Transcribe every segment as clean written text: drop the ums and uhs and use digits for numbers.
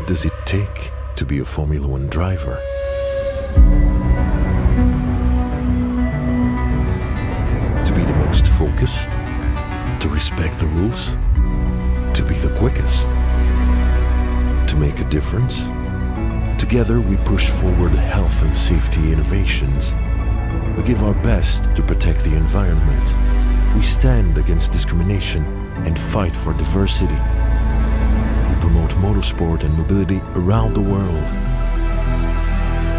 What does it take to be a Formula One driver? To be the most focused? To respect the rules? To be the quickest? To make a difference? Together we push forward health and safety innovations. We give our best to protect the environment. We stand against discrimination and fight for diversity. We promote motorsport and mobility around the world.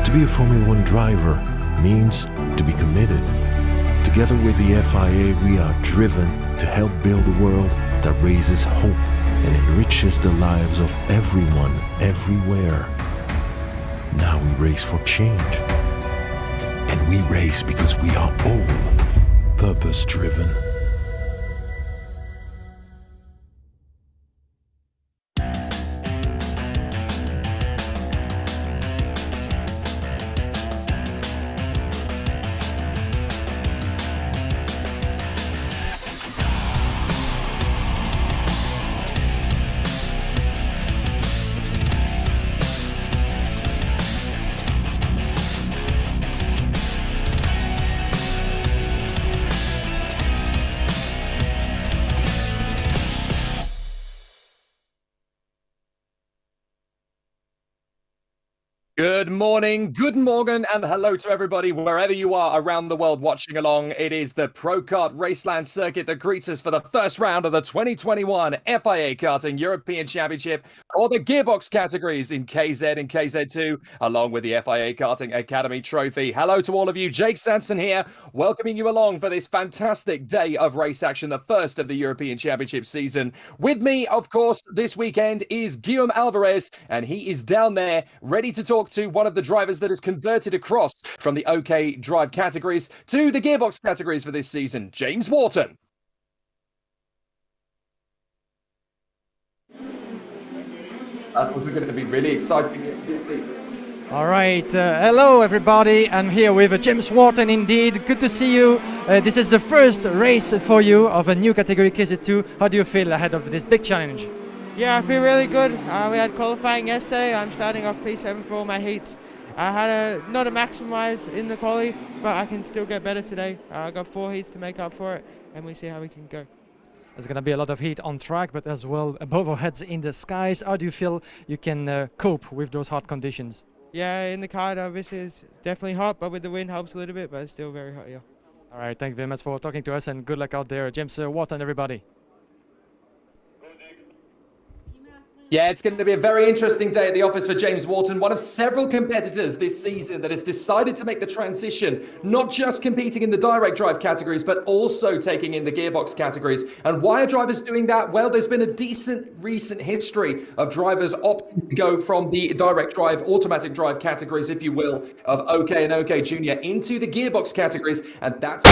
To be a Formula One driver means to be committed. Together with the FIA, we are driven to help build a world that raises hope and enriches the lives of everyone, everywhere. Now we race for change. And we race because we are all purpose-driven. Good morning, good morgen, and hello to everybody wherever you are around the world watching along. It is the Pro Kart Raceland circuit that greets us for the first round of the 2021 FIA Karting European Championship for the gearbox categories in KZ and KZ2, along with the FIA Karting Academy Trophy. Hello to all of you, Jake Sanson here, welcoming you along for this fantastic day of race action, the first of the European Championship season. With me, of course, this weekend is Guillaume Alvarez, and he is down there ready to talk to one of the drivers that has converted across from the OK Drive categories to the gearbox categories for this season, James Wharton. That was going to be really exciting this season. All right, hello everybody. I'm here with James Wharton indeed. Good to see you. This is the first race for you of a new category, KZ2. How do you feel ahead of this big challenge? Yeah, I feel really good. We had qualifying yesterday. I'm starting off P7 for all my heats. I had not a maximize in the quali, but I can still get better today. I got 4 heats to make up for it, and we see how we can go. There's going to be a lot of heat on track, but as well above our heads in the skies. How do you feel you can cope with those hot conditions? Yeah, in the car, obviously, it's definitely hot, but with the wind helps a little bit, but it's still very hot, yeah. All right, thank you very much for talking to us, and good luck out there. James Wharton, everybody. Yeah, it's going to be a very interesting day at the office for James Wharton, one of several competitors this season that has decided to make the transition, not just competing in the direct drive categories, but also taking in the gearbox categories. And why are drivers doing that? Well, there's been a decent recent history of drivers opting to go from the direct drive, automatic drive categories, if you will, of OK and OK Junior into the gearbox categories. And that's...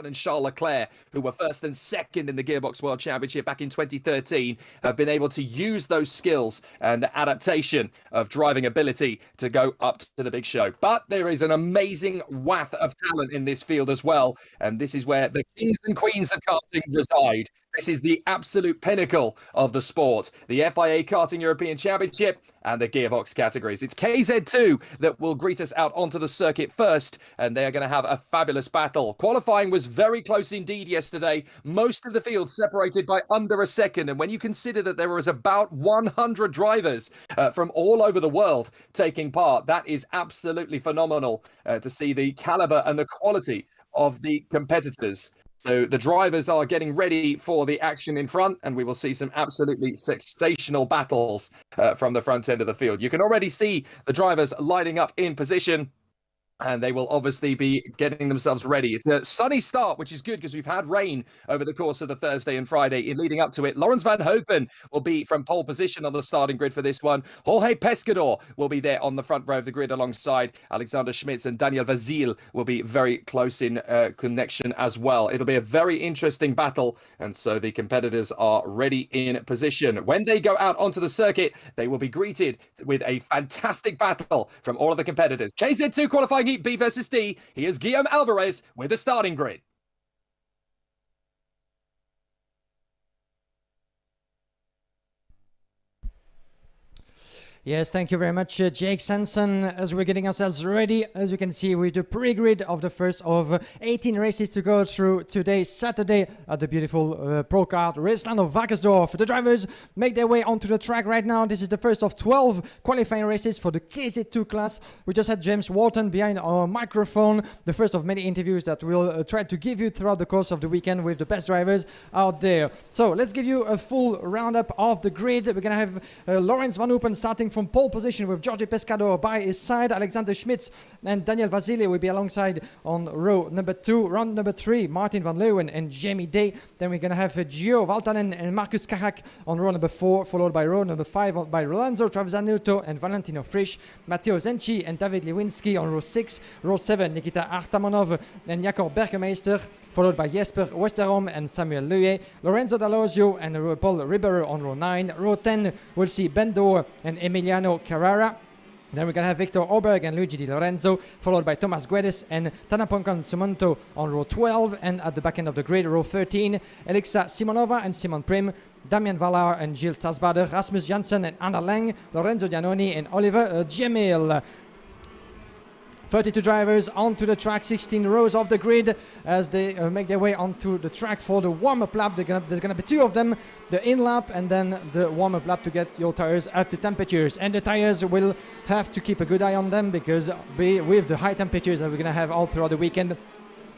and Charles Leclerc, who were first and second in the Gearbox World Championship back in 2013, have been able to use those skills and the adaptation of driving ability to go up to the big show. But there is an amazing wath of talent in this field as well, and this is where the kings and queens of karting reside. This is the absolute pinnacle of the sport, the FIA Karting European Championship and the gearbox categories. It's KZ2 that will greet us out onto the circuit first, and they are going to have a fabulous battle. Qualifying was very close indeed yesterday. Most of the field separated by under a second, and when you consider that there was about 100 drivers from all over the world taking part, that is absolutely phenomenal to see the caliber and the quality of the competitors. So the drivers are getting ready for the action in front, and we will see some absolutely sensational battles from the front end of the field. You can already see the drivers lining up in position, and they will obviously be getting themselves ready. It's a sunny start, which is good because we've had rain over the course of the Thursday and Friday. In leading up to it, Lawrence Van Hopen will be from pole position on the starting grid for this one. Jorge Pescador will be there on the front row of the grid alongside Alexander Schmitz, and Daniel Vazil will be very close in connection as well. It'll be a very interesting battle, and so the competitors are ready in position. When they go out onto the circuit, they will be greeted with a fantastic battle from all of the competitors. KZ2 qualifying Heat B versus D. Here's Guillaume Alvarez with the starting grid. Yes, thank you very much, Jake Sanson. As we're getting ourselves ready, as you can see, with the pre-grid of the first of 18 races to go through today, Saturday, at the beautiful Pro Kart Raceland of Wackersdorf. The drivers make their way onto the track right now. This is the first of 12 qualifying races for the KZ2 class. We just had James Walton behind our microphone, the first of many interviews that we'll try to give you throughout the course of the weekend with the best drivers out there. So let's give you a full roundup of the grid. We're going to have Laurens Van Oepen starting from pole position with Georgi Pescador by his side. Alexander Schmitz and Daniel Vasile will be alongside on row number 2. Round number 3, Martin van Leeuwen and Jamie Day. Then we're going to have Gio Valtanen and Marcus Carac on row number 4, followed by row number 5 by Rolanzo Travasanuto and Valentino Frisch. Matteo Zenci and David Lewinsky on row 6. Row 7, Nikita Artamonov and Jakob Bergemeister, followed by Jesper Westerholm and Samuel Leuye. Lorenzo D'Alosio and Paul Ribeiro on row 9. Row 10, we'll see Ben Doer and Emiliano Carrara. Then we're going to have Victor Oberg and Luigi Di Lorenzo, followed by Thomas Guedes and Tanaponkan Sumonto on row 12. And at the back end of the grid, row 13, Alexa Simonova and Simon Prim, Damian Valar and Gilles Stadsbader, Rasmus Janssen and Anna Lang, Lorenzo Giannoni and Oliver Gemil. 32 drivers onto the track, 16 rows of the grid as they make their way onto the track for the warm-up lap. There's going to be 2 of them, the in-lap and then the warm-up lap to get your tires at the temperatures. And the tires will have to keep a good eye on them because with the high temperatures that we're going to have all throughout the weekend,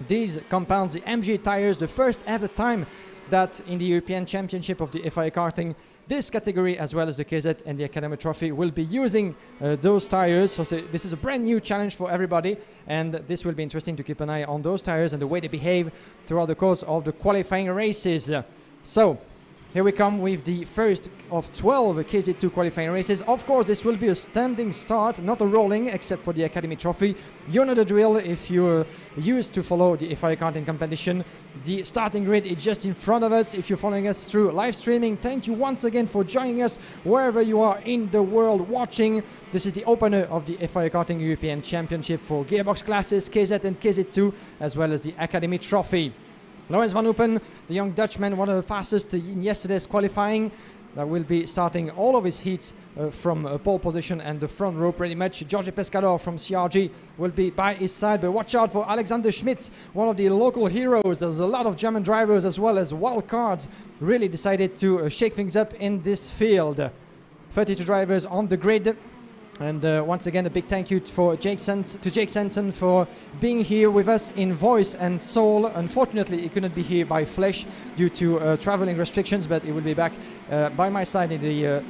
these compounds, the MG tires, the first ever time that in the European Championship of the FIA Karting, this category as well as the KZ and the Academy Trophy will be using those tires. So this is a brand new challenge for everybody, and this will be interesting to keep an eye on those tires and the way they behave throughout the course of the qualifying races. So here we come with the first of 12 KZ2 qualifying races. Of course, this will be a standing start, not a rolling, except for the Academy Trophy. You know the drill if you're used to follow the FIA Karting competition. The starting grid is just in front of us. If you're following us through live streaming, thank you once again for joining us wherever you are in the world watching. This is the opener of the FIA Karting European Championship for gearbox classes, KZ and KZ2, as well as the Academy Trophy. Laurens Van Oepen, the young Dutchman, one of the fastest in yesterday's qualifying, that will be starting all of his heats from pole position and the front row pretty much. Georgi Pescador from CRG will be by his side, but watch out for Alexander Schmitz, one of the local heroes. There's a lot of German drivers as well as wild cards really decided to shake things up in this field. 32 drivers on the grid. And once again, a big thank you to Jake Sanson for being here with us in voice and soul. Unfortunately, he couldn't be here by flesh due to traveling restrictions, but he will be back by my side in the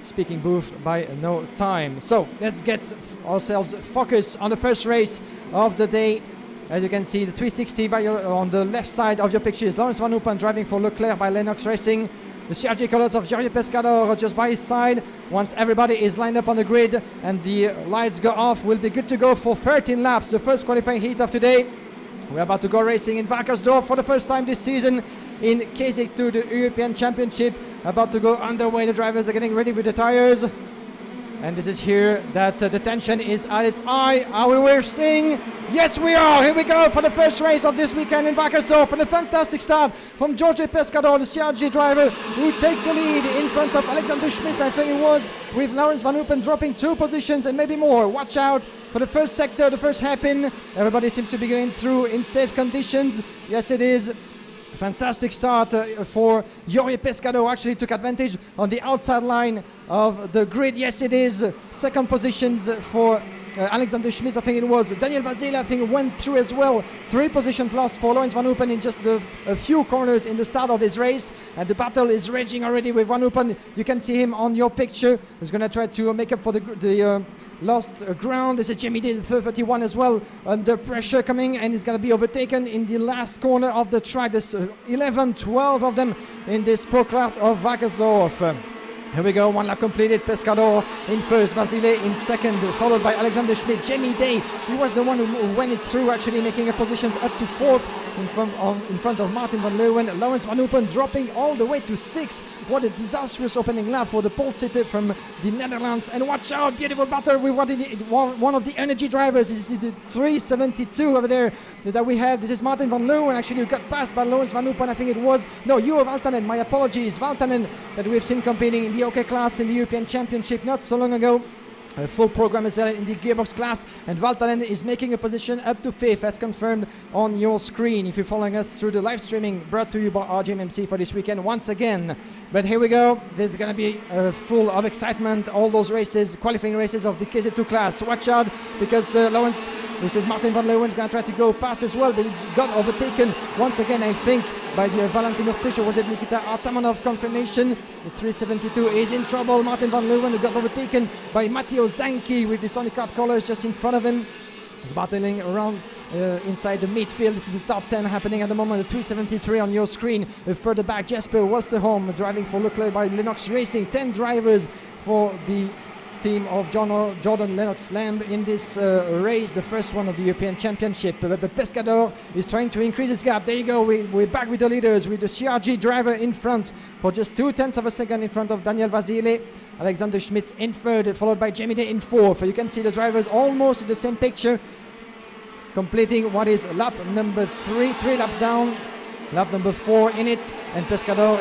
speaking booth by no time. So let's get ourselves focused on the first race of the day. As you can see, the 360 on the left side of your picture is Laurens Van Oepen driving for Leclerc by Lennox Racing. The CRG colors of Georgi Pescador just by his side. Once everybody is lined up on the grid and the lights go off, we'll be good to go for 13 laps, the first qualifying heat of today. We're about to go racing in Wackersdorf for the first time this season in KZ2, the European Championship. About to go underway, the drivers are getting ready with the tires. And this is here that the tension is at its eye. Are we racing? Yes, we are. Here we go for the first race of this weekend in Wackersdorf. And a fantastic start from Georgi Pescador, the CRG driver, who takes the lead in front of Alexander Schmitz, I think it was, with Laurens Van Oepen dropping 2 positions and maybe more. Watch out for the first sector, the first hairpin. Everybody seems to be going through in safe conditions. Yes, it is. Fantastic start for Georgi Pescador. Actually took advantage on the outside line of the grid. Yes, it is. Second positions for Alexander Schmitz, I think it was. Daniel Vasile, I think, went through as well. 3 positions lost for Laurens Van Oepen in just a few corners in the start of this race. And the battle is raging already with Van Oepen. You can see him on your picture. He's going to try to make up for the lost ground. This is Jamie Day, the 31 as well, under pressure coming, and he's going to be overtaken in the last corner of the track. There's 11, 12 of them in this Pro Kart of Wackersdorf. Here we go, 1 lap completed. Pescador in first, Vasile in second, followed by Alexander Schmidt. Jamie Day, he was the one who went it through, actually making a positions up to 4th in front of Martin van Leeuwen. Laurens Van Oepen dropping all the way to 6th What a disastrous opening lap for the pole sitter from the Netherlands. And watch out, beautiful battle with one of the energy drivers. This is the 372 over there that we have. This is Martin van Leeuwen, actually, who got passed by Laurens van Oepen, I think it was. No, Juho Valtanen, my apologies. Valtanen, that we've seen competing in the OK class in the European Championship not so long ago. A full program as well in the gearbox class, and Valtanen is making a position up to 5th as confirmed on your screen if you're following us through the live streaming brought to you by RGMMC for this weekend once again. But here we go, this is going to be full of excitement, all those races, qualifying races of the KZ2 class. Watch out, because Laurens, this is Martin van Leeuwen, is going to try to go past as well, but he got overtaken once again, I think, by the Valentino Frisch, or was it Nikita Artamanov confirmation? The 372 is in trouble. Martin van Leeuwen got overtaken by Matteo Zanchi with the Tony Kart colors just in front of him. He's battling around inside the midfield. This is the top 10 happening at the moment. The 373 on your screen. Further back, Jesper Westerholm driving for Leclerc by Lennox Racing. 10 drivers for the team of Jordan Lennox Lamb in this race, the first one of the European Championship. But Pescador is trying to increase his gap. There you go, we're back with the leaders, with the CRG driver in front for just 0.2 of a second in front of Daniel Vasile. Alexander Schmitz in third, followed by Jamie Day in fourth. You can see the drivers almost in the same picture, completing what is lap number 3 laps down. Lap number 4 in it, and Pescador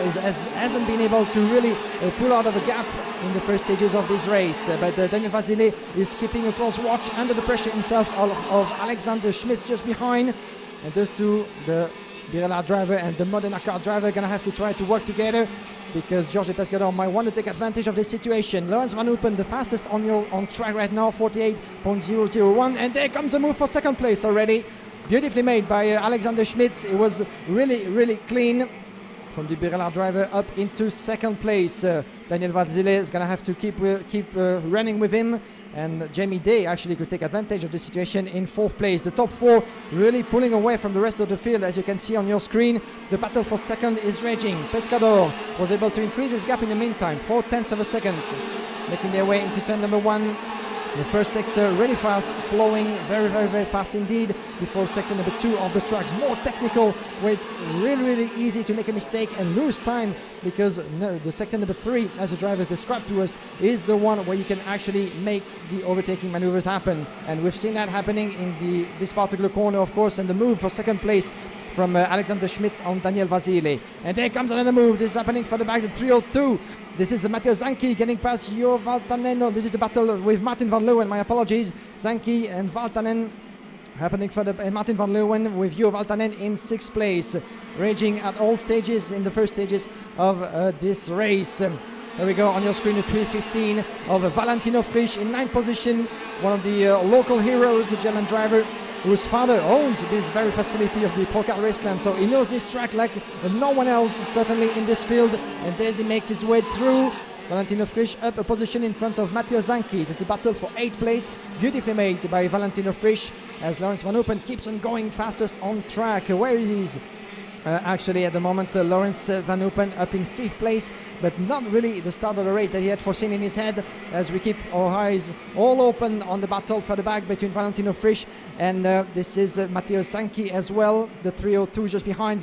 hasn't been able to really pull out of the gap in the first stages of this race. But Daniel Vasile is keeping a close watch under the pressure himself of Alexander Schmitz just behind. And those two, the Birella driver and the Modena car driver, are going to have to try to work together, because Georges Pescador might want to take advantage of this situation. Laurens van Oepen, the fastest on track right now, 48.001, and there comes the move for second place already. Beautifully made by Alexander Schmitz. It was really clean from the Birella driver up into second place. Daniel Vasile is going to have to keep running with him, and Jamie Day actually could take advantage of the situation in fourth place. The top 4 really pulling away from the rest of the field, as you can see on your screen. The battle for second is raging. Pescador was able to increase his gap in the meantime, 0.4 of a second, making their way into turn number 1. The first sector really fast, flowing very fast indeed, before sector number 2 of the track, more technical, where it's really easy to make a mistake and lose time, because the sector number 3, as the drivers described to us, is the one where you can actually make the overtaking maneuvers happen. And we've seen that happening in this particular corner, of course, and the move for second place from Alexander Schmitz on Daniel Vasile. And there comes another move. This is happening for the back, the 302. This is Matteo Zanchi getting past Juho Valtanen. No, this is the battle with Martin van Leeuwen, my apologies. Zanchi and Valtanen happening for the Martin van Leeuwen, with Juho Valtanen in 6th place. Raging at all stages in the first stages of this race. There we go on your screen, the 315 of Valentino Frisch in 9th position. One of the local heroes, the German driver, whose father owns this very facility of the Pro Kart Raceland, so he knows this track like no one else, certainly in this field. And there he makes his way through. Valentino Frisch up a position in front of Matteo Zanchi. This is a battle for 8th place, beautifully made by Valentino Frisch, as Laurens van Oepen keeps on going fastest on track. Where is actually at the moment Laurens van Oepen up in 5th place, but not really the start of the race that he had foreseen in his head, as we keep our eyes all open on the battle for the back between Valentino Frisch and this is Matteo Zanchi as well, the 302 just behind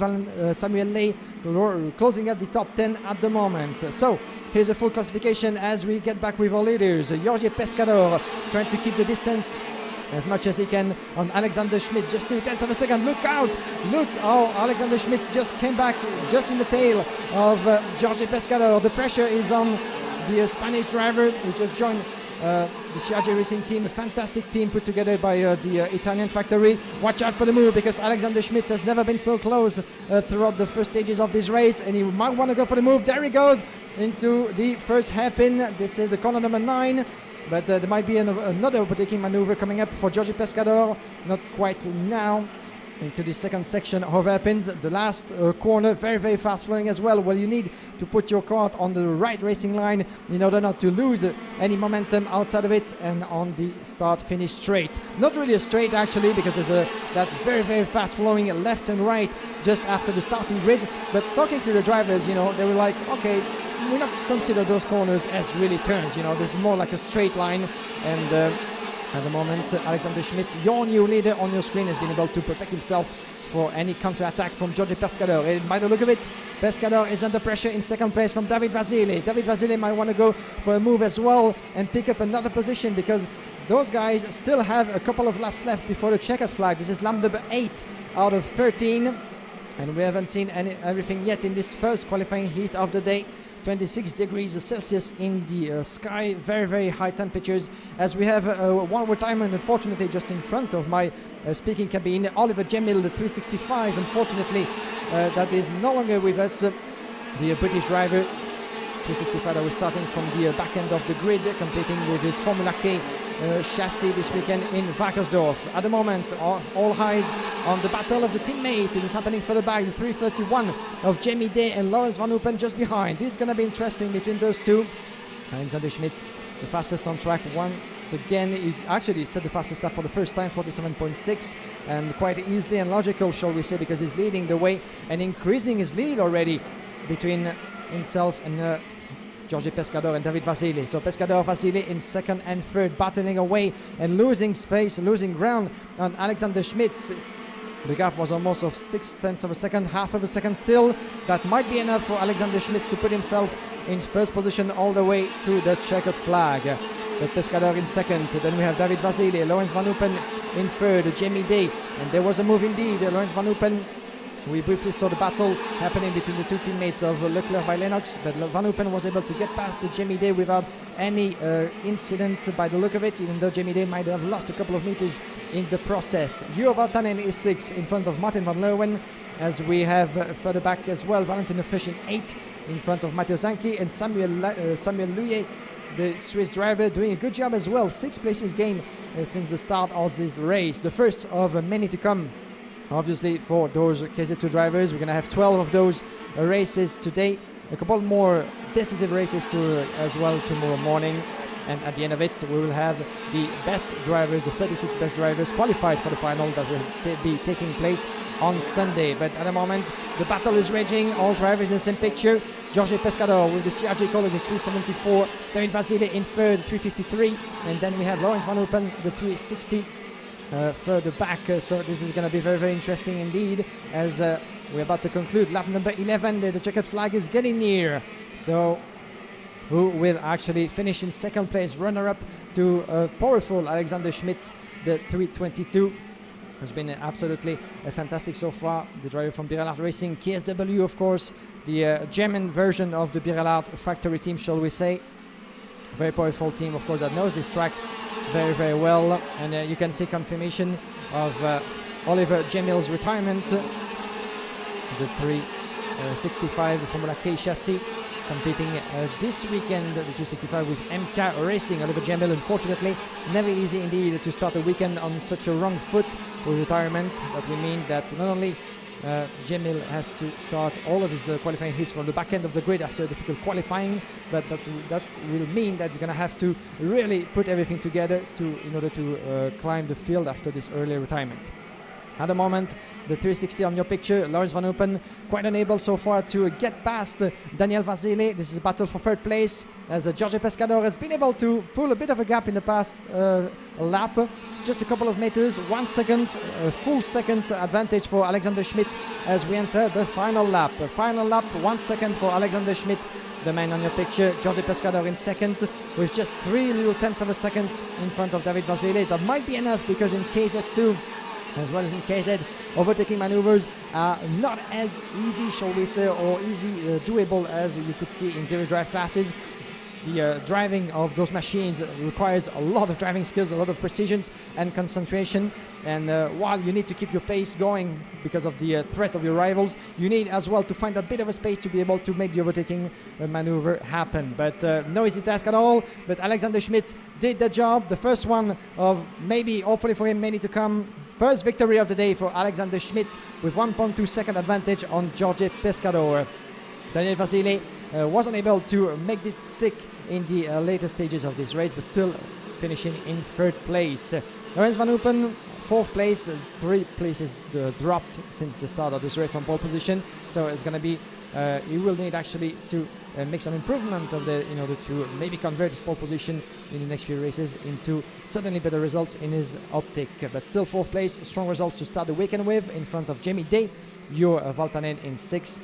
Samuel Ley, closing at the top 10 at the moment. So here's a full classification as we get back with our leaders. Jorge Pescador trying to keep the distance as much as he can on Alexander Schmitz, just 0.2 of a second. Look out! Look how Alexander Schmitz just came back just in the tail of Jorge Pescador. The pressure is on the Spanish driver who just joined the CRG Racing team, a fantastic team put together by the Italian factory. Watch out for the move, because Alexander Schmitz has never been so close throughout the first stages of this race, and he might want to go for the move. There he goes into the first hairpin. This is the corner number 9. But there might be another overtaking maneuver coming up for Jorge Pescador. Not quite now. Into the second section of hairpins. The last corner, very fast flowing as well. Well, you need to put your kart on the right racing line in order not to lose any momentum outside of it, and on the start-finish straight. Not really a straight actually, because there's that very fast flowing left and right just after the starting grid. But talking to the drivers, they were like, okay, we not consider those corners as really turns, this is more like a straight line. And at the moment, Alexander Schmitz, your new leader on your screen, has been able to protect himself for any counter-attack from George Pescador. And by the look of it, Pescador is under pressure in second place from David Vasile. David Vasile might want to go for a move as well and pick up another position, because those guys still have a couple of laps left before the checkered flag. This is lap number 8 out of 13. And we haven't seen everything yet in this first qualifying heat of the day. 26 degrees Celsius in the sky, very, very high temperatures, as we have one retirement, unfortunately, just in front of my speaking cabine. Oliver Gemmill, the 365, unfortunately, that is no longer with us. The British driver, 365, that was starting from the back end of the grid, competing with his Formula K chassis this weekend in Wackersdorf. At the moment, all eyes on the battle of the teammate. It is happening further back, the 331 of Jamie Day and Lawrence Van Hoopen just behind. This is going to be interesting between those two. Alexander Schmitz, the fastest on track once again. He actually set the fastest lap for the first time, 47.6, and quite easily and logical, shall we say, because he's leading the way and increasing his lead already between himself and George Pescador and David Vasile. So Pescador, Vasile in second and third, battling away and losing space, losing ground on Alexander Schmitz. The gap was almost of 0.6 of a second, half of a second still. That might be enough for Alexander Schmitz to put himself in first position all the way to the checkered flag. But Pescador in second. Then we have David Vasile, Lawrence Van Hoopen in third, Jamie Day. And there was a move indeed. Lawrence Van Hoopen, we briefly saw the battle happening between the two teammates of Leclerc by Lennox, but Van Hoopen was able to get past Jamie Day without any incident by the look of it, even though Jamie Day might have lost a couple of meters in the process. Gio Valtanen is 6 in front of Martin van Leeuwen, as we have further back as well Valentin Fish in 8 in front of Matteo Zanchi, and Samuel Luye, the Swiss driver, doing a good job as well. 6 places gained since the start of this race, the first of many to come. Obviously, for those KZ2 drivers, we're going to have 12 of those races today. A couple more decisive races as well tomorrow morning. And at the end of it, we will have the best drivers, the 36 best drivers qualified for the final that will be taking place on Sunday. But at the moment, the battle is raging. All drivers in the same picture. Jorge Pescador with the CRJ colors, the 374. David Vasile in third, 353. And then we have Lawrence Van Hoopen, the 360. Further back, so this is going to be very, very interesting indeed, as we're about to conclude lap number 11. The checkered flag is getting near, so who will actually finish in second place, runner-up to powerful Alexander Schmitz, the 322, has been absolutely fantastic so far. The driver from Birelart Racing, KSW, of course, the German version of the Birelart factory team, shall we say. Very powerful team, of course, that knows this track very, very well. And you can see confirmation of Oliver Gemill's retirement. The 365 Formula K chassis competing this weekend, the 265 with MK Racing. Oliver Gemmil, unfortunately, never easy indeed to start a weekend on such a wrong foot with retirement. That will mean that not only Gemmil has to start all of his qualifying heats from the back end of the grid after difficult qualifying, but that will mean that he's going to have to really put everything together in order to climb the field after this early retirement. At the moment, the 360 on your picture, Lawrence Van Hoopen quite unable so far to get past Daniel Vasile. This is a battle for third place, as Jorge Pescador has been able to pull a bit of a gap in the past lap. Just a couple of meters, 1 second, a full second advantage for Alexander Schmidt as we enter the final lap. Final lap, 1 second for Alexander Schmidt, the man on your picture. Jorge Pescador in second with just 3 little tenths of a second in front of David Vasile. That might be enough because in KZ2, as well as in KZ, overtaking maneuvers are not as easy, shall we say, or easy doable as you could see in zero drive classes. The driving of those machines requires a lot of driving skills, a lot of precision and concentration. And while you need to keep your pace going because of the threat of your rivals, you need as well to find a bit of a space to be able to make the overtaking maneuver happen. But no easy task at all. But Alexander Schmitz did the job. The first one of maybe, hopefully for him, many to come. First victory of the day for Alexander Schmitz with 1.2 second advantage on Jorge Pescador. Daniel Vasile wasn't able to make it stick in the later stages of this race, but still finishing in third place. Lawrence Van Hoopen, fourth place, 3 places dropped since the start of this race from pole position. So it's going to be, he will need actually to make some improvement of in order to maybe convert his pole position in the next few races into certainly better results in his optic. But still 4th place, strong results to start the weekend with, in front of Jamie Day, Jo Valtanen in 6th.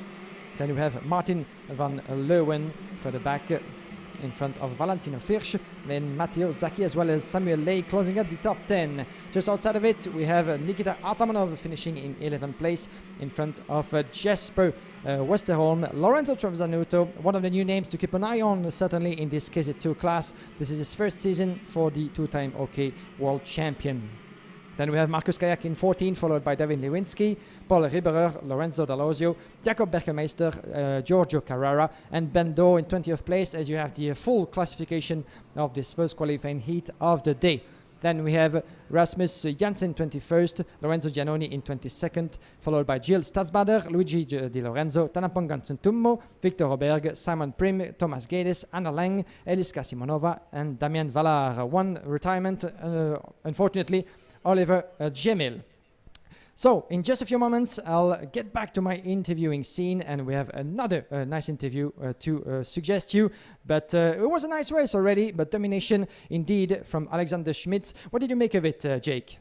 Then we have Martin van Leeuwen further back in front of Valentino Firsch, then Matteo Zacchi as well as Samuel Ley closing at the top 10. Just outside of it, we have Nikita Artamanov finishing in 11th place in front of Jesper Westerholm. Lorenzo Trevisanuto, one of the new names to keep an eye on, certainly in this KZ2 class. This is his first season for the 2-time OK World Champion. Then we have Markus Kayak in 14th, followed by David Lewinsky, Paul Riberer, Lorenzo D'Alosio, Jakob Berkemeister, Giorgio Carrara, and Ben Doe in 20th place, as you have the full classification of this first qualifying heat of the day. Then we have Rasmus Janssen 21st, Lorenzo Giannoni in 22nd, followed by Gilles Stadsbader, Luigi Di Lorenzo, Tanapong Gansentummo, Victor Roberg, Simon Prim, Thomas Guedes, Anna Lang, Eliska Simonova, and Damien Vallard. One retirement, unfortunately, Oliver Gemil. So, in just a few moments, I'll get back to my interviewing scene, and we have another nice interview to suggest you. But it was a nice race already, but domination indeed from Alexander Schmitz. What did you make of it, Jake?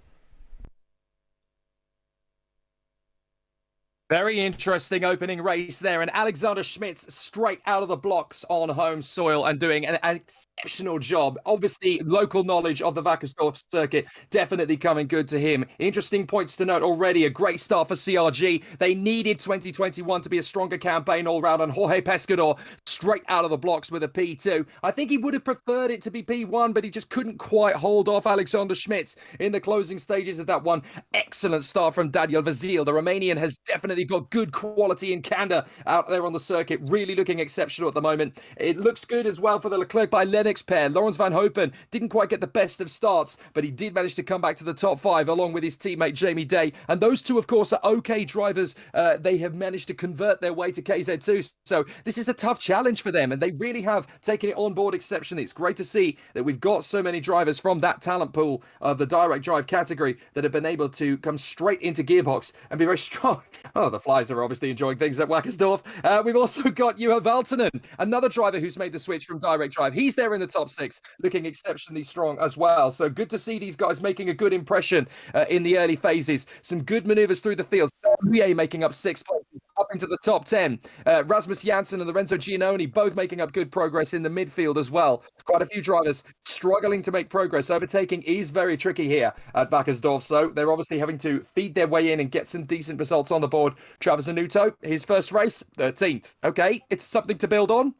Very interesting opening race there, and Alexander Schmitz straight out of the blocks on home soil and doing an exceptional job. Obviously, local knowledge of the Wackersdorf circuit definitely coming good to him. Interesting points to note already. A great start for CRG. They needed 2021 to be a stronger campaign all round, and Jorge Pescador straight out of the blocks with a P2. I think he would have preferred it to be P1, but he just couldn't quite hold off Alexander Schmitz in the closing stages of that one. Excellent start from Daniel Vazil. The Romanian has definitely got good quality and candor out there on the circuit, really looking exceptional at the moment. It looks good as well for the Leclerc by Lennox pair. Lawrence Van Hopen didn't quite get the best of starts, but he did manage to come back to the top 5 along with his teammate Jamie Day, and those two of course are okay drivers. They have managed to convert their way to KZ2, so this is a tough challenge for them, and they really have taken it on board exceptionally. It's great to see that we've got so many drivers from that talent pool of the direct drive category that have been able to come straight into gearbox and be very strong. Oh, the flies are obviously enjoying things at Wackersdorf. We've also got Juha Valtanen, another driver who's made the switch from direct drive. He's there in the top 6, looking exceptionally strong as well. So good to see these guys making a good impression in the early phases. Some good maneuvers through the field. Serbier making up 6 places, up into the top 10. Rasmus Janssen and Lorenzo Giannoni both making up good progress in the midfield as well. Quite a few drivers struggling to make progress. Overtaking is very tricky here at Wackersdorf, so they're obviously having to feed their way in and get some decent results on the board. Travis Anuto, his first race, 13th. Okay, it's something to build on.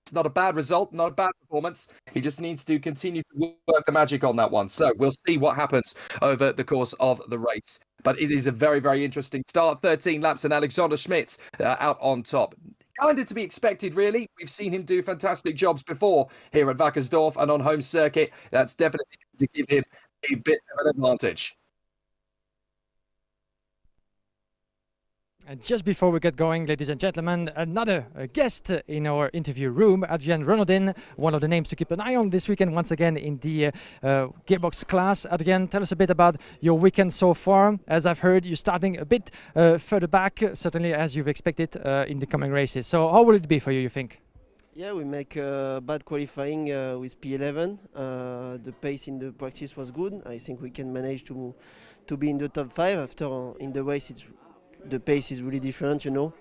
It's not a bad result, not a bad performance. He just needs to continue to work the magic on that one. So we'll see what happens over the course of the race. But it is a very, very interesting start. 13 laps and Alexander Schmitz out on top. Kind of to be expected, really. We've seen him do fantastic jobs before here at Wackersdorf and on home circuit. That's definitely to give him a bit of an advantage. And just before we get going, ladies and gentlemen, another guest in our interview room, Adrien Renaudin, one of the names to keep an eye on this weekend, once again in the gearbox class. Adrien, tell us a bit about your weekend so far. As I've heard, you're starting a bit further back, certainly as you've expected in the coming races. So how will it be for you, you think? Yeah, we make bad qualifying with P11. The pace in the practice was good. I think we can manage to be in the top 5. After in the race, the pace is really different, you know,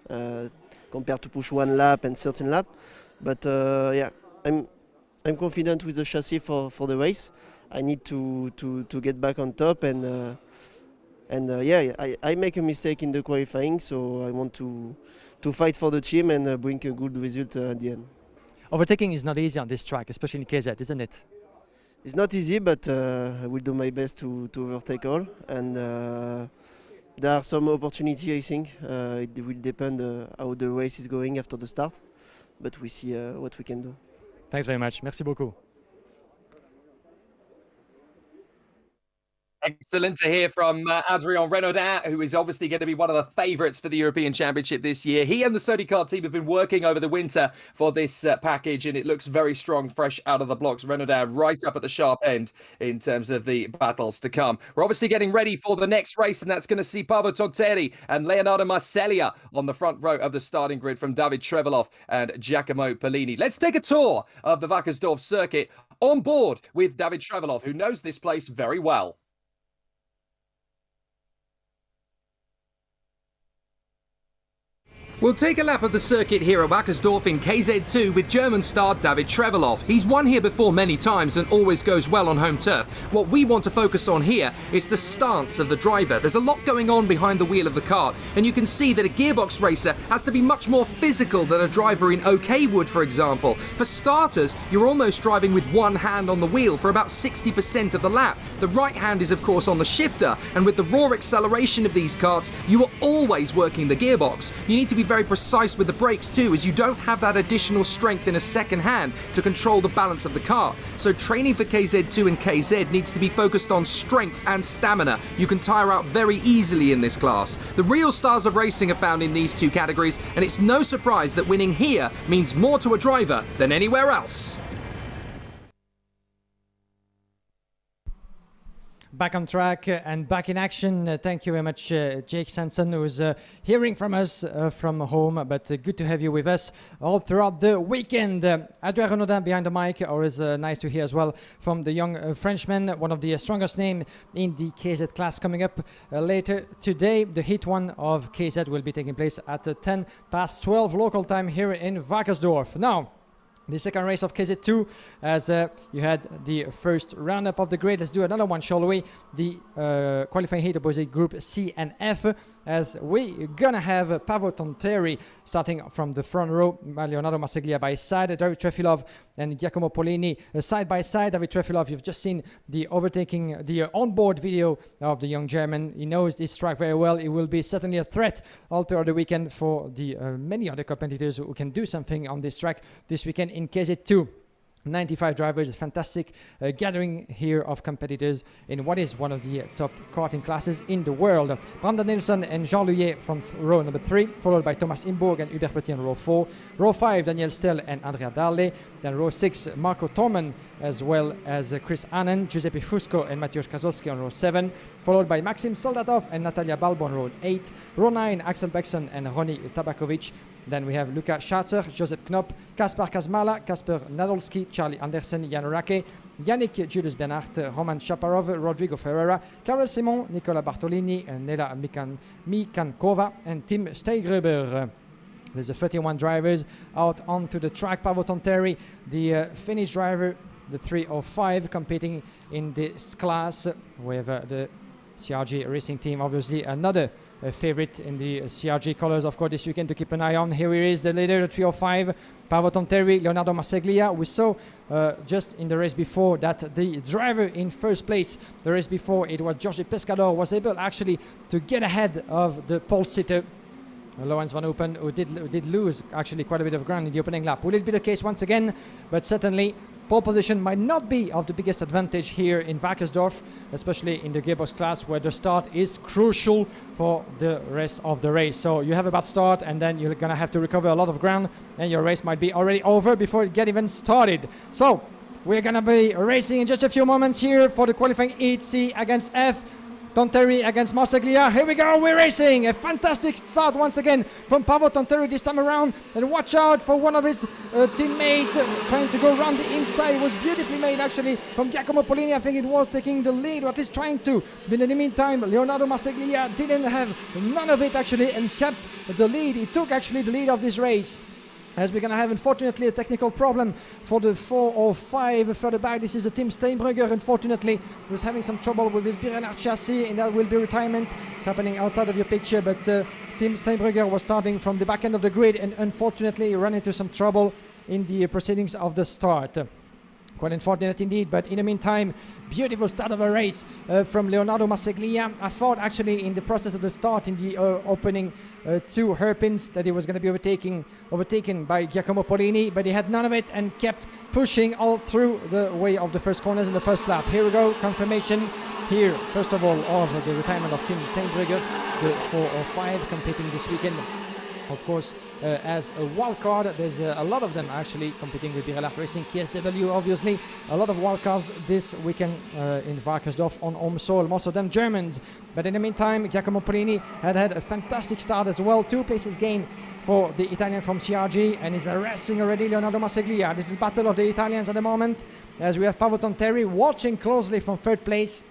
compared to push 1 lap and 13 lap. But yeah, I'm confident with the chassis for the race. I need to get back on top, and yeah, I make a mistake in the qualifying, so I want to fight for the team and bring a good result at the end. Overtaking is not easy on this track, especially in KZ, isn't it? It's not easy, but I will do my best to overtake all. And there are some opportunity, I think. It will depend how the race is going after the start, but we see what we can do. Thanks very much. Merci beaucoup. Excellent to hear from Adrien Renaudin, who is obviously going to be one of the favourites for the European Championship this year. He and the Sony Kart team have been working over the winter for this package, and it looks very strong, fresh out of the blocks. Renaudin right up at the sharp end in terms of the battles to come. We're obviously getting ready for the next race, and that's going to see Paavo Tonteri and Leonardo Marsiglia on the front row of the starting grid from David Trevelov and Giacomo Polini. Let's take a tour of the Wackersdorf circuit on board with David Trevelov, who knows this place very well. We'll take a lap of the circuit here at Wackersdorf in KZ2 with German star David Trevelov. He's won here before many times and always goes well on home turf. What we want to focus on here is the stance of the driver. There's a lot going on behind the wheel of the kart, and you can see that a gearbox racer has to be much more physical than a driver in OK would, for example. For starters, you're almost driving with one hand on the wheel for about 60% of the lap. The right hand is of course on the shifter, and with the raw acceleration of these karts, you are always working the gearbox. You need to be very precise with the brakes too, as you don't have that additional strength in a second hand to control the balance of the car. So training for KZ2 and KZ needs to be focused on strength and stamina. You can tire out very easily in this class. The real stars of racing are found in these two categories, and it's no surprise that winning here means more to a driver than anywhere else. Back on track and back in action. Thank you very much, Jake Sanson, who's hearing from us from home, but good to have you with us all throughout the weekend. Adrien Renaudin behind the mic, always nice to hear as well from the young Frenchman, one of the strongest names in the KZ class coming up later today. The Heat 1 of KZ will be taking place at 12 local time here in Wackersdorf. Now, the second race of KZ2, as you had the first roundup of the grid. Let's do another one, shall we? The qualifying heat opposite Group C and F, as we're gonna have Paavo Tonteri starting from the front row, Leonardo Marsiglia by his side, David Trevelov and Giacomo Polini side by side. David Trevelov, you've just seen the overtaking, the onboard video of the young German. He knows this track very well. It will be certainly a threat all throughout the weekend for the many other competitors who can do something on this track this weekend in KZ2. 95 drivers, a fantastic gathering here of competitors in what is one of the top karting classes in the world. Brandon Nilsson and Jean Luyet from row number 3, followed by Thomas Imburg and Hubert Petit on row 4. Row 5, Daniel Stell and Andrea Darley. Then row 6, Marco Torman, as well as Chris Annan, Giuseppe Fusco and Mateusz Kazowski on row 7, followed by Maxim Soldatov and Natalia Balbo on row 8. Row 9, Axel Beckson and Roni Tabakovic. Then we have Luca Schatzer, Josep Knop, Kaspar Kazmala, Kasper Nadolski, Charlie Andersen, Jan Rake, Yannick Julius Bernhardt, Roman Shaparov, Rodrigo Ferreira, Karel Simon, Nicola Bartolini, Nela Mikankova, and Tim Steigruber. There's 31 drivers out onto the track. Paavo Tonteri, the Finnish driver, the 305, competing in this class with the CRG racing team, obviously another favorite in the CRG colors, of course, this weekend to keep an eye on. Here he is, the leader, the 305, Paavo Tonteri, Leonardo Marsiglia. We saw just in the race before that the driver in first place, the race before, it was Jorge Pescador, was able actually to get ahead of the pole sitter, Lawrence Van Open, who did lose actually quite a bit of ground in the opening lap. Will it be the case once again? But certainly pole position might not be of the biggest advantage here in Wackersdorf, especially in the gearbox class, where the start is crucial for the rest of the race. So you have a bad start, and then you're gonna have to recover a lot of ground, and your race might be already over before it get even started. So we're gonna be racing in just a few moments here for the qualifying heat C against F. Tonteri against Marsiglia. Here we go, we're racing. A fantastic start once again from Paavo Tonteri this time around. And watch out for one of his teammates trying to go around the inside. It was beautifully made actually from Giacomo Polini. I think it was taking the lead, or at least trying to. But in the meantime, Leonardo Marsiglia didn't have none of it actually and kept the lead. He took actually the lead of this race. As we're going to have, unfortunately, a technical problem for the 405 further back. This is a Tim Steinbrugger, unfortunately, who's having some trouble with his Birella chassis, and that will be retirement. It's happening outside of your picture, but Tim Steinbrugger was starting from the back end of the grid, and unfortunately ran into some trouble in the proceedings of the start. Quite unfortunate indeed, but in the meantime, beautiful start of a race from Leonardo Masseglia. I thought actually in the process of the start, in the opening 2 hairpins, that he was going to be overtaken by Giacomo Polini, but he had none of it and kept pushing all through the way of the first corners in the first lap. Here we go, confirmation here, first of all, of the retirement of Tim Steinbrugger, the 405 competing this weekend. Of course, as a wild card, there's a lot of them actually competing with Birelart Racing, KSW, obviously. A lot of wild cards this weekend in Wackersdorf on home soil, most of them Germans. But in the meantime, Giacomo Polini had a fantastic start as well. 2 places gained for the Italian from CRG, and is arresting already Leonardo Masseglia. This is battle of the Italians at the moment, as we have Paavo Tonterri watching closely from 3rd place.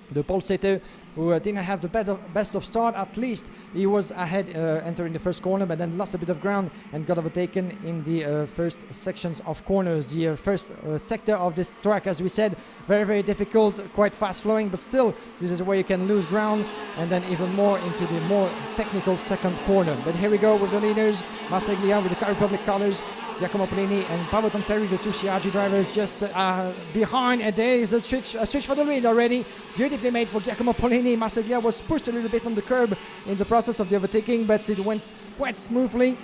The pole sitter, who didn't have the best of start. At least he was ahead entering the first corner, but then lost a bit of ground and got overtaken in the first sections of corners. The first sector of this track, as we said, very, very difficult, quite fast flowing, but still this is where you can lose ground, and then even more into the more technical second corner. But here we go with the leaders, Masseglia with the Car Republic colors, Giacomo Polini and Paavo Tonterri, the 2 CRG drivers, just behind, and there is a switch for the lead already. Beautifully made for Giacomo Polini. Masseglia was pushed a little bit on the curb in the process of the overtaking, but it went quite smoothly.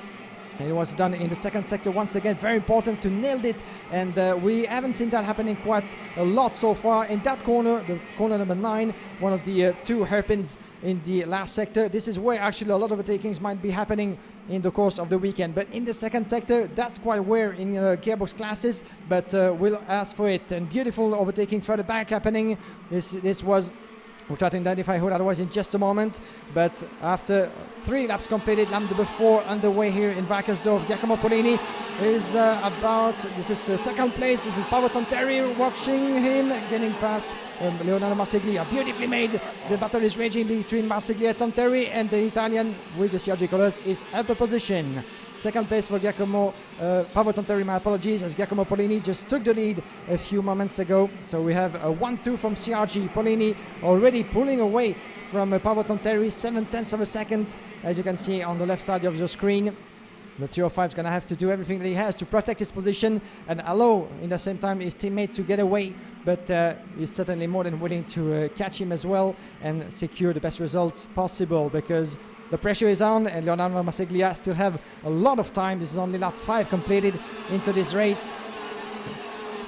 And it was done in the second sector once again. Very important to nail it, and we haven't seen that happening quite a lot so far. In that corner, the corner number 9, one of the 2 hairpins in the last sector. This is where actually a lot of overtakings might be happening in the course of the weekend. But in the second sector, that's quite rare in gearbox classes, but we'll ask for it. And beautiful overtaking further back happening. This was, we'll try to identify who that was in just a moment, but after 3 laps completed, lap number 4 underway here in Wackersdorf. Giacomo Polini is this is second place. This is Paavo Tonterri watching him, getting past Leonardo Masseglia. Beautifully made. The battle is raging between Masseglia and Tonterri, and the Italian with the CRG colors is upper position. Second place for Paavo Tonterri, my apologies, as Giacomo Polini just took the lead a few moments ago. So we have a 1-2 from CRG. Polini already pulling away from Paavo Tonterri, 0.7 of a second, as you can see on the left side of the screen. The 305 is going to have to do everything that he has to protect his position and allow, in the same time, his teammate to get away. But he's certainly more than willing to catch him as well and secure the best results possible, because the pressure is on, and Leonardo Masseglia still have a lot of time. This is only lap 5 completed into this race.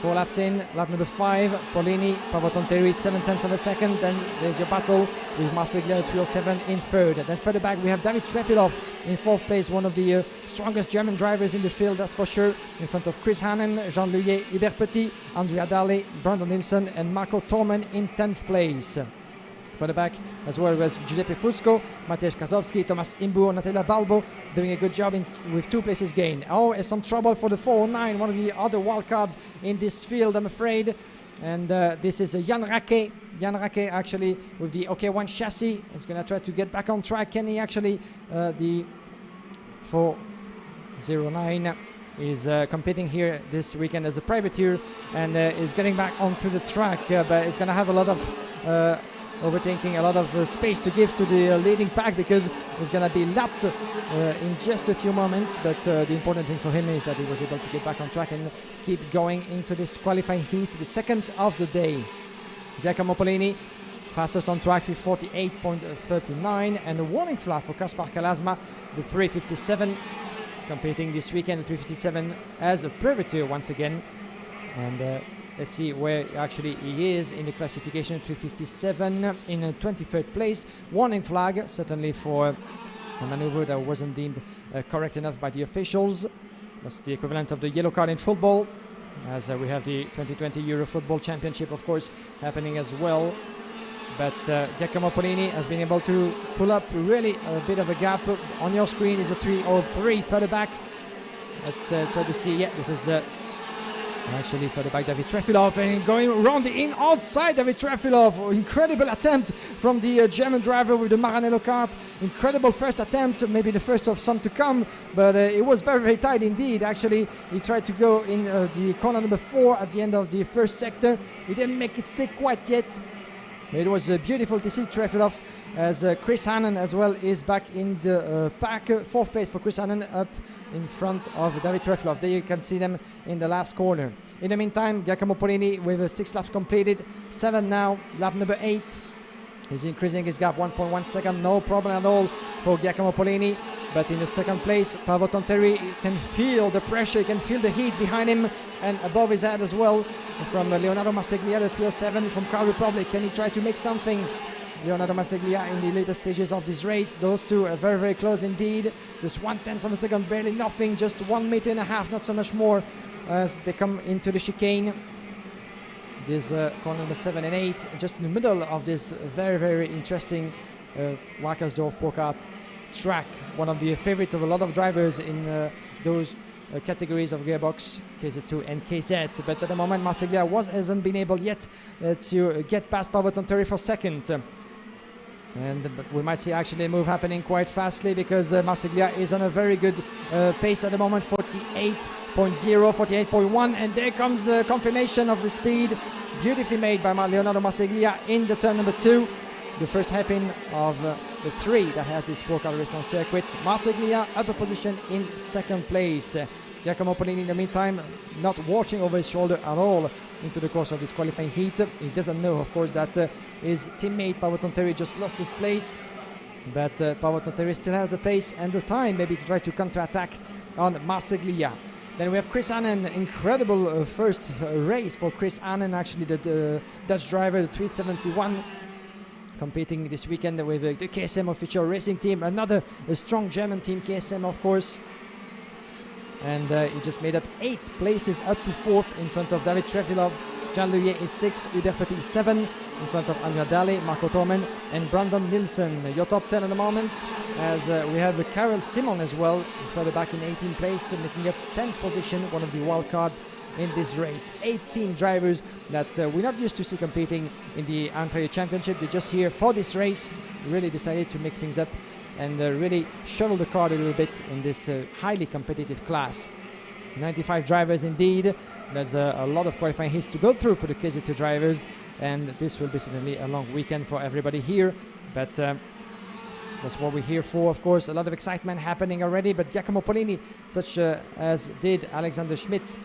4 laps in, lap number 5, Polini, Paavo Tonterri, 0.7 of a second. Then there's your battle with Masseglia 307 in 3rd. And then further back we have David Trefilov in 4th place, one of the strongest German drivers in the field, that's for sure, in front of Chris Hannen, Jean Luyet, Hubert Petit, Andrea Dalle, Brandon Nilsson and Marco Torman in 10th place. Further back as well as Giuseppe Fusco, Mateusz Kazowski, Thomas Imbu, Natalia Balbo doing a good job with 2 places gained. Oh, it's some trouble for the 409, one of the other wildcards in this field, I'm afraid. And this is Jan Rake. Jan Rake actually with the OK1 chassis is going to try to get back on track. Can he actually, the 409 is competing here this weekend as a privateer, and is getting back onto the track, but it's going to have a lot of overtaking, a lot of space to give to the leading pack, because it's going to be lapped in just a few moments. But the important thing for him is that he was able to get back on track and keep going into this qualifying heat, the second of the day. Giacomo Polini, fastest on track with 48.39, and the warning flag for Kaspar Kalasma, the 357, competing this weekend, the 357 as a privateer once again. And let's see where actually he is in the classification. 357 in 23rd place. Warning flag, certainly for a maneuver that wasn't deemed correct enough by the officials. That's the equivalent of the yellow card in football, as we have the 2020 Euro Football Championship, of course, happening as well. But Giacomo Polini has been able to pull up really a bit of a gap. On your screen is a 303 further back. Let's try to see. Yeah, this is actually further back David Trefilov, and going around the in outside David Trefilov. Incredible attempt from the German driver with the Maranello kart. Incredible first attempt, maybe the first of some to come, but it was very, very tight indeed. Actually, he tried to go in the corner number 4 at the end of the first sector. He didn't make it stick quite yet. It was beautiful to see Trefilov, as Chris Hannen as well is back in the pack. 4th place for Chris Hannen, up in front of David Trefilov. There you can see them in the last corner. In the meantime, Giacomo Polini with 6 laps completed, 7 now, lap number 8. He's increasing his gap 1.1 second, no problem at all for Giacomo Polini. But in the second place, Paavo Tontteri can feel the pressure, he can feel the heat behind him and above his head as well. From Leonardo Marseglia, the 307 from Car Republic. Can he try to make something? Leonardo Marseglia in the later stages of this race. Those two are very, very close indeed. Just 1/10 of a second, barely nothing, just 1.5 meters, not so much more as they come into the chicane. This corner number 7 and 8, just in the middle of this very, very interesting Wackersdorf Pro-Kart track. One of the favorite of a lot of drivers in those categories of gearbox, KZ2 and KZ. But at the moment, Marseglia hasn't been able yet to get past Paavo Tontteri for second. But we might see actually a move happening quite fastly because Marseglia is on a very good pace at the moment, 48.0, 48.1, and there comes the confirmation of the speed, beautifully made by Leonardo Marseglia in the turn number 2, the first hairpin of the 3 that has this Pro-Kart race on circuit. Marseglia upper position in second place. Giacomo Polini in the meantime not watching over his shoulder at all into the course of this qualifying heat. He doesn't know, of course, that his teammate Paavo Tontteri just lost his place, but Paavo Tontteri still has the pace and the time maybe to try to counter-attack on Marseglia. Then we have Chris Annen, incredible first race for Chris Annen, actually the Dutch driver, the 371, competing this weekend with the KSM official racing team, another strong German team, KSM of course. And he just made up 8 places up to 4th in front of David Trefilov. Jean Louis is 6, Hubert Petit 7 in front of Andrea Daly, Marco Tormen and Brandon Nilsson. Your top 10 at the moment, as we have Karel Simon as well, further back in 18th place, making up 10th position, one of the wild cards in this race. 18 drivers that we're not used to see competing in the Antalya Championship. They're just here for this race, really decided to make things up and really shuttle the car a little bit in this highly competitive class. 95 drivers indeed. There's a lot of qualifying heats to go through for the KZ2 drivers, and this will be certainly a long weekend for everybody here, but that's what we're here for. Of course, a lot of excitement happening already, but Giacomo Polini, such as did Alexander Schmitz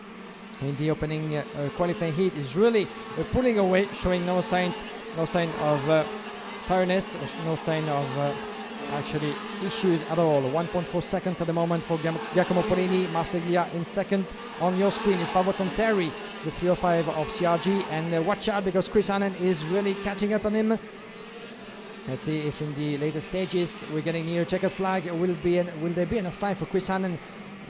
in the opening qualifying heat, is really pulling away, showing no sign of tiredness, no sign of actually issues at all. 1.4 seconds at the moment for Giacomo Polini. Marseglia in second. On your screen is Paavo Tontteri, the 305 of CRG, and watch out because Chris Annen is really catching up on him. Let's see if in the later stages we're getting near checkered flag. Will there be enough time for Chris Annen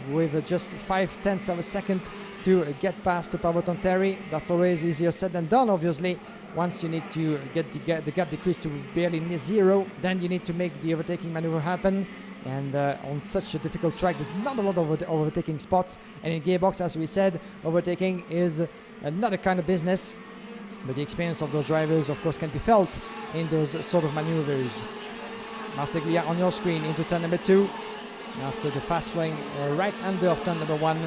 with just 0.5 of a second to get past Paavo Tontteri? That's always easier said than done, obviously. Once you need to get the gap decreased to barely near 0, then you need to make the overtaking maneuver happen. And on such a difficult track, there's not a lot of overtaking spots. And in gearbox, as we said, overtaking is another kind of business. But the experience of those drivers, of course, can be felt in those sort of maneuvers. Marseglia on your screen into turn number 2. After the fast flowing right-hander of turn number 1.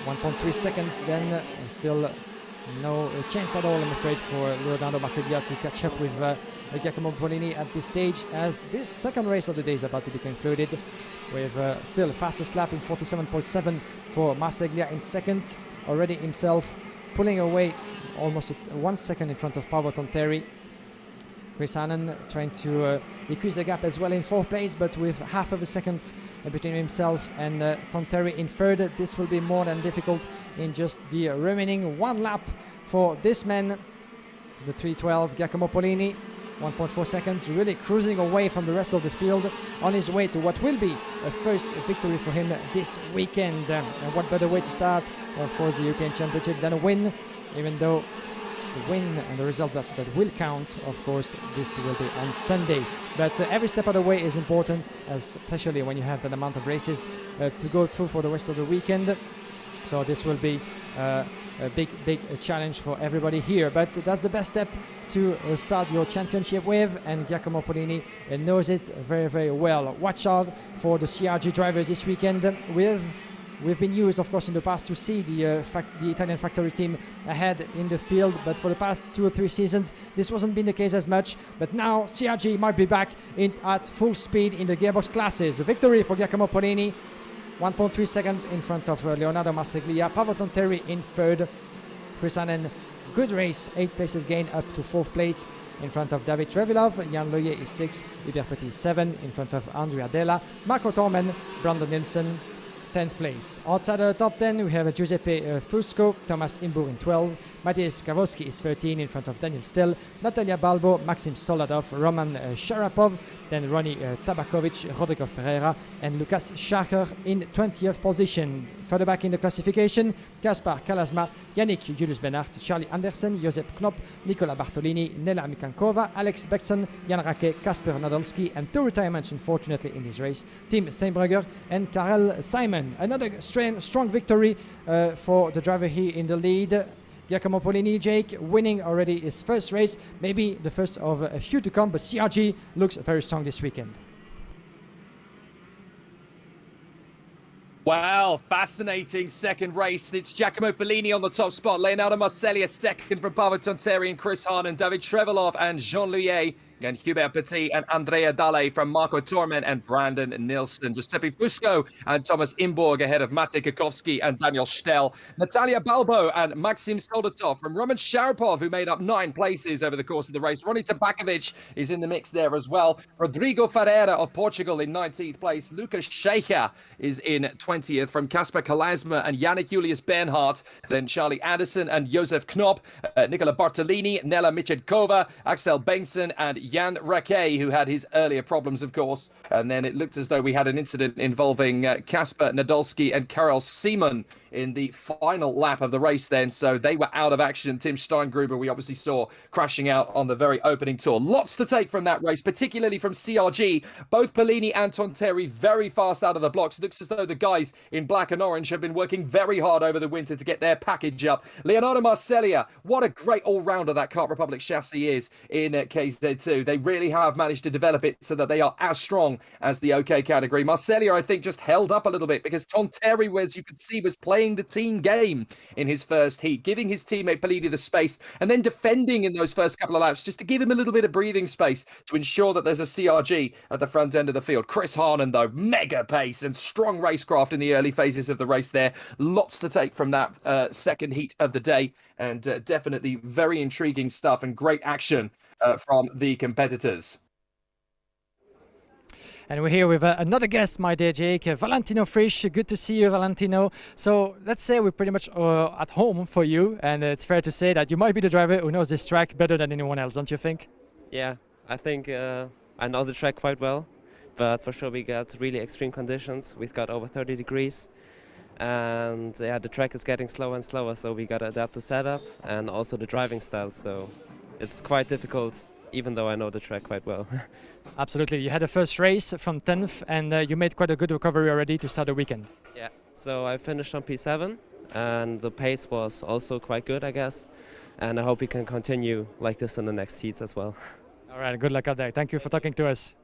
1.3 seconds, then still no chance at all, I'm afraid, for Leonardo Marseglia to catch up with Giacomo Polini at this stage, as this second race of the day is about to be concluded with still fastest lap in 47.7 for Marseglia in second, already himself pulling away almost 1 second in front of Paavo Tontteri. Chris Annen trying to decrease the gap as well in 4th place, but with half of a second between himself and Tontteri in 3rd. This will be more than difficult in just the remaining 1 lap for this man, the 312 Giacomo Polini. 1.4 seconds, really cruising away from the rest of the field on his way to what will be a first victory for him this weekend. And what better way to start, of course, the European Championship than a win, even though the win and the results that will count, of course, this will be on Sunday. But every step of the way is important, especially when you have that amount of races to go through for the rest of the weekend. So this will be a big challenge for everybody here. But that's the best step to start your championship with, and Giacomo Polini knows it very, very well. Watch out for the CRG drivers this weekend with We've been used, of course, in the past to see the Italian factory team ahead in the field, but for the past 2 or 3 seasons, this wasn't been the case as much. But now CRG might be back at full speed in the gearbox classes. A victory for Giacomo Polini, 1.3 seconds in front of Leonardo Marseglia. Paavo Tonteri in third. Chris Hannen, good race, 8 places gain up to 4th place in front of David Trevilov. Jan Loyer is 6, Hubert Petit 7 in front of Andrea Della. Marco Tormen, Brandon Nilsson, 10th place. Outside of the top 10, we have Giuseppe Fusco, Thomas Imbur in 12, Matej Skawowski is 13 in front of Daniel Still, Natalia Balbo, Maxim Stoladov, Roman Sharapov, then Ronnie Tabakovic, Rodrigo Ferreira, and Lukas Schacher in 20th position. Further back in the classification, Kaspar Kalasma, Yannick Julius Benart, Charlie Andersen, Josep Knop, Nicola Bartolini, Nela Mikankova, Alex Beckson, Jan Rake, Kasper Nadolski, and 2 retirements unfortunately in this race, Tim Steinbrugger and Karel Simon. Another strong victory for the driver here in the lead. Giacomo Polini, Jake, winning already his first race, maybe the first of a few to come, but CRG looks very strong this weekend. Wow, fascinating second race. It's Giacomo Polini on the top spot. Leonardo Marseglia second from Paavo Tonteri and Chris Hannen, David Trevilov and Jean Loyer, and Hubert Petit and Andrea Dalle from Marco Tormen and Brandon Nilsson. Giuseppe Fusco and Thomas Imborg ahead of Matej Kukovski and Daniel Stell. Natalia Balbo and Maxim Stodatov from Roman Sharapov, who made up 9 places over the course of the race. Ronnie Tabakovic is in the mix there as well. Rodrigo Ferreira of Portugal in 19th place. Lucas Scheicher is in 20th from Kasper Kalasma and Yannick Julius Bernhardt. Then Charlie Anderson and Josef Knop, Nicola Bartolini, Nella Michedkova, Axel Bengtsson and Jan Rake, who had his earlier problems, of course. And then it looked as though we had an incident involving Kasper Nadolski and Karel Simon in the final lap of the race then. So they were out of action. Tim Steingruber, we obviously saw crashing out on the very opening tour. Lots to take from that race, particularly from CRG. Both Polini and Tonteri very fast out of the blocks. It looks as though the guys in black and orange have been working very hard over the winter to get their package up. Leonardo Marseglia, what a great all-rounder that Kart Republic chassis is in KZ2. They really have managed to develop it so that they are as strong as the OK category. Marseglia, I think, just held up a little bit because Tonteri, as you could see, was playing the team game in his first heat, giving his teammate Polini the space and then defending in those first couple of laps just to give him a little bit of breathing space to ensure that there's a CRG at the front end of the field. Chris Hannen, though, mega pace and strong racecraft in the early phases of the race there. Lots to take from that second heat of the day, and definitely very intriguing stuff and great action from the competitors. And we're here with another guest, my dear Jake, Valentino Frisch. Good to see you, Valentino. So let's say we're pretty much at home for you, and it's fair to say that you might be the driver who knows this track better than anyone else, don't you think? Yeah, I think I know the track quite well, but for sure we got really extreme conditions. We've got over 30 degrees, and yeah, the track is getting slower and slower, so we got to adapt the setup and also the driving style, so it's quite difficult, even though I know the track quite well. Absolutely. You had a first race from 10th, and you made quite a good recovery already to start the weekend. Yeah, so I finished on P7, and the pace was also quite good, I guess, and I hope we can continue like this in the next heats as well. All right, good luck out there. Thank you for talking to us.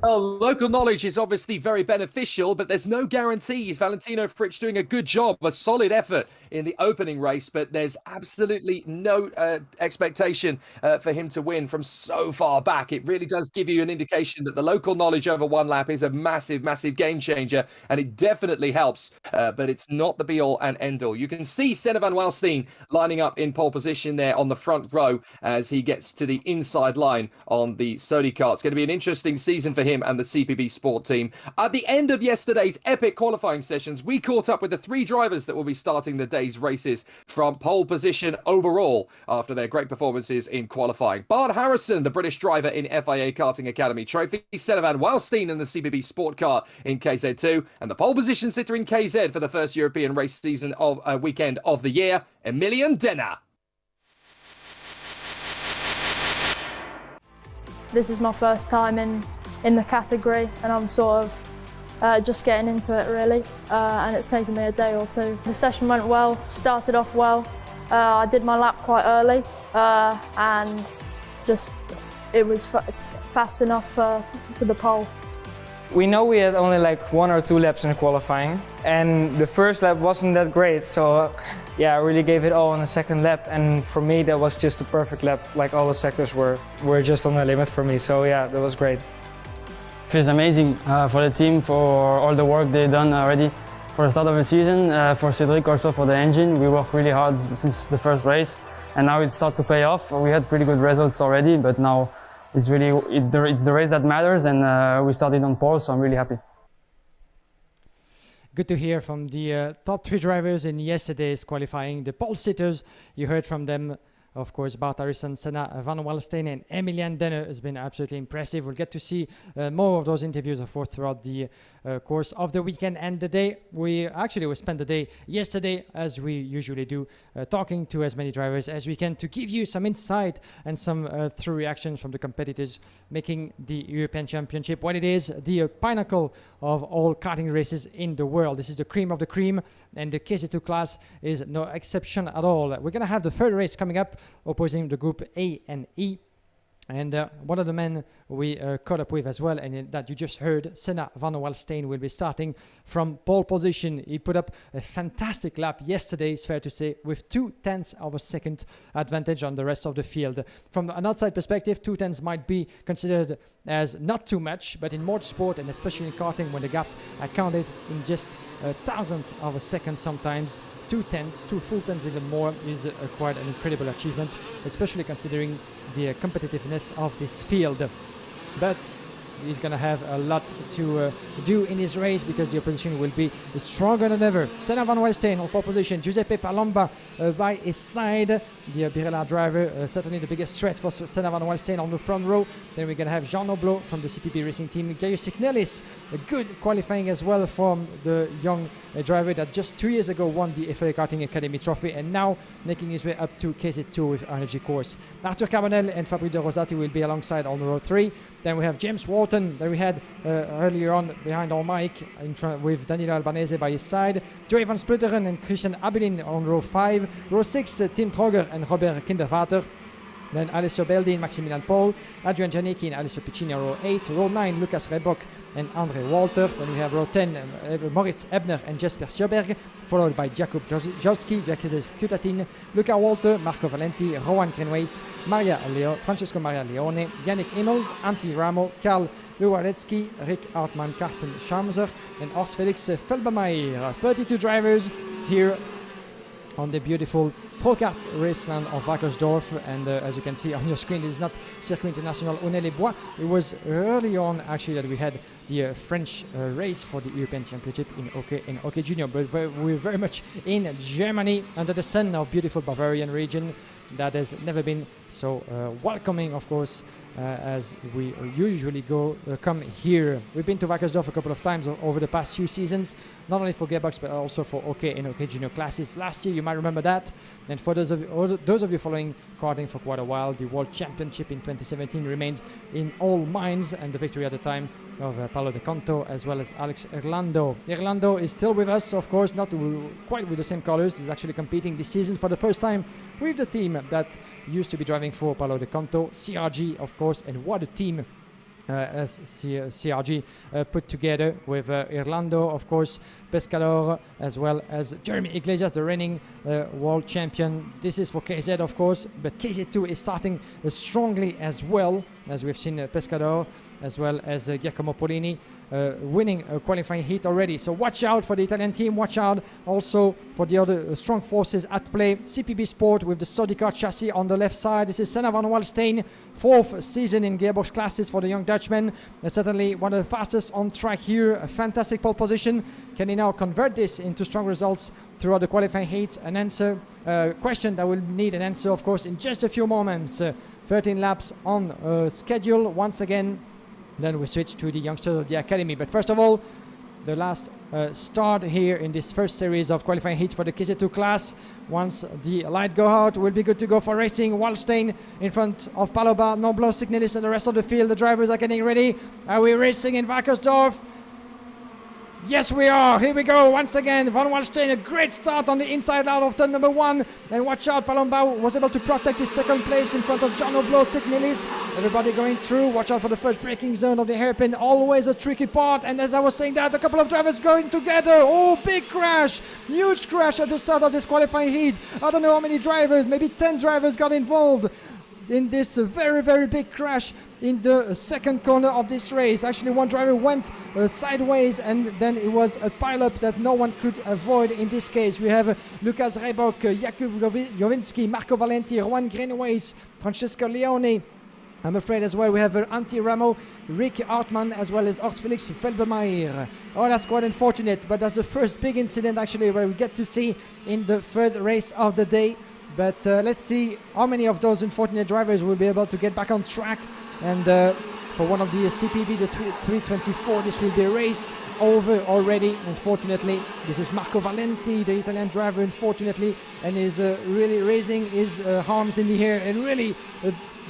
Well, local knowledge is obviously very beneficial, but there's no guarantees. Valentino Frisch doing a good job, a solid effort in the opening race, but there's absolutely no expectation for him to win from so far back. It really does give you an indication that the local knowledge over one lap is a massive, massive game changer, and it definitely helps, but it's not the be-all and end-all. You can see Senna van Waalstein lining up in pole position there on the front row as he gets to the inside line on the Sodi car. It's going to be an interesting season for him and the CPB Sport team. At the end of yesterday's epic qualifying sessions, we caught up with the 3 drivers that will be starting the day's races from pole position overall after their great performances in qualifying. Bart Harrison, the British driver in FIA Karting Academy Trophy, Senna van Waalstein in the CPB Sport car in KZ2, and the pole position sitter in KZ for the first European race season of weekend of the year, Emilian Denner. This is my first time in the category, and I'm sort of just getting into it really, and it's taken me a day or two. The session went well, started off well. I did my lap quite early, and just it was fast enough to the pole. We know we had only like 1 or 2 laps in qualifying, and the first lap wasn't that great. So yeah, I really gave it all on the second lap, and for me that was just a perfect lap. Like all the sectors were just on the limit for me. So yeah, that was great. It feels amazing for the team, for all the work they've done already for the start of the season, for Cedric also for the engine. We worked really hard since the first race, and now it starts to pay off. We had pretty good results already, but now it's the race that matters, and we started on pole, so I'm really happy. Good to hear from the top 3 drivers in yesterday's qualifying, the pole sitters. You heard from them, of course, Bart Harrison, Senna Van Walstein, and Emilian Denner has been absolutely impressive. We'll get to see more of those interviews, of course, throughout the course of the weekend and the day. We spent the day yesterday, as we usually do, talking to as many drivers as we can to give you some insight and some through reactions from the competitors making the European Championship what it is, the pinnacle of all karting races in the world. This is the cream of the cream, and the KZ2 class is no exception at all. We're going to have the third race coming up, opposing the group A and E. And one of the men we caught up with as well, and that you just heard, Senna Van Walstein, will be starting from pole position. He put up a fantastic lap yesterday, it's fair to say, with 0.2 of a second advantage on the rest of the field. From an outside perspective, 0.2 might be considered as not too much, but in motorsport, and especially in karting, when the gaps are counted in just a thousandth of a second sometimes, 0.2, 2 full tenths even more, is quite an incredible achievement, especially considering the competitiveness of this field. But he's going to have a lot to do in his race, because the opposition will be stronger than ever. Senna Van Walstein on pole position, Giuseppe Palomba by his side, the Birella driver, certainly the biggest threat for Senna Van Walstein on the front row. Then we're going to have Jean Noblot from the CPP Racing Team, Gaius Signelis, a good qualifying as well from the young driver that just 2 years ago won the FIA Karting Academy Trophy, and now making his way up to KZ2 with Energy Course. Arthur Carbonell and Fabrizio Rosati will be alongside on row 3. Then we have James Walton that we had earlier on behind our mic, in front with Danilo Albanese by his side. Joey van Splutteren and Christian Abelin on row 5. Row 6, Tim Troger and Robert Kindervater. Then Alessio Beldi and Maximilian Paul, Adrian Janicki and Alessio Piccini on row 8. Row 9, Lucas Rebock and Andre Walter. Then we have row 10, Moritz Ebner and Jesper Sjöberg, followed by Jakub Jolski, Mercedes Kutatin, Luca Walter, Marco Valenti, Rowan Greenways, Francesco Maria Leone, Yannick Immels, Antti Ramo, Karl Luwarecki, Rick Hartmann, Karsten Schamser, and Horst Felix Felbermeier. 32 drivers here on the beautiful Pro-Kart Raceland of Wackersdorf, and as you can see on your screen, this is not Circuit International Honnay-les-Bois. It was early on actually that we had the French race for the European Championship in OK Junior, but we're very much in Germany under the sun of beautiful Bavarian region that has never been so welcoming, of course, as we usually come here. We've been to Wackersdorf a couple of times over the past few seasons, not only for Gearbox but also for OK and OK Junior classes. Last year, you might remember that. And for those of you following karting for quite a while, the World Championship in 2017 remains in all minds, and the victory at the time of Paolo De Conto as well as Alex Irlando. Irlando is still with us, of course, not quite with the same colors. He's actually competing this season for the first time with the team that used to be driving for Paolo De Conto, CRG, of course, and what a team as CRG put together with Irlando, of course, Pescador, as well as Jeremy Iglesias, the reigning world champion. This is for KZ, of course, but KZ2 is starting strongly as well, as we've seen Pescador, as well as Giacomo Polini winning a qualifying heat already. So watch out for the Italian team, watch out also for the other strong forces at play. CPB Sport with the Sodicar chassis on the left side. This is Senna Van Walstein, 4th season in gearbox classes for the young Dutchman. Certainly one of the fastest on track here, a fantastic pole position. Can he now convert this into strong results throughout the qualifying heats? An answer, question that will need an answer, of course, in just a few moments. 13 laps on schedule once again. Then we switch to the youngsters of the academy. But first of all, the last start here in this first series of qualifying heats for the KZ2 class. Once the light go out, we'll be good to go for racing. Walstein in front of Palomba, Noblo, Signelis, and the rest of the field. The drivers are getting ready. Are we racing in Wackersdorf? Yes, we are. Here we go. Once again, Van Wallstein, a great start on the inside out of turn number 1. And watch out, Palomba was able to protect his second place in front of John Oblo, Signelis. Everybody going through. Watch out for the first braking zone of the hairpin. Always a tricky part. And as I was saying that, a couple of drivers going together. Oh, big crash. Huge crash at the start of this qualifying heat. I don't know how many drivers, maybe 10 drivers got involved in this very, very big crash in the second corner of this race. Actually, one driver went sideways, and then it was a pile-up that no one could avoid in this case. We have Lucas Reibach, Jakub Jovinski, Marco Valenti, Juan Greenways, Francesco Leone. I'm afraid as well we have Antti Ramo, Rick Hartmann, as well as Ort Felix Felbermeier. Oh, that's quite unfortunate, but that's the first big incident actually where we get to see in the third race of the day. But let's see how many of those unfortunate drivers will be able to get back on track. And for one of the CPB, the 324, this will be a race over already, unfortunately. This is Marco Valenti, the Italian driver, unfortunately, and is really raising his arms in the air and really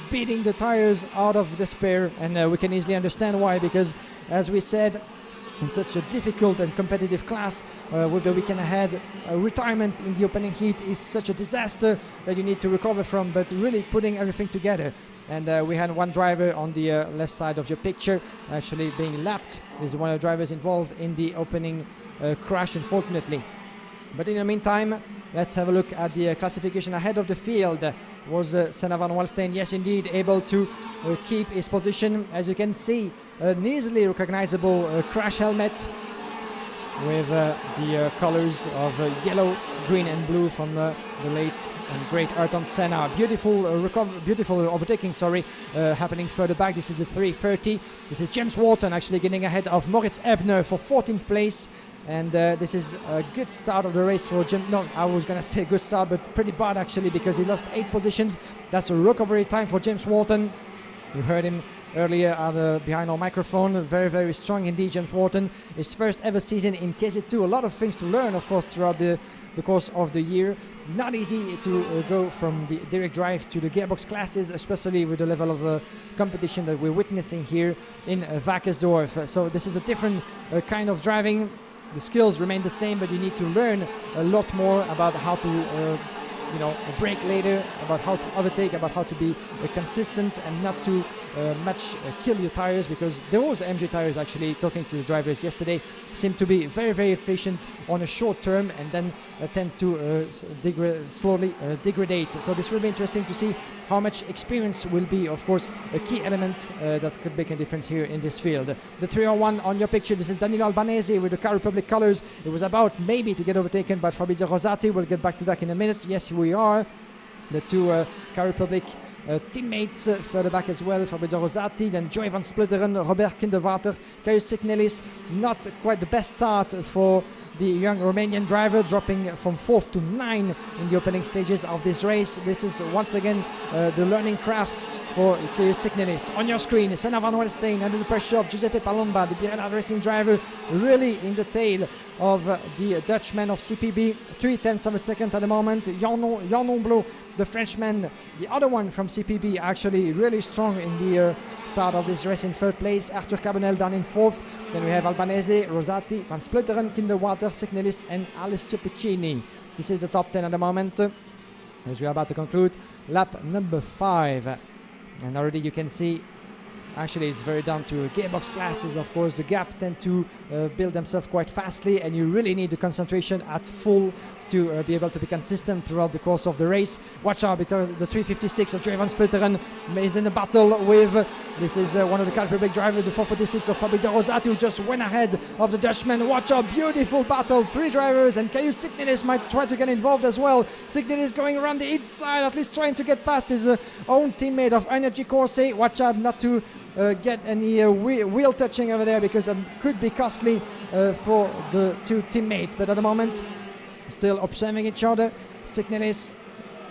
beating the tires out of despair. And we can easily understand why, because as we said, in such a difficult and competitive class with the weekend ahead, retirement in the opening heat is such a disaster that you need to recover from, but really putting everything together. And we had one driver on the left side of your picture actually being lapped. This is one of the drivers involved in the opening crash, unfortunately. But in the meantime, let's have a look at the classification ahead of the field. Was Senna Van Wallstein, yes indeed, able to keep his position. As you can see, an easily recognizable crash helmet with the colors of yellow, green and blue from the late and great Ayrton Senna. Beautiful overtaking, happening further back. This is the 330. This is James Wharton actually getting ahead of Moritz Ebner for 14th place. And this is a good start of the race for Jim. No, I was going to say good start, but pretty bad actually, because he lost 8 positions. That's a recovery time for James Wharton. You heard him earlier behind our microphone. Very, very strong indeed, James Wharton. His first ever season in KZ2. A lot of things to learn, of course, throughout the course of the year. Not easy to go from the direct drive to the gearbox classes, especially with the level of competition that we're witnessing here in Wackersdorf. So this is a different kind of driving. The skills remain the same, but you need to learn a lot more about how to brake later, about how to overtake, about how to be consistent and not to much kill your tires, because those MG tires, actually talking to the drivers yesterday, seem to be very, very efficient on a short term and then tend to slowly degrade. So this will be interesting to see how much experience will be, of course, a key element that could make a difference here in this field. The 301 on your picture, this is Danilo Albanese with the Car Republic colors. It was about maybe to get overtaken by Fabrizio Rosati. We'll get back to that in a minute. Yes, we are. The two Car Republic teammates further back as well, Fabrizio Rosati, then Joey van Splutteren, Robert Kinderwater, Caius Signelis. Not quite the best start for the young Romanian driver, dropping from 4th to 9 in the opening stages of this race. This is once again the learning craft for Caius Signelis. On your screen, Senna Van Wallstein under the pressure of Giuseppe Palomba, the Pirelli Racing driver, really in the tail of the Dutchman of CPB. 3/10 of a second at the moment. Jan Humblo, the Frenchman, the other one from CPB, actually really strong in the start of this race in 3rd place. Arthur Cabonel down in 4th. Then we have Albanese, Rosati, Van Splutteren, Kinderwater, Signelis and Alessio Piccini. This is the top 10 at the moment, as we are about to conclude lap number 5. And already you can see, actually it's very down to gearbox classes, of course. The gap tend to build themselves quite fastly, and you really need the concentration at full to be able to be consistent throughout the course of the race. Watch out, because the 356 of Joey van Splutteren is in a battle with, this is one of the Car Republic drivers, the 446 of Fabrizio Rosati, who just went ahead of the Dutchman. Watch out, beautiful battle, 3 drivers, and Caius Signelis might try to get involved as well. Signelis going around the inside, at least trying to get past his own teammate of Energy Corse. Watch out not to get any wheel touching over there, because it could be costly for the two teammates. But at the moment, still observing each other. Signelis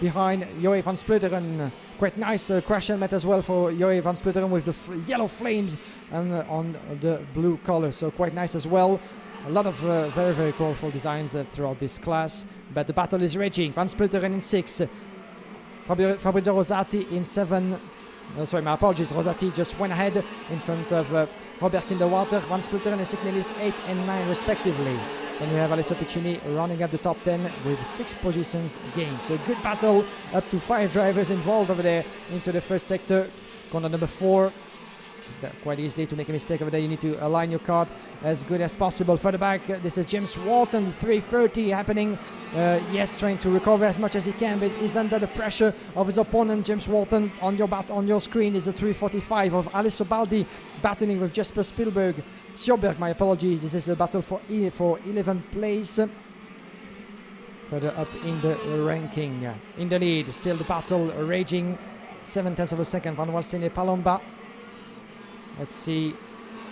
behind Joey van Splutteren. Quite nice crash helmet as well for Joey van Splutteren, with the yellow flames on the blue color. So quite nice as well. A lot of very, very colorful designs throughout this class. But the battle is raging. Van Splutteren in 6. Fabrizio Rosati in 7. sorry, my apologies, Rosati just went ahead in front of Robert Kinderwater, Van Spluteren and Signelis 8 and 9 respectively. Then we have Alessio Piccini running up the top 10 with 6 positions gained. So a good battle, up to 5 drivers involved over there into the first sector. Corner number 4. Quite easily to make a mistake over there. You need to align your card as good as possible. Further back, this is James Walton, 330 happening. Yes, trying to recover as much as he can, but he's under the pressure of his opponent. James Walton on your screen is a 345 of Alessio Baldi battling with Jesper Sjöberg, my apologies. This is a battle for 11th place. Further up in the ranking, in the lead, still the battle raging. 7/10 of a second, Van Walstein Palomba. Let's see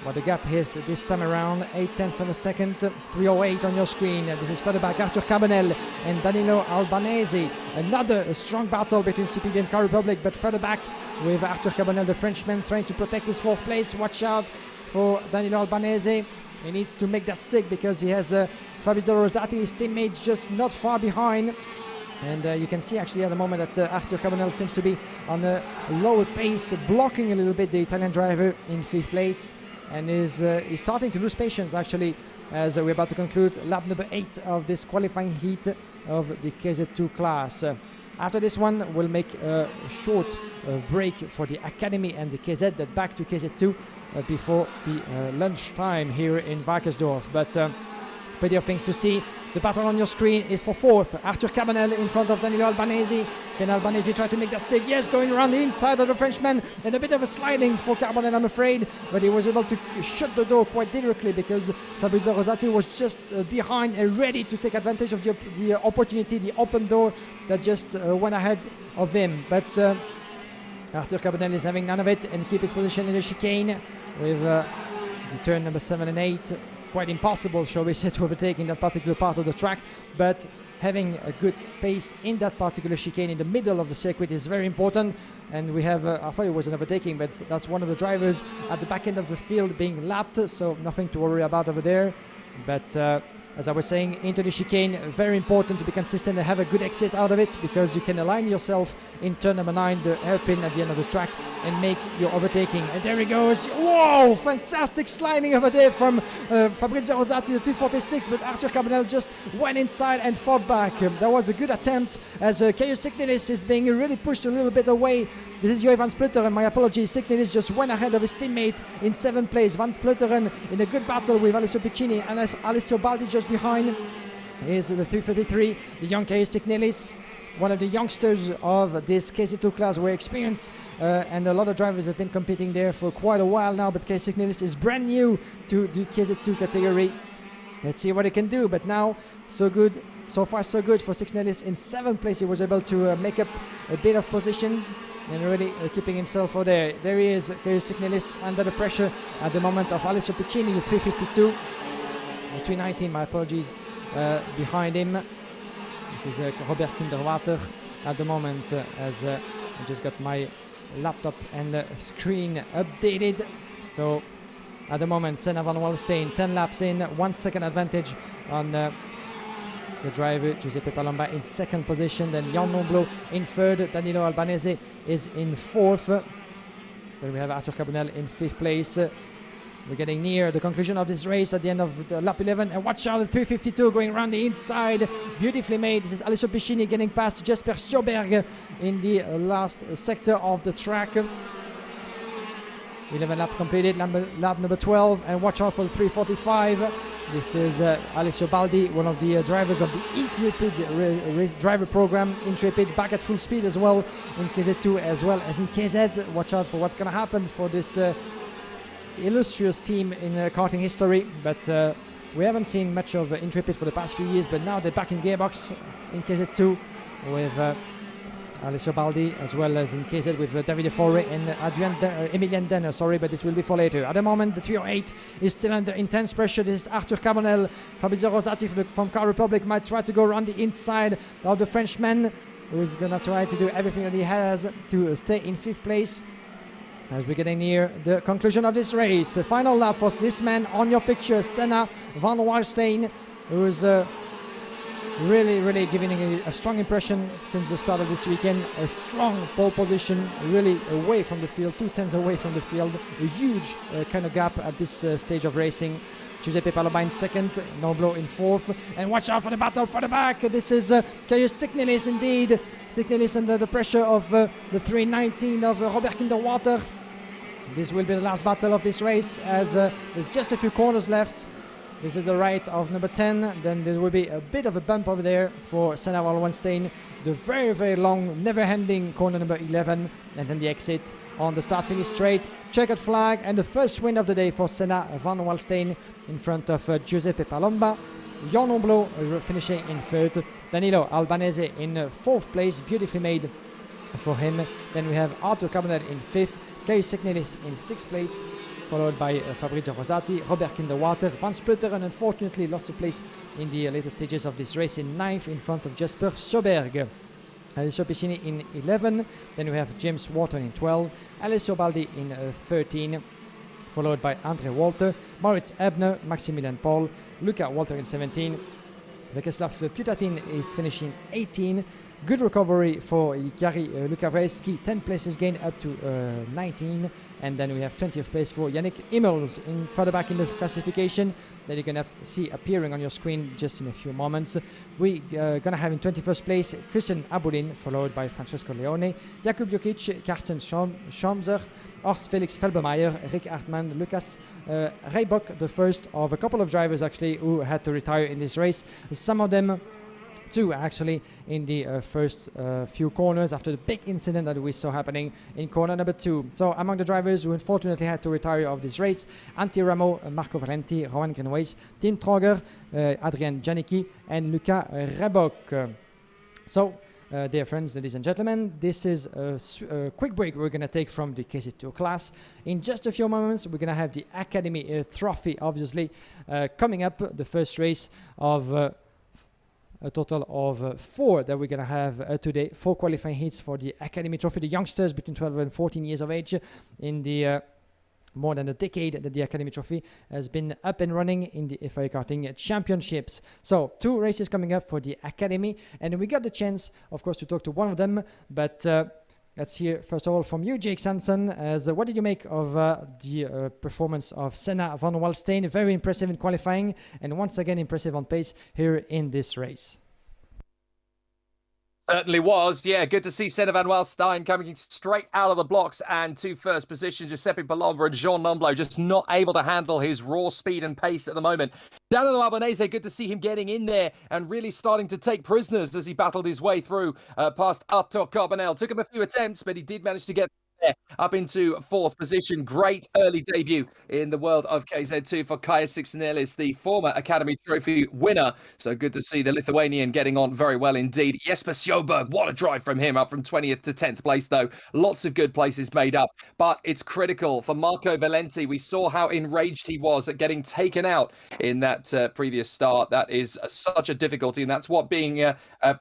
what the gap is this time around. 8/10 of a second, 308 on your screen. This is further back, Arthur Cabanel and Danilo Albanese. Another strong battle between CPB and Car Republic, but further back with Arthur Cabanel, the Frenchman, trying to protect his 4th place. Watch out for Danilo Albanese. He needs to make that stick because he has Fabrizio Rosati, his teammate, just not far behind. And you can see actually at the moment that Arthur Cabanel seems to be on a lower pace, blocking a little bit the Italian driver in 5th place, and is starting to lose patience actually as we're about to conclude lap number 8 of this qualifying heat of the KZ2 class. After this one, we'll make a short break for the Academy and the KZ, then back to KZ2 before the lunch time here in Wackersdorf. But plenty of things to see. The battle on your screen is for 4th. Arthur Cabanel in front of Danilo Albanese. Can Albanese try to make that stick? Yes, going around the inside of the Frenchman. And a bit of a sliding for Cabanel, I'm afraid. But he was able to shut the door quite directly because Fabrizio Rosati was just behind and ready to take advantage of the opportunity, the open door that just went ahead of him. But Arthur Cabanel is having none of it and keep his position in the chicane with the turn number 7 and 8. Quite impossible, shall we say, to overtake in that particular part of the track, but having a good pace in that particular chicane in the middle of the circuit is very important. And we have, I thought it was an overtaking, but that's one of the drivers at the back end of the field being lapped, so nothing to worry about over there. But as I was saying, into the chicane, very important to be consistent and have a good exit out of it, because you can align yourself in turn number 9, the hairpin at the end of the track, and make your overtaking. And there he goes. Whoa, fantastic sliding over there from Fabrizio Rosati, the 246, but Arthur Cabanel just went inside and fought back. That was a good attempt as Caius Signelis is being really pushed a little bit away. This is Joey Van Spluteren, my apologies. Signelis just went ahead of his teammate in 7th place. Van Spluteren in a good battle with Alessio Piccini, and Alessio Baldi just behind is the 333, the young Caius Signelis. One of the youngsters of this KZ2 class, were experienced, and a lot of drivers have been competing there for quite a while now, but Caius Signelis is brand new to the KZ2 category. Let's see what he can do, but now so good. So far so good for Signelis. In 7th place he was able to make up a bit of positions and really keeping himself over there. There he is, Caius Signelis, under the pressure at the moment of Alessio Piccini, the 352, the 319, my apologies, behind him. This is Robert Kinderwater at the moment as I just got my laptop and screen updated. So at the moment, Senna Van Walstein 10 laps in, 1 second advantage on the driver Giuseppe Palomba in 2nd position, then Jan Nomblot in 3rd, Danilo Albanese is in 4th, then we have Arthur Cabanel in 5th place. We're getting near the conclusion of this race at the end of the lap 11, and watch out, the 352 going around the inside, beautifully made. This is Alessio Piccini getting past Jesper Sjöberg in the last sector of the track. 11 laps completed, lap number 12, and watch out for the 345. This is Alessio Baldi, one of the drivers of the Intrepid race driver program. Intrepid back at full speed as well in KZ2 as well as in KZ. Watch out for what's going to happen for this illustrious team in karting history, but we haven't seen much of Intrepid for the past few years, but now they're back in gearbox in KZ2 with Alessio Baldi, as well as in KZ with Davide Forre and Emilian Denner, but this will be for later. At the moment, the 308 is still under intense pressure. This is Arthur Cabanel. Fabrizio Rosati from Car Republic might try to go around the inside of the Frenchman, who is going to try to do everything that he has to stay in 5th place. As we're getting near the conclusion of this race, the final lap for this man on your picture, Senna Van Walstein, who is really giving a strong impression since the start of this weekend. A strong pole position, really away from the field, 2/10 away from the field. A huge kind of gap at this stage of racing. Giuseppe Palomba in second, Noblo in fourth, and watch out for the battle for the back. This is Caius Signelis indeed. Signelis under the pressure of the 319 of Robert Kinderwater. This will be the last battle of this race as there's just a few corners left. This is the right of number 10, then there will be a bit of a bump over there for Senna van Wallenstein. The very long, never-ending corner number 11, and then the exit on the start-finish straight. Checkered flag, and the first win of the day for Senna van Wallenstein in front of Giuseppe Palomba. Jan Omblo finishing in third. Danilo Albanese in fourth place, beautifully made for him. Then we have Arthur Carbonell in fifth, Caius Signelis in sixth place, followed by Fabrizio Rosati, Robert Kinderwater. Van Splutteren unfortunately lost a place in the later stages of this race in ninth in front of Jasper Sjöberg. Alessio Piccini in 11, then we have James Wharton in 12, Alessio Baldi in 13, followed by Andre Walter, Moritz Ebner, Maximilian Paul, Luca Walter in 17, Vyacheslav Putatin is finishing 18. Good recovery for Jari Lukavrejski, 10 places gained up to 19, and then we have 20th place for Yannick Immels in further back in the classification that you're gonna see appearing on your screen just in a few moments. We gonna have in 21st place Christian Abulin, followed by Francesco Leone, Jakub Jokic, Karsten Schamser, Horst Felix Felbermeier, Rick Hartmann, Lucas Reibock, the first of a couple of drivers actually who had to retire in this race. Some of them two actually in the first few corners after the big incident that we saw happening in corner number 2. So among the drivers who unfortunately had to retire of this race, Antti Ramo, Marco Valenti, Rowan Greenways, Tim Troger, Adrian Janicki and Luca Rebok. So dear friends, ladies and gentlemen, this is a quick break we're going to take from the KZ2 class. In just a few moments we're going to have the Academy Trophy obviously coming up, the first race of a total of 4 that we're going to have today. 4 qualifying heats for the Academy Trophy. The youngsters between 12 and 14 years of age. In the more than a decade that the Academy Trophy has been up and running in the FIA Karting Championships. So 2 races coming up for the Academy. And we got the chance, of course, to talk to one of them. But let's hear first of all from you, Jake Sanson. As what did you make of the performance of Senna van Wallenstein? Very impressive in qualifying, and once again impressive on pace here in this race. Certainly was. Yeah, good to see Senna van Wallenstein coming straight out of the blocks and to first position. Giuseppe Palomba and Jean Nomblo just not able to handle his raw speed and pace at the moment. Danilo Albanese, good to see him getting in there and really starting to take prisoners as he battled his way through past Arthur Carbonell. Took him a few attempts, but he did manage to get there up into 4th position. Great early debut in the world of KZ2 for Caius Signelis, the former Academy Trophy winner. So good to see the Lithuanian getting on very well indeed. Jesper Sjöberg, what a drive from him, up from 20th to 10th place though. Lots of good places made up, but it's critical for Marco Valenti. We saw how enraged he was at getting taken out in that previous start. That is such a difficulty, and that's what being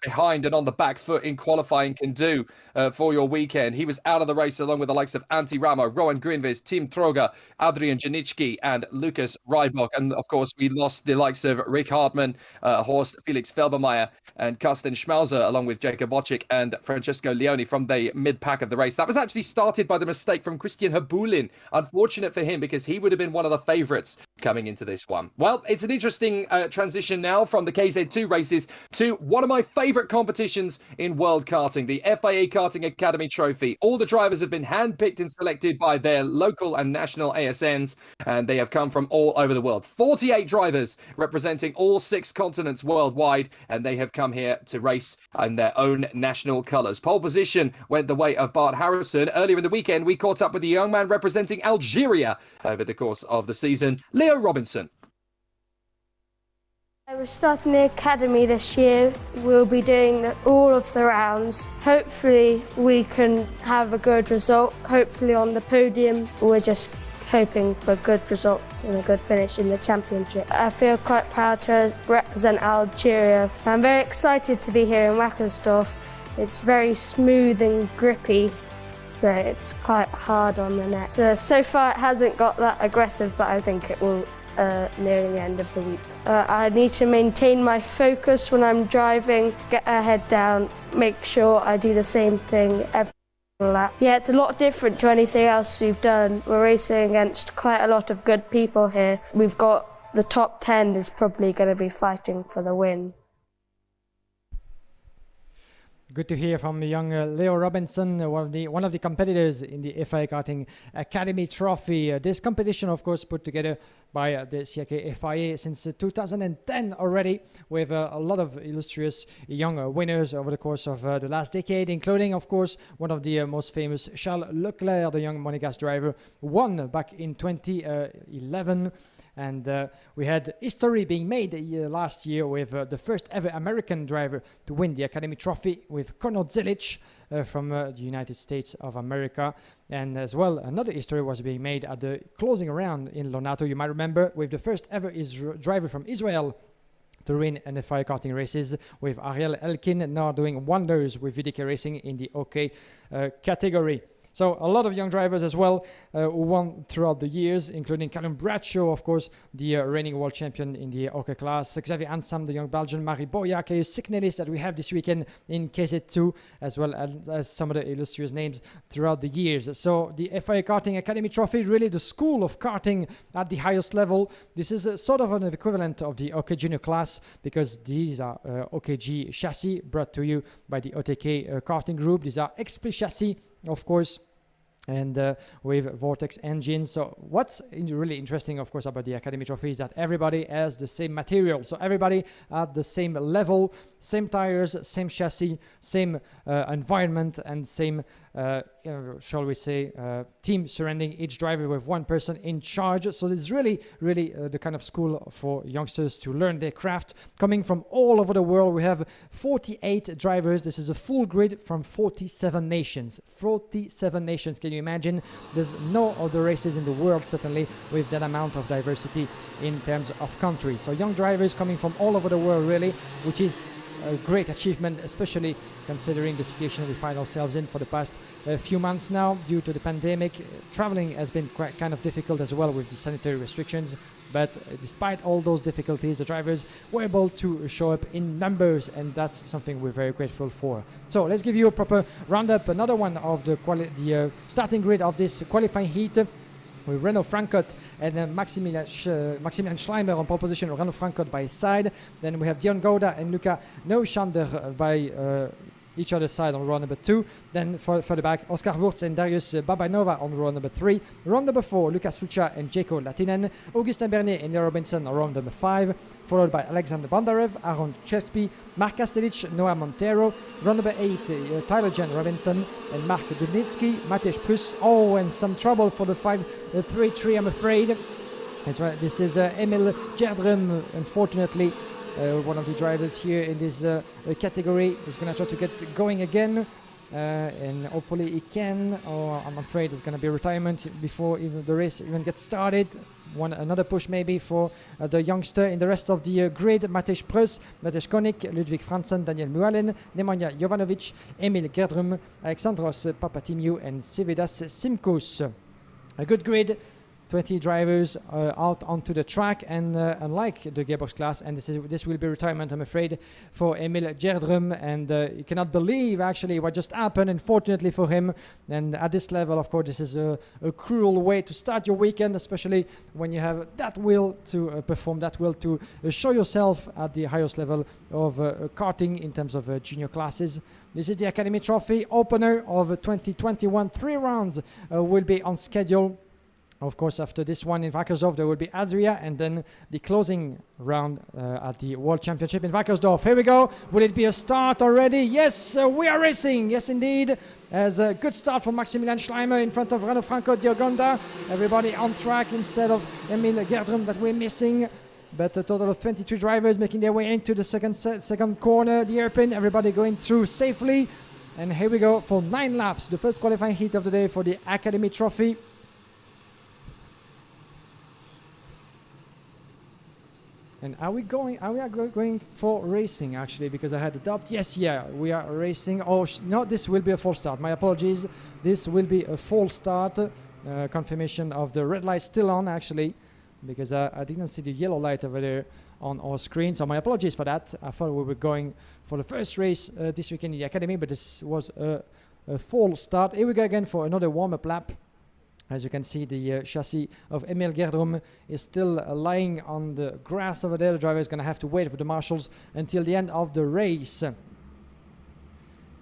behind and on the back foot in qualifying can do for your weekend. He was out of the race along with the likes of Antti Ramo, Rowan Greenvis, Tim Troger, Adrian Janicki and Lucas Reibock. And of course, we lost the likes of Rick Hartmann, Horst Felix Felbermeier and Karsten Schmauser, along with Jacob Wojcik and Francesco Leone from the mid-pack of the race. That was actually started by the mistake from Christian Habulin. Unfortunate for him because he would have been one of the favourites coming into this one. Well, it's an interesting transition now from the KZ2 races to one of my favourite competitions in world karting, the FIA Karting Academy Trophy. All the drivers have been handpicked and selected by their local and national ASNs, and they have come from all over the world. 48 drivers representing all 6 continents worldwide, and they have come here to race in their own national colours. Pole position went the way of Bart Harrison. Earlier in the weekend, we caught up with the young man representing Algeria over the course of the season, Leo Robinson. We're starting the academy this year. We'll be doing all of the rounds. Hopefully we can have a good result, hopefully on the podium. We're just hoping for good results and a good finish in the championship. I feel quite proud to represent Algeria. I'm very excited to be here in Wackersdorf. It's very smooth and grippy, so it's quite hard on the neck. So far it hasn't got that aggressive, but I think it will nearing the end of the week. I need to maintain my focus when I'm driving, get my head down, make sure I do the same thing every lap. Yeah, it's a lot different to anything else we've done. We're racing against quite a lot of good people here. We've got the top 10 is probably going to be fighting for the win. Good to hear from young Leo Robinson, one of the competitors in the FIA Karting Academy Trophy. This competition, of course, put together by the CAK FIA since 2010 already, with a lot of illustrious young winners over the course of the last decade, including, of course, one of the most famous, Charles Leclerc, the young Monégasque driver, won back in 2011. And we had history being made last year with the first ever American driver to win the Academy Trophy with Conor Zilic from the United States of America. And as well, another history was being made at the closing round in Lonato, you might remember, with the first ever driver from Israel to win in the FIA Karting races, with Ariel Elkin now doing wonders with VDK Racing in the OK category. So a lot of young drivers as well who won throughout the years, including Callum Bradshaw, of course, the reigning world champion in the OK class, Xavier Ansam, the young Belgian, Marie Boyac, a signalist that we have this weekend in KZ2, as well as some of the illustrious names throughout the years. So the FIA Karting Academy Trophy, really the school of karting at the highest level. This is sort of an equivalent of the OK Junior class, because these are OKG chassis brought to you by the OTK karting group. These are XP chassis, of course, and with Vortex engines. So what's really interesting, of course, about the Academy Trophy is that everybody has the same material. So everybody at the same level, same tires, same chassis, same environment, and same, shall we say, team surrounding each driver with one person in charge. So this is really the kind of school for youngsters to learn their craft. Coming from all over the world, we have 48 drivers. This is a full grid from 47 nations. 47 nations, can you imagine? There's no other races in the world, certainly, with that amount of diversity in terms of countries. So young drivers coming from all over the world, really, which is a great achievement, especially considering the situation we find ourselves in for the past few months now due to the pandemic. Traveling has been quite kind of difficult as well with the sanitary restrictions, but despite all those difficulties, the drivers were able to show up in numbers, and that's something we're very grateful for. So let's give you a proper roundup, another one of the starting grid of this qualifying heat, with Renaud Frankot and Maximilian Schleimer on pole position, Renaud Frankot by his side. Then we have Dion Gouda and Luca Neuschander by each other's side on row number 2. Then further back, Oscar Wurz and Darius Babanova on row number 3. Row number 4, Lucas Fulcha and Jeko Latinen. Augustin Bernier and Leo Robinson on row number 5, followed by Alexander Bondarev, Aaron Chespi, Mark Kastelic, Noah Montero. Row number 8, Tyler Jan Robinson and Mark Dudnitsky, Matej Prus. Oh, and some trouble for the 5-3-3, I'm afraid. That's right, this is Emil Gerdrum, unfortunately. One of the drivers here in this category is going to try to get going again, and hopefully he can, or I'm afraid it's going to be retirement before even the race even gets started. Another push maybe for the youngster. In the rest of the grid, Matej Prus, Matej Konik, Ludwig Franzen, Daniel Mualen, Nemanja Jovanovic, Emil Gerdrum, Alexandros Papatimiou and Sividas Simkus. A good grid. 20 drivers out onto the track, and unlike the gearbox class, and this will be retirement, I'm afraid, for Emil Gerdrum, and you cannot believe actually what just happened, unfortunately for him. And at this level, of course, this is a cruel way to start your weekend, especially when you have that will to perform, that will to show yourself at the highest level of karting in terms of junior classes. This is the Academy Trophy opener of 2021. 3 rounds will be on schedule. Of course, after this one in Wackersdorf, there will be Adria, and then the closing round at the World Championship in Wackersdorf. Here we go. Will it be a start already? Yes, we are racing. Yes, indeed. As a good start for Maximilian Schleimer in front of Renaud Frankot, Diogonda. Everybody on track instead of Emil Gerdrum that we're missing. But a total of 23 drivers making their way into the second corner, the hairpin. Everybody going through safely. And here we go for 9 laps. The first qualifying heat of the day for the Academy Trophy. And are we going for racing actually? Because I had a doubt. Yes, yeah, we are racing. Oh, no, this will be a false start. My apologies. This will be a false start. Confirmation of the red light still on actually. because I didn't see the yellow light over there on our screen, so my apologies for that. I thought we were going for the first race this weekend in the academy, but this was a fall start. Here we go again for another warm-up lap. As you can see, the chassis of Emil Gerdrum is still lying on the grass over there. The driver is going to have to wait for the marshals until the end of the race.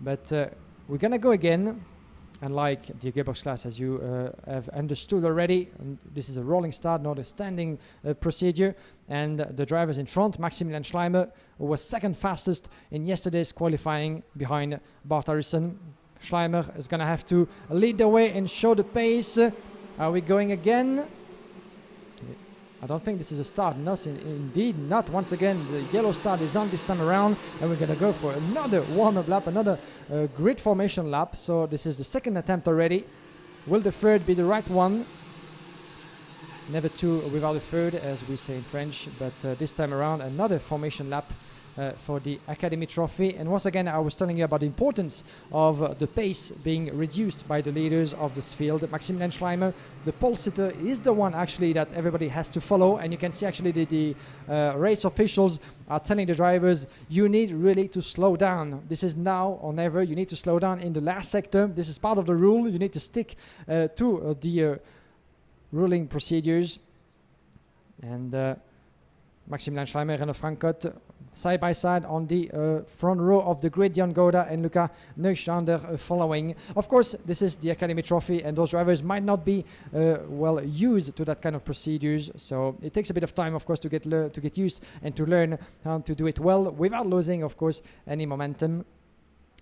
But we're going to go again. And like the gearbox class, as you have understood already, this is a rolling start, not a standing procedure. And the drivers in front, Maximilian Schleimer, who was second fastest in yesterday's qualifying behind Bart Harrison. Schleimer is going to have to lead the way and show the pace. Are we going again? I don't think this is a start. No, indeed not. Once again, the yellow start is on this time around, and we're going to go for another warm-up lap, another grid formation lap. So this is the second attempt already. Will the third be the right one? Never two without a third, as we say in French. But this time around, another formation lap for the Academy Trophy. And once again, I was telling you about the importance of the pace being reduced by the leaders of this field. Maximilian Schleimer, the pole sitter, is the one actually that everybody has to follow. And you can see actually the race officials are telling the drivers, you need really to slow down. This is now or never. You need to slow down in the last sector. This is part of the rule. You need to stick to the ruling procedures. And Maximilian Schleimer and Frankot side by side on the front row of the grid. Jan Goda and Luca Neustander following. Of course, this is the Academy Trophy, and those drivers might not be well used to that kind of procedures. So it takes a bit of time, of course, to get used and to learn how to do it well without losing, of course, any momentum.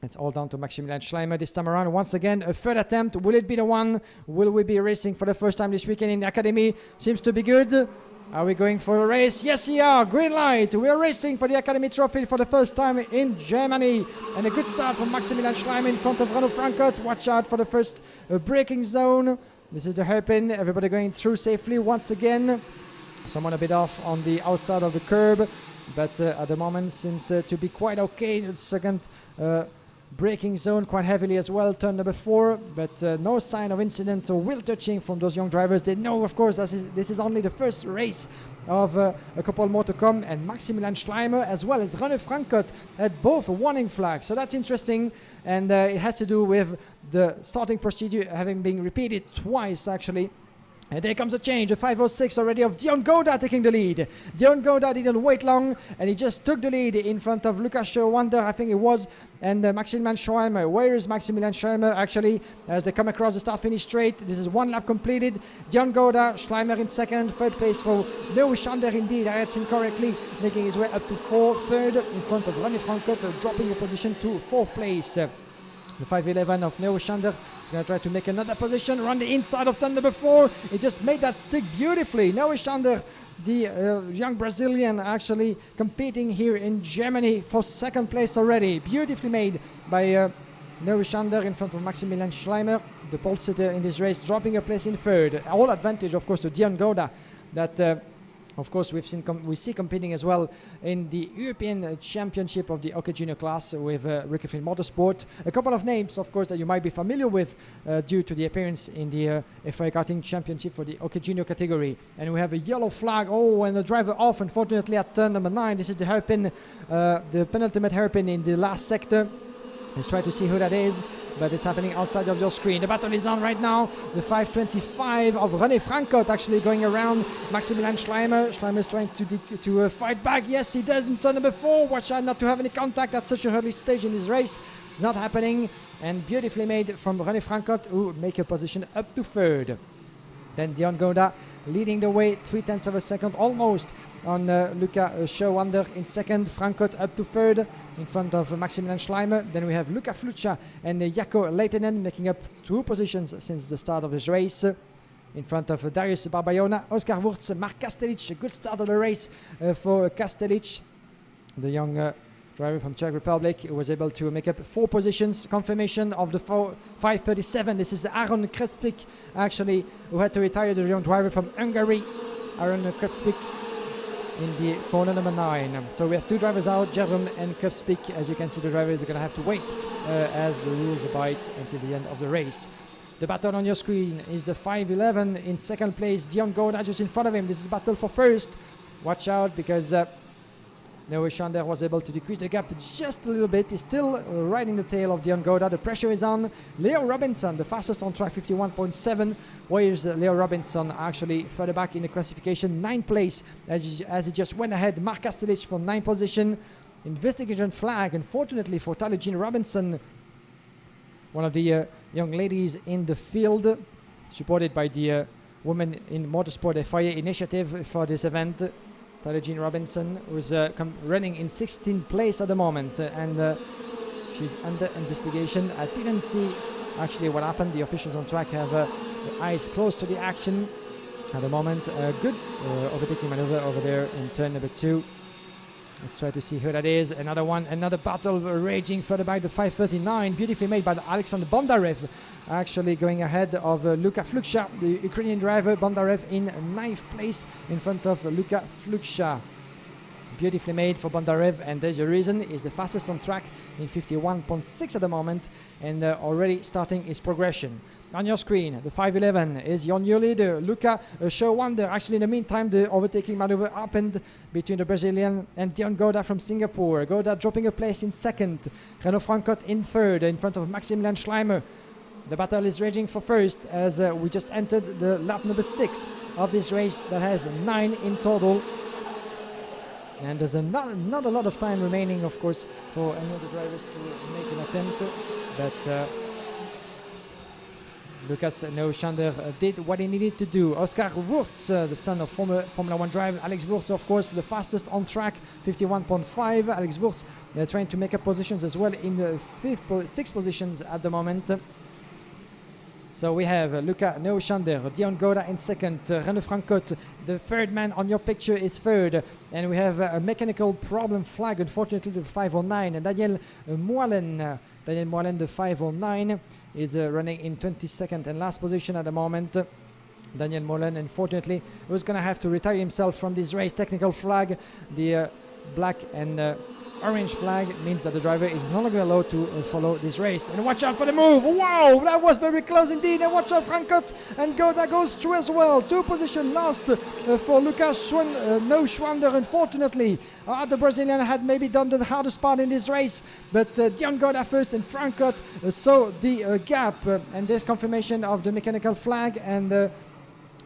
It's all down to Maximilian Schleimer this time around. Once again, a third attempt. Will it be the one? Will we be racing for the first time this weekend in the Academy? Seems to be good. Are we going for a race? Yes, we are. Green light. We are racing for the Academy Trophy for the first time in Germany. And a good start from Maximilian Schleimer in front of Renaud Frankot. Watch out for the first braking zone. This is the hairpin. Everybody going through safely once again. Someone a bit off on the outside of the curb. But at the moment seems to be quite okay. The second braking zone quite heavily as well, turn number 4, but no sign of incident or wheel touching from those young drivers. They know, of course, this is only the first race of a couple more to come, and Maximilian Schleimer as well as Renaud Frankot had both a warning flag, so that's interesting, and it has to do with the starting procedure having been repeated twice actually. And there comes a change, a 5:06 already of Dion Goda taking the lead. Dion Goda didn't wait long, and he just took the lead in front of Lucas Schwander, I think it was, and Maximilian Schleimer. Where is Maximilian Schleimer actually as they come across the start-finish straight? This is one lap completed. Dion Goda, Schleimer in second, third place for Neustander indeed, I had seen correctly, making his way up to third in front of Renaud Frankot, dropping a position to 4th place. The 5:11 of Neustander is going to try to make another position around the inside of turn number 4. He just made that stick beautifully. Neustander, the young Brazilian, actually competing here in Germany for 2nd place already. Beautifully made by Neustander in front of Maximilian Schleimer, the pole sitter in this race, dropping a place in 3rd. All advantage, of course, to Dion Goda, that of course, we see competing as well in the European Championship of the Hockey Junior class with Rickerfield Motorsport. A couple of names, of course, that you might be familiar with due to the appearance in the FIA Karting Championship for the Hockey Junior category. And we have a yellow flag. Oh, and the driver off, unfortunately, at turn number 9. This is the hairpin, the penultimate hairpin in the last sector. Let's try to see who that is, but it's happening outside of your screen. The battle is on right now. The 5:25 of Renaud Frankot actually going around Maximilian Schleimer. Schleimer is trying to fight back. Yes, he does in turn number 4. Watch out not to have any contact at such an early stage in this race. It's not happening. And beautifully made from Renaud Frankot, who make a position up to 3rd. Then Dion Goda leading the way, 0.3 of a second almost on Luca Schwander in 2nd. Frankot up to 3rd in front of Maximilian Schleimer. Then we have Luca Fluccia and Jaakko Leitinen making up 2 positions since the start of this race. In front of Darius Barbayona, Oscar Wurz, Mark Kastelic. A good start of the race for Kastelic, the young driver from Czech Republic, who was able to make up 4 positions. Confirmation of the 5:37. This is Aaron Krespik, actually, who had to retire, the young driver from Hungary. Aaron Krespik in the corner number 9. So we have 2 drivers out, Jerome and Krespik. As you can see, the drivers are going to have to wait as the rules abide until the end of the race. The battle on your screen is the 511 in second place. Dion Gouda just in front of him. This is battle for first. Watch out because Noah Chander was able to decrease the gap just a little bit. He's still right in the tail of Dion Gouda. The pressure is on. Leo Robinson, the fastest on track, 51.7. Whereas Leo Robinson actually further back in the classification, 9th place as he just went ahead. Mark Kastelic for 9th position. Investigation flag, unfortunately for Tyler Jean Robinson, one of the young ladies in the field, supported by the Women in Motorsport FIA initiative for this event. Tyler Jean Robinson, who's running in 16th place at the moment, and she's under investigation. I didn't see actually what happened. The officials on track have their eyes close to the action at the moment. Good overtaking maneuver over there in turn number 2. Let's try to see who that is. Another one, another battle raging further back, the 539, beautifully made by Alexander Bondarev, actually going ahead of Luka Fluksha, the Ukrainian driver. Bondarev in 9th place in front of Luka Fluksha. Beautifully made for Bondarev, and there's a reason. He's the fastest on track in 51.6 at the moment, and already starting his progression. On your screen, the 511 is your new leader, Luca Schauwander. Actually, in the meantime, the overtaking maneuver happened between the Brazilian and Dion Gouda from Singapore. Gouda dropping a place in 2nd. Renaud Francot in 3rd, in front of Maximilian Schleimer. The battle is raging for first as we just entered the lap number 6 of this race that has 9 in total. And there's not a lot of time remaining, of course, for any of the drivers to make an attempt. But Lucas Neuchander did what he needed to do. Oscar Wurz, the son of former Formula 1 driver Alex Wurz, of course, the fastest on track, 51.5. Alex Wurz trying to make up positions as well in the 6th positions at the moment. So we have Luca Neuchander, Dion Gouda in 2nd, Renaud Francot, the 3rd man on your picture is 3rd, and we have a mechanical problem flag, unfortunately, the 509, and Daniel Moalen, the 509, is running in 22nd and last position at the moment. Daniel Moalen, unfortunately, was going to have to retire himself from this race. Technical flag, the black and orange flag means that the driver is no longer allowed to follow this race. And watch out for the move. Wow, that was very close indeed. And watch out, Francot and Gouda goes through as well. 2 position lost for Lucas Neuchander, unfortunately. The Brazilian had maybe done the hardest part in this race, but Dion Gouda first and Francot saw the gap. And there's confirmation of the mechanical flag, and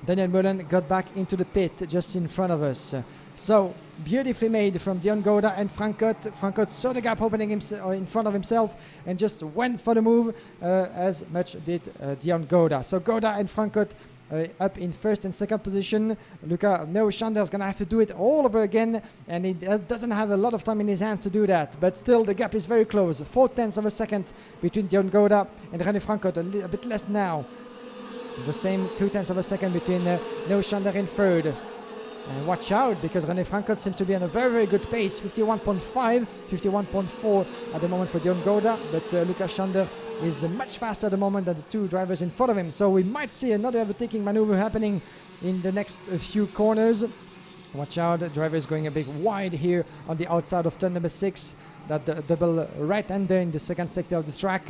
Daniel Mullen got back into the pit just in front of us. So beautifully made from Dion Gouda and Francot. Francot saw the gap opening in front of himself and just went for the move, as much did Dion Gouda. So Gouda and Francot up in 1st and 2nd position. Luca Neuchander is going to have to do it all over again, and he doesn't have a lot of time in his hands to do that. But still, the gap is very close. 4/10 of a second between Dion Gouda and René Francot. A bit less now. The same 2/10 of a second between Neuchander in 3rd. And watch out, because René Francot seems to be on a very, very good pace. 51.5, 51.4 at the moment for Dion Gouda. But Lucas Chander is much faster at the moment than the 2 drivers in front of him. So we might see another overtaking maneuver happening in the next few corners. Watch out, the driver is going a bit wide here on the outside of turn number 6. That double right-hander in the 2nd sector of the track.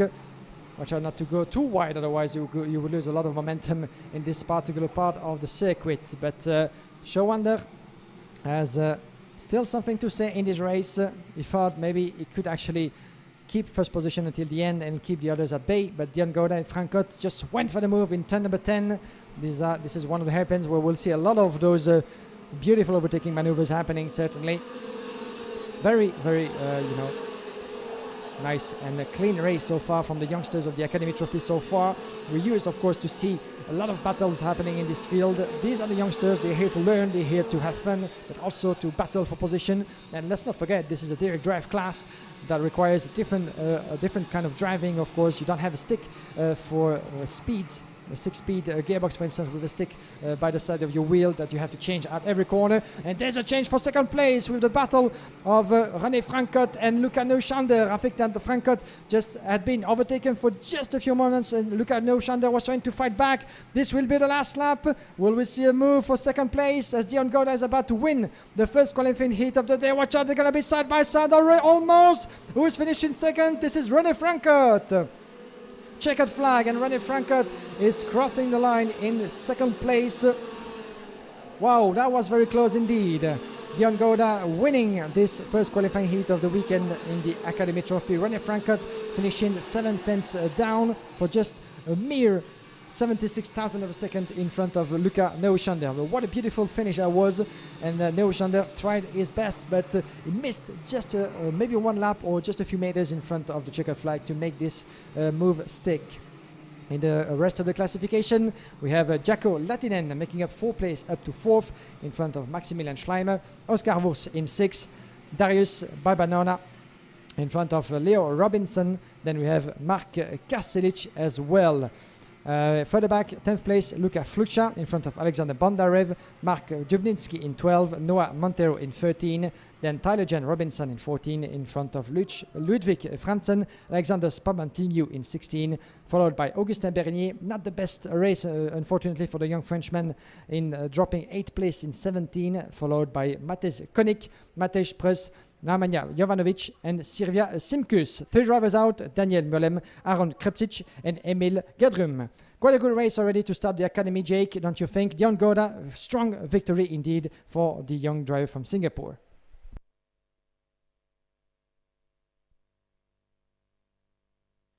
Watch out not to go too wide, otherwise you will lose a lot of momentum in this particular part of the circuit. But Schauwander has still something to say in this race. He thought maybe he could actually keep 1st position until the end and keep the others at bay, but Dion Gouda and Francot just went for the move in turn number 10. This is one of the hairpins where we'll see a lot of those beautiful overtaking maneuvers happening, certainly. Very, very, nice and a clean race so far from the youngsters of the Academy Trophy so far. We're used, of course, to see a lot of battles happening in this field. These are the youngsters. They're here to learn, they're here to have fun, but also to battle for position. And let's not forget, this is a direct drive class that requires a different kind of driving. Of course, you don't have a stick for speeds. A 6-speed gearbox, for instance, with a stick by the side of your wheel that you have to change at every corner. And there's a change for 2nd place with the battle of René Francot and Luca Neuchander. I think that the Francot just had been overtaken for just a few moments, and Luca Neuchander was trying to fight back. This will be the last lap. Will we see a move for 2nd place as Dion Gouda is about to win the 1st qualifying heat of the day? Watch out, they're going to be side by side already, almost. Who's finishing 2nd? This is René Francot. checkered flag, and René Frankot is crossing the line in second place. Wow, that was very close indeed. Dion Gouda winning this first qualifying heat of the weekend in the Academy Trophy. René Frankot finishing 7/10 down for just a mere 76,000 of a second in front of Luca Neuschwander. What a beautiful finish that was, and Neuschwander tried his best, but he missed just maybe one lap or just a few meters in front of the checkered flag to make this move stick. In the rest of the classification, we have Jaco Latinen making up 4th place up to 4th in front of Maximilian Schleimer, Oscar Wurz in 6th, Darius Barbanona in front of Leo Robinson. Then we have Mark Kaselic as well. Further back, 10th place, Luka Flucha in front of Alexander Bondarev, Mark Dubnitsky in 12, Noah Montero in 13, then Tyler Jan Robinson in 14 in front of Ludwig Franzen, Alexander Spamantinho in 16, followed by Augustin Bernier. Not the best race, unfortunately, for the young Frenchman, in dropping 8th place in 17, followed by Matej Konik, Matej Prus, Nemanja Jovanovic and Sirvia Simkus. 3 drivers out, Daniel Mölem, Aaron Kreptic and Emil Gedrum. Quite a good race already to start the Academy, Jake, don't you think? Dion Gouda, strong victory indeed for the young driver from Singapore.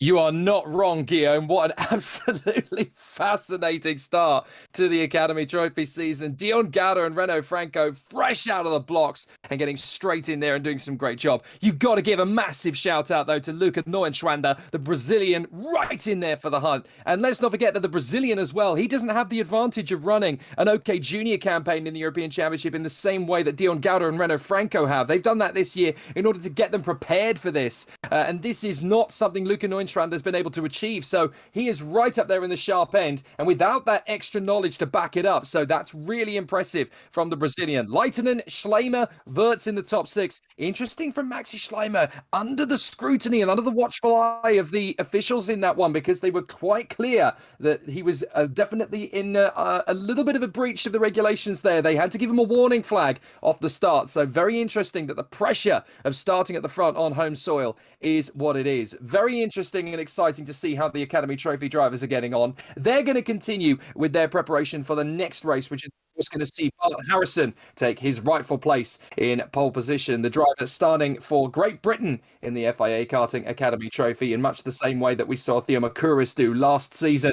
You are not wrong, Guillaume. What an absolutely fascinating start to the Academy Trophy season. Dion Gouda and Renaud Franco fresh out of the blocks and getting straight in there and doing some great job. You've got to give a massive shout out, though, to Luca Neuschwander, the Brazilian, right in there for the hunt. And let's not forget that the Brazilian as well, he doesn't have the advantage of running an OK Junior campaign in the European Championship in the same way that Dion Gouda and Renaud Franco have. They've done that this year in order to get them prepared for this. And this is not something Luca Neuschwander has been able to achieve, so he is right up there in the sharp end and without that extra knowledge to back it up, so that's really impressive from the Brazilian. Leitinen, Schleimer, Wurz in the top 6. Interesting from Maxi Schleimer, under the scrutiny and under the watchful eye of the officials in that one, because they were quite clear that he was definitely in a little bit of a breach of the regulations there. They had to give him a warning flag off the start, so very interesting that the pressure of starting at the front on home soil is what it is. Very interesting and exciting to see how the Academy Trophy drivers are getting on. They're going to continue with their preparation for the next race, which is going to see Bart Harrison take his rightful place in pole position. The driver starting for Great Britain in the FIA Karting Academy Trophy in much the same way that we saw Theo Makouris do last season.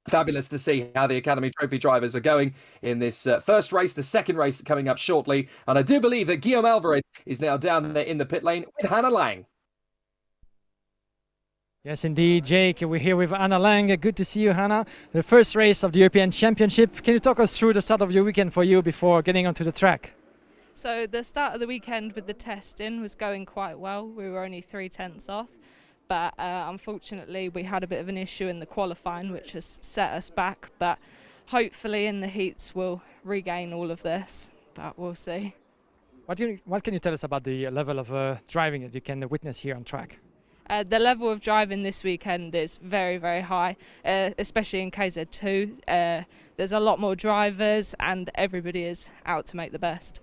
Fabulous to see how the Academy Trophy drivers are going in this first race, the second race coming up shortly. And I do believe that Guillaume Alvarez is now down there in the pit lane with Hannah Lang. Yes, indeed, Jake. We're here with Anna Lang. Good to see you, Hannah. The first race of the European Championship. Can you talk us through the start of your weekend for you before getting onto the track? So the start of the weekend with the testing was going quite well. We were only 3/10 off, but unfortunately we had a bit of an issue in the qualifying, which has set us back. But hopefully in the heats we'll regain all of this, but we'll see. What can you tell us about the level of driving that you can witness here on track? The level of driving this weekend is very, very high, especially in KZ2. There's a lot more drivers and everybody is out to make the best.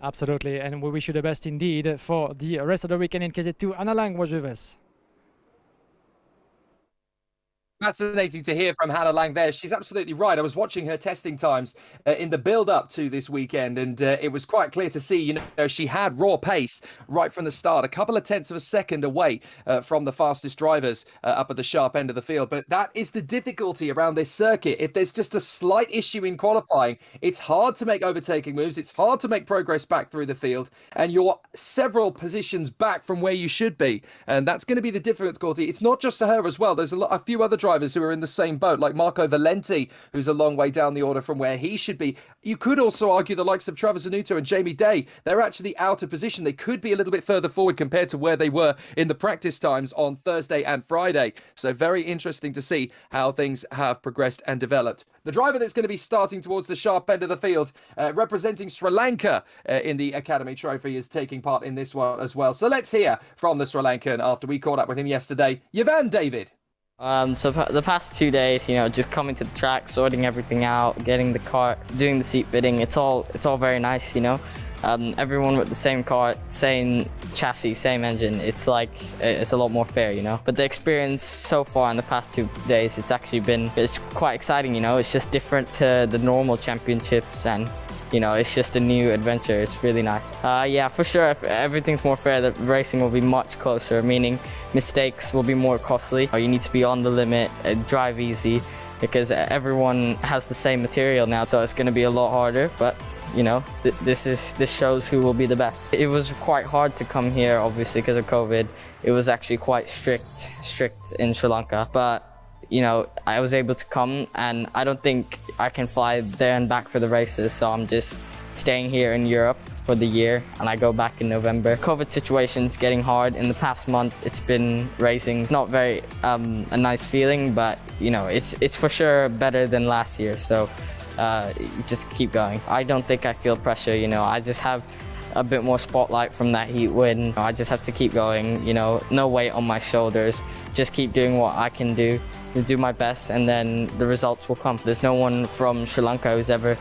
Absolutely, and we wish you the best indeed for the rest of the weekend in KZ2. Anna Lang was with us. Fascinating to hear from Hannah Lang there. She's absolutely right. I was watching her testing times in the build-up to this weekend, and it was quite clear to see, she had raw pace right from the start, a couple of tenths of a second away from the fastest drivers up at the sharp end of the field. But that is the difficulty around this circuit. If there's just a slight issue in qualifying, it's hard to make overtaking moves. It's hard to make progress back through the field, and you're several positions back from where you should be. And that's going to be the difficulty. It's not just for her as well. There's a few other drivers who are in the same boat, like Marco Valenti, who's a long way down the order from where he should be. You could also argue the likes of Trevor Zanuto and Jamie Day, they're actually out of position. They could be a little bit further forward compared to where they were in the practice times on Thursday and Friday. So very interesting to see how things have progressed and developed. The driver that's going to be starting towards the sharp end of the field, representing Sri Lanka in the Academy Trophy, is taking part in this one as well. So let's hear from the Sri Lankan after we caught up with him yesterday. Yavan David. So the past 2 days, just coming to the track, sorting everything out, getting the car, doing the seat fitting, it's all very nice, everyone with the same car, same chassis, same engine. It's like, it's a lot more fair, you know. But the experience so far in the past 2 days, it's quite exciting, you know. It's just different to the normal championships, and you know, it's just a new adventure. It's really nice. Yeah, for sure, if everything's more fair, the racing will be much closer, meaning mistakes will be more costly. You need to be on the limit, drive easy, because everyone has the same material now, so it's going to be a lot harder. But you know, this shows who will be the best. It was quite hard to come here, obviously, because of COVID. It was actually quite strict in Sri Lanka, but you know, I was able to come, and I don't think I can fly there and back for the races, so I'm just staying here in Europe for the year, and I go back in November. COVID situation's getting hard. In the past month, it's been racing. It's not very a nice feeling, but you know, it's for sure better than last year, so just keep going. I don't think I feel pressure, you know. I just have a bit more spotlight from that heat win. I just have to keep going, you know, no weight on my shoulders, just keep doing what I can do my best, and then the results will come. There's no one from Sri Lanka who's ever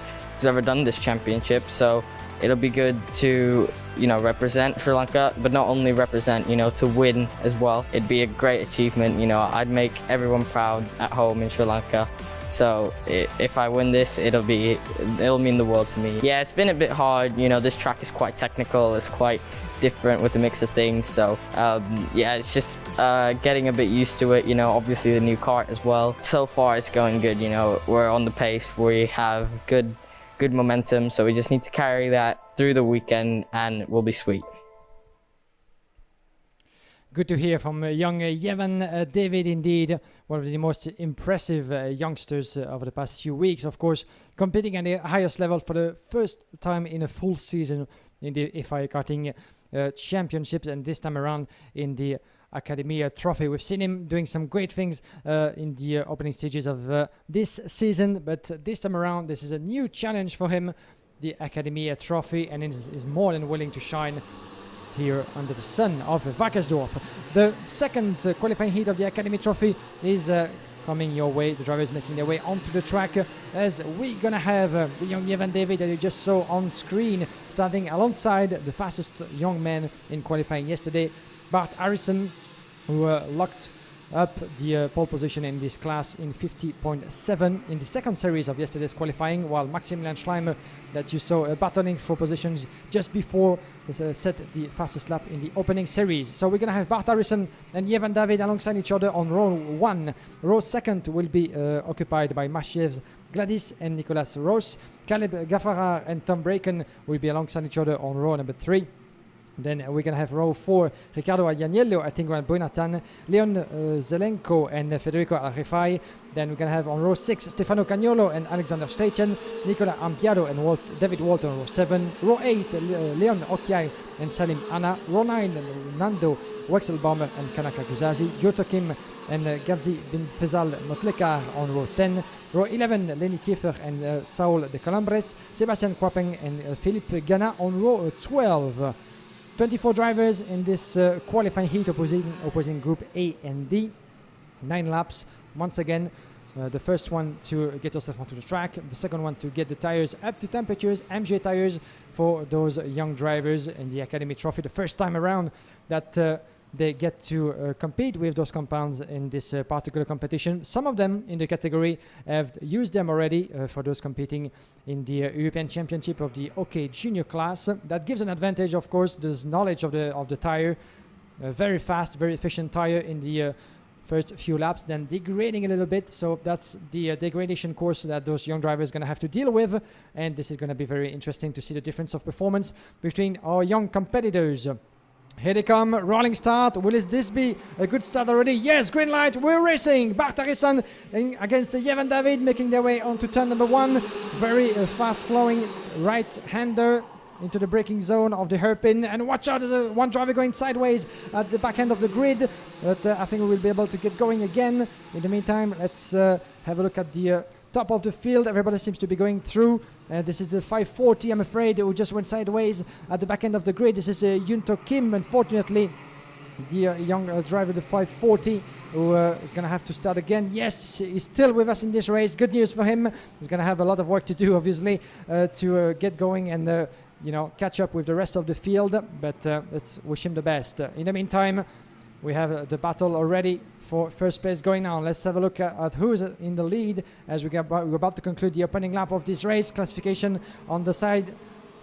done this championship, so it'll be good to, you know, represent Sri Lanka, but not only represent, you know, to win as well. It'd be a great achievement, you know. I'd make everyone proud at home in Sri Lanka. So if I win this, it'll mean the world to me. Yeah, it's been a bit hard, you know. This track is quite technical, it's quite different with a mix of things, so yeah, it's just getting a bit used to it, you know. Obviously the new kart as well. So far it's going good, you know. We're on the pace, we have good momentum, so we just need to carry that through the weekend and it will be sweet. Good to hear from young Jevan David, indeed, one of the most impressive youngsters over the past few weeks, of course, competing at the highest level for the first time in a full season in the FIA Karting Championships, and this time around in the Academia Trophy. We've seen him doing some great things in the opening stages of this season, but this time around, this is a new challenge for him, the Academia Trophy, and is more than willing to shine here under the sun of Wackersdorf. The second qualifying heat of the Academy Trophy is coming your way. The drivers making their way onto the track, as we're gonna have the young Jevan David that you just saw on screen, starting alongside the fastest young man in qualifying yesterday, Bart Harrison, who locked up the pole position in this class in 50.7 in the second series of yesterday's qualifying, while Maximilian Schleimer, that you saw battling for positions just before, set the fastest lap in the opening series. So we're going to have Bart Harrison and Jevan David alongside each other on row 1. Row 2 will be occupied by Mashev's Gladys and Nicolas Roos. Caleb Gaffara and Tom Braken will be alongside each other on row number 3. Then we're going to have row 4, Riccardo Aglianiello, I think, Bonatan, Leon Zelenko and Federico Arrefai. Then we're going to have on row 6, Stefano Cagnolo and Alexander Steichen, Nicola Ampiaro and David Walton on row 7. Row 8, Leon Okiai and Salim Anna. Row 9, Nando Wexelbaumer and Kanaka Kuzazi. Yoto Kim and Gazi bin Fezal Motlekar on row 10. Row 11, Lenny Kiefer and Saul de Calambres. Sebastian Kwapeng and Philippe Gana on row 12. 24 drivers in this qualifying heat opposing Group A and D. 9 laps. Once again, the first one to get yourself onto the track. The second one to get the tires up to temperatures, MJ tires for those young drivers in the Academy Trophy. The first time around that they get to compete with those compounds in this particular competition. Some of them in the category have used them already for those competing in the European Championship of the OK Junior class. That gives an advantage, of course. There's knowledge of the tire, very fast, very efficient tire in the first few laps, then degrading a little bit. So that's the degradation course that those young drivers are going to have to deal with, and this is going to be very interesting to see the difference of performance between our young competitors. Here they come, rolling start. Will this be a good start already? Yes, green light, we're racing. Bart Harrison against Jevan David, making their way onto turn number 1. Very fast-flowing right-hander into the braking zone of the hairpin. And watch out, there's one driver going sideways at the back end of the grid. But I think we will be able to get going again. In the meantime, let's have a look at the top of the field. Everybody seems to be going through. This is the 540, I'm afraid, who just went sideways at the back end of the grid. This is Yunto Kim, unfortunately, the young driver, the 540, who is going to have to start again. Yes, he's still with us in this race. Good news for him. He's going to have a lot of work to do, obviously, to get going and catch up with the rest of the field, but let's wish him the best. In the meantime, we have the battle already for first place going on. Let's have a look at who's in the lead as we're about to conclude the opening lap of this race. Classification on the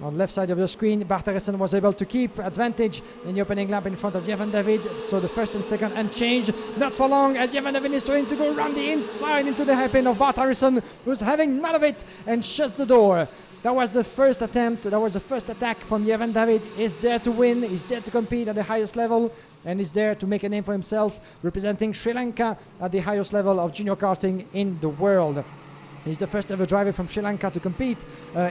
left side of the screen. Bart Harrison was able to keep advantage in the opening lap in front of Jevan David. So the first and second unchanged. Not for long as Jevan David is trying to go around the inside into the hairpin of Bart Harrison, who's having none of it and shuts the door. That was the first attempt. That was the first attack from Jevan David. He's there to win. He's there to compete at the highest level. And is there to make a name for himself, representing Sri Lanka at the highest level of junior karting in the world. He's the first ever driver from Sri Lanka to compete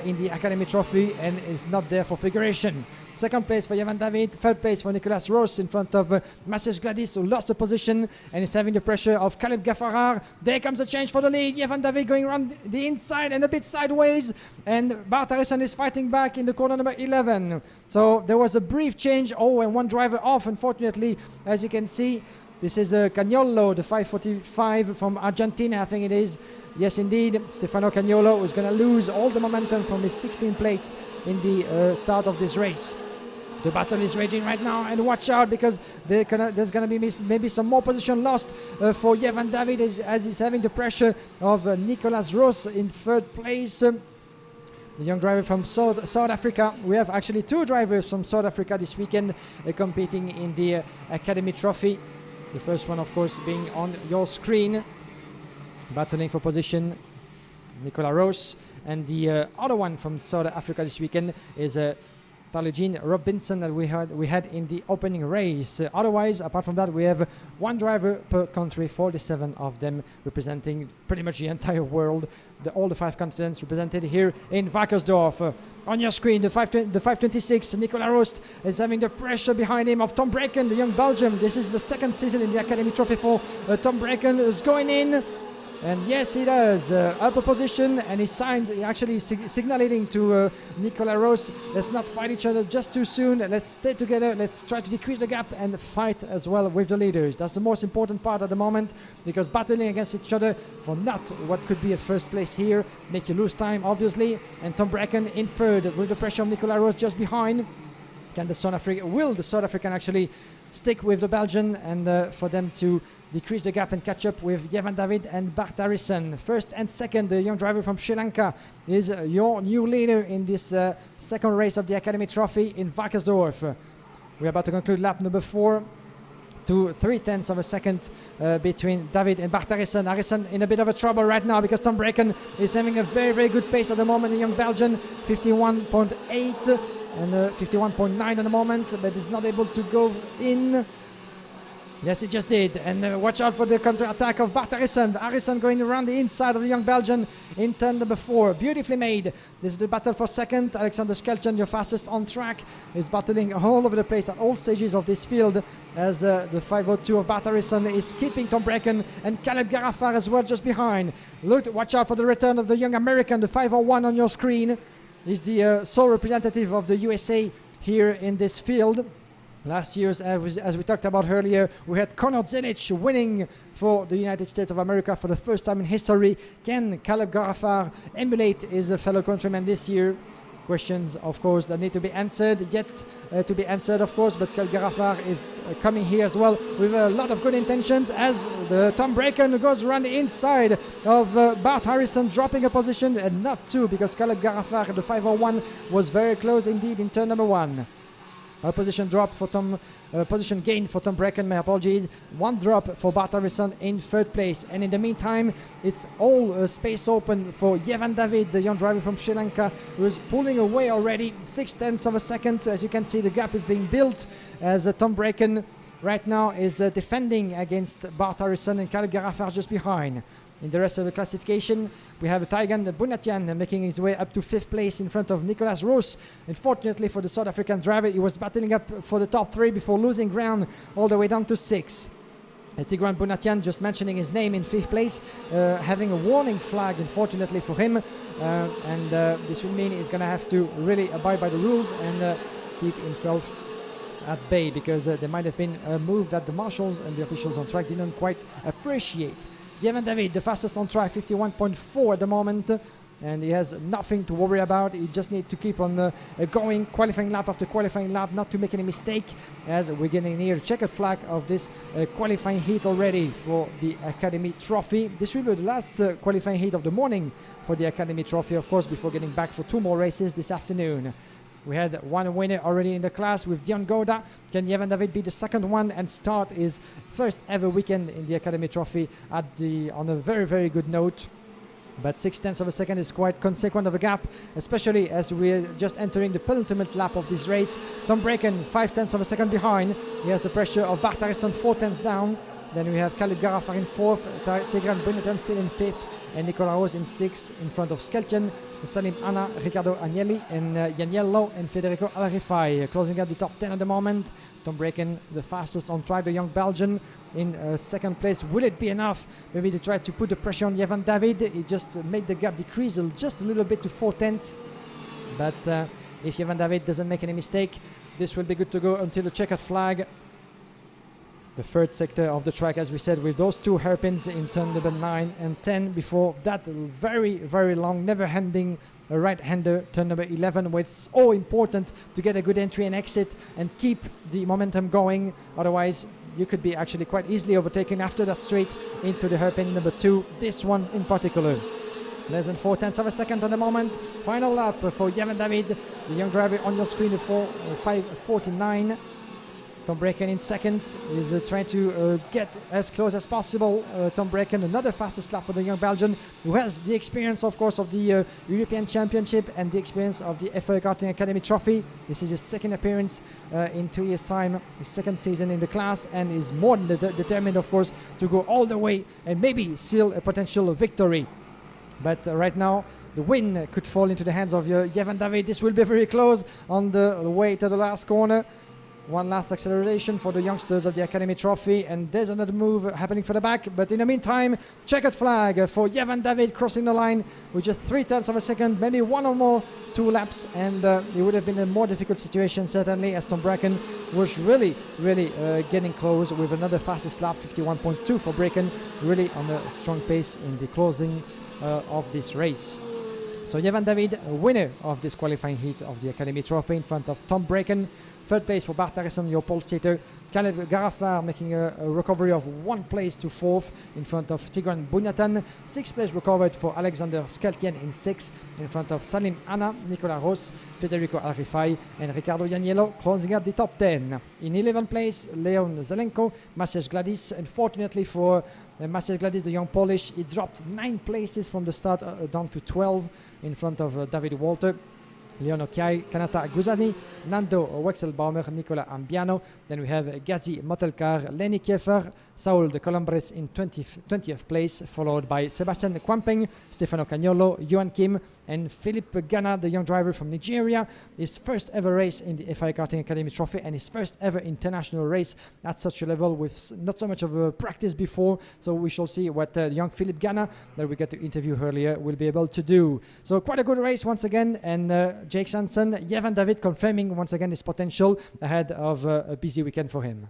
in the Academy Trophy and is not there for figuration. Second place for Jevan David, third place for Nicolas Roos in front of Maciej Gladys, who lost the position and is having the pressure of Caleb Gafarar. There comes a change for the lead. Jevan David going around the inside and a bit sideways, and Bart Harrison is fighting back in the corner number 11. So there was a brief change. And one driver off, unfortunately, as you can see. This is Cagnolo, the 545 from Argentina, I think it is. Yes, indeed, Stefano Cagnolo is going to lose all the momentum from his 16 plates in the start of this race. The battle is raging right now, and watch out because there's going to be maybe some more position lost for Jevan David as he's having the pressure of Nicolas Roos in third place. The young driver from South Africa. We have actually two drivers from South Africa this weekend competing in the Academy Trophy. The first one, of course, being on your screen, battling for position, Nicolas Roos. And the other one from South Africa this weekend is Taliesin Robinson that we had in the opening race. Otherwise, apart from that, we have one driver per country, 47 of them representing pretty much the entire world. All the 5 continents represented here in Wackersdorf. On your screen, the 526, Nicolas Roos is having the pressure behind him of Tom Braken, the young Belgian. This is the second season in the Academy Trophy for Tom Braken, is going in. And yes, he does. Upper position, and he actually signaling to Nicolas Roos, let's not fight each other just too soon. Let's stay together. Let's try to decrease the gap and fight as well with the leaders. That's the most important part at the moment, because battling against each other for not what could be a first place here make you lose time, obviously. And Tom Braken in third with the pressure of Nicolas Roos just behind. Will the South African actually stick with the Belgian and for them to decrease the gap and catch up with Jevan David and Bart Harrison. First and second, the young driver from Sri Lanka is your new leader in this second race of the Academy Trophy in Wackersdorf. We're about to conclude lap number 4. 2/3 of a second between David and Bart Harrison. Harrison in a bit of a trouble right now because Tom Braken is having a very, very good pace at the moment. The young Belgian, 51.8 and 51.9 at the moment, but is not able to go in. Yes, it just did. And watch out for the counter-attack of Bart Harrison. Harrison going around the inside of the young Belgian in turn number 4. Beautifully made. This is the battle for second. Alexander Skelton, your fastest on track, is battling all over the place at all stages of this field as the 502 of Bart Harrison is keeping Tom Braken and Caleb Garafar as well just behind. Watch out for the return of the young American, the 501 on your screen. He's the sole representative of the USA here in this field. Last year, as we talked about earlier, we had Conor Zelic winning for the United States of America for the first time in history. Can Caleb Garafar emulate his fellow countrymen this year? Questions, of course, that need to be answered, yet to be answered, of course, but Caleb Garafar is coming here as well with a lot of good intentions as Tom Braken goes around the inside of Bart Harrison, dropping a position, and not two, because Caleb Garafar, the 501, was very close indeed in turn number 1. A position drop for position gain for Tom Braken, my apologies. 1 drop for Bart Harrison in third place. And in the meantime, it's all space open for Jevan David, the young driver from Sri Lanka, who is pulling away already 0.6 of a second. As you can see, the gap is being built as Tom Braken right now is defending against Bart Harrison and Caleb Garafar just behind. In the rest of the classification, we have Taigan Bunatian making his way up to 5th place in front of Nicolas Roos. Unfortunately for the South African driver, he was battling up for the top 3 before losing ground all the way down to 6. Tigran Bunatian, just mentioning his name, in 5th place, having a warning flag, unfortunately for him. And this will mean he's going to have to really abide by the rules and keep himself at bay, because there might have been a move that the marshals and the officials on track didn't quite appreciate. Jevan David, the fastest on track, 51.4 at the moment. and he has nothing to worry about. He just needs to keep on going qualifying lap after qualifying lap, not to make any mistake, as we're getting near checkered flag of this qualifying heat already for the Academy Trophy. This will be the last qualifying heat of the morning for the Academy Trophy, of course, before getting back for 2 more races this afternoon. We had 1 winner already in the class with Dion Gouda. Can Jevan David be the second one and start his first ever weekend in the Academy Trophy on a very, very good note? But 6/10 of a second is quite consequent of a gap, especially as we're just entering the penultimate lap of this race. Tom Braken 5/10 of a second behind. He has the pressure of Bart Harrison 4/10 down. Then we have Khaled Garafar in 4th, Tigran Bunatan still in 5th, and Nicolas Rose in 6th in front of Skelchen, Salim Anna, Riccardo Agnelli, and Janiello and Federico Alrifai. Closing out the top 10 at the moment. Tom Braken, the fastest on track, the young Belgian, in 2nd place. Will it be enough maybe to try to put the pressure on Jevan David? He just made the gap decrease just a little bit to 4/10. But if Jevan David doesn't make any mistake, this will be good to go until the checkered flag. The 3rd sector of the track, as we said, with those 2 hairpins in turn number 9 and 10. Before that, very, very long, never-ending right-hander, turn number 11, where it's all important to get a good entry and exit and keep the momentum going. Otherwise, you could be actually quite easily overtaken after that straight into the hairpin number 2. This one in particular. Less than 4/10 of a second on the moment. Final lap for Jevan David, the young driver on your screen, 5:49. Tom Braken in 2nd is trying to get as close as possible. Tom Braken, another fastest lap for the young Belgian, who has the experience, of course, of the European Championship and the experience of the FIA Karting Academy Trophy. This is his 2nd appearance in 2 years' time, his 2nd season in the class, and is more than determined, of course, to go all the way and maybe seal a potential victory. But right now, the win could fall into the hands of Jevan David. This will be very close on the way to the last corner. One last acceleration for the youngsters of the Academy Trophy, and there's another move happening for the back. But in the meantime, checkered flag for Jevan David crossing the line with just 3/10 of a second, maybe 1 or more 2 laps, and it would have been a more difficult situation certainly, as Tom Braken was really getting close with another fastest lap, 51.2 for Braken, really on a strong pace in the closing of this race. So Jevan David, winner of this qualifying heat of the Academy Trophy in front of Tom Braken. 3rd place for Bart Harrison, your pole sitter. Caleb Garafar making a recovery of 1 place to 4th in front of Tigran Bunatan. 6th place recovered for Alexander Skeltien in 6th in front of Salim Anna, Nicolas Ros, Federico Alrifai, and Riccardo Janiello, closing up the top 10. In 11th place, Leon Zelenko, Maciej Gladis. Unfortunately for Maciej Gladis, the young Polish, he dropped 9 places from the start down to 12 in front of David Walter. Leon Okiai, Kanata Guzani, Nando Wexelbaumer, Nicola Ambiano. Then we have Gazi Motelkar, Lenny Kiefer, Saul de Colombres in 20th place, followed by Sebastian Kwampeng, Stefano Cagnolo, Johan Kim, and Philippe Gana, the young driver from Nigeria. His first ever race in the FIA Karting Academy Trophy and his first ever international race at such a level with not so much of a practice before. So we shall see what young Philippe Gana, that we got to interview earlier, will be able to do. So quite a good race once again, and Jake Sanson, Jevan David confirming once again his potential ahead of a busy weekend for him.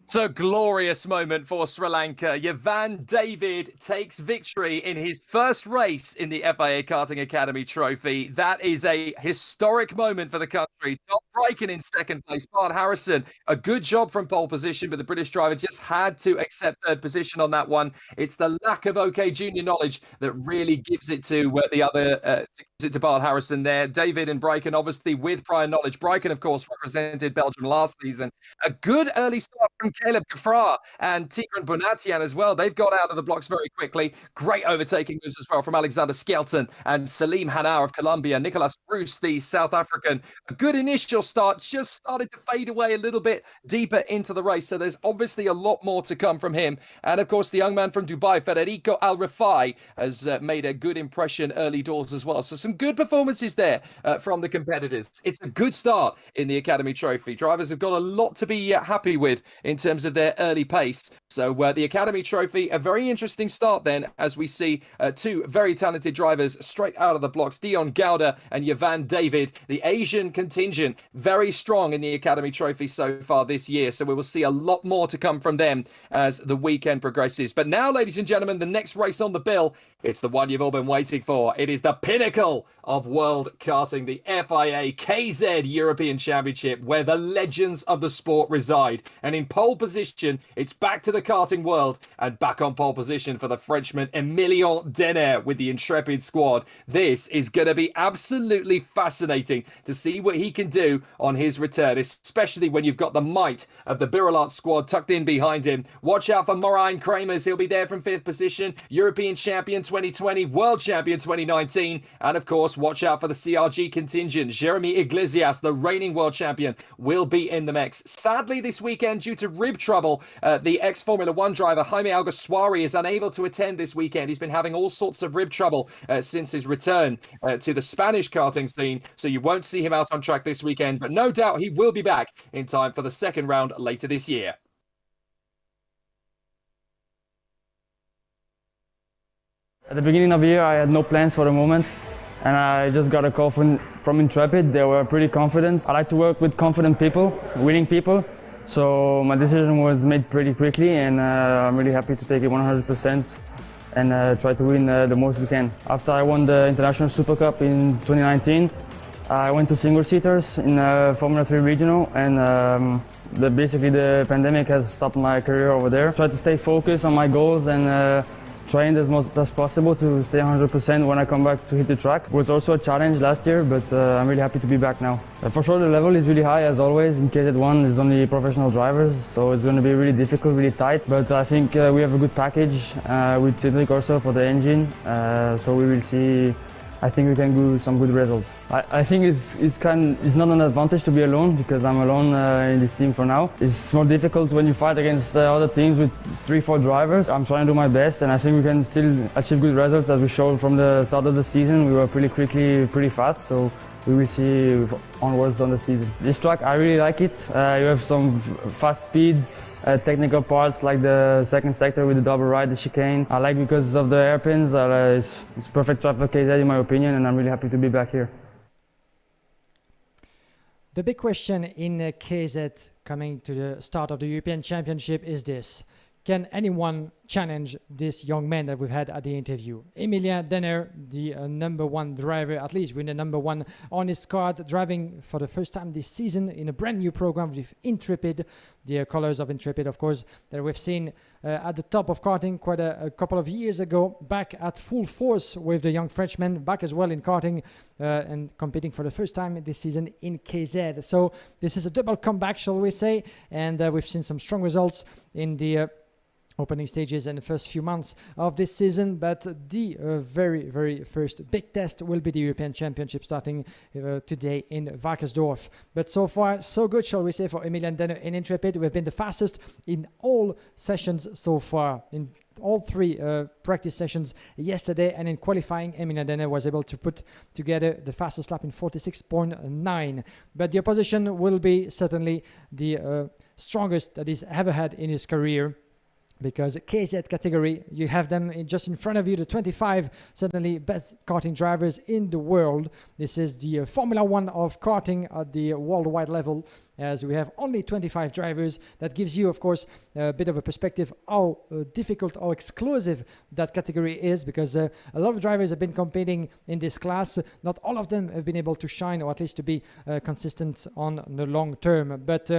It's a glorious moment for Sri Lanka. Jevan David takes victory in his first race in the FIA Karting Academy Trophy. That is a historic moment for the country. Tom Braken in 2nd place. Bart Harrison, a good job from pole position, but the British driver just had to accept 3rd position on that one. It's the lack of OK Junior knowledge that really gives it to the other, to Bart Harrison there. David and Braken, obviously, with prior knowledge. Braken, of course, represented Belgium last season. A good early start from Caleb Gafra and Tigran Bunatian as well. They've got out of the blocks very quickly. Great overtaking moves as well from Alexander Skelton and Salim Hanar of Colombia. Nicolas Roos, the South African. A good initial start, just started to fade away a little bit deeper into the race. So there's obviously a lot more to come from him. And of course, the young man from Dubai, Federico Alrifai, has made a good impression early doors as well. So some good performances there from the competitors. It's a good start in the Academy Trophy. Drivers have got a lot to be happy with in terms of their early pace. So the Academy Trophy, a very interesting start then, as we see two very talented drivers straight out of the blocks, Dion Gouda and Yavan David. The Asian contingent, very strong in the Academy Trophy so far this year. So we will see a lot more to come from them as the weekend progresses. But now, ladies and gentlemen, the next race on the bill, it's the one you've all been waiting for. It is the pinnacle of world karting, the FIA KZ European Championship, where the legends of the sport reside. And in pole position, it's back to the karting world, and back on pole position for the Frenchman Emilien Denner with the Intrepid squad. This is going to be absolutely fascinating to see what he can do on his return, especially when you've got the might of the Birolart squad tucked in behind him. Watch out for Moraine Kramers. He'll be there from 5th position. European champion 2020, world champion 2019, and of course, watch out for the CRG contingent. Jeremy Iglesias, the reigning world champion, will be in the mix. Sadly, this weekend, due to rib trouble, the ex-Formula One driver Jaime Alguersuari is unable to attend this weekend. He's been having all sorts of rib trouble since his return to the Spanish karting scene, so you won't see him out on track this weekend, but no doubt he will be back in time for the second round later this year. At the beginning of the year, I had no plans for the moment, and I just got a call from Intrepid. They were pretty confident. I like to work with confident people, winning people, so my decision was made pretty quickly, and I'm really happy to take it 100% and try to win the most we can. After I won the International Super Cup in 2019, I went to single-seaters in Formula 3 Regional, and basically the pandemic has stopped my career over there. Try to stay focused on my goals and trained as much as possible to stay 100% when I come back to hit the track. It was also a challenge last year, but I'm really happy to be back now. For sure, the level is really high as always. In KZ1, there's only professional drivers, so it's going to be really difficult, really tight. But I think we have a good package with Cedric also for the engine, so we will see. I think we can do some good results. I think it's not an advantage to be alone, because I'm alone in this team for now. It's more difficult when you fight against other teams with 3-4 drivers. I'm trying to do my best, and I think we can still achieve good results, as we showed from the start of the season. We were pretty quickly, pretty fast, so we will see onwards on the season. This track, I really like it. You have some fast speed, technical parts like the second sector with the double right, the chicane. I like because of the hairpins. It's perfect track for KZ in my opinion, and I'm really happy to be back here. The big question in KZ coming to the start of the European Championship is this: can anyone challenge this young man that we've had at the interview? Emilien Denner, the number one driver, at least with the number one on his card, driving for the first time this season in a brand new program with Intrepid, the colors of Intrepid, of course, that we've seen at the top of karting quite a couple of years ago, back at full force with the young Frenchman, back as well in karting and competing for the first time this season in KZ. So this is a double comeback, shall we say, and we've seen some strong results in the opening stages in the first few months of this season, but the very first big test will be the European Championship starting today in Wackersdorf. But so far, so good, shall we say, for Emilien Denner in Intrepid. We've been the fastest in all sessions so far, in all three practice sessions yesterday, and in qualifying, Emilien Denner was able to put together the fastest lap in 46.9. But the opposition will be certainly the strongest that he's ever had in his career, because KZ category, you have them just in front of you, the 25 certainly best karting drivers in the world. This is the Formula One of karting at the worldwide level, as we have only 25 drivers. That gives you, of course, a bit of a perspective how difficult, how exclusive that category is, because a lot of drivers have been competing in this class. Not all of them have been able to shine, or at least to be consistent on the long term. But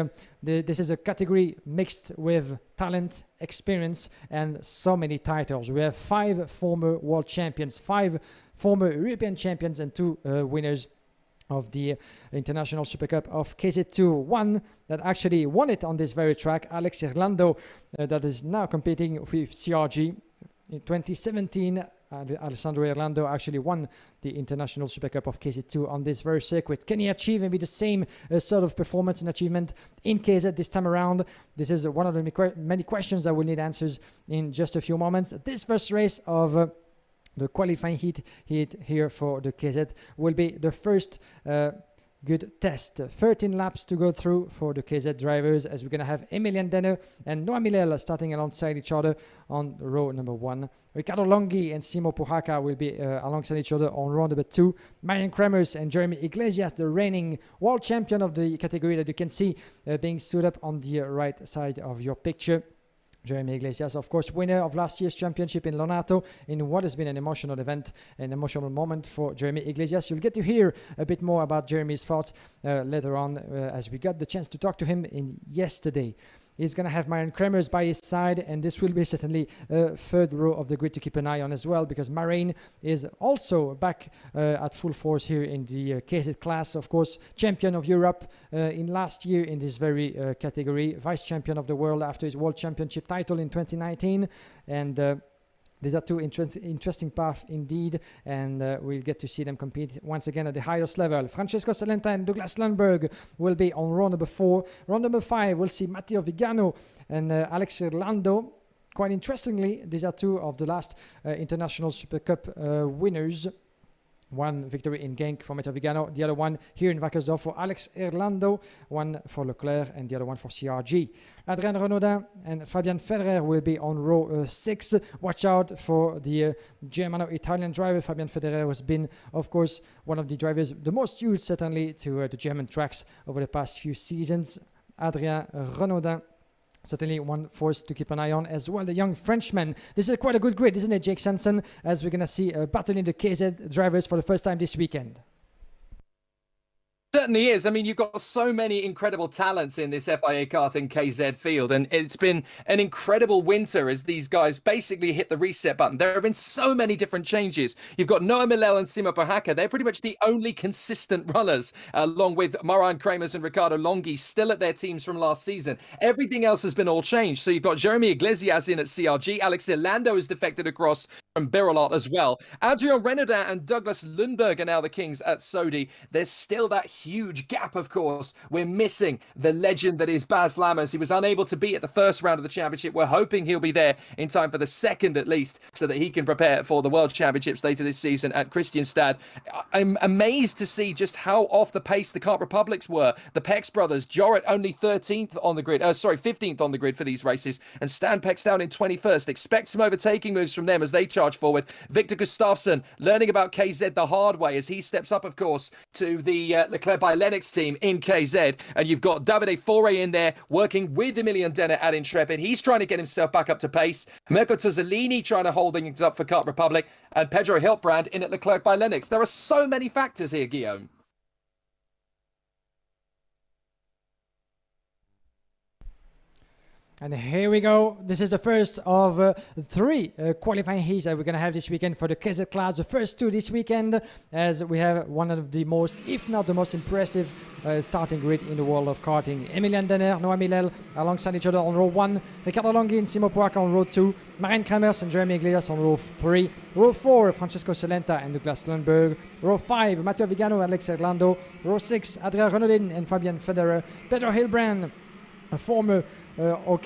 this is a category mixed with talent, experience, and so many titles. We have 5 former world champions, 5 former European champions, and 2 winners of the International Super Cup of KZ2. One that actually won it on this very track, Alex Irlando, that is now competing with CRG. In 2017, Alessandro Irlando actually won the International Super Cup of KZ2 on this very circuit. Can he achieve maybe the same sort of performance and achievement in KZ this time around? This is one of the many questions that will need answers in just a few moments. This first race of the qualifying heat here for the KZ will be the first good test. 13 laps to go through for the KZ drivers, as we're going to have Emilian Denner and Noah Milel starting alongside each other on row number 1. Riccardo Longhi and Simo Puhaka will be alongside each other on row number 2. Marian Kremers and Jeremy Iglesias, the reigning world champion of the category that you can see being stood up on the right side of your picture. Jeremy Iglesias, of course, winner of last year's championship in Lonato in what has been an emotional event, an emotional moment for Jeremy Iglesias. You'll get to hear a bit more about Jeremy's thoughts later on as we got the chance to talk to him yesterday. He's going to have Marian Kremers by his side, and this will be certainly a third row of the grid to keep an eye on as well, because Marian is also back at full force here in the KZ class. Of course, champion of Europe in last year in this very category, vice champion of the world after his world championship title in 2019, and these are two interesting paths indeed, and we'll get to see them compete once again at the highest level. Francesco Salenta and Douglas Lundberg will be on row number 4. Row number 5, we'll see Matteo Vigano and Alex Irlando. Quite interestingly, these are two of the last International Super Cup winners. One victory in Genk for Matteo Vigano, the other one here in Wackersdorf for Alex Irlando, one for Leclerc and the other one for CRG. Adrien Renaudin and Fabian Federer will be on row 6. Watch out for the Germano-Italian driver. Fabian Federer has been, of course, one of the drivers the most used certainly to the German tracks over the past few seasons. Adrien Renaudin, certainly one force to keep an eye on as well. The young Frenchman. This is quite a good grid, isn't it, Jake Sanson? As we're going to see a battle in the KZ drivers for the first time this weekend. Certainly is. I mean, you've got so many incredible talents in this FIA Karting KZ field, and it's been an incredible winter as these guys basically hit the reset button. There have been so many different changes. You've got Noah Milel and Simo Puhaka. They're pretty much the only consistent runners, along with Marian Kremers and Riccardo Longhi, still at their teams from last season. Everything else has been all changed. So you've got Jeremy Iglesias in at CRG. Alex Irlando has defected across from Birolot as well. Adrien Renaudin and Douglas Lundberg are now the kings at Sodi. There's still that huge gap, of course. We're missing the legend that is Baz Lammers. He was unable to be at the first round of the championship. We're hoping he'll be there in time for the second at least, so that he can prepare for the World Championships later this season at Kristianstad. I'm amazed to see just how off the pace the Kart Republics were. The Pex brothers, Jorrit only 13th on the grid, 15th on the grid for these races, and Stan Pex down in 21st. Expect some overtaking moves from them as they charge forward. Victor Gustafsson learning about KZ the hard way as he steps up, of course, to the Leclerc by Lennox team in KZ. And you've got Davide Fore in there working with Emilian Denner at Intrepid. He's trying to get himself back up to pace. Mirko Tozzolini trying to hold things up for Kart Republic, and Pedro Hiltbrand in at Leclerc by Lennox. There are so many factors here, Guillaume. And here we go. This is the first of 3 qualifying heats that we're going to have this weekend for the KZ class. The first 2 this weekend, as we have one of the most, if not the most impressive starting grid in the world of karting. Emilian Denner, Noah Milel alongside each other on row 1. Riccardo Longhi and Simo Puhaka on row 2. Marian Kremers and Jeremy Iglesias on row 3. Row 4, Francesco Salenta and Douglas Lundberg. Row 5, Matteo Vigano and Alex Irlando. Row 6, Adrien Renaudin and Fabian Federer. Pedro Hiltbrand, a former world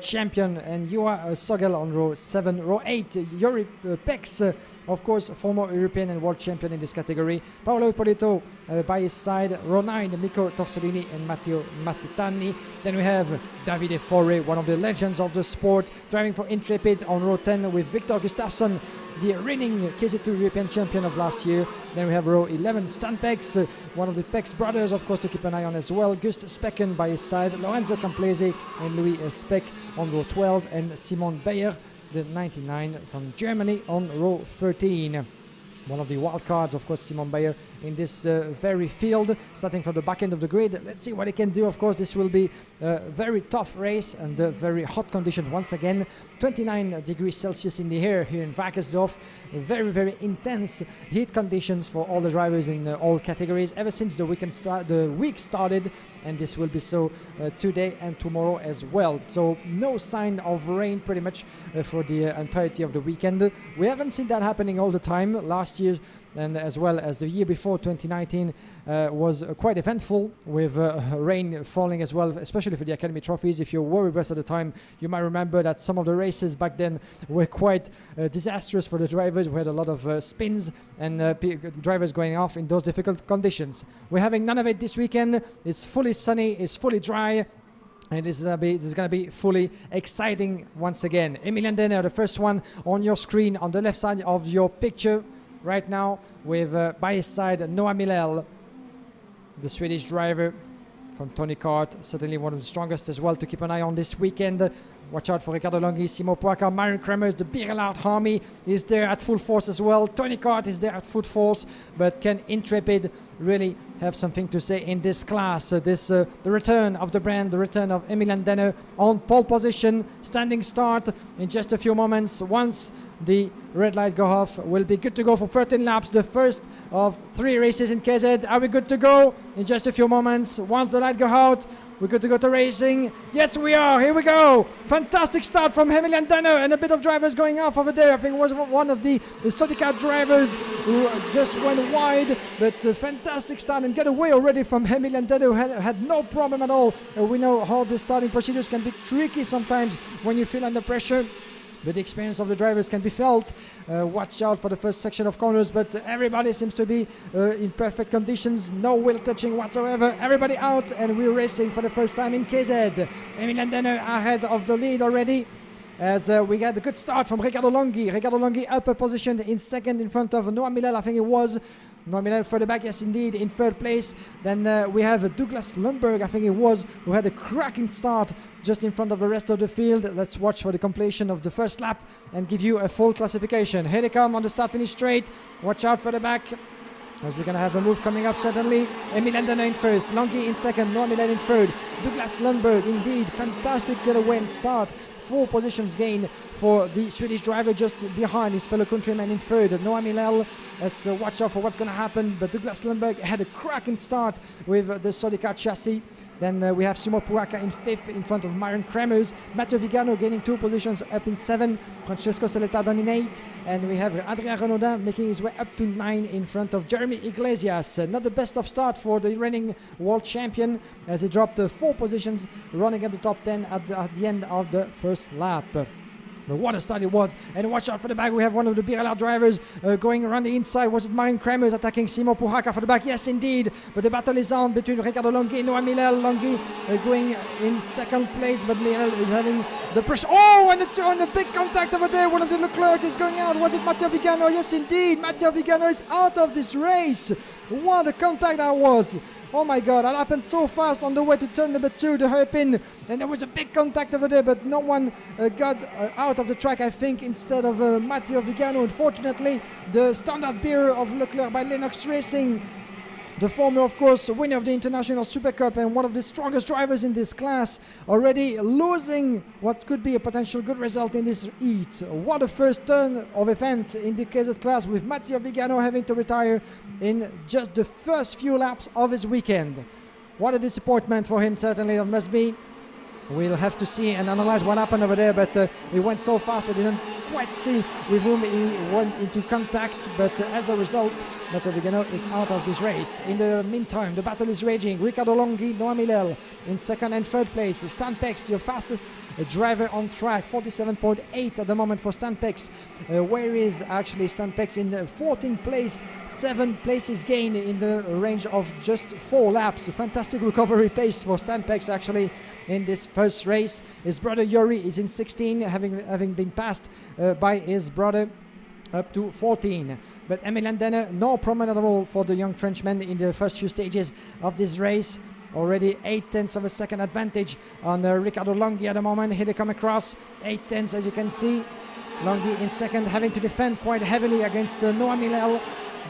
champion, and Joa Sogel on row 7. Row 8, Yuri Pex, of course, former European and world champion in this category. Paolo Ippolito by his side. Row 9, Mirko Torzolini and Matteo Massetani. Then we have Davide Fore, one of the legends of the sport, driving for Intrepid on row 10 with Victor Gustafsson, the reigning KZ2 European champion of last year. Then we have row 11, Stan Pex, one of the Pex brothers, of course, to keep an eye on as well. Gust Specken by his side, Lorenzo Camplese and Louis Speck on row 12, and Simon Bayer, the 99 from Germany, on row 13. One of the wild cards, of course, Simon Bayer in this very field, starting from the back end of the grid. Let's see what he can do. Of course, this will be a very tough race and very hot conditions once again. 29 degrees Celsius in the air here in Wackersdorf. Very, very intense heat conditions for all the drivers in all categories ever since the week started, and this will be so today and tomorrow as well. So no sign of rain pretty much for the entirety of the weekend. We haven't seen that happening all the time. Last year and as well as the year before, 2019, was quite eventful with rain falling as well, especially for the Academy trophies. If you were with us at the time, you might remember that some of the races back then were quite disastrous for the drivers. We had a lot of spins and drivers going off in those difficult conditions. We're having none of it this weekend. It's fully sunny, it's fully dry. And this is going to be fully exciting once again. Emilian Denner, the first one on your screen on the left side of your picture right now, with by his side Noah Milel, the Swedish driver from Tony Kart, certainly one of the strongest as well to keep an eye on this weekend. Watch out for Riccardo Longhi, Simo Puaka, Myron Kremers, the Birelard army is there at full force as well. Tony Kart is there at full force, but can Intrepid really have something to say in this class? The return of the brand, the return of Emilian Denner on pole position, standing start in just a few moments. Once the red light go off, we'll be good to go for 13 laps, the first of 3 races in KZ. Are we good to go? In just a few moments, once the light go out, we're good to go to racing. Yes, we are. Here we go. Fantastic start from Emilian Denner, and a bit of drivers going off over there. I think it was one of the Sotica drivers who just went wide, but a fantastic start and get away already from Emilian Denner, who had no problem at all. We know how the starting procedures can be tricky sometimes when you feel under pressure. But the experience of the drivers can be felt. Watch out for the first section of corners, but everybody seems to be in perfect conditions. No wheel touching whatsoever. Everybody out, and we're racing for the first time in KZ. Emilian Denner ahead of the lead already, as we got a good start from Riccardo Longhi. Riccardo Longhi upper positioned in second in front of Noah Milel, I think it was. Noah Milel further back, yes indeed, in third place. Then we have Douglas Lundberg, I think it was, who had a cracking start just in front of the rest of the field. Let's watch for the completion of the first lap and give you a full classification. Here they come on the start-finish straight. Watch out for the back, as we're going to have a move coming up suddenly. Emilian Denner in first, Longhi in second, Noah Milel in third. Douglas Lundberg, indeed, fantastic getaway and start. 4 positions gain for the Swedish driver, just behind his fellow countryman in third, Noah Milel. Let's watch out for what's going to happen. But Douglas Lundberg had a cracking start with the Sodica chassis. Then we have Simo Puaka in 5th in front of Myron Kremers. Matteo Vigano gaining 2 positions up in 7. Francesco Saletta down in 8. And we have Adrien Renaudin making his way up to 9 in front of Jeremy Iglesias. Not the best of start for the reigning world champion, as he dropped 4 positions, running at the top 10 at the end of the first lap. But what a start it was. And watch out for the back. We have one of the Birelard drivers going around the inside. Was it Myron Kremers attacking Simo Puaka for the back? Yes, indeed. But the battle is on between Riccardo Longhi and Noah Milel. Longhi going in second place, but Milel is having the pressure. Oh, and the big contact over there. One of the Leclerc is going out. Was it Matteo Vigano? Yes, indeed. Matteo Vigano is out of this race. What a contact that was. Oh my God, that happened so fast on the way to turn number 2, the hairpin. And there was a big contact over there, but no one got out of the track, I think, instead of Matteo Vigano. Unfortunately, the standard bearer of Leclerc by Lennox Racing, the former, of course, winner of the International Super Cup and one of the strongest drivers in this class, already losing what could be a potential good result in this heat. What a first turn of event in the KZ class, with Matteo Vigano having to retire in just the first few laps of his weekend. What a disappointment for him, certainly it must be. We'll have to see and analyze what happened over there, but he went so fast I didn't quite see with whom he went into contact, but as a result, Matteo Vigano is out of this race. In the meantime, the battle is raging. Riccardo Longhi, Noah Milel in second and third place. Stan Pex, your fastest driver on track, 47.8 at the moment for Stan Pex. Where is actually Stan Pex in 14th place, 7 places gain in the range of just 4 laps. A fantastic recovery pace for Stan Pex actually in this first race. His brother Yuri is in 16, having been passed by his brother up to 14. But Emilian Denner, no problem at all for the young Frenchman in the first few stages of this race. Already 0.8 of a second advantage on Riccardo Longhi at the moment. Here they come across, 0.8 as you can see. Longhi in second, having to defend quite heavily against Noah Milel.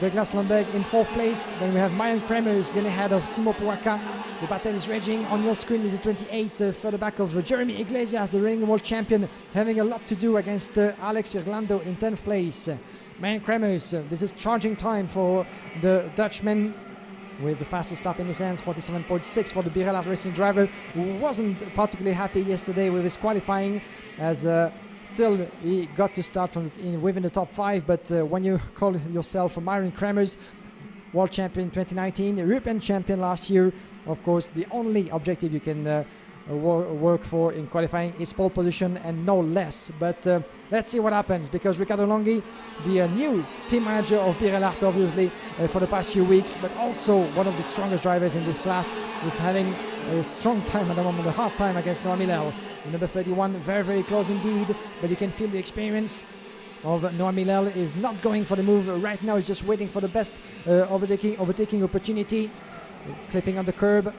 Douglas Lundberg in 4th place. Then we have Myron Kremers getting ahead of Simo Puaka. The battle is raging. On your screen is the 28 further back of Jeremy Iglesias, the reigning world champion, having a lot to do against Alex Irlando in 10th place. Myron Kremers, this is charging time for the Dutchman, with the fastest lap in his hands, 47.6 for the Birelard Racing driver, who wasn't particularly happy yesterday with his qualifying, as Still, he got to start within the top 5, but when you call yourself Myron Kremers, World Champion 2019, European Champion last year, of course, the only objective you can work for in qualifying is pole position and no less. But let's see what happens, because Riccardo Longhi, the new team manager of Birel Art, obviously, for the past few weeks, but also one of the strongest drivers in this class, is having a strong time at the moment, a hard time against Noah Milel. Number 31, very, very close indeed, but you can feel the experience of Noah Milel is not going for the move right now. He's just waiting for the best overtaking opportunity, clipping on the curb.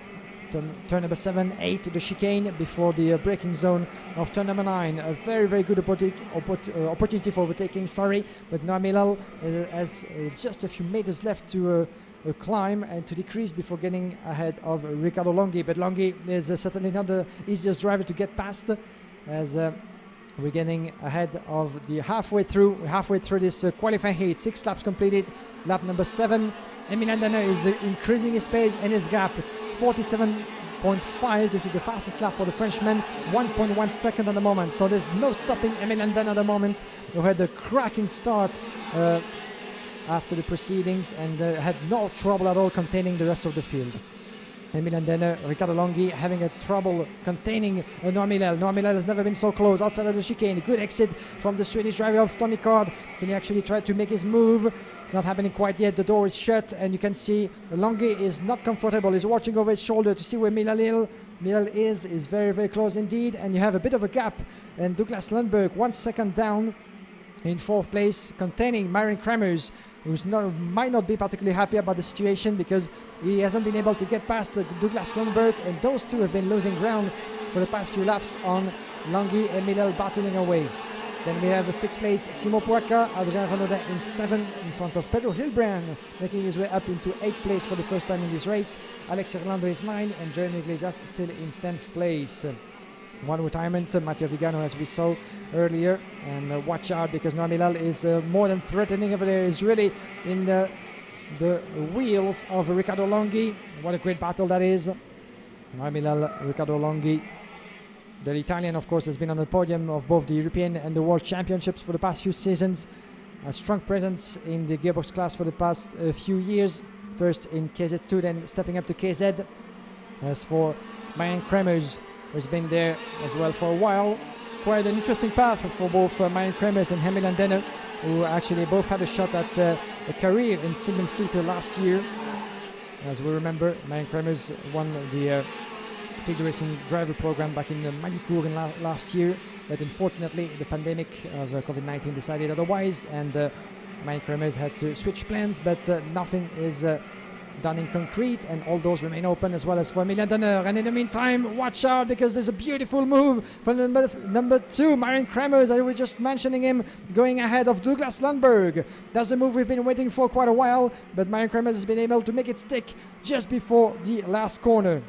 Turn number 7, 8, the chicane before the braking zone of turn number 9. A very, very good opportunity for overtaking, but Noah Milel has just a few meters left to climb and to decrease before getting ahead of Riccardo Longhi. But Longhi is certainly not the easiest driver to get past, as we're getting ahead of the halfway through this qualifying heat. 6 laps completed. Lap number 7. Emilian Danner is increasing his pace and his gap. 47.5. This is the fastest lap for the Frenchman. 1.1 second at the moment. So there's no stopping Emilian Danner at the moment, who had a cracking start after the proceedings and had no trouble at all containing the rest of the field. Emilian Danner, Riccardo Longhi having a trouble containing Noah Milel. Noah Milel has never been so close outside of the chicane. Good exit from the Swedish driver of Tony Card. Can he actually try to make his move? It's not happening quite yet. The door is shut and you can see Longhi is not comfortable. He's watching over his shoulder to see where Milel is very, very close indeed. And you have a bit of a gap. And Douglas Lundberg 1 second down in 4th place, containing Myron Kremers, who might not be particularly happy about the situation because he hasn't been able to get past Douglas Lundberg, and those two have been losing ground for the past few laps on Longhi and Milel battling away. Then we have 6th place Simo Puaca, Adrien Renaudin in 7 in front of Pedro Hilbrand, making his way up into 8th place for the first time in this race. Alex Orlando is 9 and Jeremy Iglesias still in 10th place. One retirement, Matteo Vigano, as we saw earlier, and watch out because Noah Milel is more than threatening over there. He's really in the wheels of Riccardo Longhi. What a great battle that is. Noah Milel, Riccardo Longhi. The Italian, of course, has been on the podium of both the European and the World Championships for the past few seasons. A strong presence in the gearbox class for the past few years. First in KZ2, then stepping up to KZ. As for Myron Kremers, who's been there as well for a while. Quite an interesting path for both Myron Kremers and Emilian Danner, who actually both had a shot at a career in single-seater last year. As we remember, Myron Kremers won the Field Racing driver program back in Malicourt last year, but unfortunately the pandemic of COVID-19 decided otherwise, and Myron Kremers had to switch plans, but nothing is done in concrete, and all doors remain open as well as for Emilian Danner. And in the meantime, watch out because there's a beautiful move from number 2, Myron Kremers. I was just mentioning him going ahead of Douglas Lundberg. That's a move we've been waiting for quite a while, but Myron Kremers has been able to make it stick just before the last corner.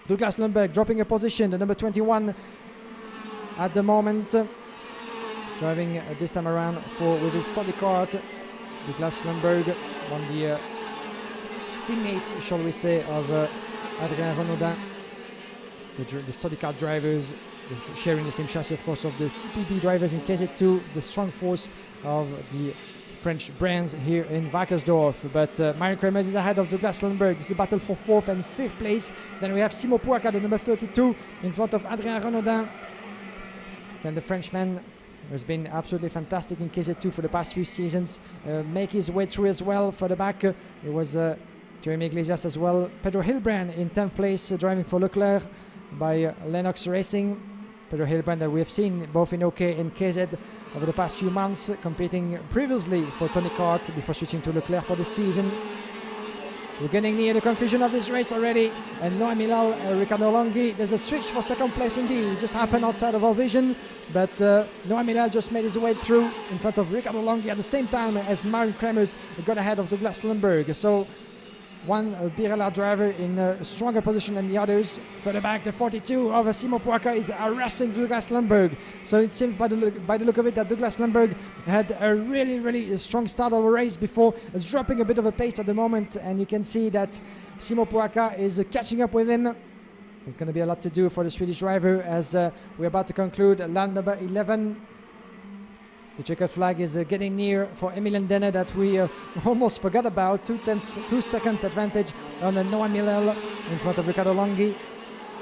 Douglas Lundberg dropping a position, the number 21 at the moment, driving this time around with his Sodi kart. Douglas Lundberg, one of the teammates, shall we say, of Adrien Renaudin, the Sodi kart drivers, sharing the same chassis, of course, of the CPB drivers in KZ2, the strong force of the French brands here in Wackersdorf. But Myron Kremers is ahead of Douglas Lundberg. This is a battle for 4th and 5th place. Then we have Simo Puaca, the number 32, in front of Adrien Renaudin. Can the Frenchman, who's been absolutely fantastic in KZ2 for the past few seasons, make his way through as well? For the back, it was Jeremy Iglesias as well. Pedro Hilbrand in 10th place, driving for Leclerc by Lennox Racing. Pedro Hilbrand that we have seen both in OK and KZ over the past few months, competing previously for Tony Kart before switching to Leclerc for this season. We're getting near the conclusion of this race already, and Noah Milel, Riccardo Longhi, there's a switch for 2nd place indeed. It just happened outside of our vision, but Noah Milel just made his way through in front of Riccardo Longhi at the same time as Myron Kremers got ahead of Douglas Lundberg. So one Birel driver in a stronger position than the others. Further back, the 42 of Simo Puaca is harassing Douglas Lundberg. So it seems by the look of it that Douglas Lundberg had a really strong start of a race before dropping a bit of a pace at the moment. And you can see that Simo Puaca is catching up with him. It's going to be a lot to do for the Swedish driver as we're about to conclude lap number 11. The checkered flag is getting near for Emilian Denner that we almost forgot about. 2 seconds advantage on Noah Milel in front of Riccardo Longhi.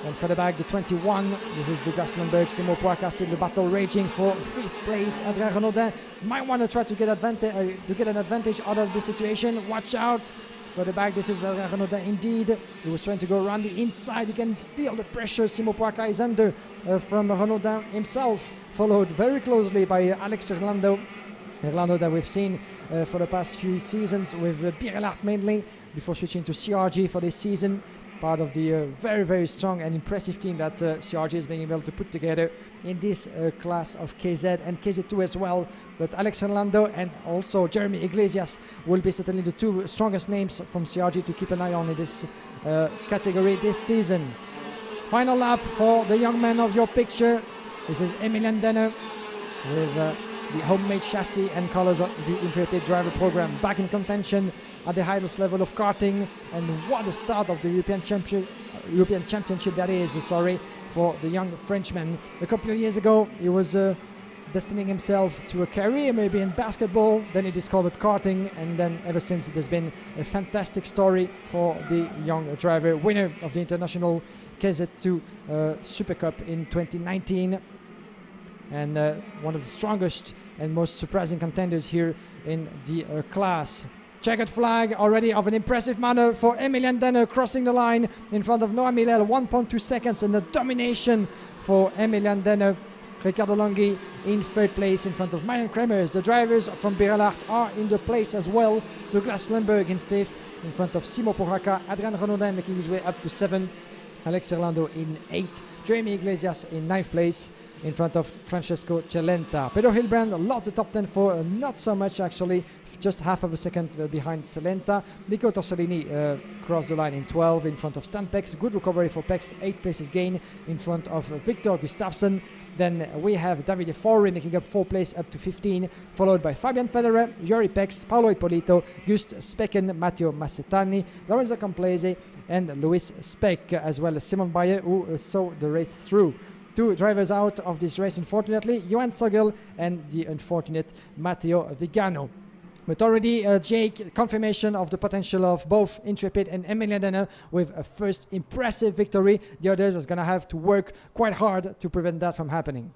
And further back, the 21. This is Douglas Lundberg. Simo Poaca still the battle raging for 5th place. Adrien Renaudin might want to try to get an advantage out of this situation. Watch out. Further back, this is Adrien Renaudin indeed. He was trying to go around the inside. You can feel the pressure. Simo Poaca is under from Renaudin himself, followed very closely by Alex Irlando. Irlando that we've seen for the past few seasons with Birelart mainly, before switching to CRG for this season. Part of the very, very strong and impressive team that CRG is being able to put together in this class of KZ and KZ2 as well. But Alex Orlando and also Jeremy Iglesias will be certainly the 2 strongest names from CRG to keep an eye on in this category this season. Final lap for the young man of your picture. This is Emilian Denner with the homemade chassis and colors of the Intrepid driver program back in contention at the highest level of karting. And what a start of the European Championship that is, for the young Frenchman. A couple of years ago, he was destining himself to a career maybe in basketball. Then he discovered karting, and then ever since it has been a fantastic story for the young driver, winner of the International KZ2 Super Cup in 2019. And one of the strongest and most surprising contenders here in the class. Checkered flag already of an impressive manner for Emilian Denner crossing the line in front of Noah Milel, 1.2 seconds, and the domination for Emilian Denner. Riccardo Longhi in 3rd place in front of Marian Kremers. The drivers from Birelart are in the place as well. Douglas Lundberg in 5th in front of Simo Poaca. Adrien Renaudin making his way up to 7th. Alex Orlando in 8th. Jeremy Iglesias in 9th place in front of Francesco Celenta. Pedro Hilbrand lost the top 10 for not so much actually, just half of a second behind Celenta. Nico Torsolini crossed the line in 12 in front of Stan Pex. Good recovery for Pex, 8 places gain in front of Victor Gustafsson. Then we have Davide Forri making up 4 places up to 15, followed by Fabian Federer, Yuri Pex, Paolo Ippolito, Gust Specken, Matteo Massetani, Lorenzo Complese, and Luis Speck, as well as Simon Bayer, who saw the race through. 2 drivers out of this race, unfortunately, Johan Sogel and the unfortunate Matteo Vigano. But already, Jake, confirmation of the potential of both Intrepid and Emilian Denner with a first impressive victory. The others are going to have to work quite hard to prevent that from happening.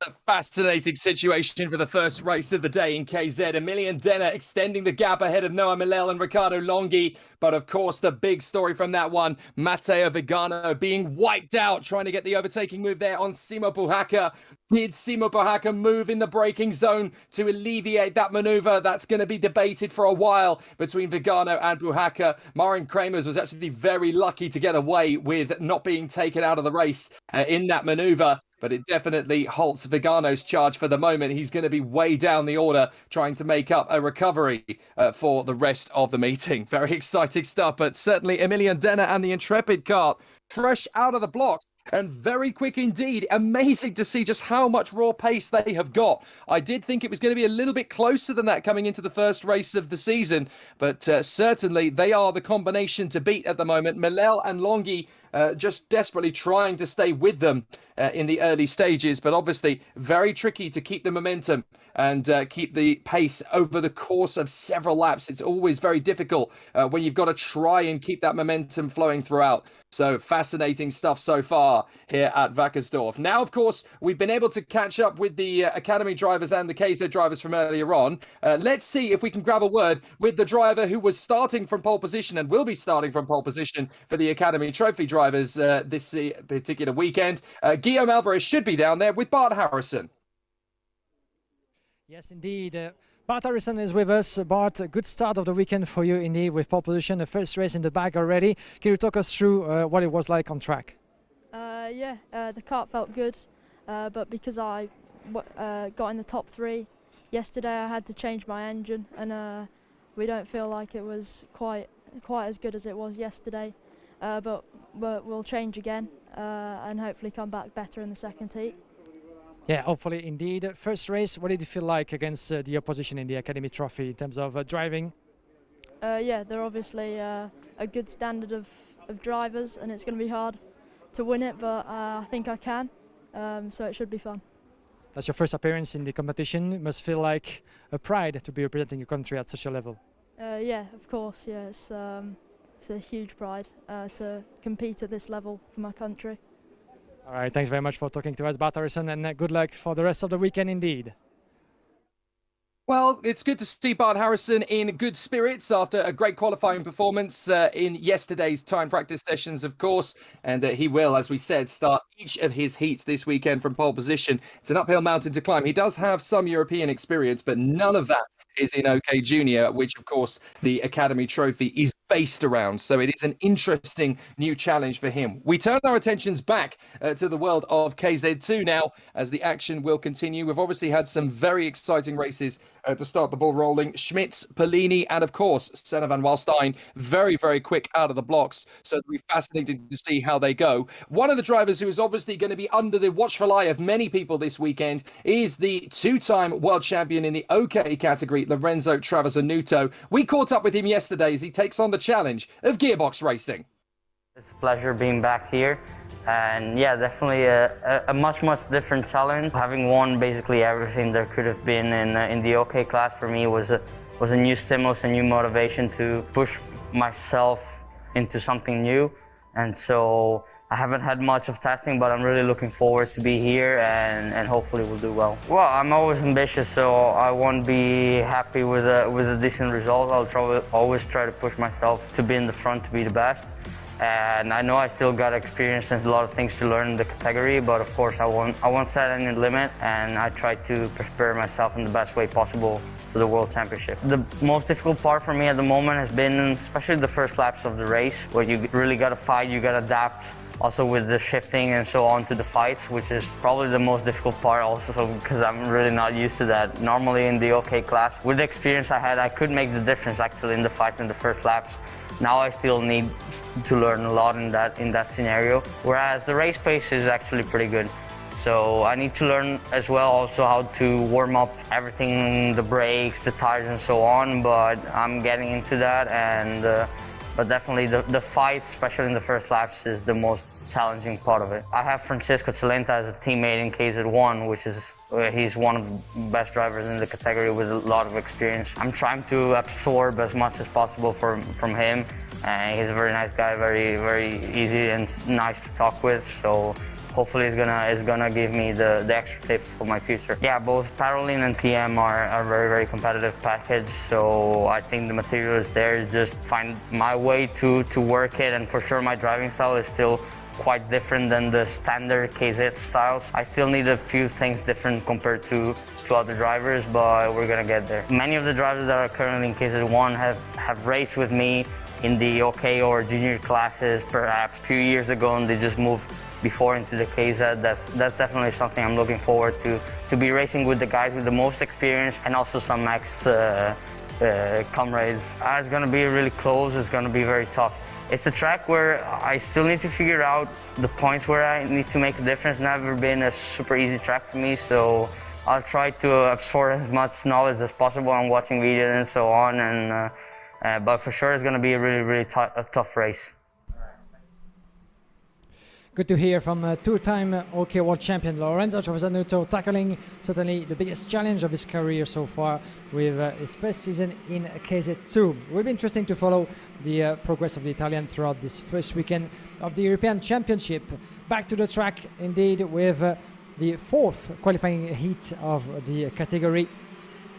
A fascinating situation for the first race of the day in KZ. Emilian Denner extending the gap ahead of Noah Milel and Riccardo Longhi. But of course, the big story from that one, Matteo Vigano being wiped out, trying to get the overtaking move there on Simo Poaca. Did Simo Poaca move in the braking zone to alleviate that maneuver? That's going to be debated for a while between Vigano and Poaca. Marian Kremers was actually very lucky to get away with not being taken out of the race in that maneuver. But it definitely halts Vigano's charge for the moment. He's going to be way down the order, trying to make up a recovery for the rest of the meeting. Very exciting stuff, but certainly Emilian Denner and the Intrepid kart fresh out of the blocks. And very quick indeed. Amazing to see just how much raw pace they have got. I did think it was going to be a little bit closer than that coming into the first race of the season, but certainly they are the combination to beat at the moment. Milel and Longhi just desperately trying to stay with them in the early stages, but obviously very tricky to keep the momentum and keep the pace over the course of several laps. It's always very difficult when you've got to try and keep that momentum flowing throughout. So fascinating stuff so far here at Wackersdorf. Now, of course, we've been able to catch up with the Academy drivers and the KZ drivers from earlier on. Let's see if we can grab a word with the driver who was starting from pole position and will be starting from pole position for the Academy Trophy drivers this particular weekend. Guillaume Alvarez should be down there with Bart Harrison. Yes, indeed. Bart Harrison is with us. Bart, a good start of the weekend for you indeed with pole position, the first race in the bag already. Can you talk us through what it was like on track? The kart felt good, but because I got in the top 3 yesterday, I had to change my engine, and we don't feel like it was quite as good as it was yesterday. But we'll change again and hopefully come back better in the second heat. Yeah, hopefully indeed. First race, what did you feel like against the opposition in the Academy Trophy in terms of driving? They're obviously a good standard of drivers, and it's going to be hard to win it, but I think I can, so it should be fun. That's your first appearance in the competition. It must feel like a pride to be representing your country at such a level. Yeah, of course. Yeah, it's a huge pride to compete at this level for my country. All right, thanks very much for talking to us, Bart Harrison, and good luck for the rest of the weekend indeed. Well, it's good to see Bart Harrison in good spirits after a great qualifying performance in yesterday's time practice sessions, of course. And he will, as we said, start each of his heats this weekend from pole position. It's an uphill mountain to climb. He does have some European experience, but none of that is in OK Junior, which, of course, the Academy Trophy is based around. So it is an interesting new challenge for him. We turn our attentions back to the world of KZ2 now, as the action will continue. We've obviously had some very exciting races to start the ball rolling. Schmitz, Polini, and of course, Senna van Walstein, very, very quick out of the blocks. So it'll be fascinating to see how they go. One of the drivers who is obviously going to be under the watchful eye of many people this weekend is the two-time world champion in the OK category, Lorenzo Travasanuto. We caught up with him yesterday as he takes on the challenge of gearbox racing. It's a pleasure being back here. And yeah, definitely a much different challenge. Having won basically everything there could have been in the OK class for me was a new stimulus, a new motivation to push myself into something new. And so I haven't had much of testing, but I'm really looking forward to be here and hopefully we'll do well. Well, I'm always ambitious, so I won't be happy with a decent result. I'll always try to push myself to be in the front, to be the best. And I know I still got experience and a lot of things to learn in the category, but of course I won't set any limit, and I try to prepare myself in the best way possible for the World Championship. The most difficult part for me at the moment has been especially the first laps of the race, where you really got to fight, you got to adapt, also with the shifting and so on to the fights, which is probably the most difficult part also because I'm really not used to that. Normally in the OK class, with the experience I had, I could make the difference actually in the fight in the first laps. Now I still need to learn a lot in that scenario, whereas the race pace is actually pretty good. So I need to learn as well also how to warm up everything, the brakes, the tires and so on, but I'm getting into that. And but definitely the fights, especially in the first laps, is the most challenging part of it. I have Francisco Celenta as a teammate in KZ1, which is he's one of the best drivers in the category with a lot of experience. I'm trying to absorb as much as possible from him. He's a very nice guy, very easy and nice to talk with. So hopefully it's gonna give me the extra tips for my future. Yeah, both Parolin and TM are a very competitive package, so I think the material is there. Just find my way to work it, and for sure my driving style is still quite different than the standard KZ styles. I still need a few things different compared to other drivers, but we're gonna get there. Many of the drivers that are currently in KZ1 have raced with me in the OK or junior classes perhaps a few years ago, and they just moved before into the KZ. That's definitely something I'm looking forward to be racing with the guys with the most experience and also some comrades. It's going to be really close. It's going to be very tough. It's a track where I still need to figure out the points where I need to make a difference. Never been a super easy track for me, so I'll try to absorb as much knowledge as possible. I'm watching videos and so on, and but for sure it's going to be a really tough race. Good to hear from two-time OK World Champion Lorenzo Travasanuto tackling certainly the biggest challenge of his career so far with his first season in KZ2. It will be interesting to follow the progress of the Italian throughout this first weekend of the European Championship. Back to the track indeed with the fourth qualifying heat of the category,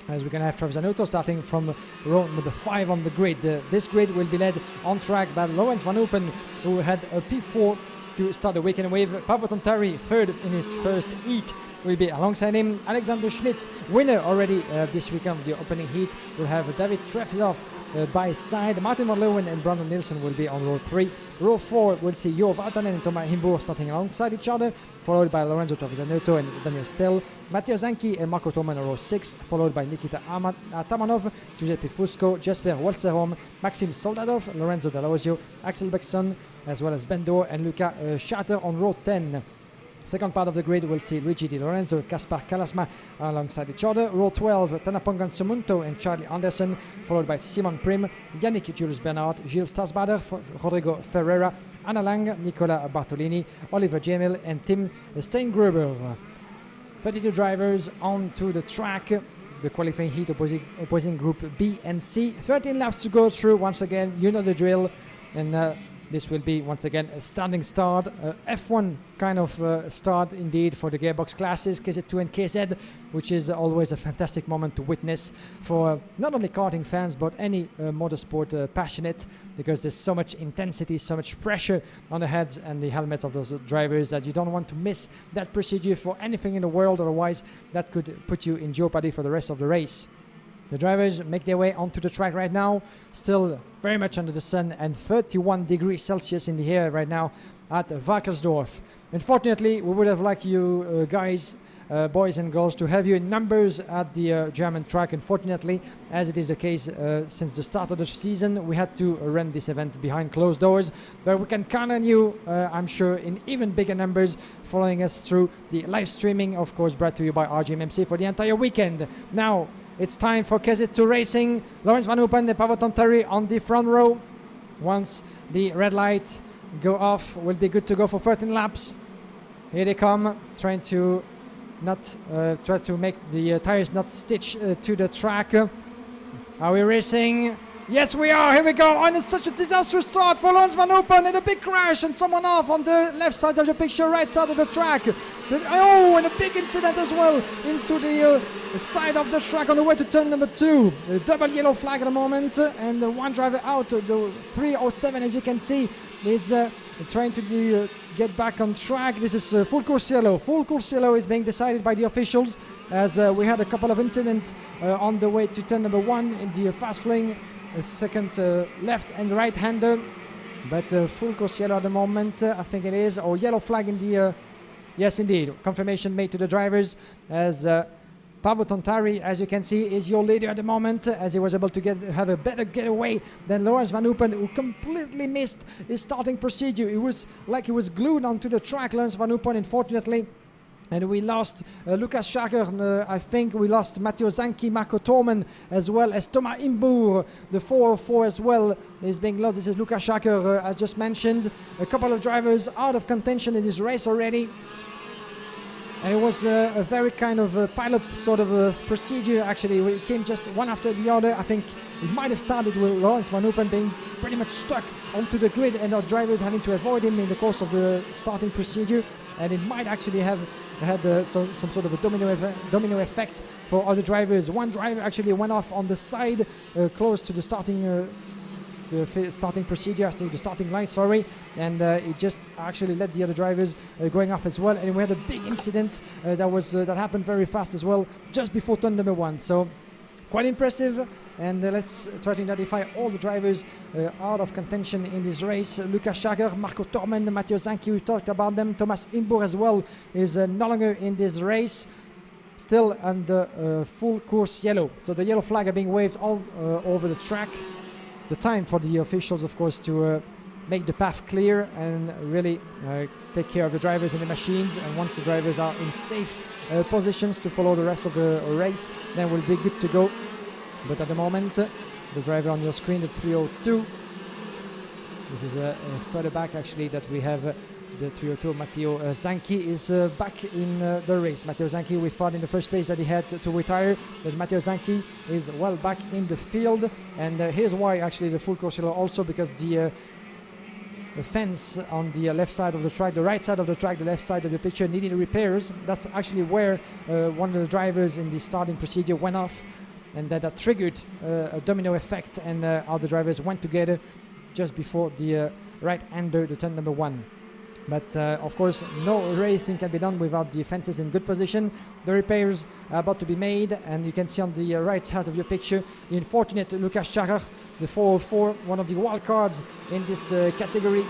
as we're going to have Travasanuto starting from row number 5 on the grid. This grid will be led on track by Laurens Van Open, who had a P4 to start the weekend with. Paavo Tontari, third in his first heat, will be alongside him. Alexander Schmitz, winner already this weekend of the opening heat, will have David Trefilov by his side. Martin van Leeuwen and Brandon Nielsen will be on row 3. Row 4 will see Jo Valtanen and Thomas Himbourg starting alongside each other, followed by Lorenzo Travasanuto and Daniel Stell. Matteo Zanchi and Marco Thoman on row 6, followed by Nikita Atamanov, Giuseppe Fusco, Jesper Walserholm, Maxim Soldadov, Lorenzo D'Alosio, Axel Bexson, as well as Ben Dohr and Luca Schatter on row 10. Second part of the grid will see Luigi Di Lorenzo and Kaspar Kalasma alongside each other. Row 12, Tanapongan Sumunto and Charlie Anderson, followed by Simon Prim, Yannick Julius Bernard, Gilles Stasbader, Rodrigo Ferreira, Anna Lang, Nicola Bartolini, Oliver Jamil and Tim Steingruber. 32 drivers onto the track. The qualifying heat opposing group B and C. 13 laps to go through. Once again, you know the drill. And this will be, once again, a standing start. F1 kind of start, indeed, for the gearbox classes, KZ2 and KZ, which is always a fantastic moment to witness for not only karting fans, but any motorsport passionate, because there's so much intensity, so much pressure on the heads and the helmets of those drivers that you don't want to miss that procedure for anything in the world. Otherwise, that could put you in jeopardy for the rest of the race. The drivers make their way onto the track right now, still very much under the sun and 31 degrees Celsius in the air right now at Wackersdorf. Unfortunately, we would have liked you guys, boys and girls, to have you in numbers at the German track. Unfortunately, as it is the case since the start of the season, we had to run this event behind closed doors. But we can count on you, I'm sure, in even bigger numbers, following us through the live streaming, of course, brought to you by RGMMC for the entire weekend. Now, it's time for KZ2 Racing. Lawrence Van Hoopen and Paavo Tontari on the front row. Once the red light go off, we'll be good to go for 13 laps. Here they come, trying to make the tires not stitch to the track. Are we racing? Yes, we are. Here we go. And it's such a disastrous start for Lawrence Van Hoopen, and a big crash and someone off on the left side of the picture, right side of the track. And a big incident as well into the side of the track on the way to turn number 2. A double yellow flag at the moment, and one driver out. The 307, as you can see, is trying to get back on track. This is full course yellow. Full course yellow is being decided by the officials, as we had a couple of incidents on the way to turn number 1 in the fast flowing second left and right hander. But full course yellow at the moment, I think it is, or yellow flag in the yes, indeed, confirmation made to the drivers, as Paavo Tontari, as you can see, is your leader at the moment, as he was able to have a better getaway than Lawrence Van Hoopen, who completely missed his starting procedure. It was like he was glued onto the track, Lawrence Van Hoopen, unfortunately. And we lost Lucas Schacher, I think we lost Matteo Zanchi, Marco Tormen, as well as Thomas Imbour. The 404 as well is being lost. This is Lucas Schacher, as just mentioned. A couple of drivers out of contention in this race already. And it was a very kind of pilot sort of a procedure, actually. We came just one after the other. I think it might have started with Lawrence Van Hoopen being pretty much stuck onto the grid and our drivers having to avoid him in the course of the starting procedure. And it might actually have had some sort of a domino effect for other drivers. One driver actually went off on the side close to the starting procedure, the starting line, sorry, and it just actually led the other drivers going off as well. And we had a big incident that happened very fast as well, just before turn number 1. So quite impressive. And let's try to identify all the drivers out of contention in this race. Lucas Schacher, Marco Tormen, Matteo Zanchi, we talked about them. Thomas Imbour as well is no longer in this race. Still under full course yellow. So the yellow flag are being waved all over the track. The time for the officials, of course, to make the path clear and really take care of the drivers and the machines. And once the drivers are in safe positions to follow the rest of the race, then we'll be good to go. But at the moment, the driver on your screen, the 302, this is further back actually that we have the 302, Matteo Zanchi is back in the race. Matteo Zanchi, we thought in the first place that he had to retire, but Matteo Zanchi is well back in the field. And here's why actually the full course yellow, also because the fence on the left side of the track, the right side of the track, the left side of the picture needed repairs. That's actually where one of the drivers in the starting procedure went off, and that triggered a domino effect, and all the drivers went together just before the right-hander, the turn number 1. But of course, no racing can be done without the fences in good position. The repairs are about to be made, and you can see on the right side of your picture the unfortunate Lucas Schacher, the 404, one of the wild cards in this category.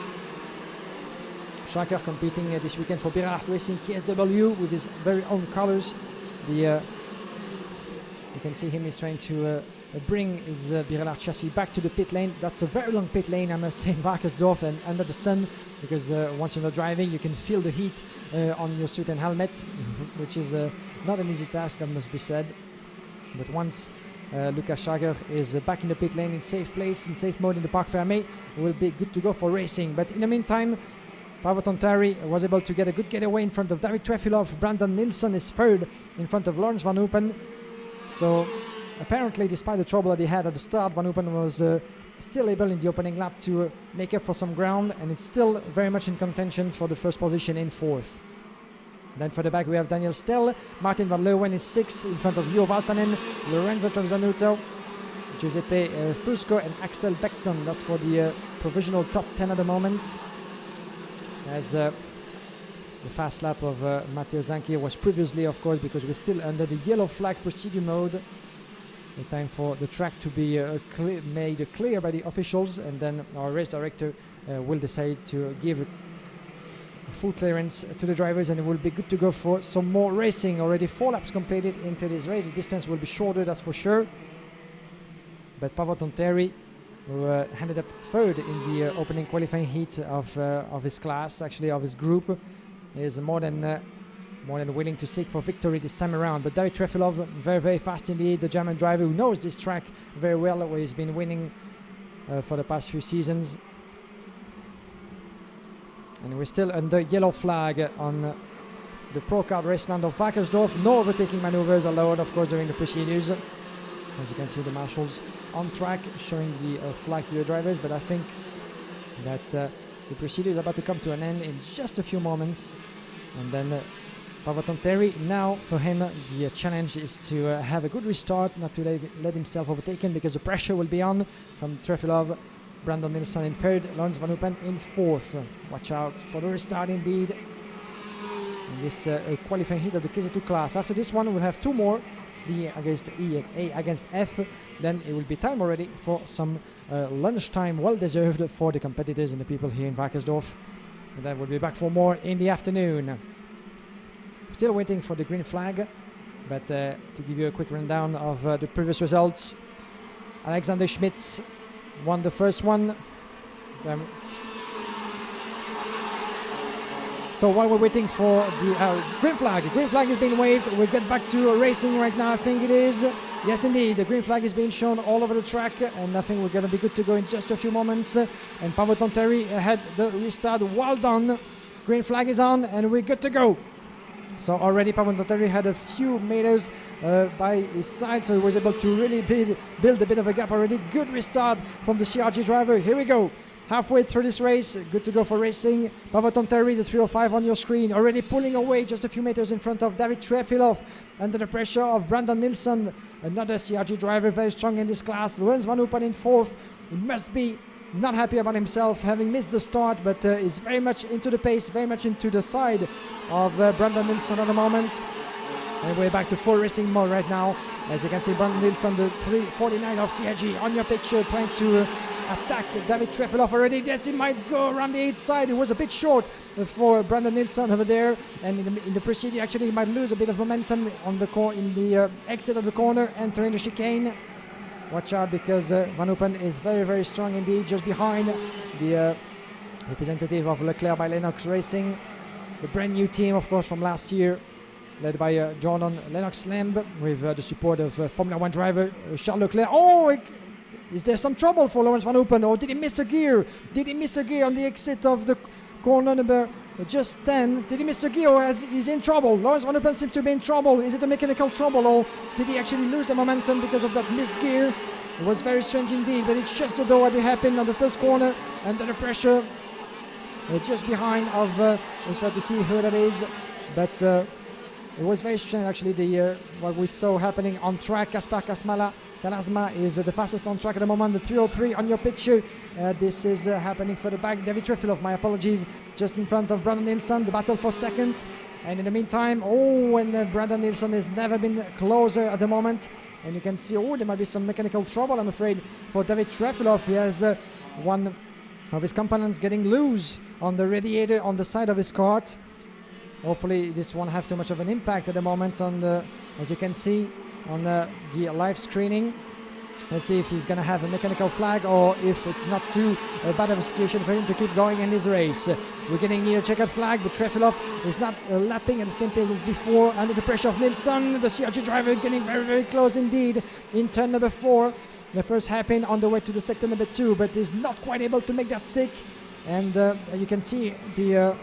Schacher competing this weekend for Birard Racing KSW with his very own colors. You can see him is trying to bring his Birard chassis back to the pit lane. That's a very long pit lane, I must say, in Wackersdorf and under the sun, because once you're not driving, you can feel the heat on your suit and helmet, which is not an easy task, that must be said. But once Lucas Schager is back in the pit lane in safe place, in safe mode in the Parc Fermé. Will be good to go for racing. But in the meantime, Paavo Tontari was able to get a good getaway in front of David Trefilov. Brandon Nilsson is third in front of Lawrence Van Hoopen. So apparently, despite the trouble that he had at the start, Van Hoopen was still able in the opening lap to make up for some ground, and it's still very much in contention for the first position in fourth. Then for the back we have Daniel Stell, Martin van Leeuwen is 6th in front of Leo Valtanen, Lorenzo Trevisanuto, Giuseppe Fusco and Axel Bexton. That's for the provisional top 10 at the moment. As the fast lap of Matteo Zanchi was previously, of course, because we're still under the yellow flag procedure mode. The time for the track to be made clear by the officials, and then our race director will decide to give full clearance to the drivers, and it will be good to go for some more racing. Already 4 laps completed into this race. The distance will be shorter, that's for sure. But Paavo Tontari, who ended up third in the opening qualifying heat of his class, actually of his group, is more than willing to seek for victory this time around. But David Trefilov, very, very fast indeed, the German driver who knows this track very well, where he's been winning for the past few seasons. And we're still under yellow flag on the Pro Kart Raceland of Wackersdorf. No overtaking maneuvers allowed, of course, during the procedures. As you can see, the marshals on track showing the flag to the drivers, but I think that the procedure is about to come to an end in just a few moments. And then Paavo Tontari, now for him the challenge is to have a good restart, not to let himself overtaken, because the pressure will be on from Trefilov, Brandon Nilsson in third, Lawrence Van Hoopen in fourth. Watch out for the restart indeed in this qualifying heat of the KZ2 class. After this one we'll have 2 more, D against E and A against F. Then it will be time already for some lunchtime, well deserved for the competitors and the people here in Wackersdorf. And then we'll be back for more in the afternoon. Still waiting for the green flag, but to give you a quick rundown of the previous results, Alexander Schmitz won the first one. So while we're waiting for the green flag is being waved. We'll get back to racing right now, I think it is. Yes, indeed, the green flag is being shown all over the track, and I think we're going to be good to go in just a few moments. And Paavo Tontari had the restart. Well done. Green flag is on, and we're good to go. So already Paavo Tontari had a few meters by his side, so he was able to really build a bit of a gap already. Good restart from the CRG driver. Here we go. Halfway through this race, good to go for racing. Paavo Tontari, the 305 on your screen, already pulling away just a few meters in front of David Trefilov, under the pressure of Brandon Nilsson, another CRG driver, very strong in this class. Lawrence Van Hoopen in fourth. He must be not happy about himself, having missed the start, but is very much into the pace, very much into the side of Brandon Nilsson at the moment. And we're back to full racing mode right now. As you can see, Brandon Nilsson, the 349 of CRG on your picture, trying to attack David Trefilov already. Yes, he might go around the 8th side. It was a bit short for Brandon Nilsson over there. And in the procedure, actually, he might lose a bit of momentum on the exit of the corner, entering the chicane. Watch out, because Van Hoopen is very, very strong indeed, just behind the representative of Leclerc by Lennox Racing. The brand new team, of course, from last year, led by Jordan Lennox Lamb, with the support of Formula 1 driver Charles Leclerc. Oh, is there some trouble for Lawrence Van Hoopen, or did he miss a gear? Did he miss a gear on the exit of the corner number just 10? Did he miss a gear, or is in trouble? Lawrence Van Hoopen seems to be in trouble. Is it a mechanical trouble, or did he actually lose the momentum because of that missed gear? It was very strange indeed, but it's just a door what happened on the first corner, under the pressure, just behind of, let's try to see who that is, but it was very strange actually, what we saw happening on track. Kaspar Kalasma is the fastest on track at the moment, the 303 on your picture. This is happening for the back. David Trefilov, my apologies, just in front of Brandon Nilsson, the battle for second. And in the meantime, Brandon Nilsson has never been closer at the moment. And you can see, there might be some mechanical trouble, I'm afraid, for David Trefilov. He has one of his components getting loose on the radiator on the side of his kart. Hopefully this won't have too much of an impact at the moment on the, as you can see on the live screening. Let's see if he's going to have a mechanical flag or if it's not too bad of a situation for him to keep going in his race. We're getting near a checkered flag, but Trefilov is not lapping at the same pace as before under the pressure of Nilsson. The CRG driver getting very, very close indeed in turn number 4. The first hairpin on the way to the sector number 2, but is not quite able to make that stick. And you can see the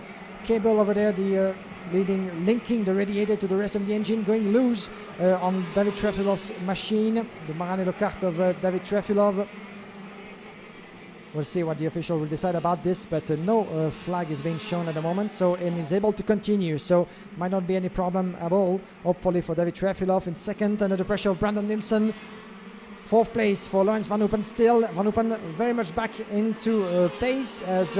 cable over there, the linking the radiator to the rest of the engine, going loose on David Trefilov's machine, the Maranello kart of David Trefilov. We'll see what the official will decide about this, but no flag is being shown at the moment, so and is able to continue, so might not be any problem at all, hopefully for David Trefilov. In second, under the pressure of Brandon Nilsson. 4th place for Laurens Van Hoopen still. Van Hoopen very much back into pace, as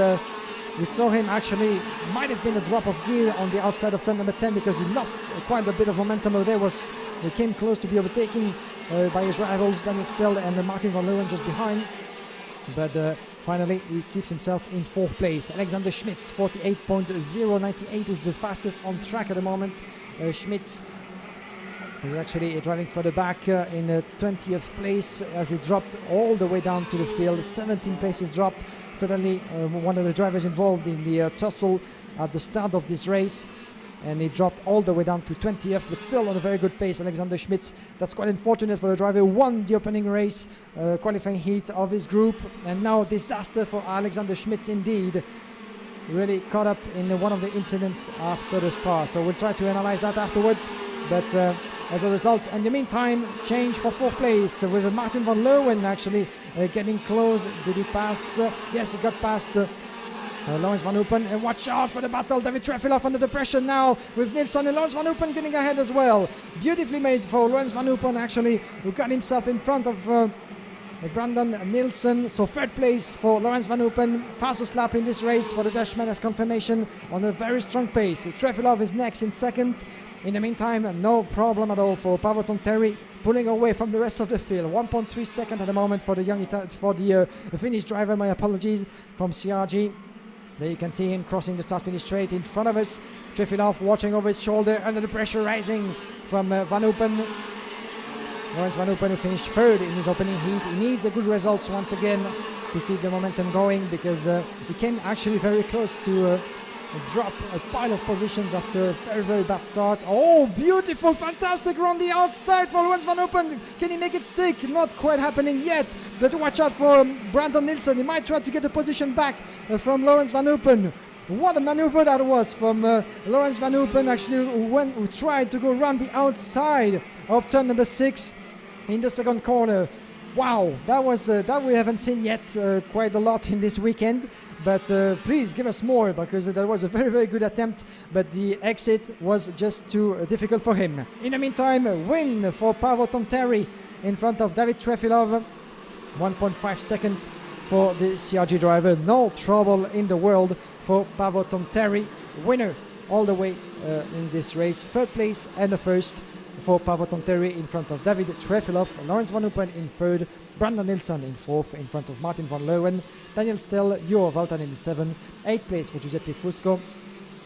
we saw him actually, might have been a drop of gear on the outside of turn number 10 because he lost quite a bit of momentum over there. He came close to be overtaken by his rivals Daniel Stell and Martin van Leeuwen just behind. But finally he keeps himself in 4th place. Alexander Schmitz, 48.098 is the fastest on track at the moment. Schmitz is actually driving further back in 20th place as he dropped all the way down to the field. 17 places dropped. Suddenly one of the drivers involved in the tussle at the start of this race, and he dropped all the way down to 20th, but still on a very good pace. Alexander Schmitz, that's quite unfortunate for the driver who won the opening race, qualifying heat of his group, and now disaster for Alexander Schmitz indeed. Really caught up in one of the incidents after the start, so we'll try to analyze that afterwards. But as a result, in the meantime, change for 4th place with Martin van Leeuwen actually getting close. Did he pass? Yes, he got past Laurens Van Hoopen. And watch out for the battle. David Trefilov under the pressure now with Nilsson, and Laurens Van Hoopen getting ahead as well. Beautifully made for Laurens Van Hoopen actually, who got himself in front of Brandon Nilsson. So 3rd place for Laurens Van Hoopen. Fastest lap in this race for the Dutchman as confirmation on a very strong pace. Trefilov is next in 2nd. In the meantime, no problem at all for Paavo Tonteri, pulling away from the rest of the field. 1.3 seconds at the moment for the Finnish driver, my apologies, from CRG. There you can see him crossing the start-finish straight in front of us. Trefilov watching over his shoulder, under the pressure rising from Van Hoopen. Laurens Van Hoopen, who finished 3rd in his opening heat. He needs a good results once again to keep the momentum going, because he came actually very close to drop a pile of positions after a very, very bad start. Oh, beautiful, fantastic run the outside for Laurens Van Hoopen. Can he make it stick? Not quite happening yet, but watch out for Brandon Nilsson. He might try to get the position back from Laurens Van Hoopen. What a maneuver that was from Laurens Van Hoopen, actually, who tried to go around the outside of turn number 6 in the 2nd corner. Wow, that was that we haven't seen yet quite a lot in this weekend. But please give us more, because that was a very, very good attempt, but the exit was just too difficult for him. In the meantime, a win for Paavo Tonteri in front of David Trefilov. 1.5 seconds for the CRG driver. No trouble in the world for Paavo Tonteri. Winner all the way in this race. 3rd place and the 1st for Paavo Tonteri in front of David Trefilov. Laurens Van Hoopen in 3rd. Brandon Nilsson in 4th in front of Martin van Leeuwen. Daniel Stell, Juho Valtanen in 7th. 8th place for Giuseppe Fusco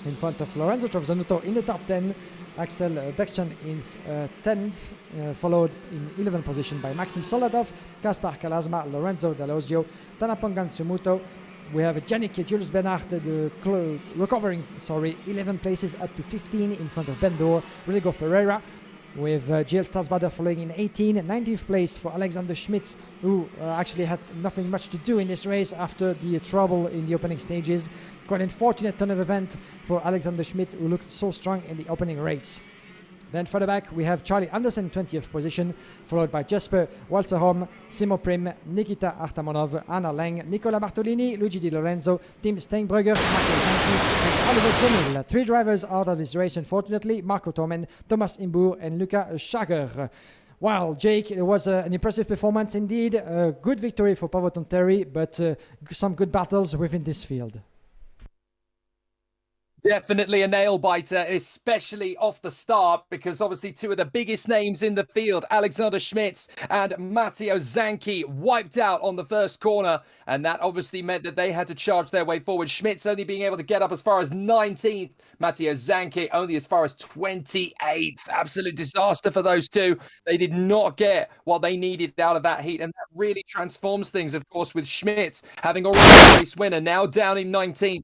in front of Lorenzo Trovzanuto in the top 10. Axel Bechstein in 10th, followed in 11th position by Maxim Soladov, Kaspar Kalasma, Lorenzo D'Alosio, Tanapongan Sumuto. We have Yannick Jules Bernard recovering 11 places up to 15 in front of Ben Dohr, Rodrigo Ferreira, with GL Starsbader following in 18th. 19th place for Alexander Schmitz, who actually had nothing much to do in this race after the trouble in the opening stages. Quite an unfortunate turn of event for Alexander Schmidt, who looked so strong in the opening race. Then further back we have Charlie Anderson, 20th position, followed by Jesper Walserholm, Simo Prim, Nikita Artamonov, Anna Leng, Nicola Bartolini, Luigi Di Lorenzo, Tim Steinbrugger, Marco Zanchi, and Oliver Zemil. 3 drivers out of this race, unfortunately: Marco Tormen, Thomas Imbour, and Luca Schager. Wow, Jake, it was an impressive performance indeed. A good victory for Paavo Tonteri, but some good battles within this field. Definitely a nail biter, especially off the start, because obviously two of the biggest names in the field, Alexander Schmitz and Matteo Zanchi, wiped out on the first corner. And that obviously meant that they had to charge their way forward. Schmitz only being able to get up as far as 19th. Matteo Zanchi only as far as 28th. Absolute disaster for those two. They did not get what they needed out of that heat. And that really transforms things, of course, with Schmitz having already a race winner, now down in 19th.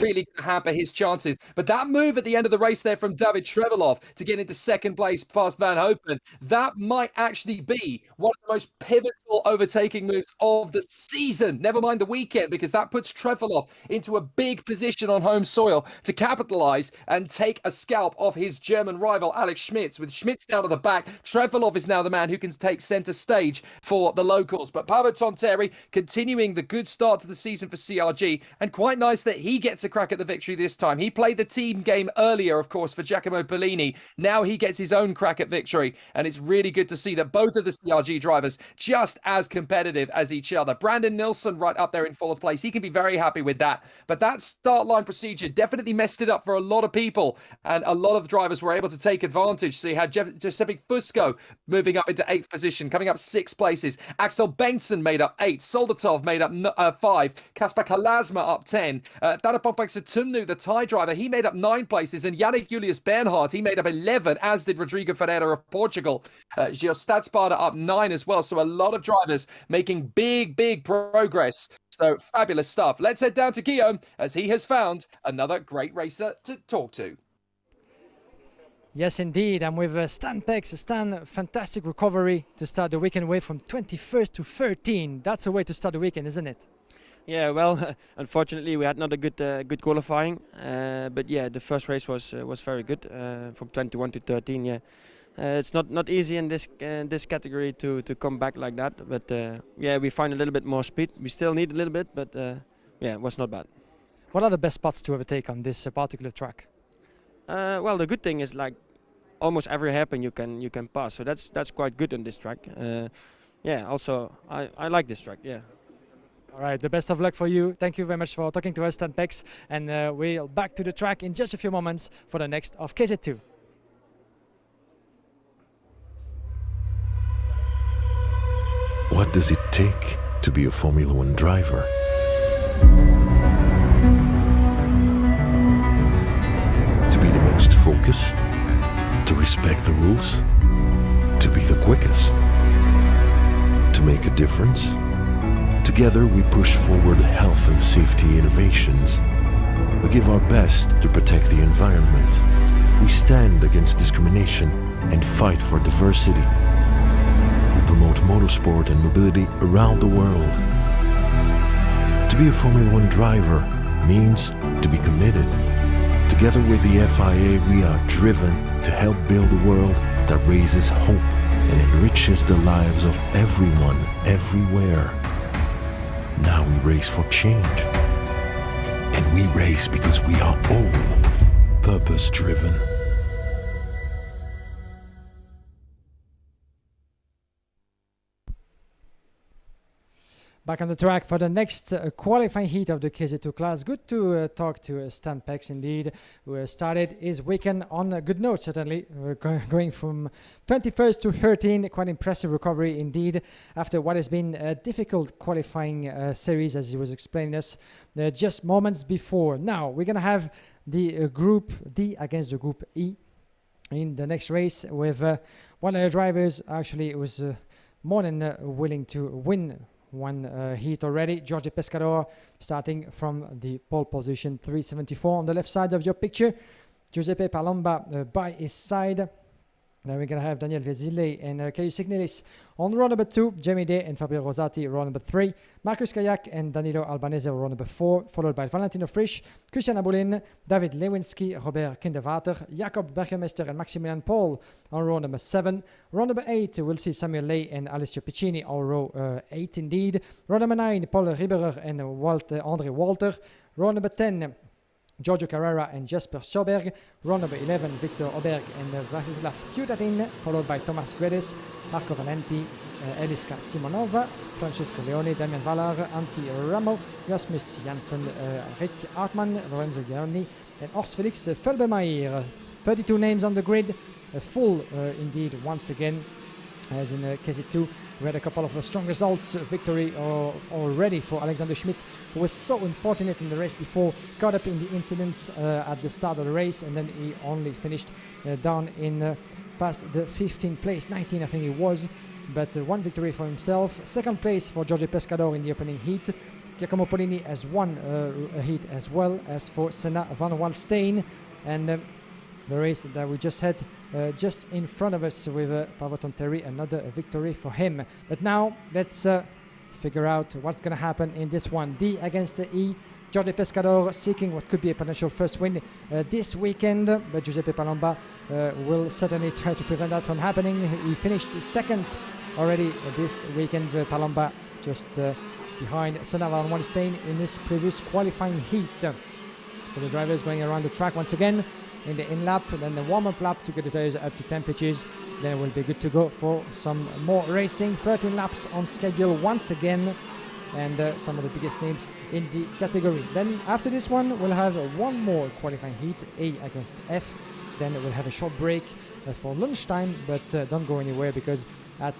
Really hamper his chances. But that move at the end of the race there from David Trevelov to get into second place past Van Hopen, that might actually be one of the most pivotal overtaking moves of the season. Never mind the weekend, because that puts Trevelov into a big position on home soil to capitalize and take a scalp of his German rival, Alex Schmitz. With Schmitz down at the back, Trevelov is now the man who can take center stage for the locals. But Paavo Tonteri continuing the good start to the season for CRG, and quite nice that he gets a crack at the victory this time. He played the team game earlier, of course, for Giacomo Bellini. Now he gets his own crack at victory, and it's really good to see that both of the CRG drivers just as competitive as each other. Brandon Nilsson right up there in fourth place. He can be very happy with that. But that start line procedure definitely messed it up for a lot of people, and a lot of drivers were able to take advantage. So you had Giuseppe Fusco moving up into 8th position, coming up 6 places. Axel Bengtsson made up 8. Soldatov made up 5. Kasper Kalasma up 10. Dada Tumnu, the Thai driver, he made up 9 places, and Yannick Julius Bernhardt, he made up 11, as did Rodrigo Ferreira of Portugal. Gio Stadsparda up 9 as well. So a lot of drivers making big progress. So fabulous stuff. Let's head down to Guillaume, as he has found another great racer to talk to. Yes, indeed. I'm with Stan Pex. Stan, fantastic recovery to start the weekend with, from 21st to 13. That's a way to start the weekend, isn't it? Yeah, well, unfortunately we had not a good qualifying, but yeah, the first race was very good, from 21 to 13. Yeah, it's not easy in this category to come back like that, but yeah, we find a little bit more speed. We still need a little bit, but yeah, it was not bad. What are the best spots to overtake on this particular track? Well, the good thing is, like, almost every hairpin you can pass, so that's quite good on this track. Yeah, also I like this track. Yeah. All right, the best of luck for you. Thank you very much for talking to us, Stan Pex, and we'll back to the track in just a few moments for the next of KZ2. What does it take to be a Formula One driver? To be the most focused, to respect the rules, to be the quickest, to make a difference. Together we push forward health and safety innovations. We give our best to protect the environment. We stand against discrimination and fight for diversity. We promote motorsport and mobility around the world. To be a Formula One driver means to be committed. Together with the FIA, we are driven to help build a world that raises hope and enriches the lives of everyone, everywhere. Now we race for change. And we race because we are all purpose-driven. Back on the track for the next qualifying heat of the KZ2 class. Good to talk to Stan Pex, indeed, who started his weekend on a good note, certainly. Going from 21st to 13, quite impressive recovery indeed, after what has been a difficult qualifying series, as he was explaining us just moments before. Now, we're going to have the Group D against the Group E in the next race, with one of the drivers actually was more than willing to win one heat already. Jorge Pescador starting from the pole position, 374 on the left side of your picture. Giuseppe Palomba by his side. Then we're going to have Daniel Vezile and Caio Signelis on row number 2, Jamie Day and Fabio Rosati row number 3, Marcus Kayak and Danilo Albanese row number 4, followed by Valentino Frisch, Christian Abulin, David Lewinsky, Robert Kinderwater, Jakob Bergemeister and Maximilian Paul on row number 7. Row number 8, we'll see Samuel Ley and Alessio Piccini on row 8 indeed. Row number 9, Paul Riberer and Andre Walter. Row number 10, Giorgio Carrera and Jesper Sjöberg. Row number 11, Victor Oberg and Vladislav Kutarin, followed by Thomas Guedes, Marco Valenti, Eliska Simonova, Francesco Leone, Damian Valar, Antti Ramo, Rasmus Janssen, Rick Hartmann, Lorenzo Giannoni, and Horst Felix Felbemeyer. 32 names on the grid, full indeed once again, as in KZ2. We had a couple of strong results, victory already for Alexander Schmitz, who was so unfortunate in the race before, caught up in the incidents at the start of the race, and then he only finished down in past the 15th place, 19 I think it was, but one victory for himself. Second place for Jorge Pescador in the opening heat. Giacomo Polini has won a heat as well as for Senna van Waalstein, and the race that we just had just in front of us with Pavaton Terry, another victory for him. But now let's figure out what's going to happen in this one. D against the E. Jorge Pescador seeking what could be a potential first win this weekend, but Giuseppe Palomba will certainly try to prevent that from happening. He finished second already this weekend. Palomba just behind Senna van Waalstein in his previous qualifying heat. So the driver is going around the track once again in the in lap, then the warm-up lap to get the tires up to temperatures. Then we'll be good to go for some more racing. 13 laps on schedule once again, and some of the biggest names in the category. Then after this one, we'll have one more qualifying heat, A against F. Then we'll have a short break for lunchtime, but don't go anywhere, because at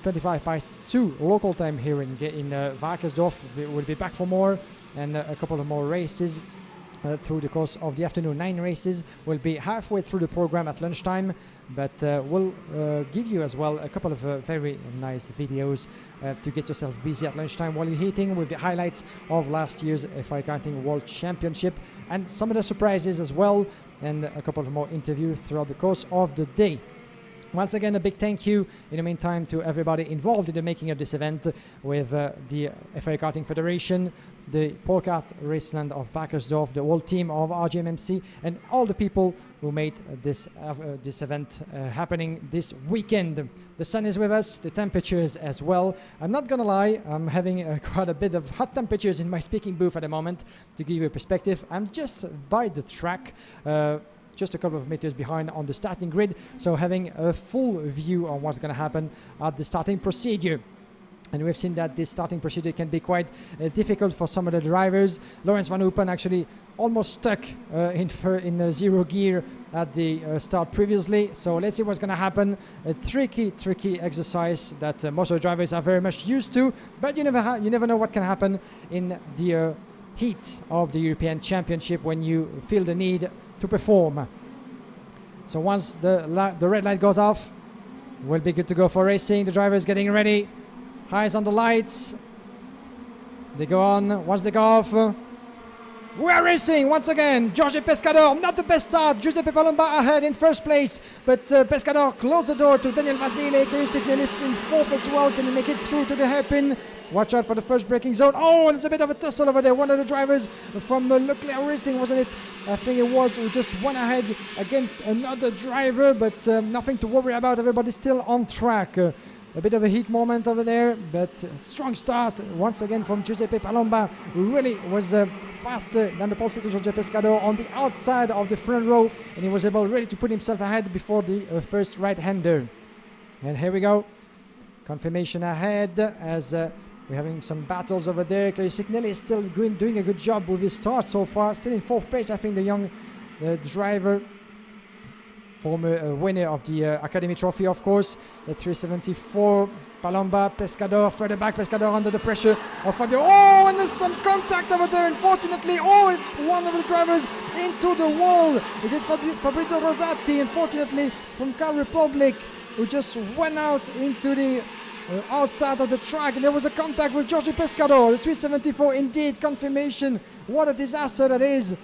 25:02 local time here in Wackersdorf, we'll be back for more, and a couple of more races through the course of the afternoon. 9 races. We'll be halfway through the program at lunchtime, but we'll give you as well a couple of very nice videos to get yourself busy at lunchtime while you're heating, with the highlights of last year's FIA Karting World Championship and some of the surprises as well, and a couple of more interviews throughout the course of the day. Once again, a big thank you in the meantime to everybody involved in the making of this event, with the FIA Karting Federation, the Polkart Raceland of Wackersdorf, the whole team of RGMMC, and all the people who made this event happening this weekend. The sun is with us, the temperatures as well. I'm not gonna lie, I'm having quite a bit of hot temperatures in my speaking booth at the moment. To give you a perspective, I'm just by the track, just a couple of meters behind on the starting grid, so having a full view on what's going to happen at the starting procedure. And we've seen that this starting procedure can be quite difficult for some of the drivers. Lawrence Van Hoopen actually almost stuck in zero gear at the start previously. So let's see what's going to happen. A tricky exercise that most of the drivers are very much used to, but you never know what can happen in the heat of the European Championship when you feel the need to perform. So once the red light goes off, we'll be good to go for racing. The driver is getting ready. Eyes on the lights. They go on. Once they go off, we are racing once again. Jorge Pescador, not the best start. Giuseppe Palomba ahead in first place, but Pescador closed the door to Daniel Vasile. Kayus Ignelis in fourth as well. Can he make it through to the hairpin? Watch out for the first braking zone. Oh, and it's a bit of a tussle over there. One of the drivers from Leclerc Racing, wasn't it? I think it was, who just went ahead against another driver, but nothing to worry about. Everybody's still on track. A bit of a heat moment over there, but strong start once again from Giuseppe Palomba, who really was faster than the pulsator Jorge Pescador on the outside of the front row, and he was able really to put himself ahead before the first right-hander. And here we go. Confirmation ahead as we're having some battles over there. Signelli is still doing a good job with his start so far. Still in fourth place, I think, the young driver. Former winner of the Academy Trophy, of course. At 374, Palomba, Pescador, further back, Pescador under the pressure of Fabio. Oh, and there's some contact over there, unfortunately. Oh, one of the drivers into the wall. Is it Fabrizio Rosati, unfortunately, from Car Republic, who just went out into the outside of the track, and there was a contact with Jorge Pescador. The 374, indeed, confirmation. What a disaster that is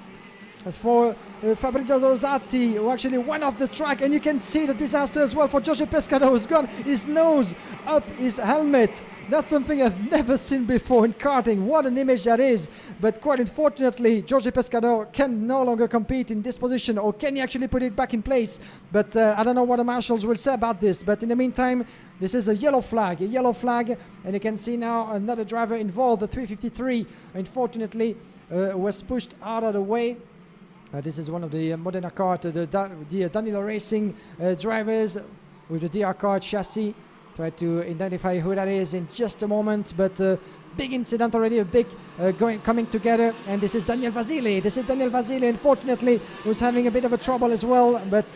for Fabrizio Rosati, who actually went off the track, and you can see the disaster as well for Jorge Pescador, who's got his nose up his helmet. That's something I've never seen before in karting. What an image that is. But quite unfortunately, Jorge Pescador can no longer compete in this position, or can he actually put it back in place? But I don't know what the marshals will say about this. But in the meantime, this is a yellow flag, and you can see now another driver involved, the 353, unfortunately, was pushed out of the way. This is one of the Modena Kart, the Danilo Racing drivers with the DR Kart chassis. Try to identify who that is in just a moment, but big incident already, a big coming together, and this is Daniel Vasile. Unfortunately, was having a bit of a trouble as well, but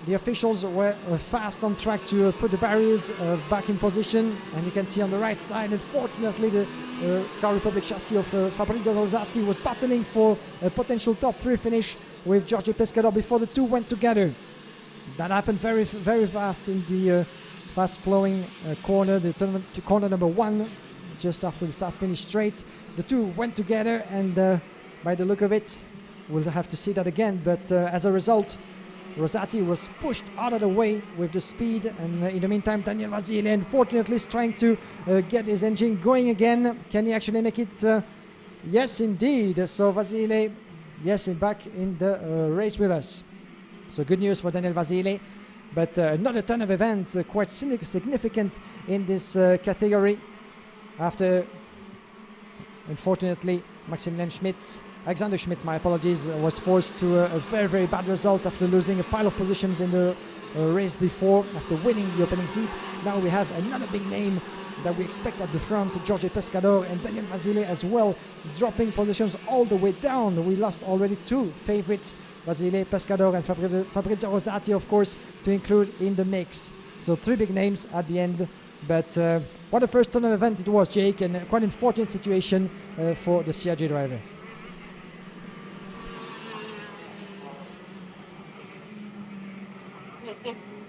the officials were fast on track to put the barriers back in position, and you can see on the right side, unfortunately, the Car Republic chassis of Fabrizio Rosati was battling for a potential top 3 finish with Giorgio Pescador before the two went together. That happened very, very fast in the fast-flowing corner, the corner number 1, just after the start-finish straight. The two went together, and by the look of it, we'll have to see that again, but as a result, Rosati was pushed out of the way with the speed, and in the meantime, Daniel Vasile, unfortunately, is trying to get his engine going again. Can he actually make it? Yes, indeed. So Vasile, yes, back in the race with us. So good news for Daniel Vasile, but not a ton of events, quite significant in this category. After, unfortunately, Alexander Schmitz, my apologies, was forced to a very, very bad result after losing a pile of positions in the race before, after winning the opening heat. Now we have another big name that we expect at the front, Giorgio Pescador and Daniel Vasile as well, dropping positions all the way down. We lost already 2 favorites, Vasile, Pescador and Fabrizio Rosati, of course, to include in the mix. So 3 big names at the end, but what a first ton of event it was, Jake, and quite an unfortunate situation for the CRG driver.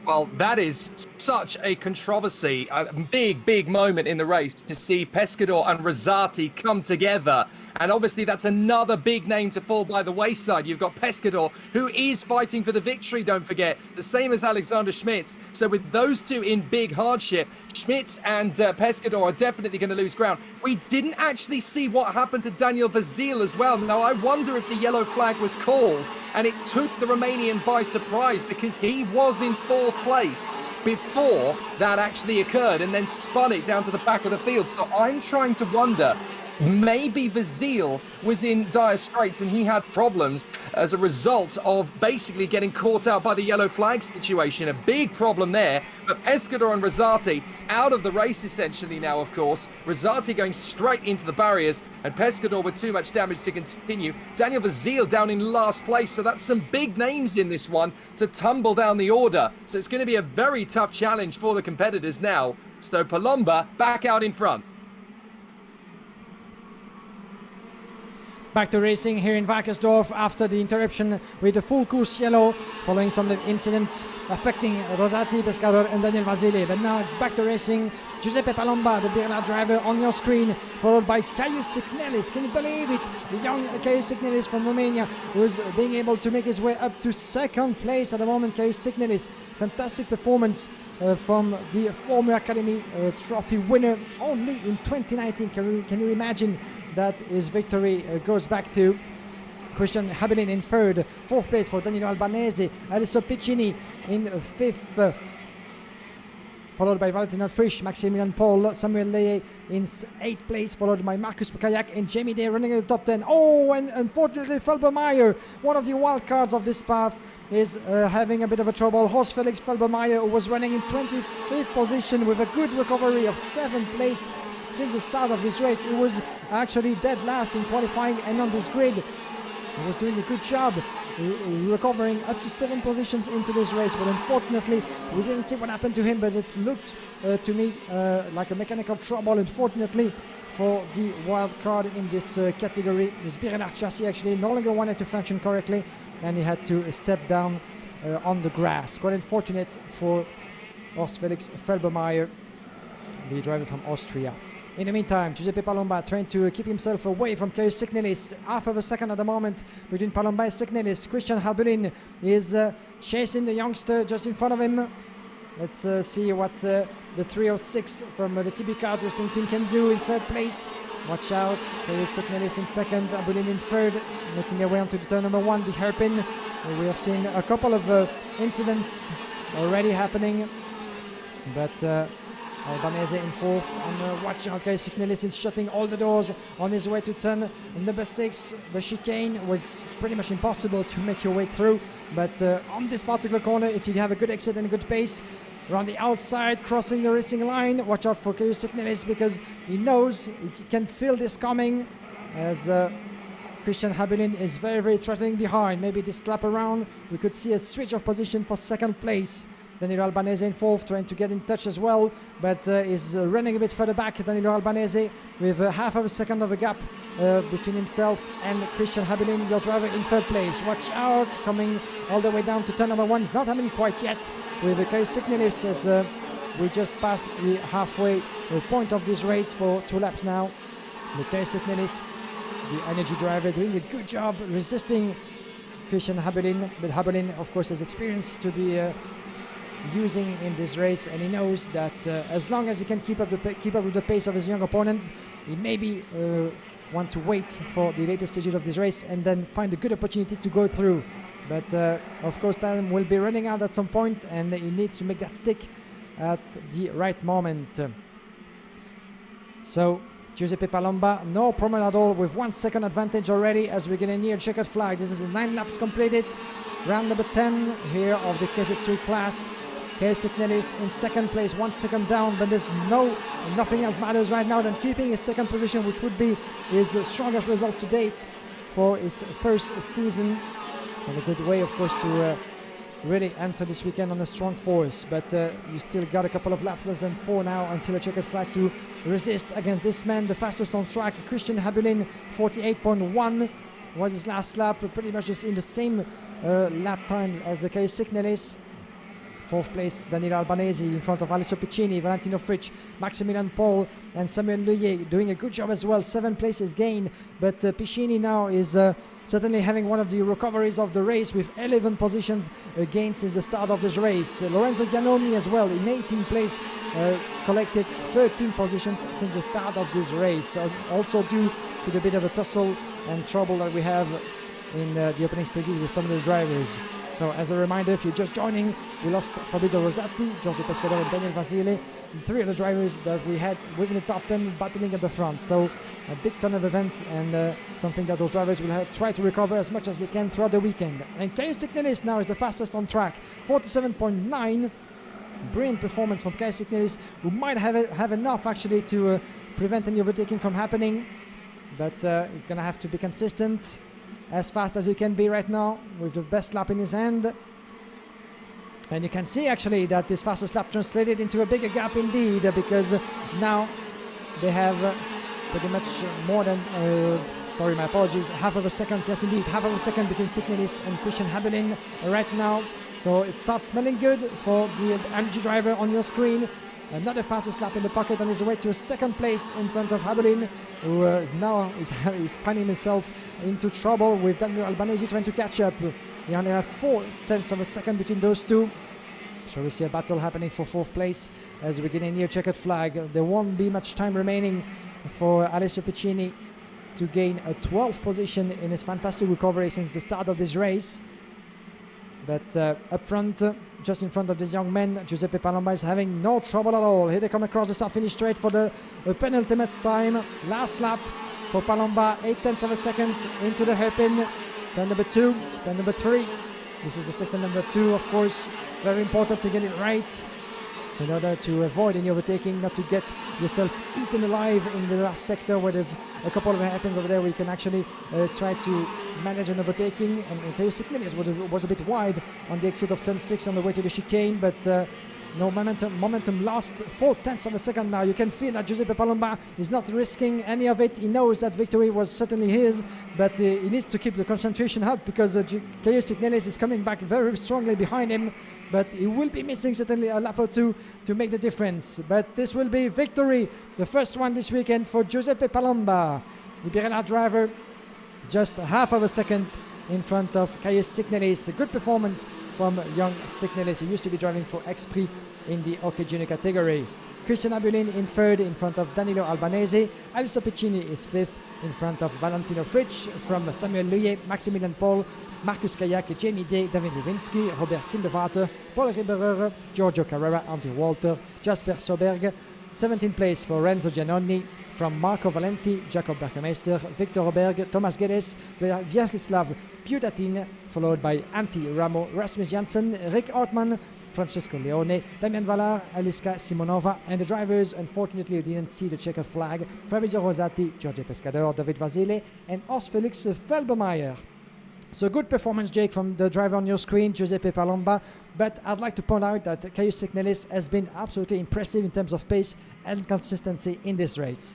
Well, that is such a controversy, a big moment in the race to see Pescador and Rosati come together. And obviously that's another big name to fall by the wayside. You've got Pescador, who is fighting for the victory, don't forget, the same as Alexander Schmitz. So with those two in big hardship, Schmitz and Pescador are definitely going to lose ground. We didn't actually see what happened to Daniel Vasile as well. Now, I wonder if the yellow flag was called and it took the Romanian by surprise, because he was in 4th place before that actually occurred and then spun it down to the back of the field. So I'm trying to wonder, maybe Vasile was in dire straits and he had problems as a result of basically getting caught out by the yellow flag situation. A big problem there. But Pescador and Rosati out of the race essentially now, of course. Rosati going straight into the barriers and Pescador with too much damage to continue. Daniel Vasile down in last place. So that's some big names in this one to tumble down the order. So it's going to be a very tough challenge for the competitors now. So Palomba back out in front. Back to racing here in Wackersdorf after the interruption with the full course yellow, following some incidents affecting Rosati, Pescador and Daniel Vasile. But now it's back to racing. Giuseppe Palomba, the Birla driver, on your screen, followed by Caius Signelis. Can you believe it? The young Caius Signelis from Romania was being able to make his way up to 2nd place at the moment. Caius Signelis, fantastic performance from the former Academy Trophy winner only in 2019. Can you imagine that his victory goes back to Christian Habelin in 3rd, 4th place for Danilo Albanese, Adesso Piccini in 5th, followed by Valentino Frisch, Maximilian Paul, Samuel Leye in 8th place, followed by Marcus Kayak and Jamie Day running in the top 10. Oh, and unfortunately Felbermeyer, one of the wild cards of this path, is having a bit of a trouble. Horst Felix Felbermeyer, who was running in 25th position with a good recovery of 7th place since the start of this race. He was actually dead last in qualifying and on this grid. He was doing a good job recovering up to 7 positions into this race, but unfortunately we didn't see what happened to him, but it looked to me like a mechanical trouble, unfortunately, for the wild card in this category. This Birla chassis actually no longer wanted to function correctly and he had to step down on the grass. Quite unfortunate for Horst Felix Felbermeyer, the driver from Austria. In the meantime, Giuseppe Palomba trying to keep himself away from Caius Signelis. Half of a second at the moment between Palomba and Signelis. Christian Habelin is chasing the youngster just in front of him. Let's see what the 306 from the TB Card Racing team can do in 3rd place. Watch out, Caius Signelis in 2nd, Habelin in 3rd, making their way onto the turn number 1, the hairpin. We have seen a couple of incidents already happening, but Albanese in 4th, and watch out, Caius Signelis is shutting all the doors on his way to turn number 6. The chicane was pretty much impossible to make your way through, but on this particular corner, if you have a good exit and a good pace, around the outside, crossing the racing line. Watch out for KZ Signalis because he knows, he can feel this coming as Christian Habelin is very, very threatening behind. Maybe this lap around, we could see a switch of position for second place. Danilo Albanese in fourth, trying to get in touch as well, but is running a bit further back. Danilo Albanese with half of a second of a gap between himself and Christian Habelin, your driver in third place. Watch out, coming all the way down to turn number one. It's not happening quite yet with KZ Signalis as we just passed the halfway point of this race for 2 laps now. The KZ Signalis, the energy driver, doing a good job resisting Christian Habelin, but Habelin of course has experience to be using in this race, and he knows that as long as he can keep up with the pace of his young opponent, he maybe want to wait for the later stages of this race and then find a good opportunity to go through. But of course time will be running out at some point, and he needs to make that stick at the right moment. So Giuseppe Palomba, no problem at all, with 1 second advantage already as we're getting near checkered flag. This is 9 laps completed, round number 10 here of the KZ2 class. KZ Signalis in second place, 1 second down, but there's nothing else matters right now than keeping his second position, which would be his strongest results to date for his first season. And a good way, of course, to really enter this weekend on a strong force. But you still got a couple of laps, less than 4 now until a checkered flag to resist against this man, the fastest on track. Christian Habelin, 48.1 was his last lap, pretty much just in the same lap times as the KZ Signalis. Fourth place, Danilo Albanese in front of Alessio Piccini, Valentino Fritsch, Maximilian Paul and Samuel Leuillet doing a good job as well. 7 places gained, but Piccini now is certainly having one of the recoveries of the race with 11 positions gained since the start of this race. Lorenzo Giannoni as well in 18th place, collected 13 positions since the start of this race, also due to the bit of a tussle and trouble that we have in the opening stages with some of the drivers. So as a reminder, if you're just joining, we lost Fabrizio Rosati, Giorgio Pescador and Daniel Vasile, 3 of the drivers that we had within the top 10 battling at the front. So a big ton of event, and something that those drivers will try to recover as much as they can throughout the weekend. And KZ Signalis now is the fastest on track, 47.9. Brilliant performance from KZ Signalis, who might have enough actually to prevent any overtaking from happening, but he's going to have to be consistent, as fast as he can be right now with the best lap in his hand. And you can see actually that this fastest lap translated into a bigger gap indeed, because now they have pretty much more than sorry, my apologies, half of a second, yes indeed, half of a second between Signalis and Christian Habelin right now. So it starts smelling good for the energy driver on your screen. Another fastest lap in the pocket on his way to a second place in front of Habelin, who now is finding himself into trouble with Danilo Albanese trying to catch up. He only have 0.4 of a second between those two. So we see a battle happening for 4th place as we're getting near checkered flag. There won't be much time remaining for Alessio Piccini to gain a 12th position in his fantastic recovery since the start of this race. But up front, just in front of this young man, Giuseppe Palomba is having no trouble at all. Here they come across the start-finish straight for the penultimate time. Last lap for Palomba, 0.8 of a second into the hairpin. Turn number 2, turn number 3. This is the sector number 2, of course. Very important to get it right in order to avoid any overtaking, not to get yourself eaten alive in the last sector where there's a couple of hairpins over there where you can actually try to manage an overtaking. And KZ Signalis was a bit wide on the exit of turn 6 on the way to the chicane, but no momentum lost. 0.4 of a second now. You can feel that Giuseppe Palomba is not risking any of it. He knows that victory was certainly his, but he needs to keep the concentration up because KZ Signalis is coming back very strongly behind him. But he will be missing certainly a lap or two to make the difference. But this will be victory, the first one this weekend for Giuseppe Palomba. The Birella driver just half of a second in front of KZ Signalis. A good performance from young Signalis. He used to be driving for Xprix in the OK Junior category. Christian Habelin in third in front of Danilo Albanese. Alessio Piccini is fifth in front of Valentino Fritsch. From Samuel Leuillet, Maximilian Paul, Marcus Kayak, Jamie Day, David Lewinsky, Robert Kindervater, Paul Ribberer, Giorgio Carrera, Andy Walter, Jasper Soberg. 17th place for Renzo Giannoni. From Marco Valenti, Jacob Bergmeister, Victor Roberg, Thomas Guedes, Vyacheslav Piutatin, followed by Antti Ramo, Rasmus Janssen, Rick Ortman, Francesco Leone, Damian Vallar, Aliska Simonova, and the drivers, unfortunately, who didn't see the checkered flag, Fabrizio Rosati, Giorgio Pescador, David Vasile, and Horst Felix Felbermayr. So good performance, Jake, from the driver on your screen, Giuseppe Palomba, but I'd like to point out that Caius Signelis has been absolutely impressive in terms of pace and consistency in this race.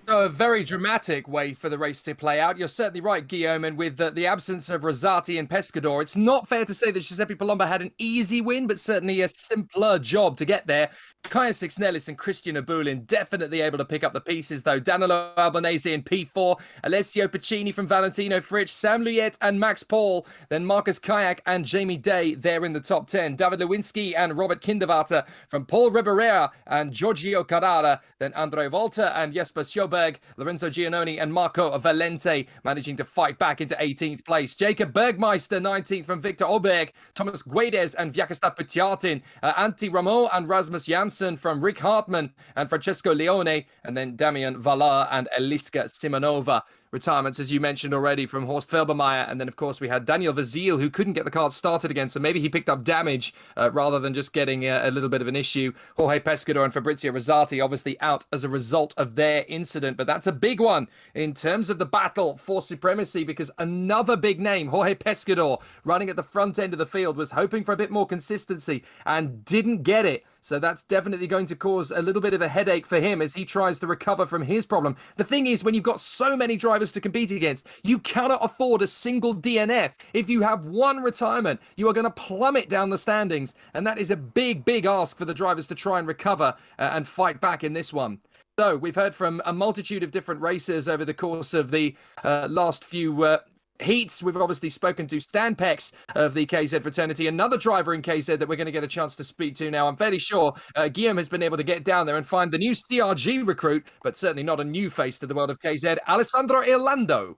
A very dramatic way for the race to play out. You're certainly right, Guillaume, and with the absence of Rosati and Pescador, it's not fair to say that Giuseppe Palomba had an easy win, but certainly a simpler job to get there. Caius Signelis and Christian Abulin definitely able to pick up the pieces, though. Danilo Albanese in P4, Alessio Piccini from Valentino Fritsch, Sam Luyet and Max Paul, then Marcus Kayak and Jamie Day there in the top 10. David Lewinsky and Robert Kinderwarter from Paul Ribera and Giorgio Carrara, then Andre Volta and Jesper Sjoberg, Lorenzo Giannoni and Marco Valente managing to fight back into 18th place. Jacob Bergmeister 19th from Victor Oberg, Thomas Guedes and Vyacheslav Putyatin, Antti Rameau and Rasmus Janssen from Rick Hartmann and Francesco Leone, and then Damian Vallar and Eliska Simonova. Retirements, as you mentioned already, from Horst Felbermayr, and then of course we had Daniel Vasile, who couldn't get the car started again, so maybe he picked up damage rather than just getting a little bit of an issue. Jorge Pescador and Fabrizio Rosati obviously out as a result of their incident, but that's a big one in terms of the battle for supremacy, because another big name, Jorge Pescador, running at the front end of the field, was hoping for a bit more consistency and didn't get it. So that's definitely going to cause a little bit of a headache for him as he tries to recover from his problem. The thing is, when you've got so many drivers to compete against, you cannot afford a single DNF. If you have one retirement, you are going to plummet down the standings. And that is a big, big ask for the drivers to try and recover and fight back in this one. So we've heard from a multitude of different racers over the course of the last few heats. We've obviously spoken to Stan Pex of the KZ fraternity, another driver in KZ that we're going to get a chance to speak to now. I'm fairly sure Guillaume has been able to get down there and find the new CRG recruit, but certainly not a new face to the world of KZ, Alessandro Irlando.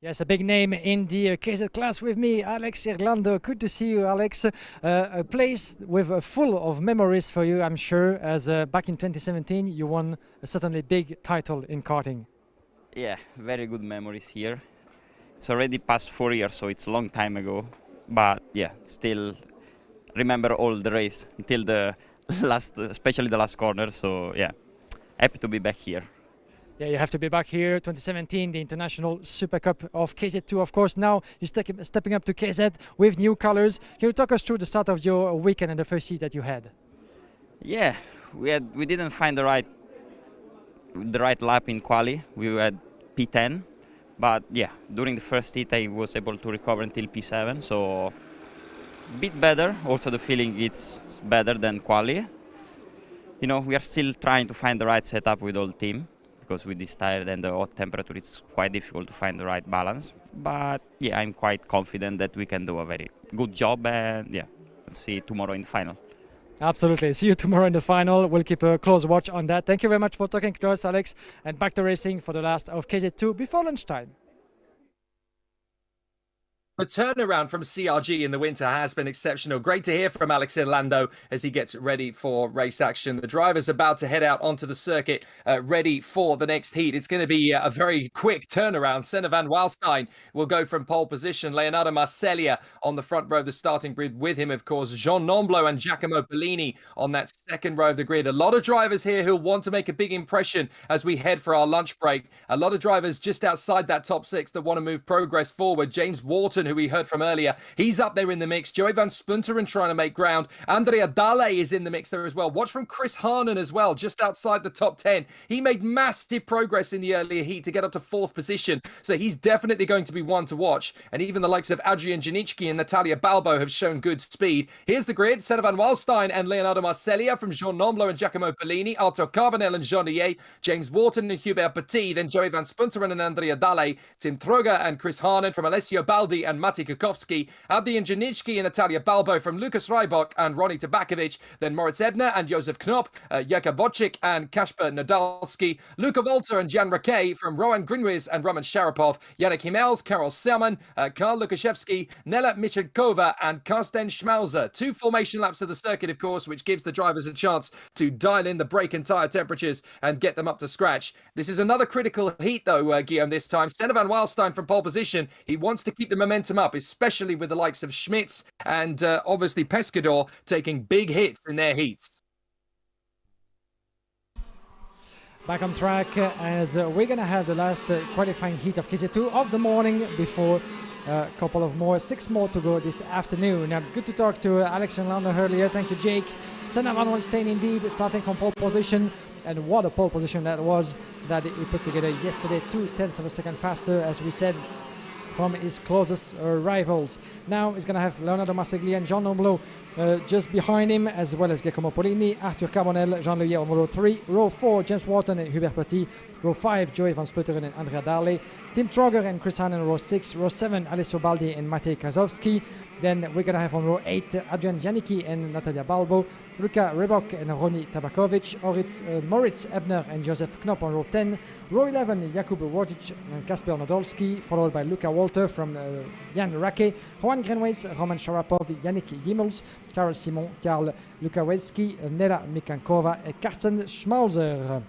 Yes, a big name in the KZ class with me, Alex Irlando. Good to see you, Alex. A place with full of memories for you, I'm sure, as back in 2017 you won a certainly big title in karting. Yeah, very good memories here. It's already past 4 years, so it's a long time ago. But yeah, still remember all the race until the last, especially the last corner. So yeah, happy to be back here. Yeah, you have to be back here. 2017, the International Super Cup of KZ2, of course. Now you're stepping up to KZ with new colors. Can you talk us through the start of your weekend and the first heat that you had? Yeah, we didn't find the right lap in quali. We had P10, but yeah, during the first heat I was able to recover until P7, so a bit better. Also the feeling it's better than quali. You know, we are still trying to find the right setup with all team, because with this tire and the hot temperature it's quite difficult to find the right balance. But yeah, I'm quite confident that we can do a very good job, and yeah, see you tomorrow in the final. Absolutely. See you tomorrow in the final. We'll keep a close watch on that. Thank you very much for talking to us, Alex. And back to racing for the last of KZ2 before lunchtime. The turnaround from CRG in the winter has been exceptional. Great to hear from Alex Irlando as he gets ready for race action. The driver's about to head out onto the circuit, ready for the next heat. It's going to be a very quick turnaround. Senna van Waalstein will go from pole position. Leonardo Marsiglia on the front row of the starting grid with him, of course. Jean Nomblo and Giacomo Bellini on that second row of the grid. A lot of drivers here who'll want to make a big impression as we head for our lunch break. A lot of drivers just outside that top six that want to move progress forward. James Wharton, who we heard from earlier, he's up there in the mix. Joey van Spunteren trying to make ground. Andrea Dale is in the mix there as well. Watch from Chris Harnan as well, just outside the top 10. He made massive progress in the earlier heat to get up to 4th position, so he's definitely going to be one to watch. And even the likes of Adrian Janicki and Natalia Balbo have shown good speed. Here's the grid: Senna van Waalstein and Leonardo Marsiglia, from Jean Nomblo and Giacomo Bellini, Arto Carbonell and Jean Lier, James Wharton and Hubert Petit, then Joey van Spunteren and Andrea Dale, Tim Troger and Chris Harnan from Alessio Baldi and Mati Kukovski, Adrian Janicki and Natalia Balbo from Lucas Rybak and Ronnie Tabakovic, then Moritz Ebner and Josef Knopp, Jakub Wojcik and Kasper Nadalski, Luca Volta and Jan Raquet from Rowan Grinwiz and Roman Sharapov, Yannick Himmels, Karol Selman, Karl Lukashevsky, Nela Michankova and Karsten Schmauser. 2 formation laps of the circuit, of course, which gives the drivers a chance to dial in the brake and tyre temperatures and get them up to scratch. This is another critical heat, though, Guillaume, this time. Senna van Waalstein from pole position. He wants to keep the momentum momentum up, especially with the likes of Schmitz and obviously Pescador taking big hits in their heats. Back on track as we're going to have the last qualifying heat of KZ2 of the morning before a couple of more, 6 more to go this afternoon. Good to talk to Alex and Lando earlier. Thank you, Jake. Senna Van Wallenstein indeed starting from pole position, and what a pole position that was that he put together yesterday, 0.2 of a second faster, as we said, from his closest rivals. Now he's going to have Leonardo Masseglia and Jean Nomblot just behind him, as well as Giacomo Polini, Arthur Carbonell, Jean Leyer on row 3, row 4 James Wharton and Hubert Petit, row 5 Joey van Splutteren and Andrea Darley, Tim Troger and Chris Hahn in row 6, row 7 Alessio Baldi and Matej Krasowski. Then we're going to have on row 8 Adrian Janicki and Natalia Balbo, Luka Rebok and Roni Tabakovic, Moritz Ebner and Josef Knopp on row 10, row 11 Jakub Wojcic and Kasper Nodolski, followed by Luca Walter from Jan Rake, Juan Grenways, Roman Sharapov, Yannick Yimmels, Karel Simon, Karl Lukawelski, Nela Mikankova and Karsten Schmauser.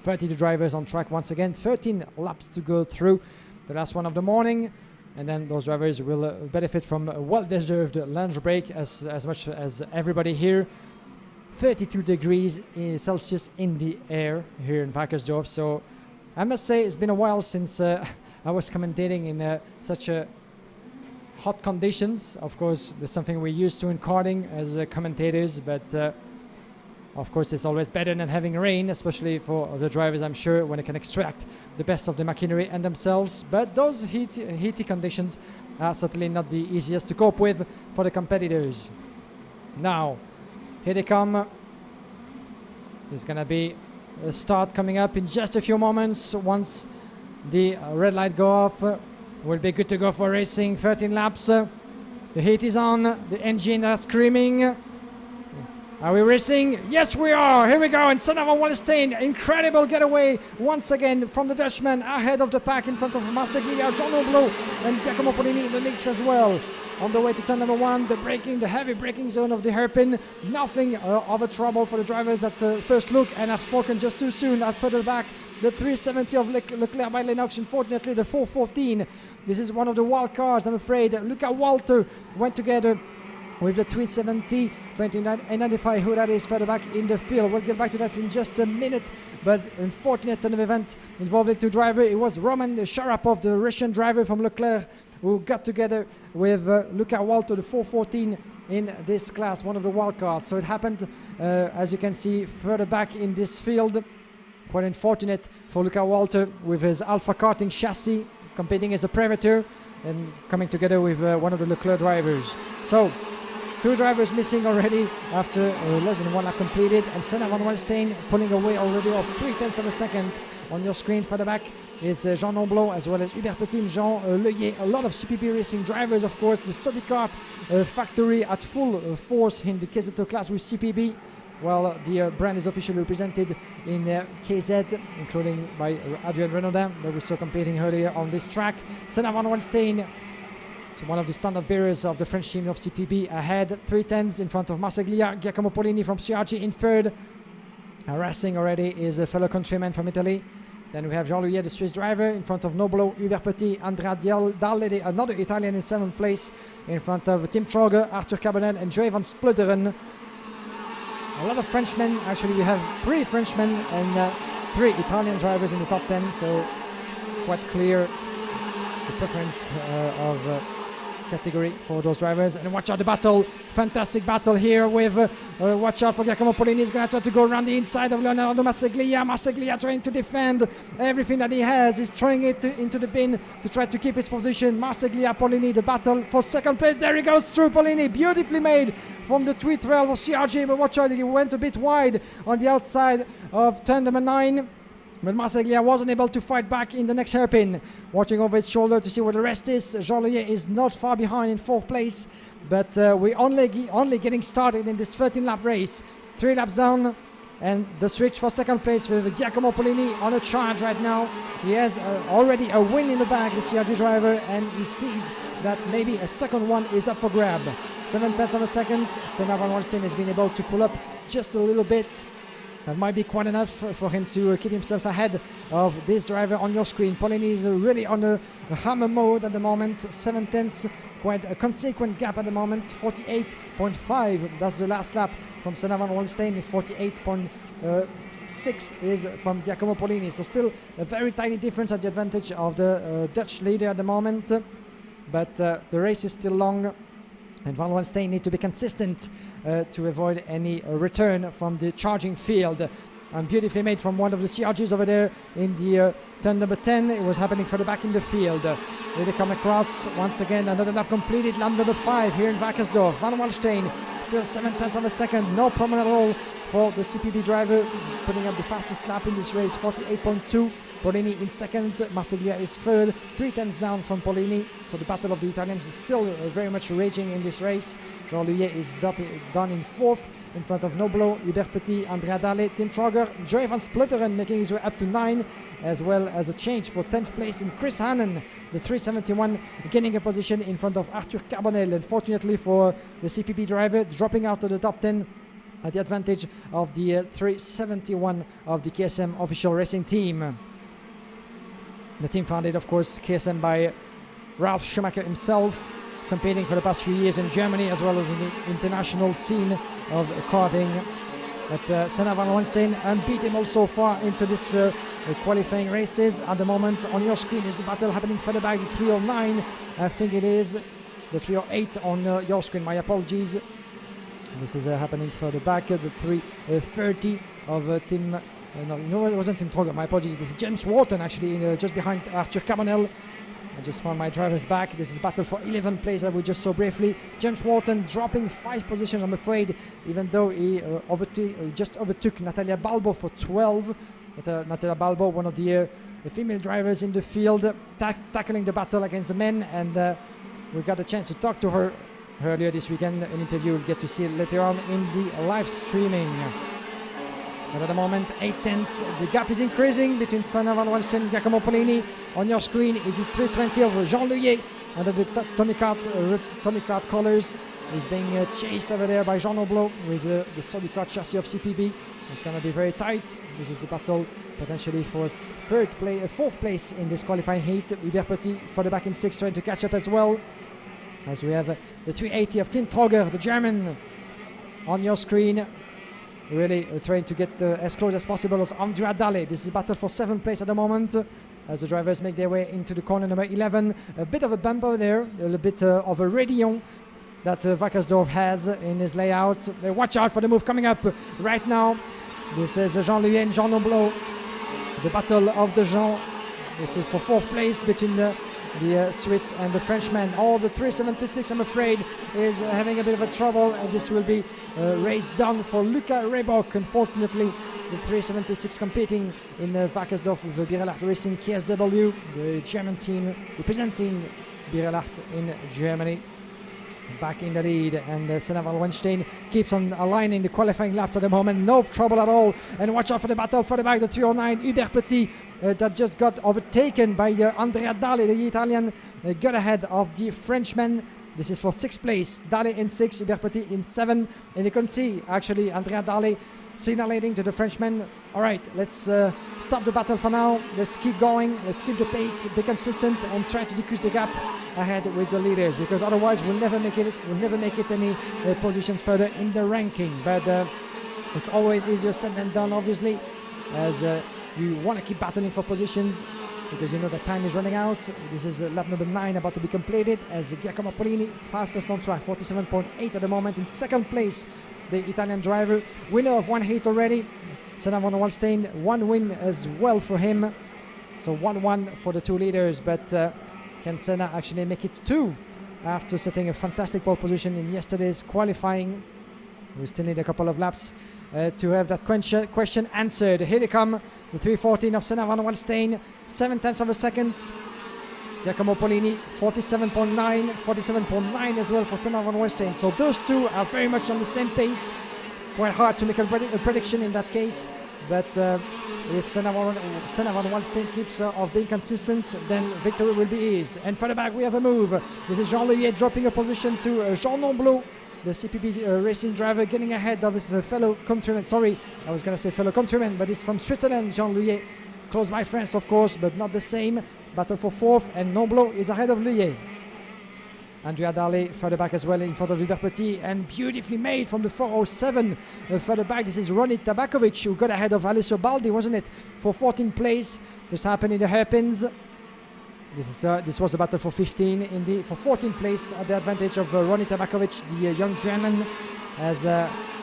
32 drivers on track once again, 13 laps to go through the last one of the morning. And then those drivers will benefit from a well-deserved lunch break as much as everybody here. 32 degrees Celsius in the air here in Wackersdorf. So I must say it's been a while since I was commentating in such hot conditions. Of course, there's something we're used to in karting as commentators, but of course, it's always better than having rain, especially for the drivers, I'm sure, when they can extract the best of the machinery and themselves. But those heaty conditions are certainly not the easiest to cope with for the competitors. Now, here they come. There's going to be a start coming up in just a few moments. Once the red light go off, we'll be good to go for racing. 13 laps. The heat is on. The engine are screaming. Are we racing? Yes, we are. Here we go. And Senna Van Wallenstein, incredible getaway once again from the Dutchman, ahead of the pack in front of Masseglia, Jean Nomblot, and Giacomo Polini in the mix as well. On the way to turn number 1, the heavy braking zone of the hairpin. Nothing of a trouble for the drivers at first look, and I've spoken just too soon. I've further back the 370 of Leclerc by Lennox, unfortunately the 414. This is one of the wild cards, I'm afraid. Luca Walter went together with the 370, trying to identify who that is further back in the field. We'll get back to that in just a minute, but unfortunate turn of event involving 2 drivers. It was Roman Sharapov, the Russian driver from Leclerc, who got together with Luca Walter, the 414 in this class, one of the wild cards. So it happened, as you can see, further back in this field. Quite unfortunate for Luca Walter with his Alpha Karting chassis, competing as a Predator and coming together with one of the Leclerc drivers. So 2 drivers missing already after less than 1 lap completed, and Senna Van Wallenstein pulling away already of 0.3 of a second. On your screen further back is Jean Nomblot as well as Hubert Petit and Jean Leyer. A lot of CPP racing drivers, of course. The Sodicart factory at full force in the KZ2 class with CPB. Well, the brand is officially represented in KZ, including by Adrien Renaudin, that we saw competing earlier on this track. Senna Van Wallenstein, so one of the standard bearers of the French team of CPB, ahead 3/10 in front of Masseglia. Giacomo Polini from CRG in third. Harassing already is a fellow countryman from Italy. Then we have Jean Leyer, the Swiss driver, in front of Nomblot, Hubert Petit, Andrea Darley, another Italian in 7th place, in front of Tim Troger, Arthur Carbonell and Joey van Splutteren. A lot of Frenchmen. Actually, we have 3 Frenchmen and 3 Italian drivers in the top 10, so quite clear the preference of category for those drivers. And watch out the battle, fantastic battle here with watch out for Giacomo Polini. He's going to try to go around the inside of Leonardo Masseglia. Masseglia trying to defend everything that he has. He's throwing it into the bin to try to keep his position. Masseglia, Polini, the battle for second place. There he goes through Polini, beautifully made from the tweet rail of CRG, but watch out, he went a bit wide on the outside of turn number 9. But Masseglia wasn't able to fight back in the next hairpin. Watching over his shoulder to see where the rest is. Jean Leyer is not far behind in 4th place. But we're only getting started in this 13-lap race. 3 laps down. And the switch for second place with Giacomo Polini on a charge right now. He has already a win in the bag, the CRG driver. And he sees that maybe a second one is up for grab. 7/10 of a second. Senna Van Wallenstein has been able to pull up just a little bit. That might be quite enough for him to keep himself ahead of this driver on your screen. Polini is really on a hammer mode at the moment. 7/10, quite a consequent gap at the moment. 48.5, that's the last lap from Senna van Wallenstein. 48.6 is from Giacomo Polini. So still a very tiny difference at the advantage of the Dutch leader at the moment. But the race is still long. And Van Wallenstein need to be consistent to avoid any return from the charging field. And beautifully made from one of the CRGs over there in the turn number 10. It was happening further back in the field. Here they come across once again. Another lap completed. Lap number 5 here in Wackersdorf. Van Wallenstein still 7/10 of a second. No problem at all for the CPB driver, putting up the fastest lap in this race. 48.2. Polini in second, Marsiglia is third, 3/10 down from Polini. So the battle of the Italians is still very much raging in this race. Jean Louillet is done in fourth, in front of Noblo, Hubert Petit, Andrea Dalle, Tim Trogger, Joey van Splutteren making his way up to 9, as well as a change for 10th place in Chris Hannon, the 371, gaining a position in front of Arthur Carbonel. Unfortunately for the CPB driver, dropping out of the top 10 at the advantage of the 371 of the KSM official racing team. The team founded, of course, KSM by Ralf Schumacher himself, competing for the past few years in Germany as well as in the international scene of karting. But Senna van Wallenstein unbeat him also far into this qualifying races. At the moment on your screen is the battle happening further back, the 309, I think it is, the 308 on your screen, my apologies. This is happening further back, the 330 of Tim. No, it wasn't Tim Trogger, my apologies. This is James Wharton actually, just behind Arthur Carbonel. I just found my drivers back. This is battle for 11th place that we just saw briefly. James Wharton dropping 5 positions, I'm afraid, even though he just overtook Natalia Balbo for 12. Natalia Balbo, one of the female drivers in the field, tackling the battle against the men, and we got a chance to talk to her earlier this weekend. An interview we'll get to see later on in the live streaming. But at the moment, 8/10. The gap is increasing between Senna van Wallenstein and Giacomo Polini. On your screen is the 320 of Jean Louillet under the Tony Kart colors. He's being chased over there by Jean Noblo with the solid kart chassis of CPB. It's going to be very tight. This is the battle potentially for fourth place in this qualifying heat. Hubert Petit further back in 6th, trying to catch up as well. As we have the 380 of Tim Trogger, the German, on your screen. Really trying to get as close as possible as Andrea Dalle. This is a battle for 7th place at the moment as the drivers make their way into the corner number 11. A bit of a bumper there, a little bit of a Rédillon that Wackersdorf has in his layout. Watch out for the move coming up right now. This is Jean Louillet and Jean Noblo. The battle of the Jean. This is for 4th place between the Swiss and the Frenchman. All the 376, I'm afraid, is having a bit of a trouble, and this will be race done for Luca Rehbock. Unfortunately, the 376 competing in Wackersdorf with the Birelart Racing KSW, the German team representing Birelart in Germany. Back in the lead, and Senna van Wallenstein keeps on aligning the qualifying laps at the moment. No trouble at all, and watch out for the battle for the back, the 309 Hubert Petit that just got overtaken by Andrea Dalle, the Italian, got ahead of the Frenchman. This is for 6th place, Dalle in 6, Hubert Petit in 7, and you can see actually Andrea Dalle signaling to the Frenchman, all right, let's stop the battle for now, let's keep going, let's keep the pace, be consistent, and try to decrease the gap ahead with the leaders, because otherwise we'll never make it any positions further in the ranking. But it's always easier said than done, obviously, as you want to keep battling for positions, because you know that time is running out. This is lap number 9 about to be completed, as Giacomo Polini, fastest on track, 47.8 at the moment. In 2nd place, the Italian driver, winner of 1 heat already. Senna van Wallenstein, 1 win as well for him. So 1-1 for the 2 leaders, but can Senna actually make it 2 after setting a fantastic pole position in yesterday's qualifying? We still need a couple of laps to have that question answered. Here they come, the 314 of Senna van Wallenstein, 7/10 of a second. Giacomo Polini, 47.9 as well for Senna van Wallenstein. So those two are very much on the same pace. Quite hard to make a prediction in that case, but if Senna van Wallenstein keeps of being consistent, then victory will be his. And further back we have a move. This is Jean Louillet dropping a position to Jean Noblo. the CPB racing driver, getting ahead of his fellow countryman. Sorry, I was going to say fellow countryman, but it's from Switzerland, Jean Louillet. Close by France, of course, but not the same. Battle for fourth, and Nomblot is ahead of Louillet. Andrea Darley further back as well in front of Hubert Petit, and beautifully made from the 407 further back. This is Ronit Tabakovic who got ahead of Alessio Baldi, wasn't it, for 14th place. This happened in the hairpins. This was a battle for 15 for 14th place at the advantage of Ronit Tabakovic, the young German, as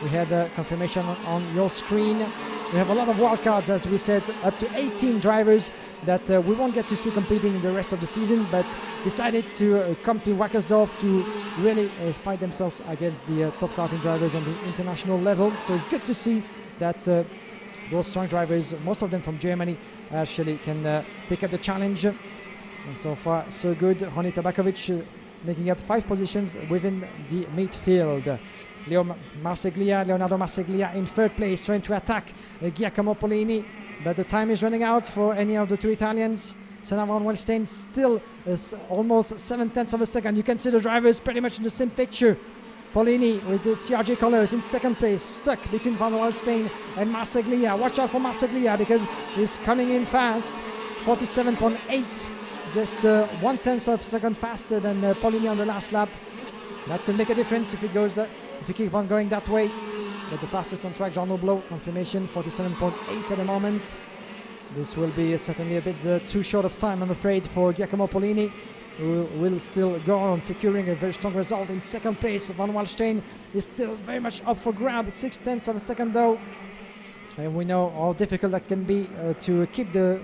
we had confirmation on your screen. We have a lot of wildcards, as we said, up to 18 drivers that we won't get to see competing in the rest of the season, but decided to come to Wackersdorf to really fight themselves against the top karting drivers on the international level. So it's good to see that those strong drivers, most of them from Germany, actually can pick up the challenge. And so far, so good. Ronit Tabakovic making up 5 positions within the midfield. Leonardo Marseglia in 3rd place, trying to attack Giacomo Polini, but the time is running out for any of the 2 Italians. Senna van Wellstein still is almost 7/10 of a second. You can see the drivers pretty much in the same picture. Polini with the CRJ colors in 2nd place, stuck between van Wellstein and Marseglia. Watch out for Marseglia because he's coming in fast. 47.8, just 1/10 of a second faster than Polini on the last lap. That could make a difference if it goes. If you keep on going that way. But the fastest on track, Jean Nomblot, confirmation, 47.8 at the moment. This will be certainly a bit too short of time, I'm afraid, for Giacomo Polini, who will still go on securing a very strong result in 2nd place. Van Wallstein is still very much up for grab, 6/10 of a second though. And we know how difficult that can be to keep the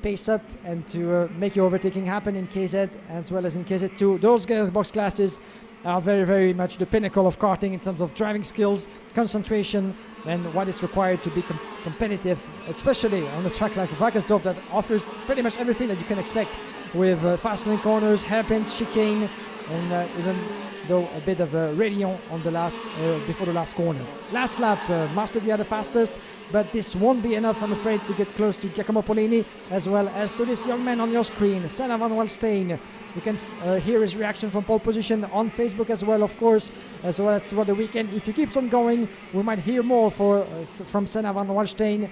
pace up and to make your overtaking happen in KZ as well as in KZ2. Those gearbox classes are very, very much the pinnacle of karting in terms of driving skills, concentration, and what is required to be competitive, especially on a track like Wackersdorf that offers pretty much everything that you can expect with fast-moving corners, hairpins, chicane, and even though a bit of a radion on the last before the last corner. Last lap, Marseglia the fastest, but this won't be enough, I'm afraid, to get close to Giacomo Polini as well as to this young man on your screen, Senna van Wellstein. You can hear his reaction from pole position on Facebook as well, of course, as well as throughout the weekend. If he keeps on going, we might hear more from Senna van Wallstein,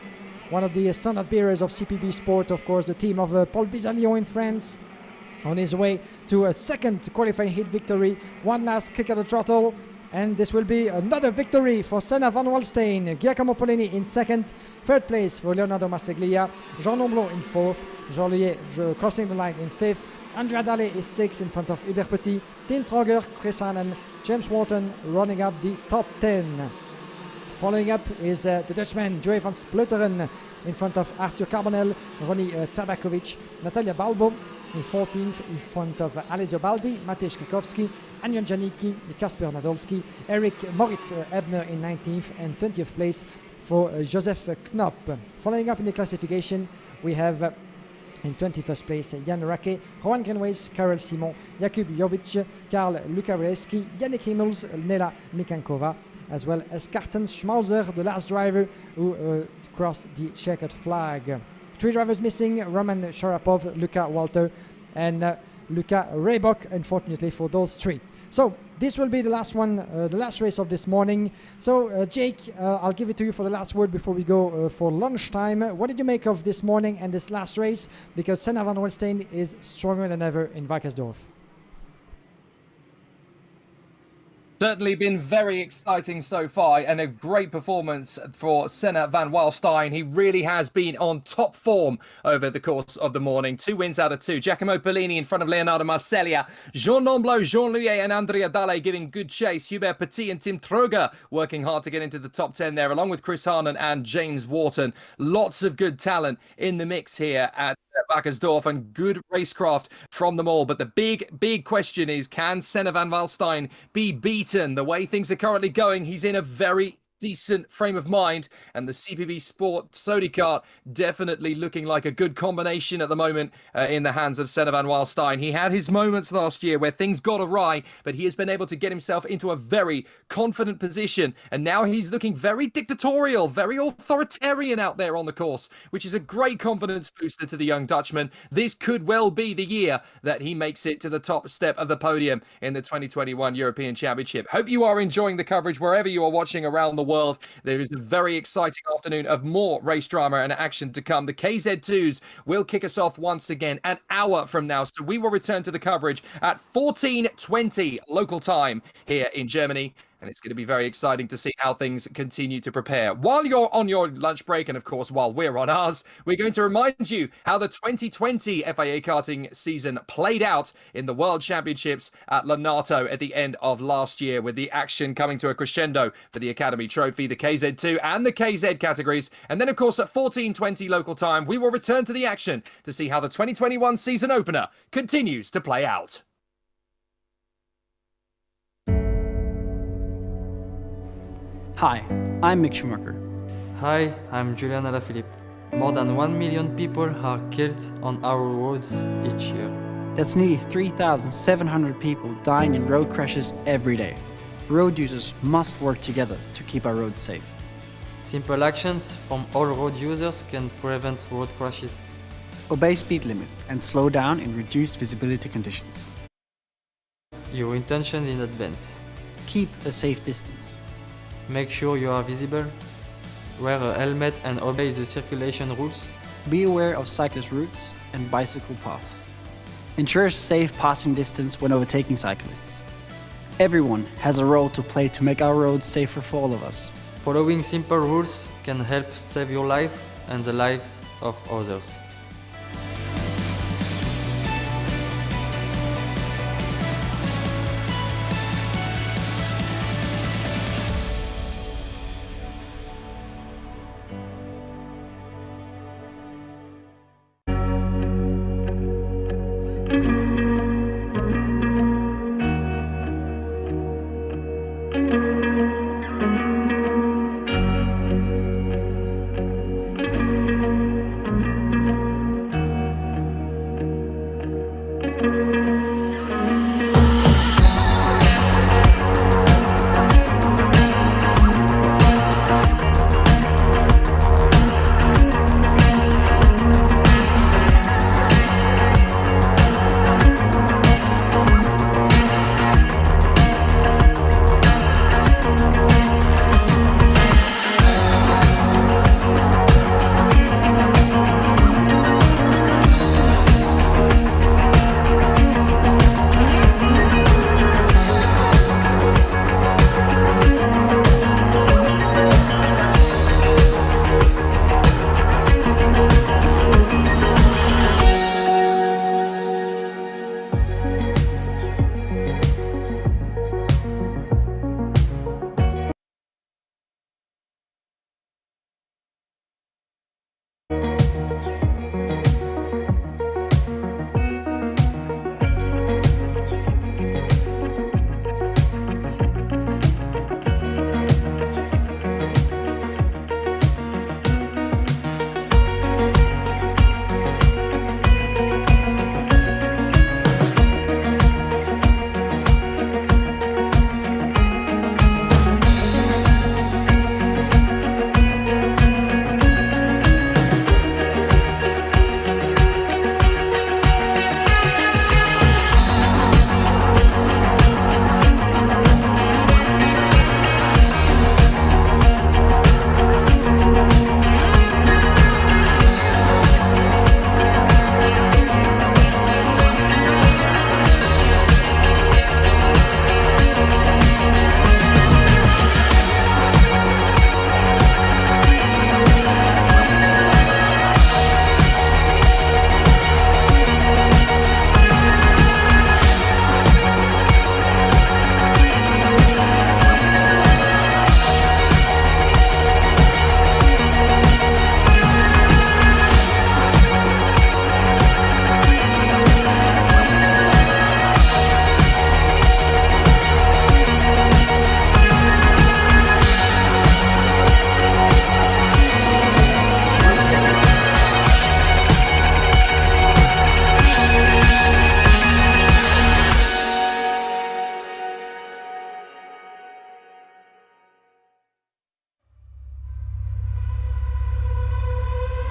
one of the standard bearers of CPB Sport, of course, the team of Paul Bizalion in France, on his way to a 2nd qualifying heat victory. One last kick at the throttle, and this will be another victory for Senna van Wallstein. Giacomo Polini in 2nd, 3rd place for Leonardo Marseglia, Jean Nomblot in 4th, Jean Louillet crossing the line in 5th, Andrea Dalle is 6th in front of Hubert Petit, Tim Troger, Chris Hannan, James Wharton running up the top 10. Following up is the Dutchman Joey van Splutteren in front of Arthur Carbonell, Ronnie Tabakovic, Natalia Balbo in 14th in front of Alessio Baldi, Matej Kikowski, Anion Janicki, Kasper Nadolski, Eric Moritz Ebner in 19th and 20th place for Joseph Knopp. Following up in the classification, we have in 21st place, Jan Rake, Juan Grenways, Karel Simon, Jakub Jovic, Karl Lukareski, Yannick Himmels, Nela Mikankova, as well as Karten Schmauser, the last driver who crossed the checkered flag. 3 drivers missing, Roman Sharapov, Luca Walter, and Luca Reybok, unfortunately for those 3. So this will be the last one, the last race of this morning. So Jake, I'll give it to you for the last word before we go for lunchtime. What did you make of this morning and this last race? Because Senna van Wellstein is stronger than ever in Wackersdorf. Certainly been very exciting so far, and a great performance for Senna van Wallstein. He really has been on top form over the course of the morning. 2 wins out of 2. Giacomo Polini in front of Leonardo Marseglia. Jean Nomblot, Jean Louillet and Andrea Dalle giving good chase. Hubert Petit and Tim Troger working hard to get into the top 10 there, along with Chris Harnan and James Wharton. Lots of good talent in the mix here at Wackersdorf, and good racecraft from them all. But the big question is, can Senna van Wallstein be beaten? The way things are currently going, he's in a very decent frame of mind, and the CPB Sport Sodi kart definitely looking like a good combination at the moment in the hands of Senna van Waalstein. He had his moments last year where things got awry, but he has been able to get himself into a very confident position, and now he's looking very dictatorial, very authoritarian out there on the course, which is a great confidence booster to the young Dutchman. This could well be the year that he makes it to the top step of the podium in the 2021 European Championship. Hope you are enjoying the coverage wherever you are watching around the world. There is a very exciting afternoon of more race drama and action to come. The KZ2s will kick us off once again an hour from now, so we will return to the coverage at 14:20 local time here in Germany. And it's going to be very exciting to see how things continue to prepare. While you're on your lunch break, and of course, while we're on ours, we're going to remind you how the 2020 FIA Karting season played out in the World Championships at Lonato at the end of last year, with the action coming to a crescendo for the Academy Trophy, the KZ2 and the KZ categories. And then, of course, at 14:20 local time, we will return to the action to see how the 2021 season opener continues to play out. Hi, I'm Mick Schumacher. Hi, I'm Julian Alaphilippe. More than 1 million people are killed on our roads each year. That's nearly 3,700 people dying in road crashes every day. Road users must work together to keep our roads safe. Simple actions from all road users can prevent road crashes. Obey speed limits and slow down in reduced visibility conditions. Your intentions in advance. Keep a safe distance. Make sure you are visible. Wear a helmet and obey the circulation rules. Be aware of cyclist routes and bicycle paths. Ensure safe passing distance when overtaking cyclists. Everyone has a role to play to make our roads safer for all of us. Following simple rules can help save your life and the lives of others.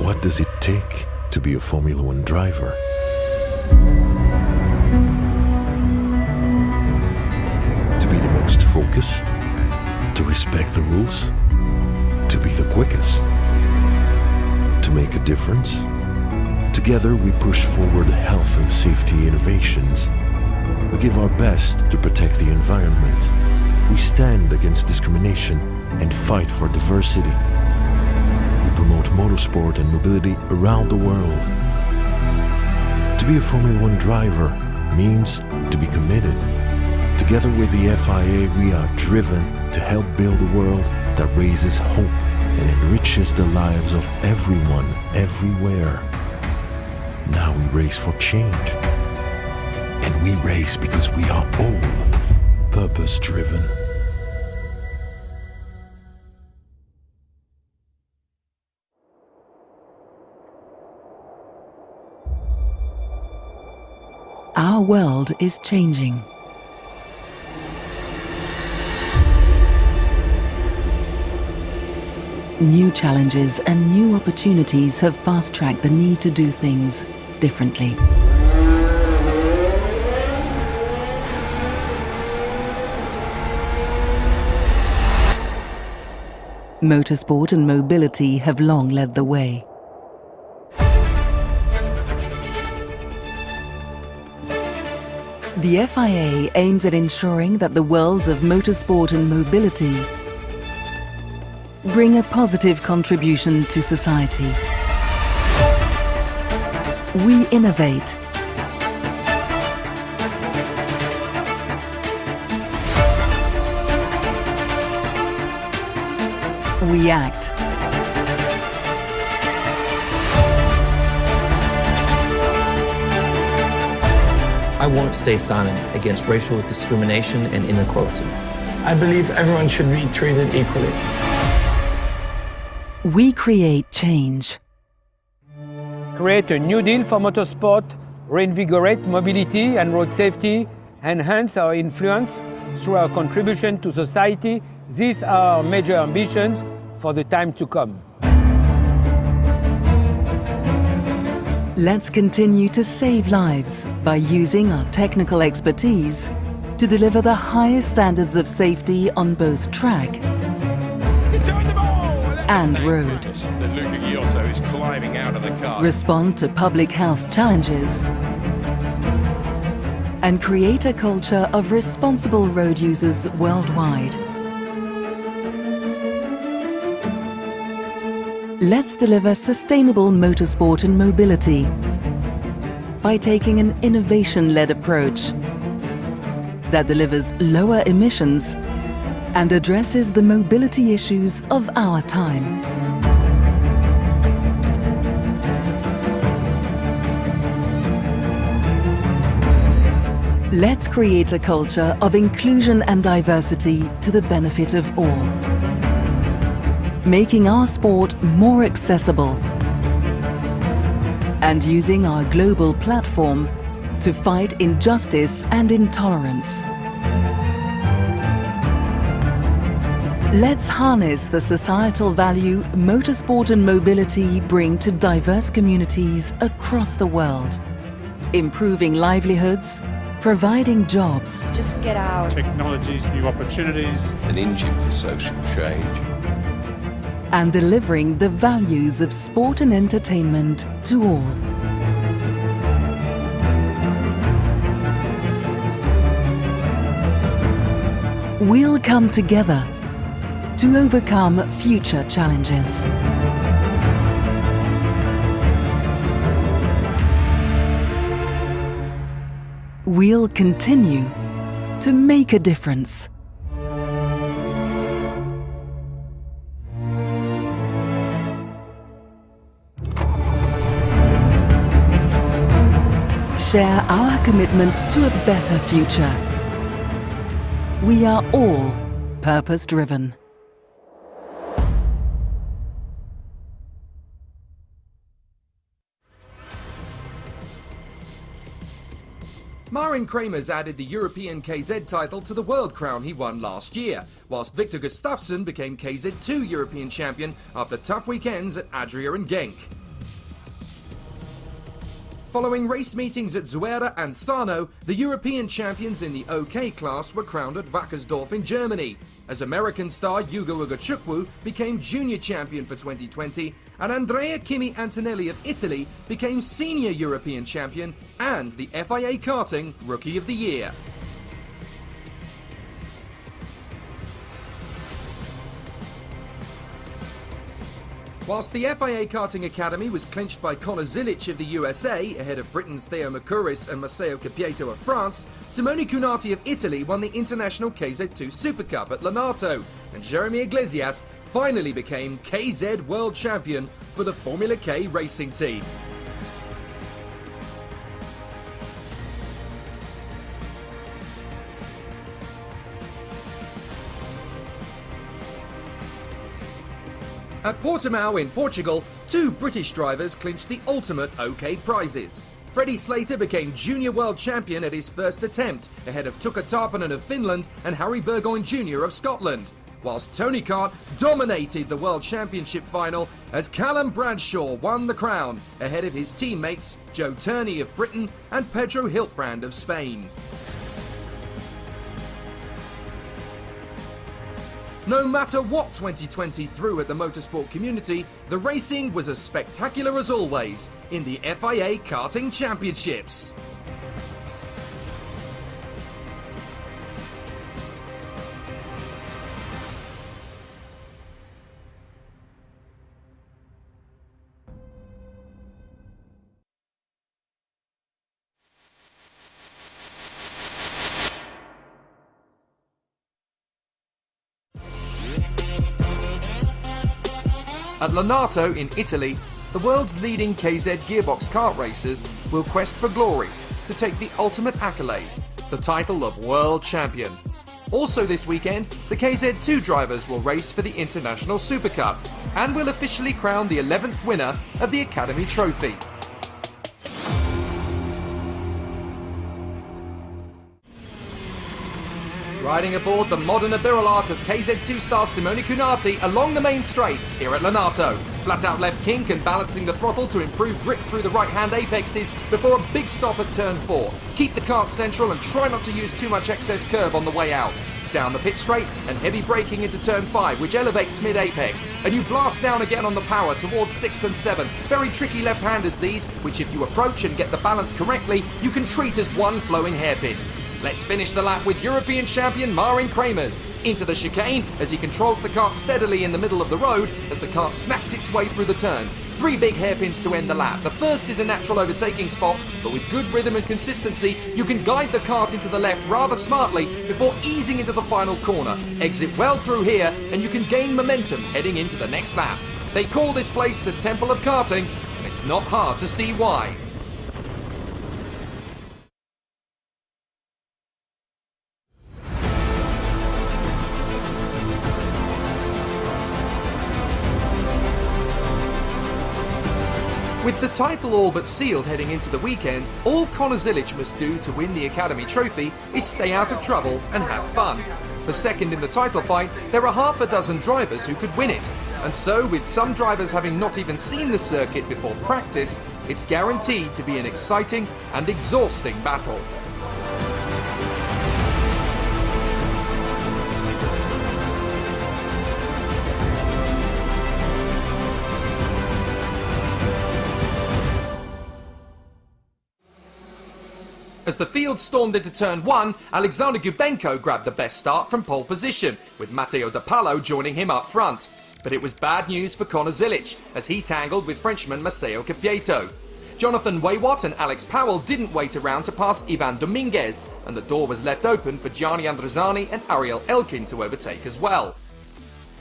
what does it take to be a Formula One driver? To be the most focused, to respect the rules, to be the quickest, to make a difference. Together we push forward health and safety innovations. We give our best to protect the environment. We stand against discrimination and fight for diversity. We promote motorsport and mobility around the world. To be a Formula One driver means to be committed. Together with the FIA, we are driven to help build a world that raises hope and enriches the lives of everyone, everywhere. Now we race for change. And we race because we are all purpose-driven. Our world is changing. New challenges and new opportunities have fast-tracked the need to do things differently. Motorsport and mobility have long led the way. The FIA aims at ensuring that the worlds of motorsport and mobility bring a positive contribution to society. We innovate. We act. I won't stay silent against racial discrimination and inequality. I believe everyone should be treated equally. We create change. Create a new deal for motorsport, reinvigorate mobility and road safety, enhance our influence through our contribution to society. These are our major ambitions for the time to come. Let's continue to save lives by using our technical expertise to deliver the highest standards of safety on both track and road. Respond to public health challenges and create a culture of responsible road users worldwide. Let's deliver sustainable motorsport and mobility by taking an innovation-led approach that delivers lower emissions and addresses the mobility issues of our time. Let's create a culture of inclusion and diversity to the benefit of all, making our sport more accessible and using our global platform to fight injustice and intolerance. Let's harness the societal value motorsport and mobility bring to diverse communities across the world, improving livelihoods, providing jobs. Just get out. Technologies, new opportunities. An engine for social change. And delivering the values of sport and entertainment to all. We'll come together to overcome future challenges. We'll continue to make a difference. Share our commitment to a better future. We are all purpose-driven. Marin Kramer's added the European KZ title to the world crown he won last year, whilst Victor Gustafsson became KZ2 European champion after tough weekends at Adria and Genk. Following race meetings at Zuera and Sarno, the European champions in the OK class were crowned at Wackersdorf in Germany, as American star Yugo Ugachukwu became junior champion for 2020, and Andrea Kimi Antonelli of Italy became senior European champion and the FIA Karting Rookie of the Year. Whilst the FIA Karting Academy was clinched by Conor Zilic of the USA, ahead of Britain's Theo Makuris and Matteo Capieto of France, Simone Cunati of Italy won the International KZ2 Super Cup at Lonato, and Jeremy Iglesias finally became KZ World Champion for the Formula K racing team. At Portimao in Portugal, two British drivers clinched the ultimate OK prizes. Freddie Slater became Junior World Champion at his first attempt, ahead of Tuukka Tarpanen of Finland and Harry Burgoyne Jr. of Scotland, whilst Tony Kart dominated the World Championship final as Callum Bradshaw won the crown, ahead of his teammates Joe Turney of Britain and Pedro Hiltbrand of Spain. No matter what 2020 threw at the motorsport community, the racing was as spectacular as always in the FIA Karting Championships. At Lonato in Italy, the world's leading KZ gearbox kart racers will quest for glory to take the ultimate accolade, the title of World Champion. Also this weekend, the KZ2 drivers will race for the International Super Cup and will officially crown the 11th winner of the Academy Trophy. Riding aboard the modern Ibiral art of KZ2 star Simone Cunati along the main straight here at Lonato. Flat out left kink and balancing the throttle to improve grip through the right hand apexes before a big stop at turn 4. Keep the kart central and try not to use too much excess curb on the way out. Down the pit straight and heavy braking into turn 5, which elevates mid-apex, and you blast down again on the power towards 6 and 7. Very tricky left-handers these, which if you approach and get the balance correctly, you can treat as one flowing hairpin. Let's finish the lap with European champion Marin Kramers. Into the chicane as he controls the kart steadily in the middle of the road as the kart snaps its way through the turns. 3 big hairpins to end the lap. The first is a natural overtaking spot, but with good rhythm and consistency, you can guide the kart into the left rather smartly before easing into the final corner. Exit well through here and you can gain momentum heading into the next lap. They call this place the Temple of Karting, and it's not hard to see why. With the title all but sealed heading into the weekend, all Conor Zilic must do to win the Academy Trophy is stay out of trouble and have fun. For second in the title fight, there are half a dozen drivers who could win it, and so with some drivers having not even seen the circuit before practice, it's guaranteed to be an exciting and exhausting battle. As the field stormed into turn 1, Alexander Gubenko grabbed the best start from pole position, with Matteo De Palo joining him up front. But it was bad news for Conor Zilic, as he tangled with Frenchman Matteo Capieto. Jonathan Waywat and Alex Powell didn't wait around to pass Ivan Dominguez, and the door was left open for Gianni Andrezzani and Ariel Elkin to overtake as well.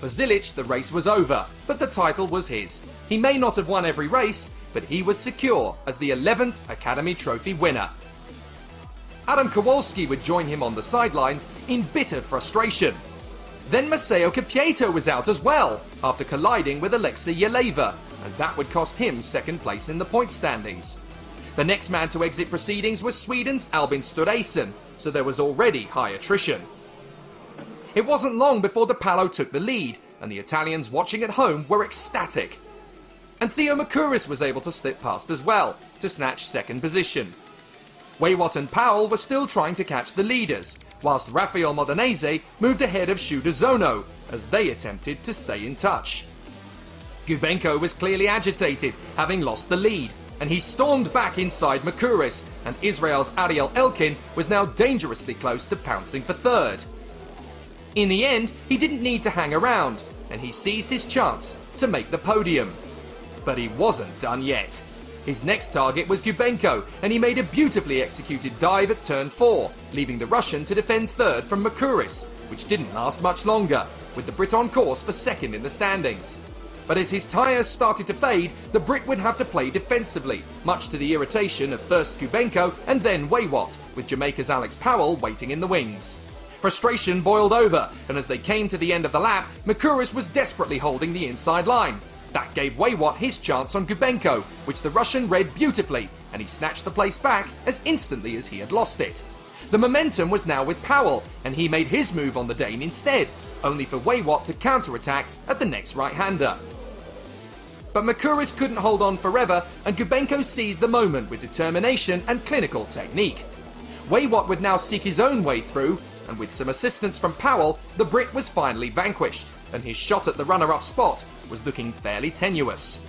For Zilic, the race was over, but the title was his. He may not have won every race, but he was secure as the 11th Academy Trophy winner. Adam Kowalski would join him on the sidelines in bitter frustration. Then Matteo Capieto was out as well, after colliding with Alexei Yeleva, and that would cost him second place in the point standings. The next man to exit proceedings was Sweden's Albin Sturesen, so there was already high attrition. It wasn't long before De Palo took the lead, and the Italians watching at home were ecstatic. And Theo Makuris was able to slip past as well, to snatch second position. Waywatt and Powell were still trying to catch the leaders, whilst Rafael Modenese moved ahead of Shudazono as they attempted to stay in touch. Gubenko was clearly agitated, having lost the lead, and he stormed back inside Makuris, and Israel's Ariel Elkin was now dangerously close to pouncing for third. In the end, he didn't need to hang around, and he seized his chance to make the podium. But he wasn't done yet. His next target was Gubenko, and he made a beautifully executed dive at turn 4, leaving the Russian to defend third from Makuris, which didn't last much longer, with the Brit on course for second in the standings. But as his tyres started to fade, the Brit would have to play defensively, much to the irritation of first Gubenko and then Waywatt, with Jamaica's Alex Powell waiting in the wings. Frustration boiled over, and as they came to the end of the lap, Makuris was desperately holding the inside line. That gave Waywatt his chance on Gubenko, which the Russian read beautifully, and he snatched the place back as instantly as he had lost it. The momentum was now with Powell, and he made his move on the Dane instead, only for Waywatt to counter-attack at the next right-hander. But Makuris couldn't hold on forever, and Gubenko seized the moment with determination and clinical technique. Waywatt would now seek his own way through, and with some assistance from Powell, the Brit was finally vanquished, and his shot at the runner-up spot was looking fairly tenuous.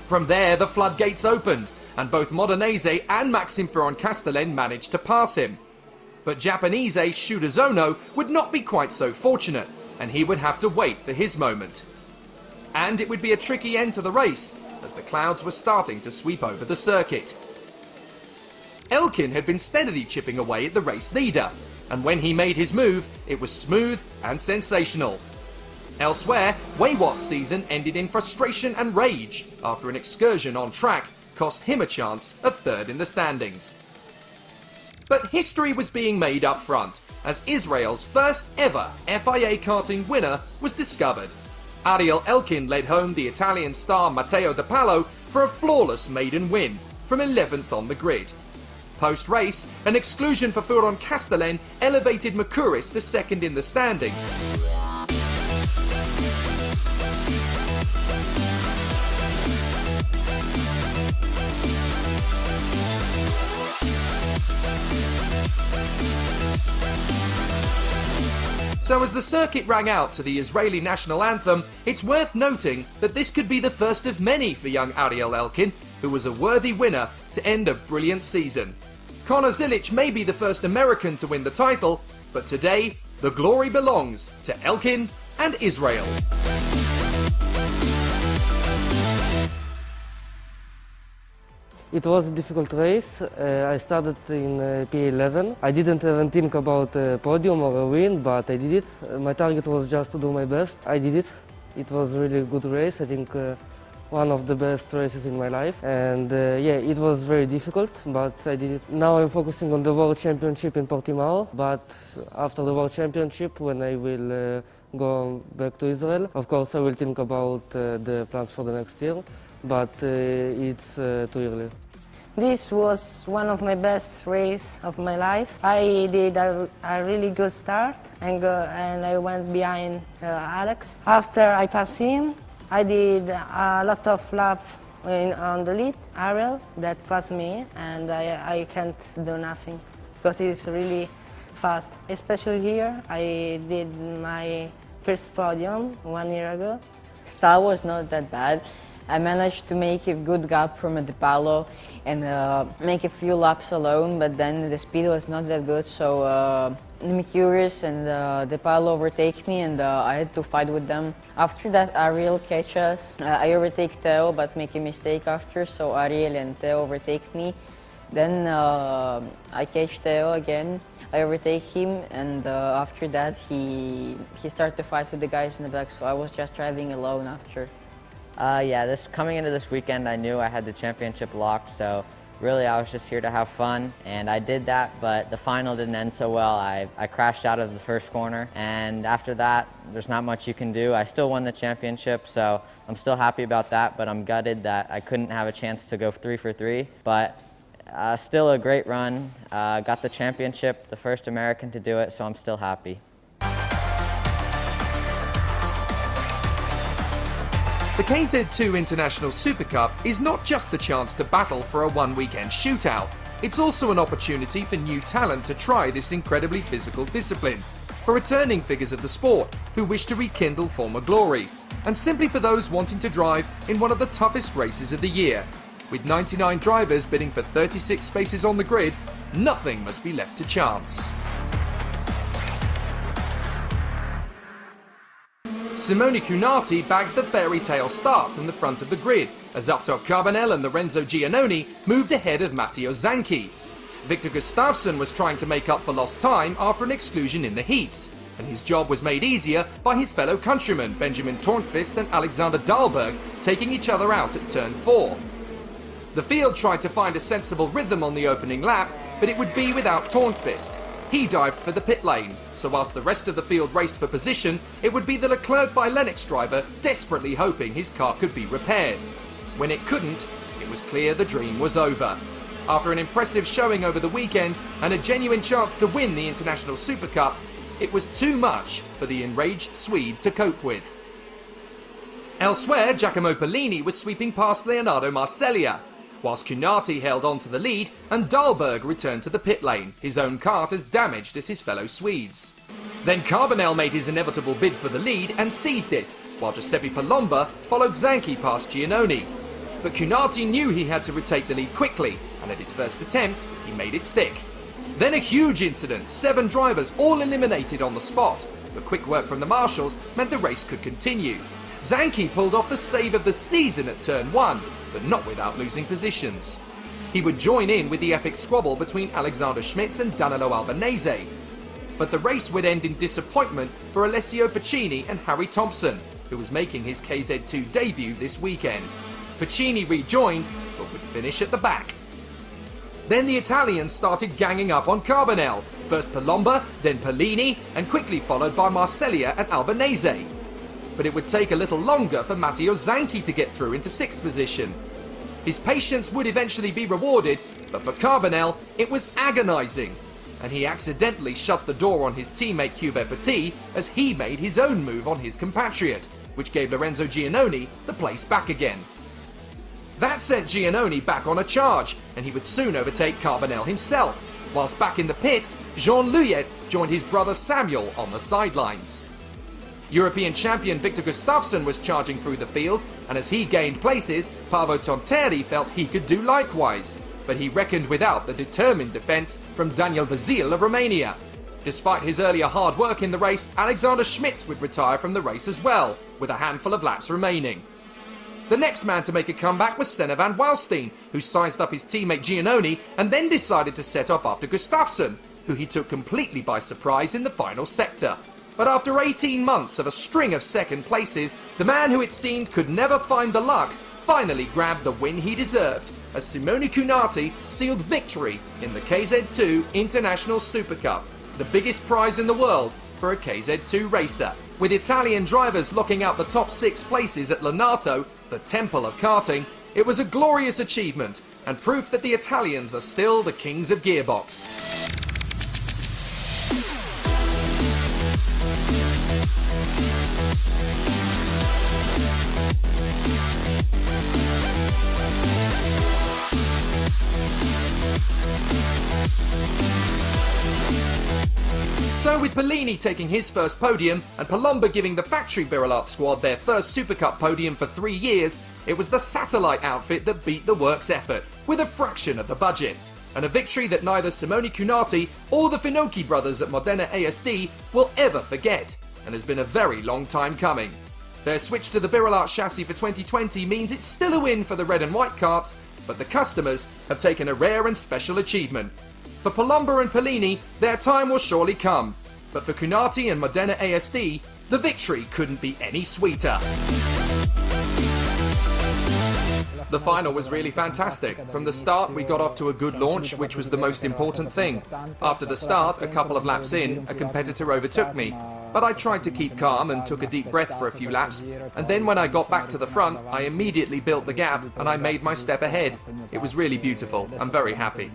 From there, the floodgates opened, and both Modenese and Maxime Ferrand-Castellen managed to pass him. But Japanese Shudazono would not be quite so fortunate, and he would have to wait for his moment. And it would be a tricky end to the race, as the clouds were starting to sweep over the circuit. Elkin had been steadily chipping away at the race leader, and when he made his move, it was smooth and sensational. Elsewhere, Waywatt's season ended in frustration and rage after an excursion on track cost him a chance of third in the standings. But history was being made up front, as Israel's first ever FIA Karting winner was discovered. Ariel Elkin led home the Italian star Matteo De Palo for a flawless maiden win, from 11th on the grid. Post-race, an exclusion for Ferrand-Castellen elevated Makuris to second in the standings. So as the circuit rang out to the Israeli national anthem, it's worth noting that this could be the first of many for young Ariel Elkin, who was a worthy winner to end a brilliant season. Conor Zilic may be the first American to win the title, but today the glory belongs to Elkin and Israel. It was a difficult race. I started in P11. I didn't even think about a podium or a win, but I did it. My target was just to do my best. I did it. It was a really good race. I think one of the best races in my life. And yeah, it was very difficult, but I did it. Now I'm focusing on the World Championship in Portimao, but after the World Championship, when I will go back to Israel, of course I will think about the plans for the next year, but it's too early. This was one of my best races of my life. I did a really good start and I went behind Alex. After I passed him, I did a lot of laps on the lead, Ariel, that passed me, and I can't do nothing because he's really fast. Especially here, I did my first podium 1 year ago. Style was not that bad. I managed to make a good gap from a De Palo and make a few laps alone, but then the speed was not that good, so Mercurius and De Palo overtake me, and I had to fight with them. After that, Ariel catch us. I overtake Theo, but make a mistake after, so Ariel and Theo overtake me. Then I catch Theo again. I overtake him, and after that, he started to fight with the guys in the back, so I was just driving alone after. Yeah, coming into this weekend, I knew I had the championship locked, so really I was just here to have fun, and I did that, but the final didn't end so well. I crashed out of the first corner, and after that, there's not much you can do. I still won the championship, so I'm still happy about that, but I'm gutted that I couldn't have a chance to go 3 for 3, but still a great run. Got the championship, the first American to do it, so I'm still happy. The KZ2 International Super Cup is not just a chance to battle for a one-weekend shootout. It's also an opportunity for new talent to try this incredibly physical discipline, for returning figures of the sport who wish to rekindle former glory, and simply for those wanting to drive in one of the toughest races of the year. With 99 drivers bidding for 36 spaces on the grid, nothing must be left to chance. Simone Cunati bagged the fairy tale start from the front of the grid as Artur Carbonell and Lorenzo Giannoni moved ahead of Matteo Zanchi. Victor Gustafsson was trying to make up for lost time after an exclusion in the heats, and his job was made easier by his fellow countrymen Benjamin Tornqvist and Alexander Dahlberg taking each other out at turn 4. The field tried to find a sensible rhythm on the opening lap, but it would be without Tornqvist. He dived for the pit lane, so whilst the rest of the field raced for position, it would be the Leclerc by Lennox driver desperately hoping his car could be repaired. When it couldn't, it was clear the dream was over. After an impressive showing over the weekend and a genuine chance to win the International Super Cup, it was too much for the enraged Swede to cope with. Elsewhere, Giacomo Pellini was sweeping past Leonardo Marsiglia, whilst Cunati held on to the lead and Dahlberg returned to the pit lane, his own kart as damaged as his fellow Swedes. Then Carbonell made his inevitable bid for the lead and seized it, while Giuseppe Palomba followed Zanchi past Giannoni. But Cunati knew he had to retake the lead quickly, and at his first attempt, he made it stick. Then a huge incident, 7 drivers all eliminated on the spot, but quick work from the marshals meant the race could continue. Zanchi pulled off the save of the season at turn 1, but not without losing positions. He would join in with the epic squabble between Alexander Schmitz and Danilo Albanese. But the race would end in disappointment for Alessio Pacini and Harry Thompson, who was making his KZ2 debut this weekend. Pacini rejoined, but would finish at the back. Then the Italians started ganging up on Carbonell, first Palomba, then Pellini, and quickly followed by Marsiglia and Albanese. But it would take a little longer for Matteo Zanchi to get through into 6th position. His patience would eventually be rewarded, but for Carbonell, it was agonising, and he accidentally shut the door on his teammate Hubert Petit as he made his own move on his compatriot, which gave Lorenzo Giannoni the place back again. That sent Giannoni back on a charge, and he would soon overtake Carbonell himself, whilst back in the pits, Jean Luyet joined his brother Samuel on the sidelines. European champion Victor Gustafsson was charging through the field, and as he gained places, Paavo Tonteri felt he could do likewise, but he reckoned without the determined defence from Daniel Vasil of Romania. Despite his earlier hard work in the race, Alexander Schmitz would retire from the race as well, with a handful of laps remaining. The next man to make a comeback was Senna van Waalstein, who sized up his teammate Giannoni and then decided to set off after Gustafsson, who he took completely by surprise in the final sector. But after 18 months of a string of second places, the man who it seemed could never find the luck finally grabbed the win he deserved, as Simone Cunati sealed victory in the KZ2 International Super Cup, the biggest prize in the world for a KZ2 racer. With Italian drivers locking out the top 6 places at Lonato, the temple of karting, it was a glorious achievement and proof that the Italians are still the kings of gearbox. So with Pellini taking his first podium and Palomba giving the factory Birolart squad their first Super Cup podium for 3 years, it was the satellite outfit that beat the works effort, with a fraction of the budget. And a victory that neither Simone Cunati or the Finocchi brothers at Modena ASD will ever forget, and has been a very long time coming. Their switch to the Birolart chassis for 2020 means it's still a win for the red and white karts, but the customers have taken a rare and special achievement. For Palomba and Pellini, their time will surely come, but for Cunati and Modena ASD, the victory couldn't be any sweeter. The final was really fantastic. From the start, we got off to a good launch, which was the most important thing. After the start, a couple of laps in, a competitor overtook me, but I tried to keep calm and took a deep breath for a few laps, and then when I got back to the front, I immediately built the gap and I made my step ahead. It was really beautiful. I'm very happy.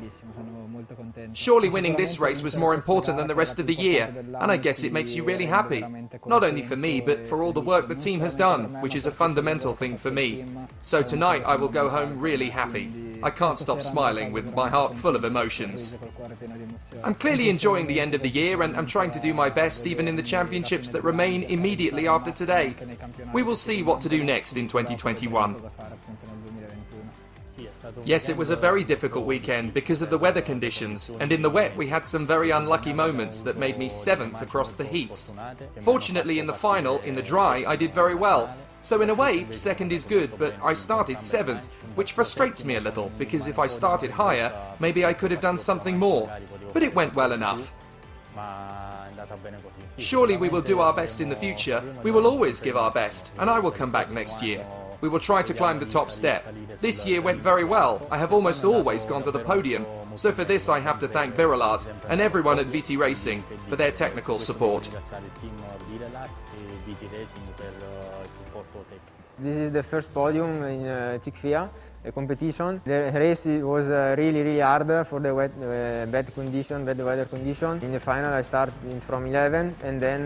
Surely winning this race was more important than the rest of the year, and I guess it makes you really happy. Not only for me, but for all the work the team has done, which is a fundamental thing for me. So tonight I will go home really happy. I can't stop smiling with my heart full of emotions. I'm clearly enjoying the end of the year, and I'm trying to do my best even in the championships that remain immediately after today. We will see what to do next in 2021. Yes, it was a very difficult weekend because of the weather conditions, and in the wet we had some very unlucky moments that made me 7th across the heats. Fortunately in the final, in the dry, I did very well. So in a way, 2nd is good, but I started 7th, which frustrates me a little, because if I started higher, maybe I could have done something more. But it went well enough. Surely we will do our best in the future. We will always give our best, and I will come back next year. We will try to climb the top step. This year went very well. I have almost always gone to the podium. So for this I have to thank Birolard and everyone at VT Racing for their technical support. This is the first podium in FIA competition. The race was really hard for the bad weather condition. In the final I started from 11, and then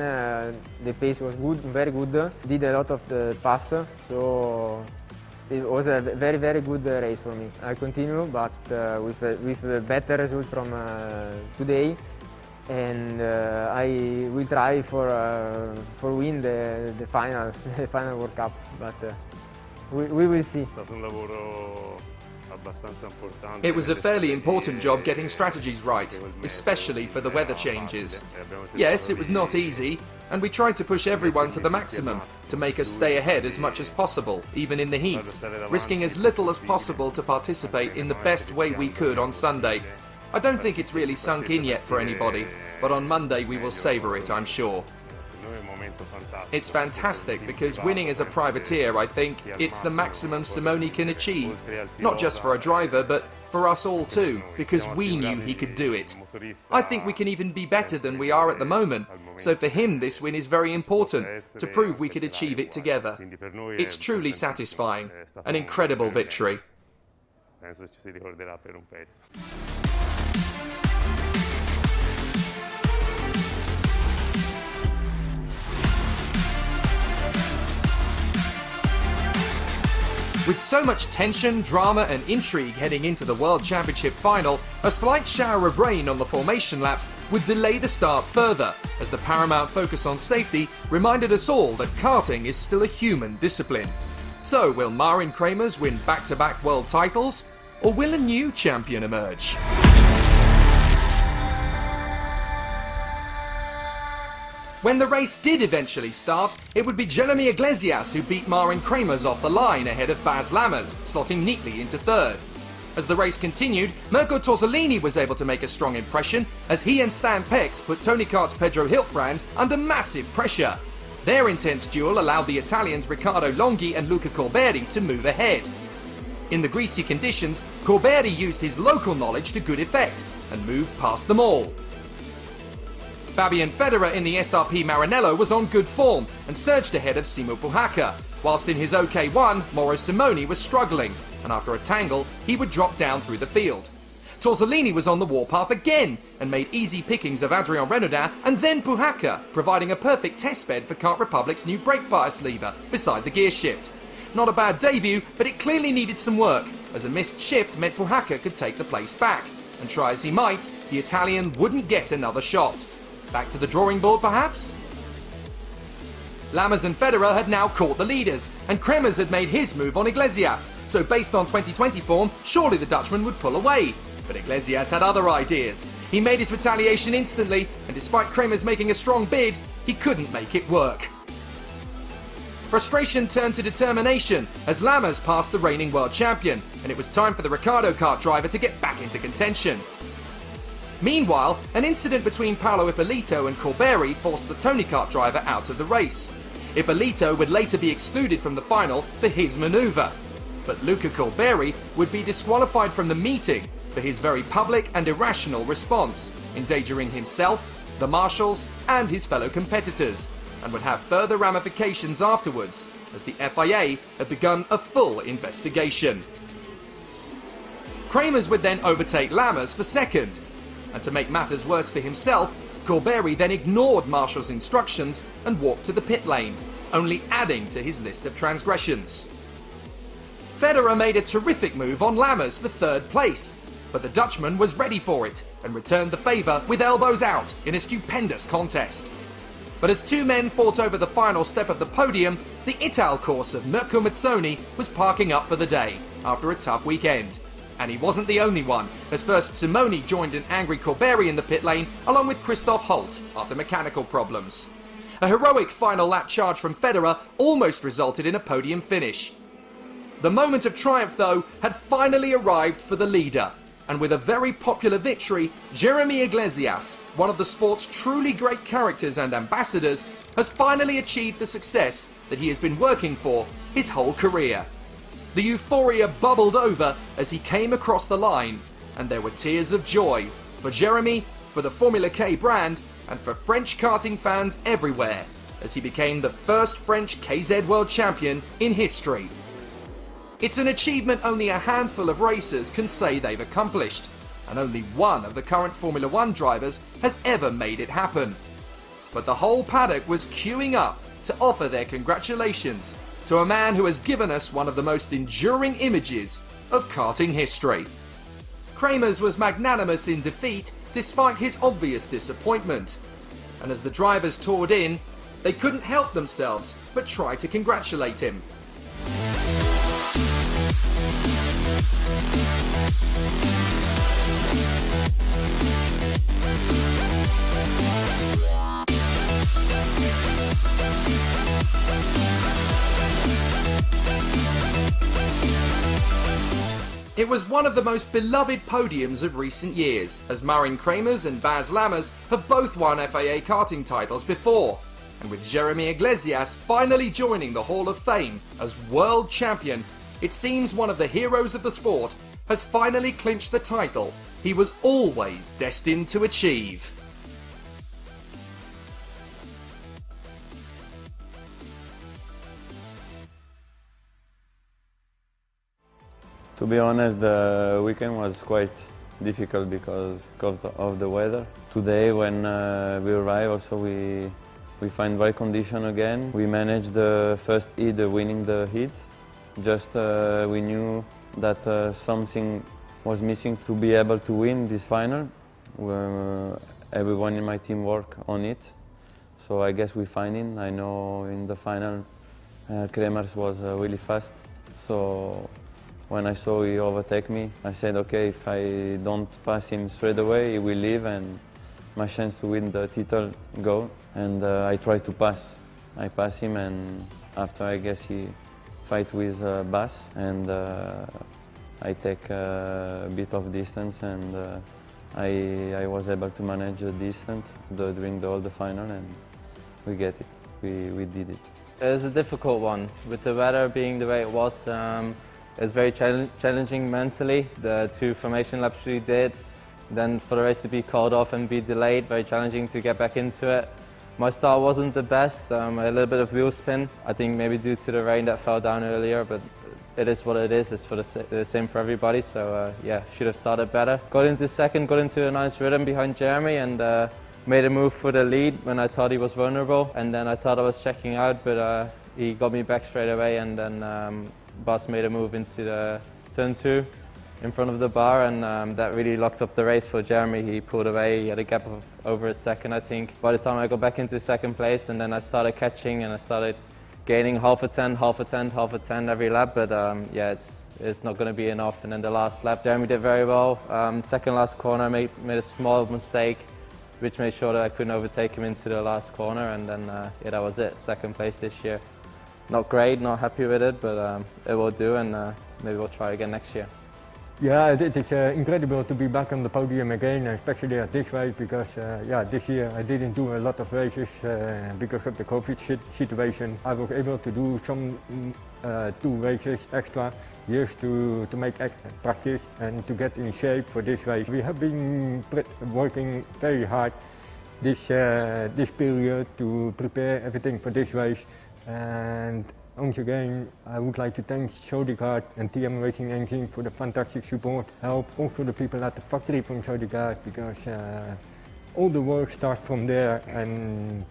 the pace was good, very good. Did a lot of the pass, so it was a very good race for me. I continue, but with a better result from today, and I will try for win the final World Cup, but we will see. It was a fairly important job getting strategies right, especially for the weather changes. Yes, it was not easy, and we tried to push everyone to the maximum to make us stay ahead as much as possible, even in the heats, risking as little as possible to participate in the best way we could on Sunday. I don't think it's really sunk in yet for anybody, but on Monday we will savour it, I'm sure. It's fantastic because winning as a privateer, I think, it's the maximum Simone can achieve. Not just for a driver, but for us all too, because we knew he could do it. I think we can even be better than we are at the moment, so for him this win is very important, to prove we could achieve it together. It's truly satisfying, an incredible victory. With so much tension, drama and intrigue heading into the World Championship final, a slight shower of rain on the formation laps would delay the start further, as the paramount focus on safety reminded us all that karting is still a human discipline. So will Marin Kramers win back-to-back world titles, or will a new champion emerge? When the race did eventually start, it would be Jeremy Iglesias who beat Marin Kramers off the line ahead of Baz Lammers, slotting neatly into 3rd. As the race continued, Mirko Torzolini was able to make a strong impression as he and Stan Pex put Tony Kart's Pedro Hiltbrand under massive pressure. Their intense duel allowed the Italians Riccardo Longhi and Luca Corberri to move ahead. In the greasy conditions, Corberri used his local knowledge to good effect and moved past them all. Fabian Federer in the SRP Maranello was on good form and surged ahead of Simo Puhaka, whilst in his OK1, Mauro Simoni was struggling, and after a tangle, he would drop down through the field. Torzolini was on the warpath again and made easy pickings of Adrien Renaudin and then Puhaka, providing a perfect testbed for Kart Republic's new brake bias lever beside the gear shift. Not a bad debut, but it clearly needed some work, as a missed shift meant Puhaka could take the place back, and try as he might, the Italian wouldn't get another shot. Back to the drawing board, perhaps? Lammers and Federer had now caught the leaders, and Kramers had made his move on Iglesias, so based on 2020 form, surely the Dutchman would pull away. But Iglesias had other ideas. He made his retaliation instantly, and despite Kramers making a strong bid, he couldn't make it work. Frustration turned to determination as Lammers passed the reigning world champion, and it was time for the Riccardo Kart driver to get back into contention. Meanwhile, an incident between Paolo Ippolito and Corberri forced the Tony Kart driver out of the race. Ippolito would later be excluded from the final for his manoeuvre, but Luca Corberri would be disqualified from the meeting for his very public and irrational response, endangering himself, the marshals and his fellow competitors, and would have further ramifications afterwards, as the FIA had begun a full investigation. Kramers would then overtake Lammers for 2nd. And to make matters worse for himself, Corberi then ignored Marshall's instructions and walked to the pit lane, only adding to his list of transgressions. Federer made a terrific move on Lammers for third place, but the Dutchman was ready for it and returned the favour with elbows out in a stupendous contest. But as two men fought over the final step of the podium, the Ital course of Mirko Mazzoni was parking up for the day after a tough weekend. And he wasn't the only one, as first Simoni joined an angry Corberi in the pit lane along with Christoph Holt after mechanical problems. A heroic final lap charge from Federer almost resulted in a podium finish. The moment of triumph, though, had finally arrived for the leader, and with a very popular victory, Jeremy Iglesias, one of the sport's truly great characters and ambassadors, has finally achieved the success that he has been working for his whole career. The euphoria bubbled over as he came across the line, and there were tears of joy for Jeremy, for the Formula K brand, and for French karting fans everywhere, as he became the first French KZ World Champion in history. It's an achievement only a handful of racers can say they've accomplished, and only one of the current Formula 1 drivers has ever made it happen. But the whole paddock was queuing up to offer their congratulations to a man who has given us one of the most enduring images of karting history. Kramers was magnanimous in defeat despite his obvious disappointment, and as the drivers toured in, they couldn't help themselves but try to congratulate him. It was one of the most beloved podiums of recent years, as Marin Kramers and Baz Lammers have both won FIA Karting titles before, and with Jeremy Iglesias finally joining the Hall of Fame as world champion, it seems one of the heroes of the sport has finally clinched the title he was always destined to achieve. To be honest, the weekend was quite difficult because of the weather. Today, when we arrive, also we find right condition again. We managed the first heat, winning the heat. Just we knew that something was missing to be able to win this final. Everyone in my team worked on it, so I guess we find it. I know in the final, Kramers was really fast, so. When I saw he overtake me, I said, okay, if I don't pass him straight away, he will leave and my chance to win the title go. And I tried to pass. I passed him, and after I guess he fight with Bas, and I take a bit of distance, and I was able to manage the distance during all the final, and we get it. We did it. It was a difficult one, with the weather being the way it was. It was very challenging mentally, the two formation laps we did. Then for the race to be called off and be delayed, very challenging to get back into it. My start wasn't the best, a little bit of wheel spin. I think maybe due to the rain that fell down earlier, but it is what it is. It's for the same for everybody, so yeah, should have started better. Got into second, got into a nice rhythm behind Jeremy, and made a move for the lead when I thought he was vulnerable. And then I thought I was checking out, but he got me back straight away, and then Bas made a move into the turn 2 in front of the bar, and that really locked up the race for Jeremy. He pulled away, he had a gap of over a second, I think. By the time I got back into second place, and then I started catching, and I started gaining half a tenth, half a tenth, half a tenth every lap, but yeah, it's not going to be enough. And then the last lap, Jeremy did very well. Second last corner, made a small mistake, which made sure that I couldn't overtake him into the last corner, and then yeah, that was it, second place this year. Not great, not happy with it, but it will do, and maybe we'll try again next year. Yeah, it's incredible to be back on the podium again, especially at this race, because yeah, this year I didn't do a lot of races because of the COVID situation. I was able to do some 2 races extra just to make practice and to get in shape for this race. We have been working very hard this period to prepare everything for this race. And Once again, I would like to thank Sodicard and TM Racing Engine for the fantastic support, help, also the people at the factory from Sodicard, because all the work starts from there, and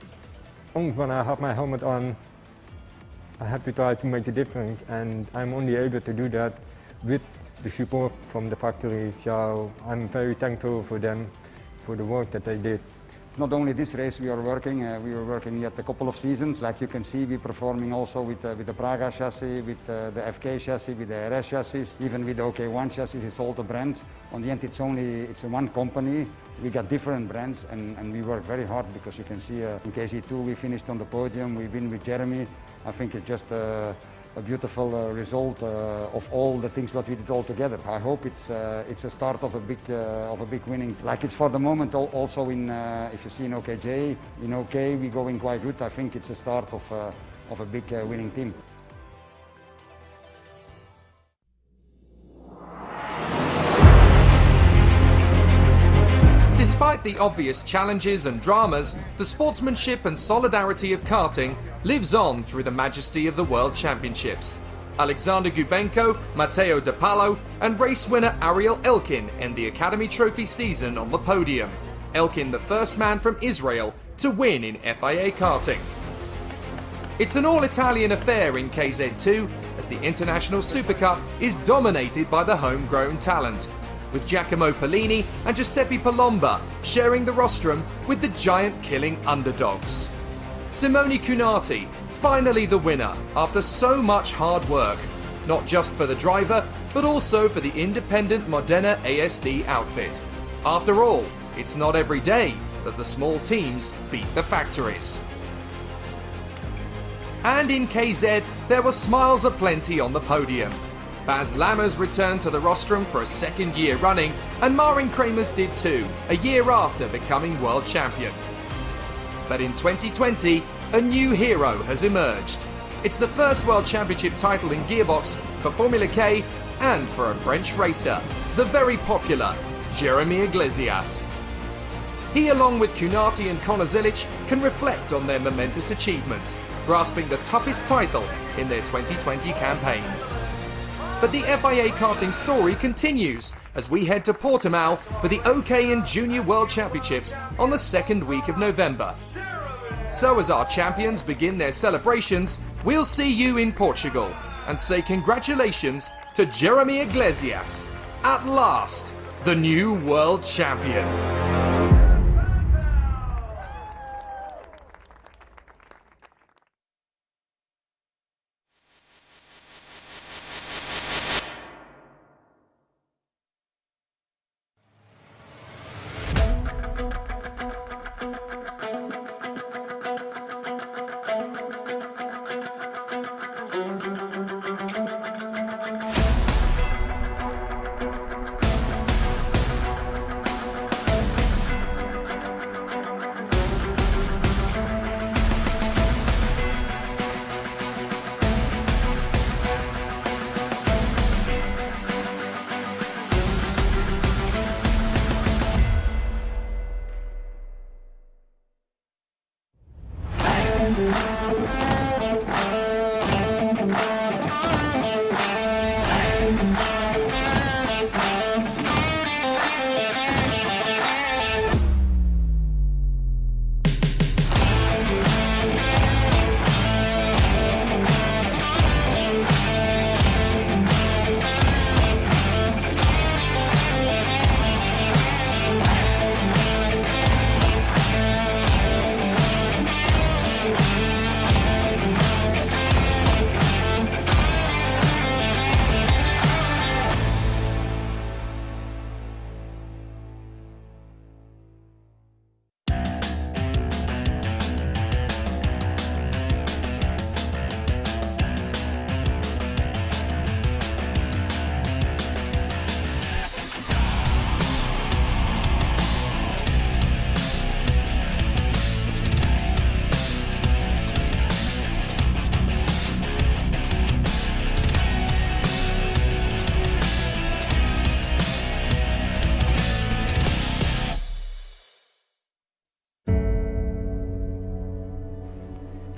only when I have my helmet on, I have to try to make a difference, and I'm only able to do that with the support from the factory, so I'm very thankful for them, for the work that they did. Not only this race we were working yet a couple of seasons. Like you can see, we're performing also with the Praga chassis, with the FK chassis, with the RS chassis, even with the OK1 chassis. It's all the brands. On the end, it's one company. We got different brands, and we work very hard, because you can see in KZ2 we finished on the podium. We win with Jeremy. I think it's just a beautiful result of all the things that we did all together. I hope it's a start of a big winning. Like it's for the moment also in if you see in OKJ, in OK we're going quite good. I think it's a start of a big winning team. Despite the obvious challenges and dramas, the sportsmanship and solidarity of karting lives on through the majesty of the World Championships. Alexander Gubenko, Matteo De Palo, and race winner Ariel Elkin end the Academy Trophy season on the podium. Elkin, the first man from Israel to win in FIA Karting. It's an all-Italian affair in KZ2, as the International Super Cup is dominated by the homegrown talent, with Giacomo Polini and Giuseppe Palomba sharing the rostrum with the giant-killing underdogs. Simone Cunati, finally the winner after so much hard work, not just for the driver, but also for the independent Modena ASD outfit. After all, it's not every day that the small teams beat the factories. And in KZ, there were smiles aplenty on the podium. Baz Lammers returned to the rostrum for a second year running, and Marin Kramers did too, a year after becoming world champion. But in 2020, a new hero has emerged. It's the first World Championship title in gearbox for Formula K and for a French racer, the very popular Jeremy Iglesias. He, along with Cunati and Konozilic, can reflect on their momentous achievements, grasping the toughest title in their 2020 campaigns. But the FIA Karting story continues as we head to Portimao for the OK and Junior World Championships on the second week of November. So as our champions begin their celebrations, we'll see you in Portugal and say congratulations to Jeremy Iglesias, at last, the new world champion.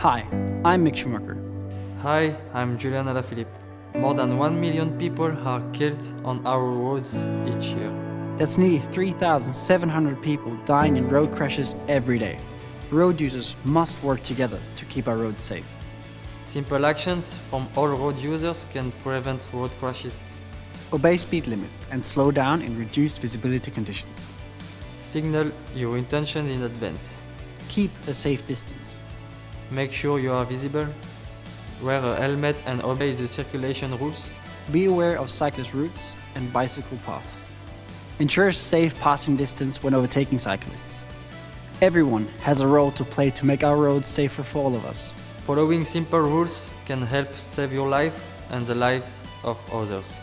Hi, I'm Mick Schumacher. Hi, I'm Julian Alaphilippe. More than 1 million people are killed on our roads each year. That's nearly 3,700 people dying in road crashes every day. Road users must work together to keep our roads safe. Simple actions from all road users can prevent road crashes. Obey speed limits and slow down in reduced visibility conditions. Signal your intentions in advance. Keep a safe distance. Make sure you are visible. Wear a helmet and obey the circulation rules. Be aware of cyclist routes and bicycle paths. Ensure safe passing distance when overtaking cyclists. Everyone has a role to play to make our roads safer for all of us. Following simple rules can help save your life and the lives of others.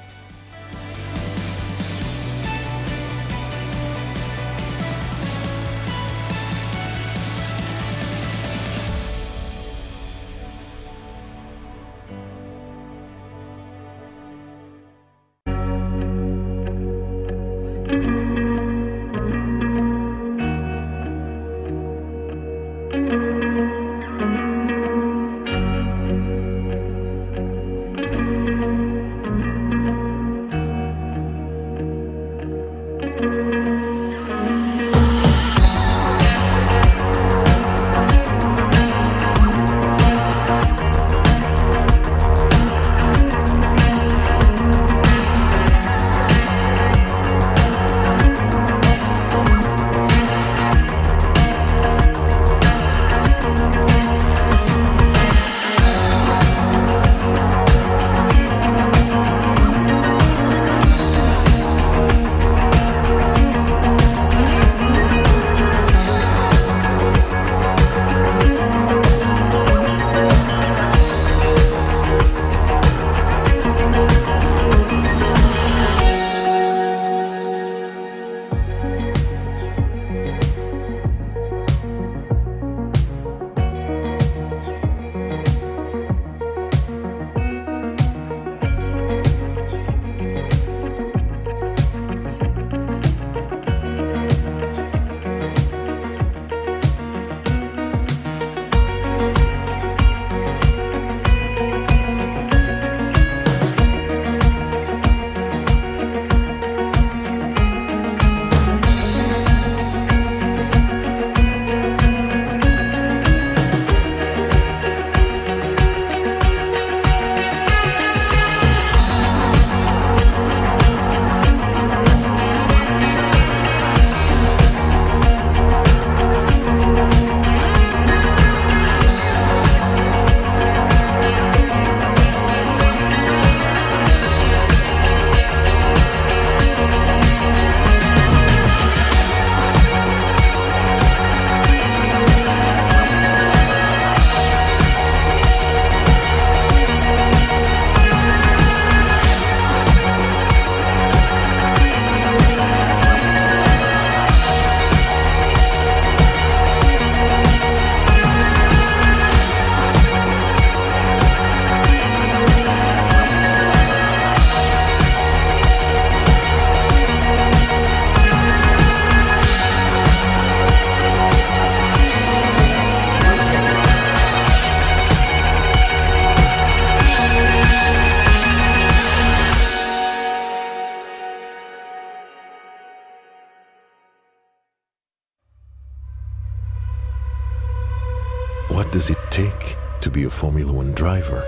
What does it take to be a Formula One driver?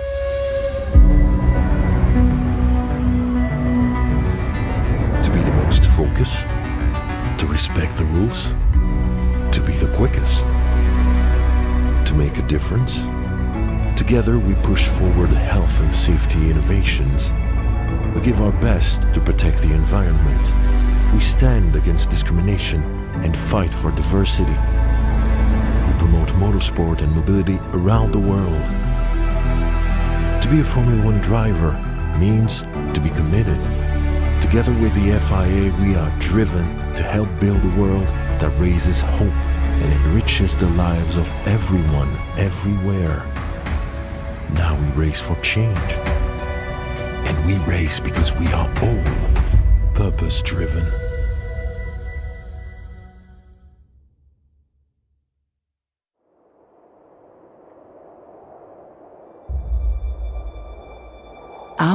To be the most focused, to respect the rules, to be the quickest, to make a difference. Together we push forward health and safety innovations. We give our best to protect the environment. We stand against discrimination and fight for diversity. We promote motorsport and mobility around the world. To be a Formula One driver means to be committed. Together with the FIA, we are driven to help build a world that raises hope and enriches the lives of everyone, everywhere. Now we race for change. And we race because we are all purpose-driven.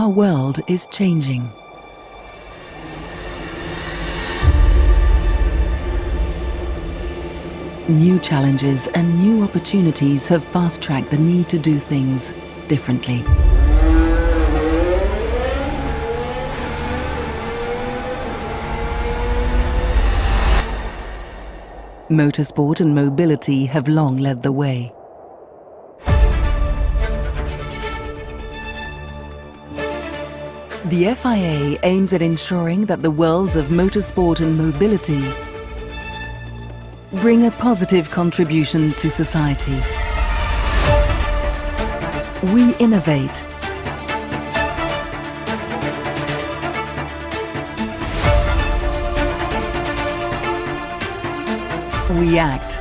our world is changing. New challenges and new opportunities have fast-tracked the need to do things differently. Motorsport and mobility have long led the way. The FIA aims at ensuring that the worlds of motorsport and mobility bring a positive contribution to society. We innovate. We act.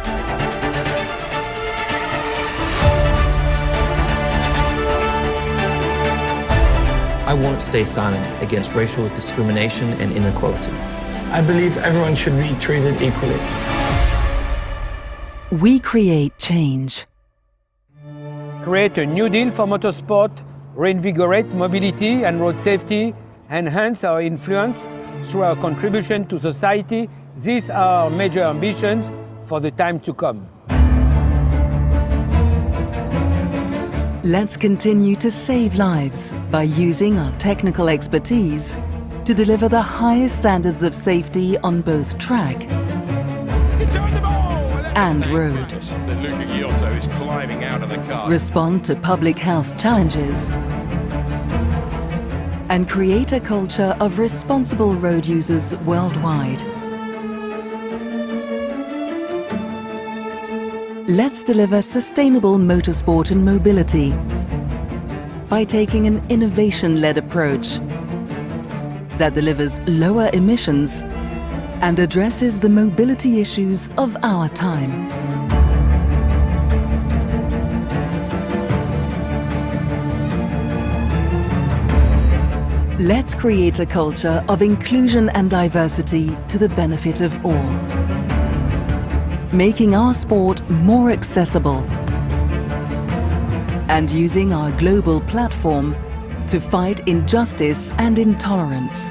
I won't stay silent against racial discrimination and inequality. I believe everyone should be treated equally. We create change. Create a new deal for motorsport, reinvigorate mobility and road safety, enhance our influence through our contribution to society. These are our major ambitions for the time to come. Let's continue to save lives by using our technical expertise to deliver the highest standards of safety on both track and road. Respond to public health challenges and create a culture of responsible road users worldwide. Let's deliver sustainable motorsport and mobility by taking an innovation-led approach that delivers lower emissions and addresses the mobility issues of our time. Let's create a culture of inclusion and diversity to the benefit of all, making our sport more accessible and using our global platform to fight injustice and intolerance.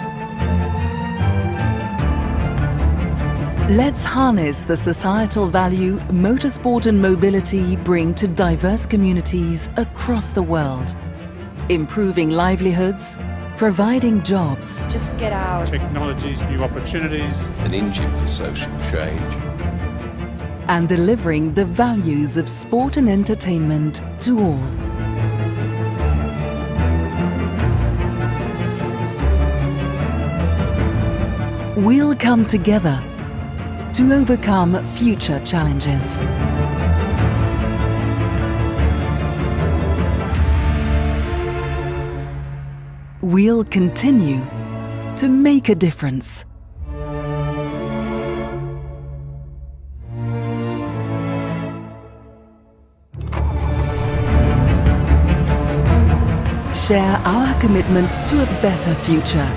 Let's harness the societal value motorsport and mobility bring to diverse communities across the world, improving livelihoods, providing jobs. Just get out. Technologies, new opportunities. An engine for social change. And delivering the values of sport and entertainment to all. We'll come together to overcome future challenges. We'll continue to make a difference. Share our commitment to a better future.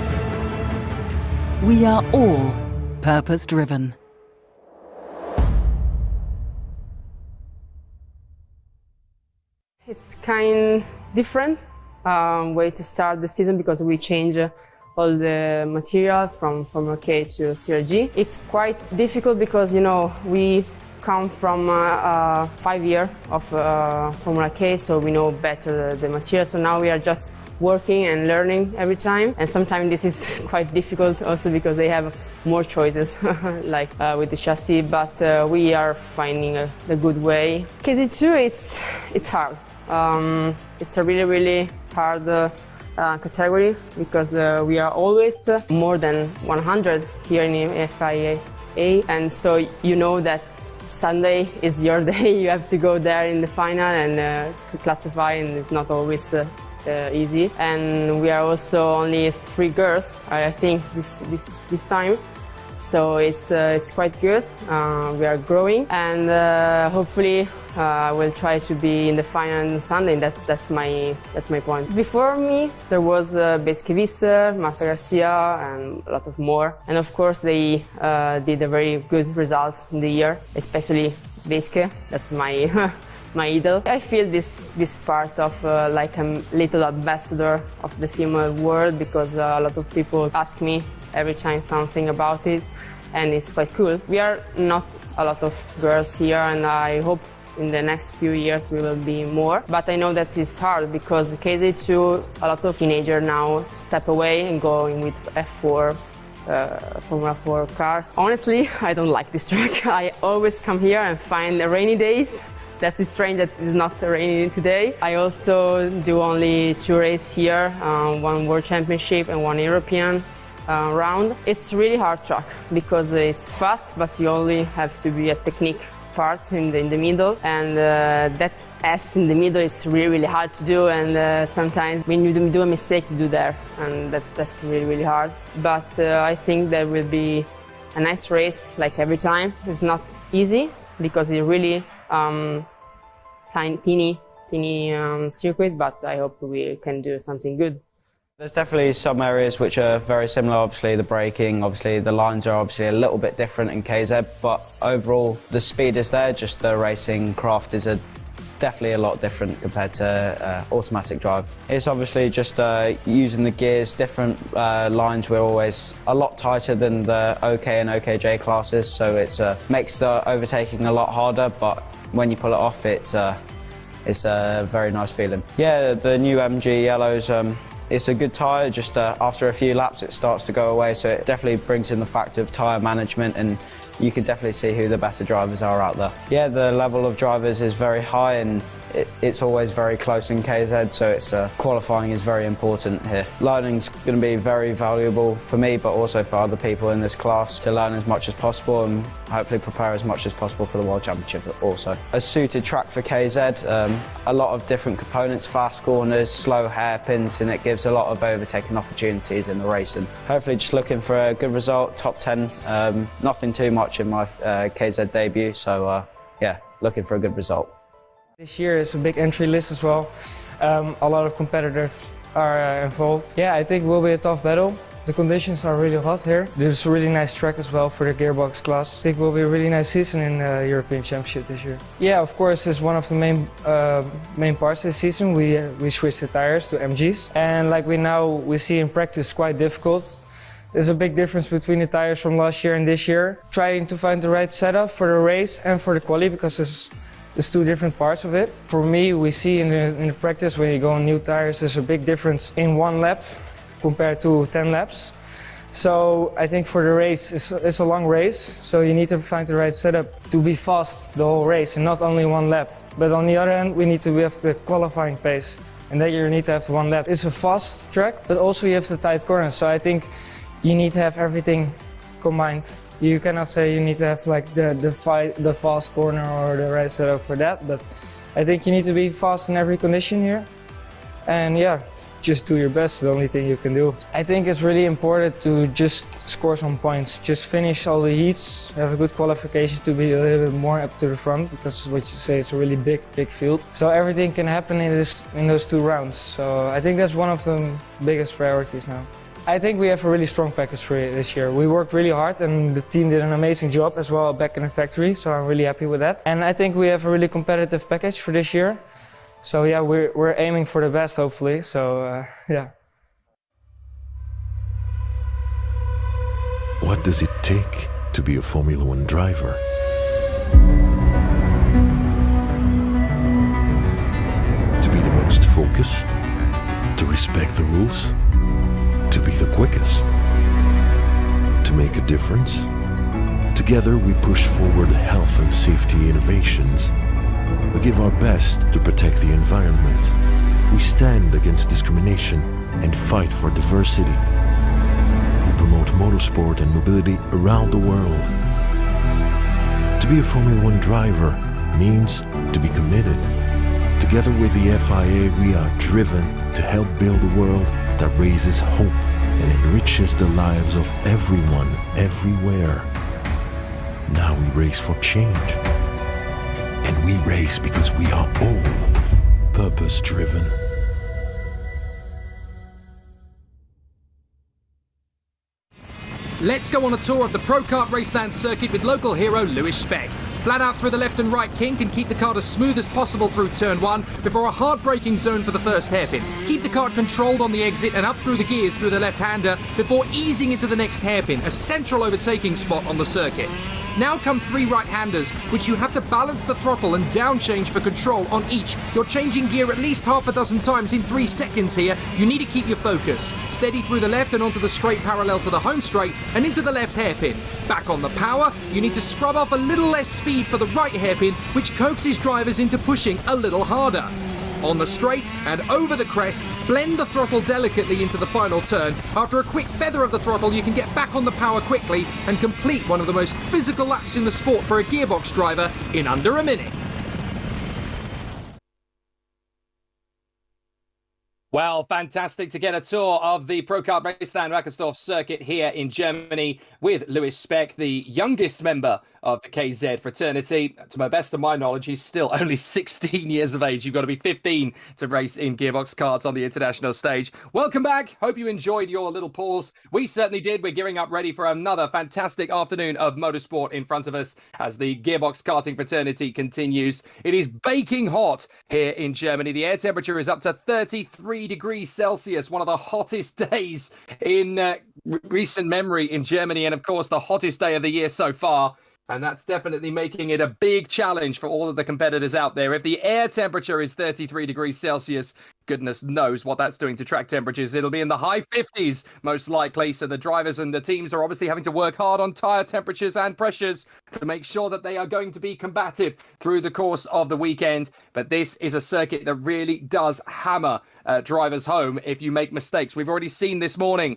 We are all purpose-driven. It's kind different way to start the season because we change all the material from Formula K to CRG. It's quite difficult because, you know, we come from 5 years of Formula K, so we know better the material. So now we are just working and learning every time. And sometimes this is quite difficult also because they have more choices, like with the chassis, but we are finding a good way. KZ2, it's hard. It's a really, really hard category because we are always more than 100 here in FIA, and so you know that Sunday is your day. You have to go there in the final and classify, and it's not always easy. And we are also only 3 girls, I think, this time. So it's quite good. We are growing, and hopefully we'll try to be in the final on Sunday. That's my point. Before me, there was Beske Visser, Marta Garcia, and a lot of more. And of course, they did a very good results in the year, especially Beske. That's my my idol. I feel this part of like a little ambassador of the female world, because a lot of people ask me every time something about it, and it's quite cool. We are not a lot of girls here, and I hope in the next few years we will be more. But I know that it's hard because KZ2, a lot of teenagers now step away and go in with F4, Formula 4 cars. Honestly, I don't like this track. I always come here and find rainy days. That is strange that it's not raining today. I also do only 2 races here, 1 World Championship and 1 European round. It's really hard track because it's fast, but you only have to be a technique part in the middle, and that S in the middle, it's really hard to do, and sometimes when you do a mistake you do there, and that's really hard. But I think there will be a nice race like every time. It's not easy because it's really teeny circuit, but I hope we can do something good. There's definitely some areas which are very similar. Obviously the braking, obviously the lines are obviously a little bit different in KZ, but overall the speed is there, just the racing craft is definitely a lot different compared to automatic drive. It's obviously just using the gears, different lines. We're always a lot tighter than the OK and OKJ classes, so it makes the overtaking a lot harder, but when you pull it off it's a very nice feeling. Yeah, the new MG yellows, it's a good tyre, just after a few laps it starts to go away, so it definitely brings in the fact of tyre management, and you can definitely see who the better drivers are out there. Yeah, the level of drivers is very high, and it's always very close in KZ, so it's qualifying is very important here. Learning's going to be very valuable for me, but also for other people in this class, to learn as much as possible and hopefully prepare as much as possible for the World Championship also. A suited track for KZ, a lot of different components, fast corners, slow hairpins, and it gives a lot of overtaking opportunities in the race. And hopefully just looking for a good result, top 10, nothing too much in my KZ debut, so yeah, looking for a good result. This year is a big entry list as well. A lot of competitors are involved. Yeah, I think it will be a tough battle. The conditions are really hot here. There's a really nice track as well for the gearbox class. I think it will be a really nice season in the European Championship this year. Yeah, of course, it's one of the main parts of the season. We switched the tires to MGs, and like we see in practice, quite difficult. There's a big difference between the tires from last year and this year. Trying to find the right setup for the race and for the quali, because there's 2 different parts of it. For me, we see in the practice when you go on new tires, there's a big difference in 1 lap compared to 10 laps. So I think for the race, it's a long race, so you need to find the right setup to be fast the whole race and not only 1 lap. But on the other hand, we have the qualifying pace, and then you need to have 1 lap. It's a fast track, but also you have the tight corners, so I think you need to have everything combined. You cannot say you need to have like the fast corner or the right setup for that, but I think you need to be fast in every condition here. And yeah, just do your best, the only thing you can do. I think it's really important to just score some points. Just finish all the heats, have a good qualification to be a little bit more up to the front, because what you say, it's a really big field. So everything can happen in those 2 rounds. So I think that's one of the biggest priorities now. I think we have a really strong package for this year. We worked really hard, and the team did an amazing job as well back in the factory, so I'm really happy with that. And I think we have a really competitive package for this year. So yeah, we're aiming for the best, hopefully, so yeah. What does it take to be a Formula 1 driver? To be the most focused? To respect the rules? To be the quickest? To make a difference? Together we push forward health and safety innovations. We give our best to protect the environment. We stand against discrimination and fight for diversity. We promote motorsport and mobility around the world. To be a Formula 1 driver means to be committed. Together with the FIA, we are driven to help build a world that raises hope and enriches the lives of everyone, everywhere. Now we race for change. And we race because we are all purpose-driven. Let's go on a tour of the Pro Kart Raceland circuit with local hero Lewis Speck. Flat out through the left and right, King can keep the kart as smooth as possible through turn 1 before a hard braking zone for the first hairpin. Keep the kart controlled on the exit and up through the gears through the left-hander before easing into the next hairpin, a central overtaking spot on the circuit. Now come 3 right-handers, which you have to balance the throttle and down change for control on each. You're changing gear at least half a dozen times in 3 seconds here. You need to keep your focus. Steady through the left and onto the straight parallel to the home straight and into the left hairpin. Back on the power, you need to scrub off a little less speed for the right hairpin, which coaxes drivers into pushing a little harder. On the straight and over the crest, blend the throttle delicately into the final turn. After a quick feather of the throttle, you can get back on the power quickly and complete one of the most physical laps in the sport for a gearbox driver in under a minute. Well, fantastic to get a tour of the Pro Kart Raceland Wackersdorf circuit here in Germany with Lewis Speck, the youngest member of the KZ fraternity. To my best of my knowledge, he's still only 16 years of age. You've got to be 15 to race in gearbox karts on the international stage. Welcome back. Hope you enjoyed your little pause. We certainly did. We're gearing up ready for another fantastic afternoon of motorsport in front of us as the gearbox karting fraternity continues. It is baking hot here in Germany. The air temperature is up to 33 degrees Celsius, one of the hottest days in recent memory in Germany, and of course the hottest day of the year so far. And that's definitely making it a big challenge for all of the competitors out there. If the air temperature is 33 degrees Celsius, goodness knows what that's doing to track temperatures. It'll be in the high 50s, most likely. So the drivers and the teams are obviously having to work hard on tyre temperatures and pressures to make sure that they are going to be combative through the course of the weekend. But this is a circuit that really does hammer drivers home if you make mistakes. We've already seen this morning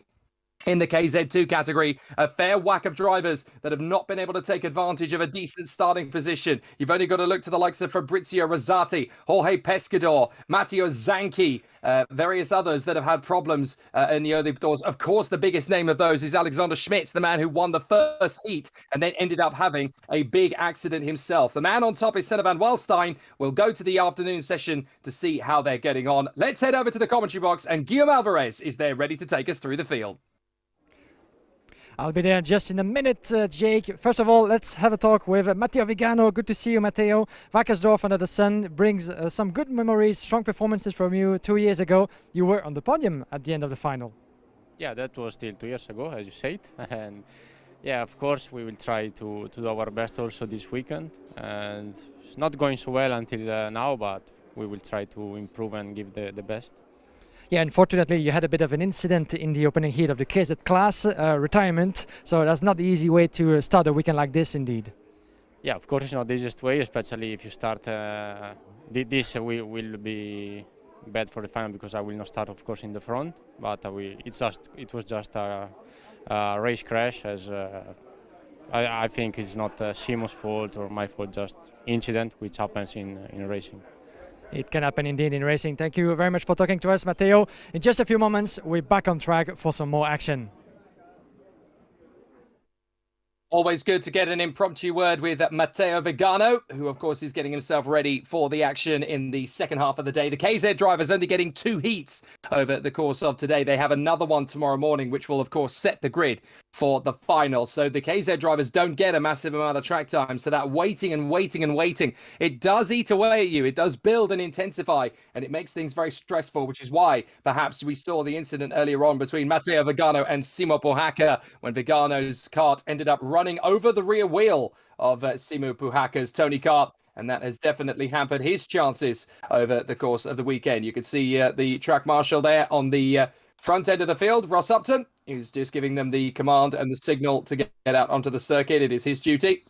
in the KZ2 category, a fair whack of drivers that have not been able to take advantage of a decent starting position. You've only got to look to the likes of Fabrizio Rosati, Jorge Pescador, Matteo Zanchi, various others that have had problems in the early doors. Of course, the biggest name of those is Alexander Schmitz, the man who won the first heat and then ended up having a big accident himself. The man on top is Senna van Walstein. We'll go to the afternoon session to see how they're getting on. Let's head over to the commentary box, and Guillaume Alvarez is there ready to take us through the field. I'll be there just in a minute, Jake. First of all, let's have a talk with Matteo Vigano. Good to see you, Matteo. Wackersdorf under the sun brings some good memories, strong performances from you 2 years ago. You were on the podium at the end of the final. Yeah, that was still 2 years ago, as you said. And yeah, of course, we will try to do our best also this weekend. And it's not going so well until now, but we will try to improve and give the best. Yeah, unfortunately, you had a bit of an incident in the opening heat of the KZ class, retirement. So that's not the easy way to start a weekend like this, indeed. Yeah, of course, it's not the easiest way, especially if you start this will be bad for the final because I will not start, of course, in the front. But it was just a race crash, as I think it's not Simo's fault or my fault, just incident which happens in racing. It can happen indeed in racing. Thank you very much for talking to us, Matteo. In just a few moments, we're back on track for some more action. Always good to get an impromptu word with Matteo Vigano, who of course is getting himself ready for the action in the second half of the day. The KZ drivers only getting 2 heats over the course of today. They have another one tomorrow morning, which will of course set the grid for the final. So the KZ drivers don't get a massive amount of track time. So that waiting and waiting and waiting, it does eat away at you. It does build and intensify, and it makes things very stressful, which is why perhaps we saw the incident earlier on between Matteo Vigano and Simo Puhaka when Vigano's kart ended up running over the rear wheel of Simo Puhaka's Tony Kart. And that has definitely hampered his chances over the course of the weekend. You could see the track marshal there on the front end of the field, Ross Upton. He's just giving them the command and the signal to get out onto the circuit. It is his duty.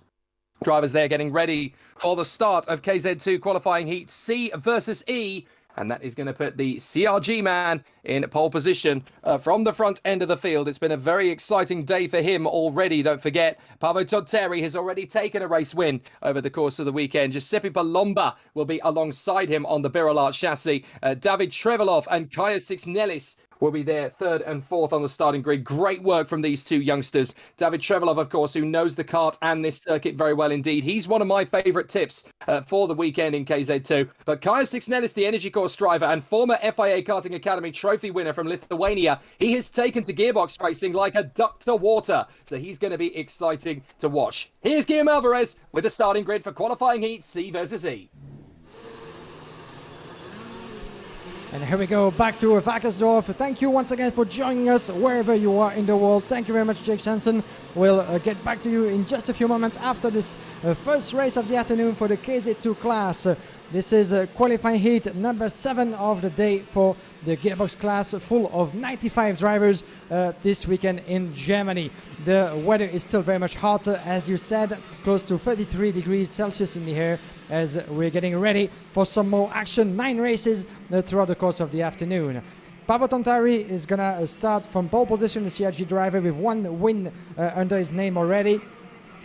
Drivers there getting ready for the start of KZ2 qualifying heat C versus E. And that is going to put the CRG man in pole position from the front end of the field. It's been a very exciting day for him already. Don't forget, Paavo Totteri has already taken a race win over the course of the weekend. Giuseppe Palomba will be alongside him on the Birolart chassis. David Trevelov and Kaya Sixnelis will be there third and fourth on the starting grid. Great work from these two youngsters. David Trevelov, of course, who knows the kart and this circuit very well indeed. He's one of my favourite tips for the weekend in KZ2. But Kaius Sixnelis, the Energy Course driver and former FIA Karting Academy trophy winner from Lithuania, he has taken to gearbox racing like a duck to water. So he's going to be exciting to watch. Here's Guillaume Alvarez with the starting grid for qualifying heat C versus E. And here we go, back to Wackersdorf. Thank you once again for joining us wherever you are in the world. Thank you very much, Jake Jensen. We'll get back to you in just a few moments after this first race of the afternoon for the KZ2 class. This is qualifying heat number 7 of the day for the gearbox class, full of 95 drivers this weekend in Germany. The weather is still very much hot, as you said, close to 33 degrees Celsius in the air, as we're getting ready for some more action. 9 races throughout the course of the afternoon. Paavo Tontari is gonna start from pole position, the CRG driver, with 1 win under his name already.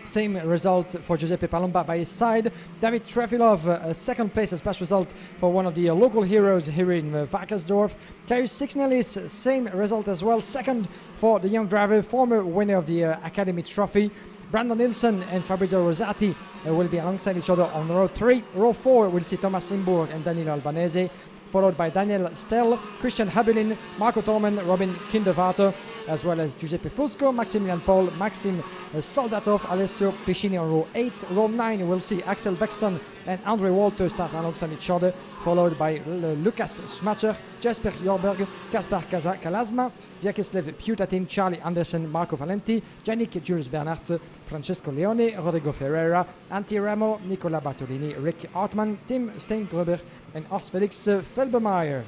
Same result for Giuseppe Palomba by his side. David Trefilov, second place, as best result for one of the local heroes here in Wackersdorf. Kaius Sixnelis, same result as well, second for the young driver, former winner of the Academy Trophy. Brandon Nilsson and Fabrizio Rosati will be alongside each other on row 3. Row 4 will see Thomas Simburg and Danilo Albanese, followed by Daniel Stell, Christian Habelin, Marco Tormen, Robin Kindervater, as well as Giuseppe Fusco, Maximilian Paul, Maxim Soldatov, Alessio Piscini on row 8. Row 9 will see Axel Bexton and Andre Walter start alongside each other, followed by Lukas Schmacher, Jesper Jorberg, Kaspar Kalasma, Vyacheslav Putatin, Charlie Anderson, Marco Valenti, Yannick Jules Bernhardt, Francesco Leone, Rodrigo Ferreira, Antti Ramo, Nicola Bartolini, Rick Hartmann, Tim Steingruber, and Horst Felix Felbermeier.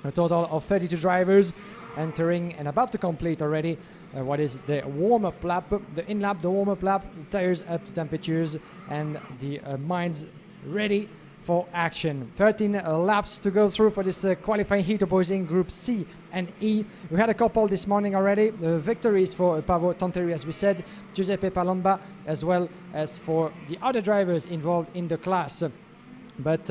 A total of 32 drivers entering and about to complete already what is the warm-up lap, the in-lap, the warm-up lap, tires up to temperatures, and the minds ready for action. 13 laps to go through for this qualifying heat opposing Group C and E. We had a couple this morning already. Victories for Paavo Tontari, as we said, Giuseppe Palomba, as well as for the other drivers involved in the class. But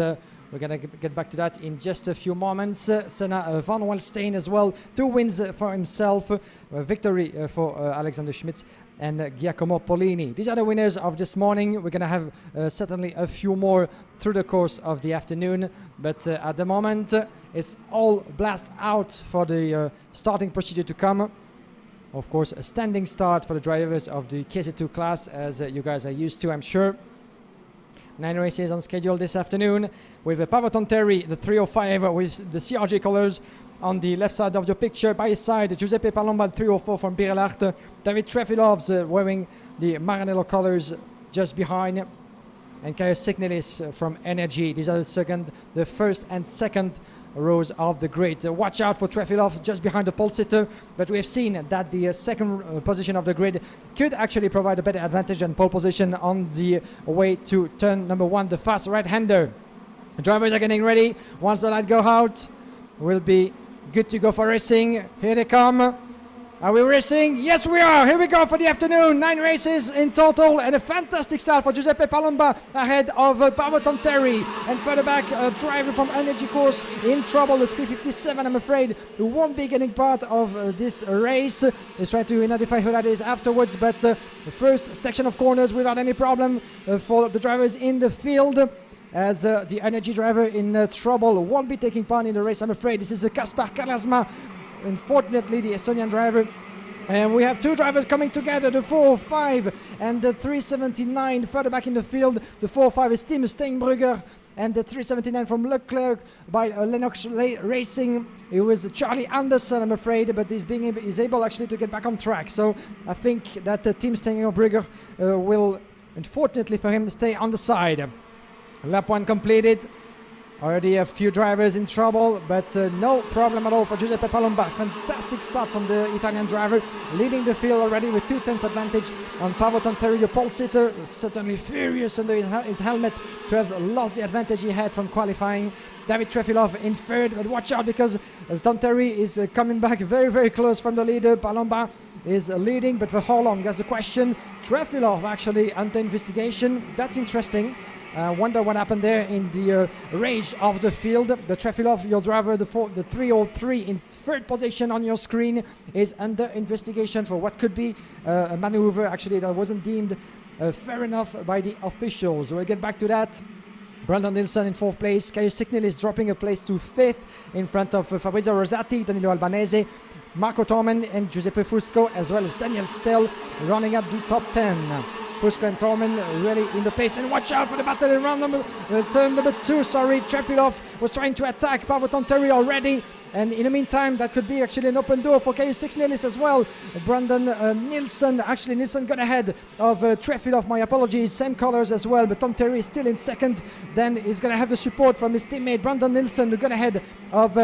we're going to get back to that in just a few moments. Senna van Walstein as well. 2 wins for himself. Victory for Alexander Schmitz and Giacomo Polini. These are the winners of this morning. We're going to have certainly a few more through the course of the afternoon. But at the moment, it's all blast out for the starting procedure to come. Of course, a standing start for the drivers of the KZ2 class, as you guys are used to, I'm sure. 9 races on schedule this afternoon, with Paavo Tontari, the 305 with the CRG colors on the left side of the picture. By his side, Giuseppe Palomba, 304 from Birelart. David Trefilovs wearing the Maranello colors just behind. And Kaius Sixnelis from Energy. These are the first and second rows of the grid. Watch out for Trefilov just behind the pole sitter, but we have seen that the second position of the grid could actually provide a better advantage than pole position on the way to turn number 1, the fast right-hander. Drivers are getting ready. Once the light go out, we'll be good to go for racing. Here they come. Are we racing? Yes, we are. Here we go for the afternoon. 9 races in total, and a fantastic start for Giuseppe Palomba ahead of Paavo Tontari. And further back, a driver from Energy Course in trouble at 357, I'm afraid, who won't be getting part of this race. He's trying to identify who that is afterwards, but the first section of corners without any problem for the drivers in the field. As the Energy driver in trouble won't be taking part in the race, I'm afraid. This is Kaspar Kalasma. Unfortunately, the Estonian driver. And we have 2 drivers coming together, the 405 and the 379 further back in the field. The 405 is Tim Steinbrugger, and the 379 from Leclerc by Lennox Racing. It was Charlie Anderson, I'm afraid, but he's able actually to get back on track. So I think that Tim Steinbrugger will, unfortunately for him, stay on the side. Lap 1 completed. Already a few drivers in trouble, but no problem at all for Giuseppe Palomba. Fantastic start from the Italian driver, leading the field already with 2/10 advantage on Paavo Tontari, the pole sitter. Certainly furious under his helmet to have lost the advantage he had from qualifying. David Trefilov in third, but watch out because Tontari is coming back very, very close from the leader. Palomba is leading, but for how long? That's the question. Trefilov actually under investigation. That's interesting. Wonder what happened there in the rage of the field. The Trefilov, your driver, the 303 in third position on your screen, is under investigation for what could be a maneuver actually that wasn't deemed fair enough by the officials. We'll get back to that. Brandon Nilsson in fourth place. KZ2 is dropping a place to fifth in front of Fabrizio Rosati, Danilo Albanese, Marco Tormen and Giuseppe Fusco, as well as Daniel Stell running up the top 10. Fusco and Tormen really in the pace, and watch out for the battle in turn number 2. Trefilov was trying to attack Paavo Tontteri already, and in the meantime that could be actually an open door for KZ6 as well. Brandon Nilsson got ahead of Trefilov, my apologies, same colors as well, but Tontteri is still in second. Then he's going to have the support from his teammate Brandon Nilsson, who got ahead of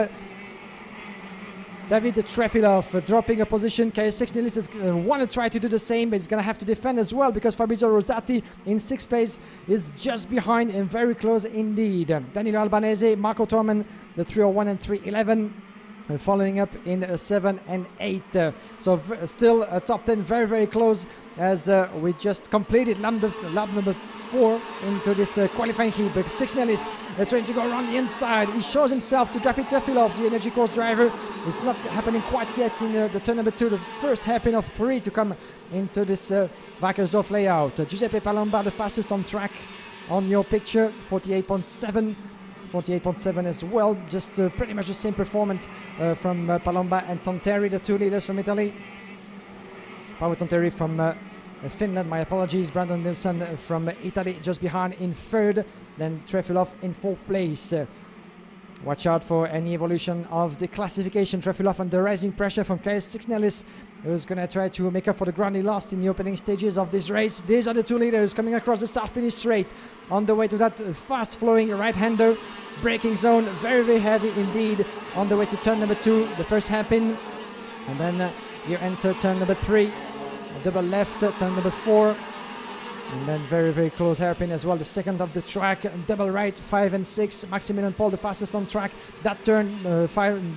David Trefilov, dropping a position. KZ6 is want to try to do the same, but he's going to have to defend as well because Fabrizio Rosati in sixth place is just behind and very close indeed. Danilo Albanese, Marco Tormen, the 301 and 311. Following up in 7 and 8. So still a top 10 very, very close as we just completed lap number 4 into this qualifying heat. But 6 Nellis trying to go around the inside. He shows himself to David Trefilov, the Energy Course driver. It's not happening quite yet in the turn number 2, the first hairpin of 3 to come into this Wackersdorf layout. Giuseppe Palomba, the fastest on track on your picture, 48.7 as well, just pretty much the same performance from Palomba and Tontteri, the two leaders from Italy. Paavo Tontteri from Finland, my apologies. Brandon Nilsson from Italy just behind in third, then Trefilov in fourth place. Watch out for any evolution of the classification. Trefilov under rising pressure from KZ6 Nellis, who's going to try to make up for the ground he lost in the opening stages of this race. These are the two leaders coming across the start-finish straight on the way to that fast-flowing right-hander. Braking zone, very, very heavy indeed on the way to turn number 2, the first hairpin. And then you enter turn number 3, double left, turn number 4. And then very, very close hairpin as well, the second of the track, double right, 5 and 6. Maximilian Paul, the fastest on track. That turn,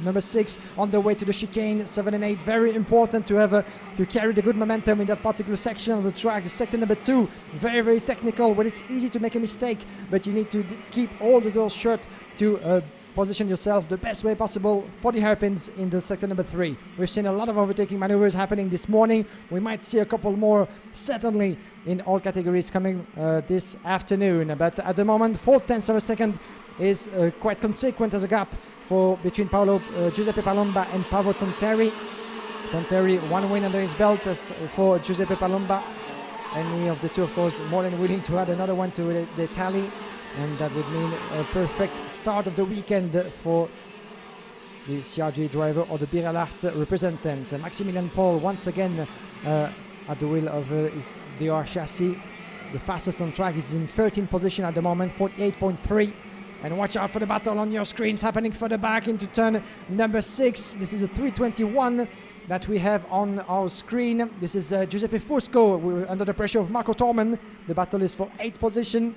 number 6, on the way to the chicane, 7 and 8. Very important to have to carry the good momentum in that particular section of the track. The sector number 2, very, very technical, where it's easy to make a mistake, but you need to keep all the doors shut to position yourself the best way possible for the hairpins in the sector number 3. We've seen a lot of overtaking maneuvers happening this morning. We might see a couple more certainly in all categories coming this afternoon. But at the moment, 4/10 of a second is quite consequent as a gap between Giuseppe Palomba and Paavo Tontteri. Tontteri, 1 win under his belt as for Giuseppe Palomba. Any of the two, of course, more than willing to add another one to the tally. And that would mean a perfect start of the weekend for the CRG driver or the Biralart representative. Maximilian Paul once again at the wheel of his DR chassis. The fastest on track is in 13th position at the moment, 48.3. And watch out for the battle on your screens happening further back into turn number 6. This is a 321 that we have on our screen. This is Giuseppe Fusco. We're under the pressure of Marco Tormen. The battle is for 8th position.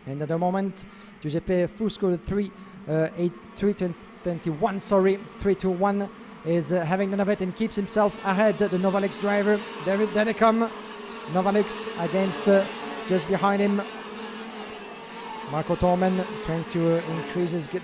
And at the moment, Giuseppe Fusco, the 321, is having none of it and keeps himself ahead. The Novalex driver, David Dedekam. Novalex against, just behind him, Marco Tormen, trying to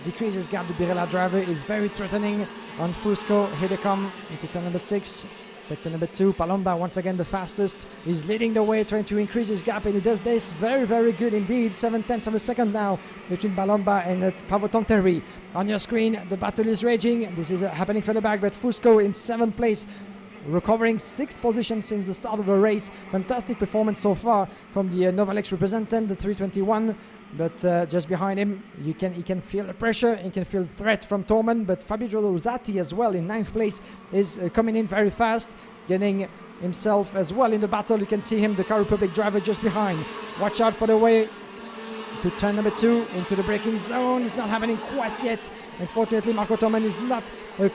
decrease his gap. The Birella driver is very threatening on Fusco. Here they come into turn number 6. Sector number 2, Palomba once again the fastest. He's leading the way, trying to increase his gap, and he does this very, very good indeed. 7/10 of a second now between Palomba and Paavo Tontteri. On your screen, the battle is raging. This is happening further back, but Fusco in 7th place, recovering 6th position since the start of the race. Fantastic performance so far from the Novalex representant, the 321. But just behind him, he can feel the pressure, he can feel the threat from Tormen, but Fabrizio Rosati as well in 9th place is coming in very fast, getting himself as well in the battle. You can see him, the Car Republic driver, just behind. Watch out for the way to turn number 2 into the braking zone. It's not happening quite yet. Unfortunately, Marco Tormen is not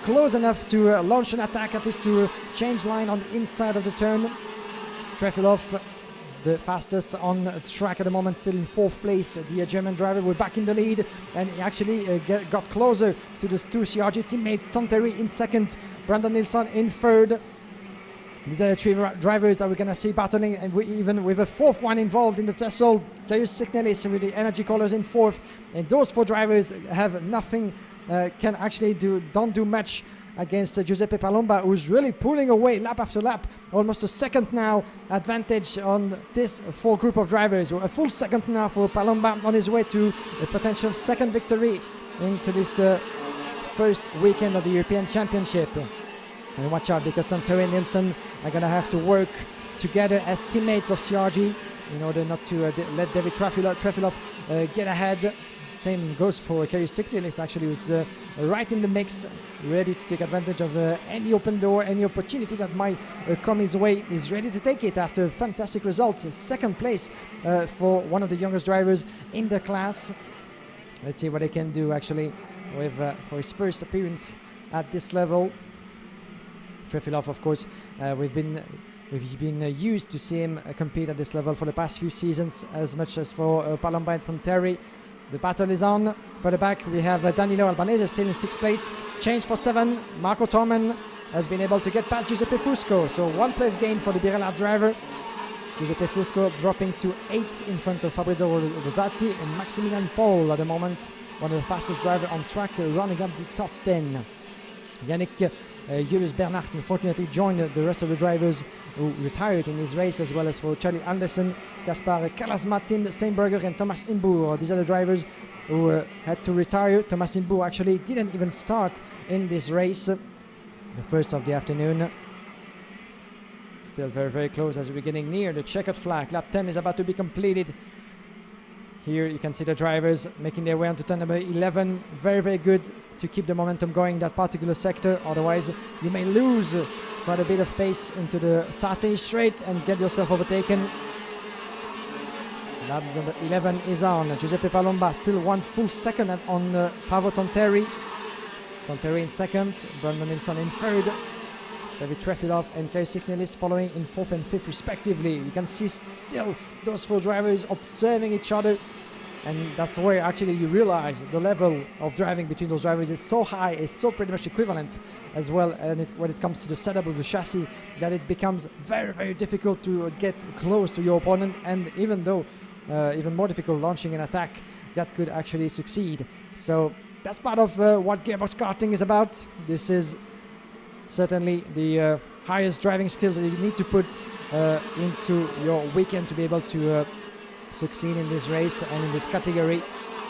close enough to launch an attack, at least to change line on the inside of the turn. Trefilov, the fastest on track at the moment, still in 4th place. The German driver, we're back in the lead, and he actually got closer to the two CRG teammates. Tontteri in 2nd, Brandon Nilsson in 3rd. These are the three drivers that we're going to see battling, and even with a fourth one involved in the tussle. Caius Signelis with the energy colors in fourth, and those four drivers have nothing, can actually don't do much against Giuseppe Palomba, who's really pulling away lap after lap, almost a second now advantage on this full group of drivers. A full second now for Palomba on his way to a potential second victory into this first weekend of the European Championship. And watch out, because Tom Terry and Nielsen are going to have to work together as teammates of CRG in order not to let David Trefilov get ahead. Same goes for Caius Signelis, actually, who's right in the mix, ready to take advantage of any open door, any opportunity that might come his way. He's ready to take it after a fantastic result. Second place for one of the youngest drivers in the class. Let's see what he can do, actually, with for his first appearance at this level. Trefilov, of course, we've been used to see him compete at this level for the past few seasons, as much as for Palomba and Tanteri. The battle is on. Further back, we have Danilo Albanese still in 6th place. Change for 7. Marco Tormen has been able to get past Giuseppe Fusco. So 1 place gain for the Birella driver. Giuseppe Fusco dropping to 8th in front of Fabrizio Rosati and Maximilian Paul at the moment. One of the fastest drivers on track, running up the top 10. Yannick Julius Bernard unfortunately joined the rest of the drivers who retired in this race, as well as for Charlie Anderson, Kaspar Kalasma, Tim Steinberger and Thomas Imbour. These are the drivers who had to retire. Thomas Imbour actually didn't even start in this race, the first of the afternoon. Still very, very close as we're getting near the checkered flag. Lap 10 is about to be completed. Here you can see the drivers making their way onto turn number 11. Very, very good to keep the momentum going in that particular sector. Otherwise, you may lose quite a bit of pace into the Sarthe straight and get yourself overtaken. Lap number 11 is on. Giuseppe Palomba still 1 full second on Paavo Tanteri. Tanteri in 2nd, Brandon Nilsson in 3rd. David Trefilov and Caius Signelis following in 4th and 5th respectively. You can see still those 4 drivers observing each other, and that's where actually you realize the level of driving between those drivers is so high, is so pretty much equivalent as well, and when it comes to the setup of the chassis, that it becomes very, very difficult to get close to your opponent, and even more difficult launching an attack that could actually succeed. So that's part of what Gearbox Karting is about. This is certainly the highest driving skills that you need to put into your weekend to be able to succeed in this race and in this category.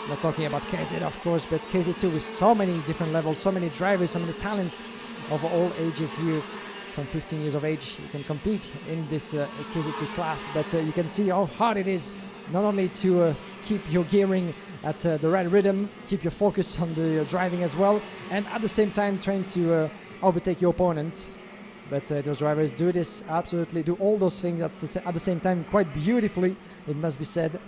Not talking about KZ, of course, but KZ2 with so many different levels, so many drivers, so many talents of all ages here. From 15 years of age, you can compete in this KZ2 class, but you can see how hard it is not only to keep your gearing at the right rhythm, keep your focus on the driving as well, and at the same time trying to overtake your opponent. But those drivers do this, absolutely do all those things at the same time quite beautifully, it must be said.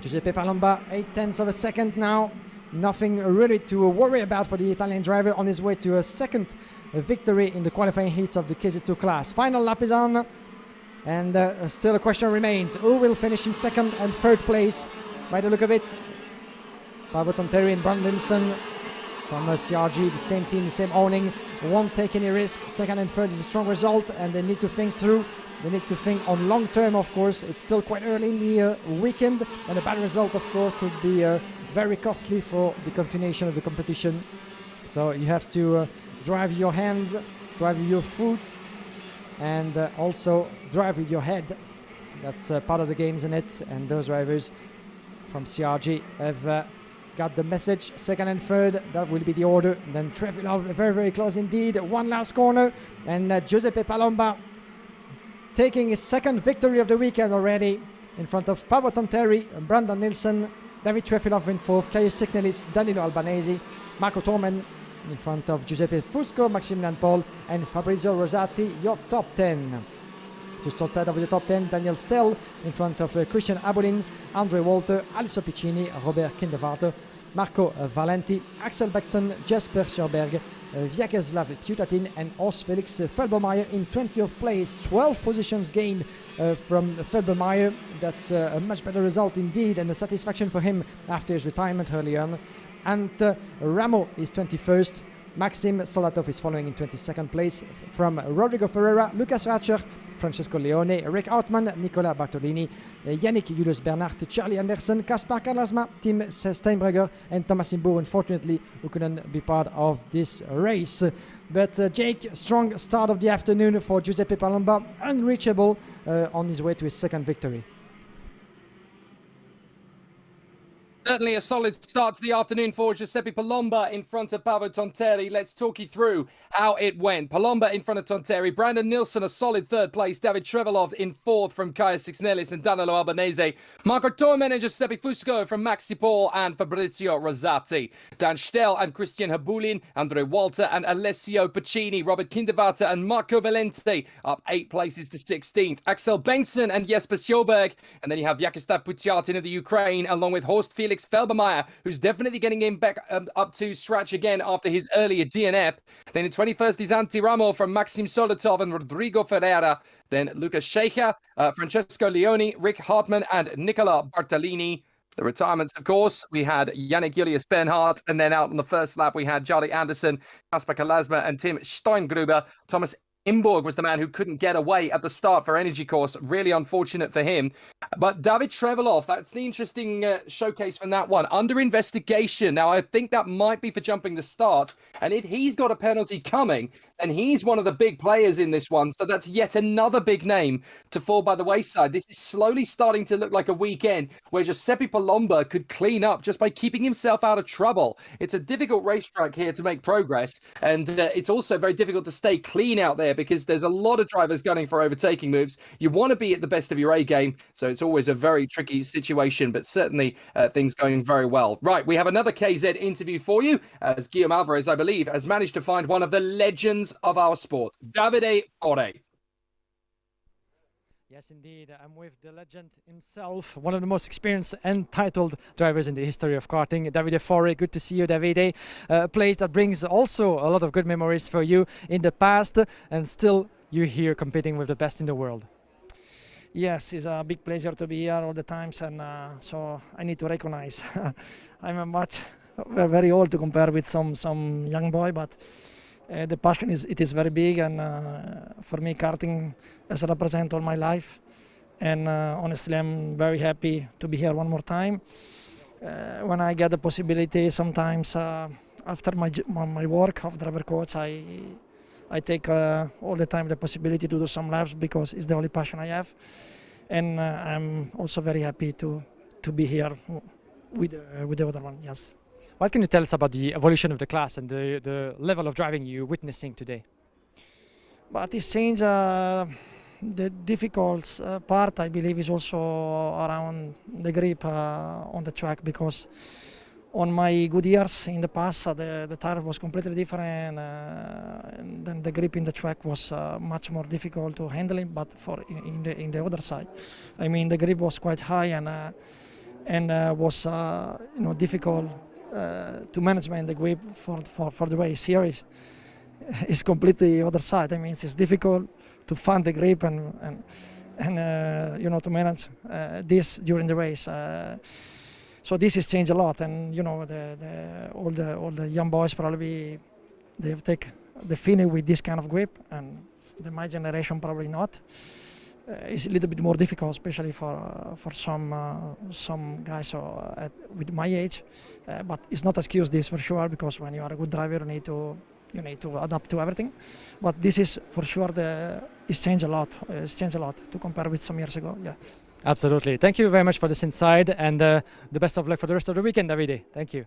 Giuseppe Palomba, 0.8 of a second now. Nothing really to worry about for the Italian driver on his way to a second victory in the qualifying heats of the KZ2 class. Final lap is on, and still a question remains. Who will finish in 2nd and 3rd place? By the look of it, Paavo Tanteri and Brandon Nilsson from CRG, the same team, the same owning, won't take any risk. 2nd and 3rd is a strong result, and they need to think through. They need to think on long term, of course. It's still quite early in the weekend, and a bad result, of course, could be very costly for the continuation of the competition. So you have to drive your hands, drive with your foot, and also drive with your head. That's part of the game, isn't it? And those drivers from CRG have got the message. 2nd and 3rd, that will be the order. Then Trefilov, very, very close indeed. One last corner, and Giuseppe Palomba taking his 2nd victory of the weekend already in front of Paavo Tanteri, Brandon Nilsson, David Trefilov in 4th, Caius Signelis, Danilo Albanese, Marco Tormen in front of Giuseppe Fusco, Maximilian Paul and Fabrizio Rosati, your top 10. Just outside of the top 10, Daniel Stell in front of Christian Abolin, Andre Walter, Aliso Piccini, Robert Kindervater, Marco Valenti, Axel Bexon, Jasper Sjöberg, Vyacheslav Putatin and Urs Felix Felbermeier in 20th place. 12 positions gained from Felbermeier. That's a much better result indeed, and a satisfaction for him after his retirement early on. And Ramo is 21st. Maxim Solatov is following in 22nd place from Rodrigo Ferreira, Lucas Ratcher, Francesco Leone, Rick Outman, Nicola Bartolini, Yannick Julius Bernhardt, Charlie Anderson, Kaspar Kalasma, Tim Steinberger, and Thomas Imbo, unfortunately, who couldn't be part of this race. But Jake, strong start of the afternoon for Giuseppe Palomba, unreachable on his way to his second victory. Certainly a solid start to the afternoon for Giuseppe Palomba in front of Paavo Tonteri. Let's talk you through how it went. Palomba in front of Tonteri. Brandon Nilsson, a solid third place. David Trevelov in fourth from Kaya Sixnelis and Danilo Albanese. Marco Tormen and Giuseppe Fusco from Maxi Paul and Fabrizio Rosati. Dan Stel and Christian Habulin, Andre Walter and Alessio Pacini. Robert Kindervater and Marco Valente up 8 places to 16th. Axel Bengtsson and Jesper Sjoberg. And then you have Vyacheslav Putyatin of the Ukraine along with Horst Felix Felbermeyer, who's definitely getting him back up to scratch again after his earlier DNF. Then in 21st is Antti Ramo from Maxim Solatov and Rodrigo Ferreira. Then Lucas Scheicher, Francesco Leone, Rick Hartmann and Nicola Bartolini. The retirements, of course, we had Yannick Julius Bernhardt, and then out on the first lap we had Charlie Anderson, Kaspar Kalasma and Tim Steingruber. Thomas Imborg was the man who couldn't get away at the start for Energy Course. Really unfortunate for him. But David Trevelov, that's the interesting showcase from that one. Under investigation. Now, I think that might be for jumping the start. And if he's got a penalty coming, then he's one of the big players in this one. So that's yet another big name to fall by the wayside. This is slowly starting to look like a weekend where Giuseppe Palomba could clean up just by keeping himself out of trouble. It's a difficult racetrack here to make progress. And it's also very difficult to stay clean out there because there's a lot of drivers gunning for overtaking moves. You want to be at the best of your A game. So it's always a very tricky situation, but certainly things going very well. Right, we have another KZ interview for you as Guillaume Alvarez, I believe, has managed to find one of the legends of our sport, Davide Fore. Yes, indeed. I'm with the legend himself, one of the most experienced and titled drivers in the history of karting, Davide Fore. Good to see you, Davide. A place that brings also a lot of good memories for you in the past, and still you're here competing with the best in the world. Yes, it's a big pleasure to be here all the times, and so I need to recognize I'm very old to compare with some young boy, but the passion is very big, and for me karting has represented all my life, and honestly I'm very happy to be here one more time. When I get the possibility, sometimes after my work of driver coach, I take all the time the possibility to do some laps because it's the only passion I have, and I'm also very happy to be here with the other one. Yes. What can you tell us about the evolution of the class and the level of driving you're witnessing today? But this change, the difficult part, I believe, is also around the grip on the track, because on my good years in the past, the tire was completely different, and then the grip in the track was much more difficult to handle it. But in the other side, I mean, the grip was quite high and was difficult to management the grip for the race. Here is completely other side. I mean, it's difficult to find the grip and to manage this during the race. So this has changed a lot, and all the young boys probably they finish with this kind of grip, and my generation probably not. It's a little bit more difficult, especially for some guys with my age. But it's not excuse this for sure, because when you are a good driver, you need to adapt to everything. But this is for sure it's changed a lot. It's changed a lot to compare with some years ago. Yeah. Absolutely. Thank you very much for this insight, and the best of luck for the rest of the weekend, Davide. Thank you.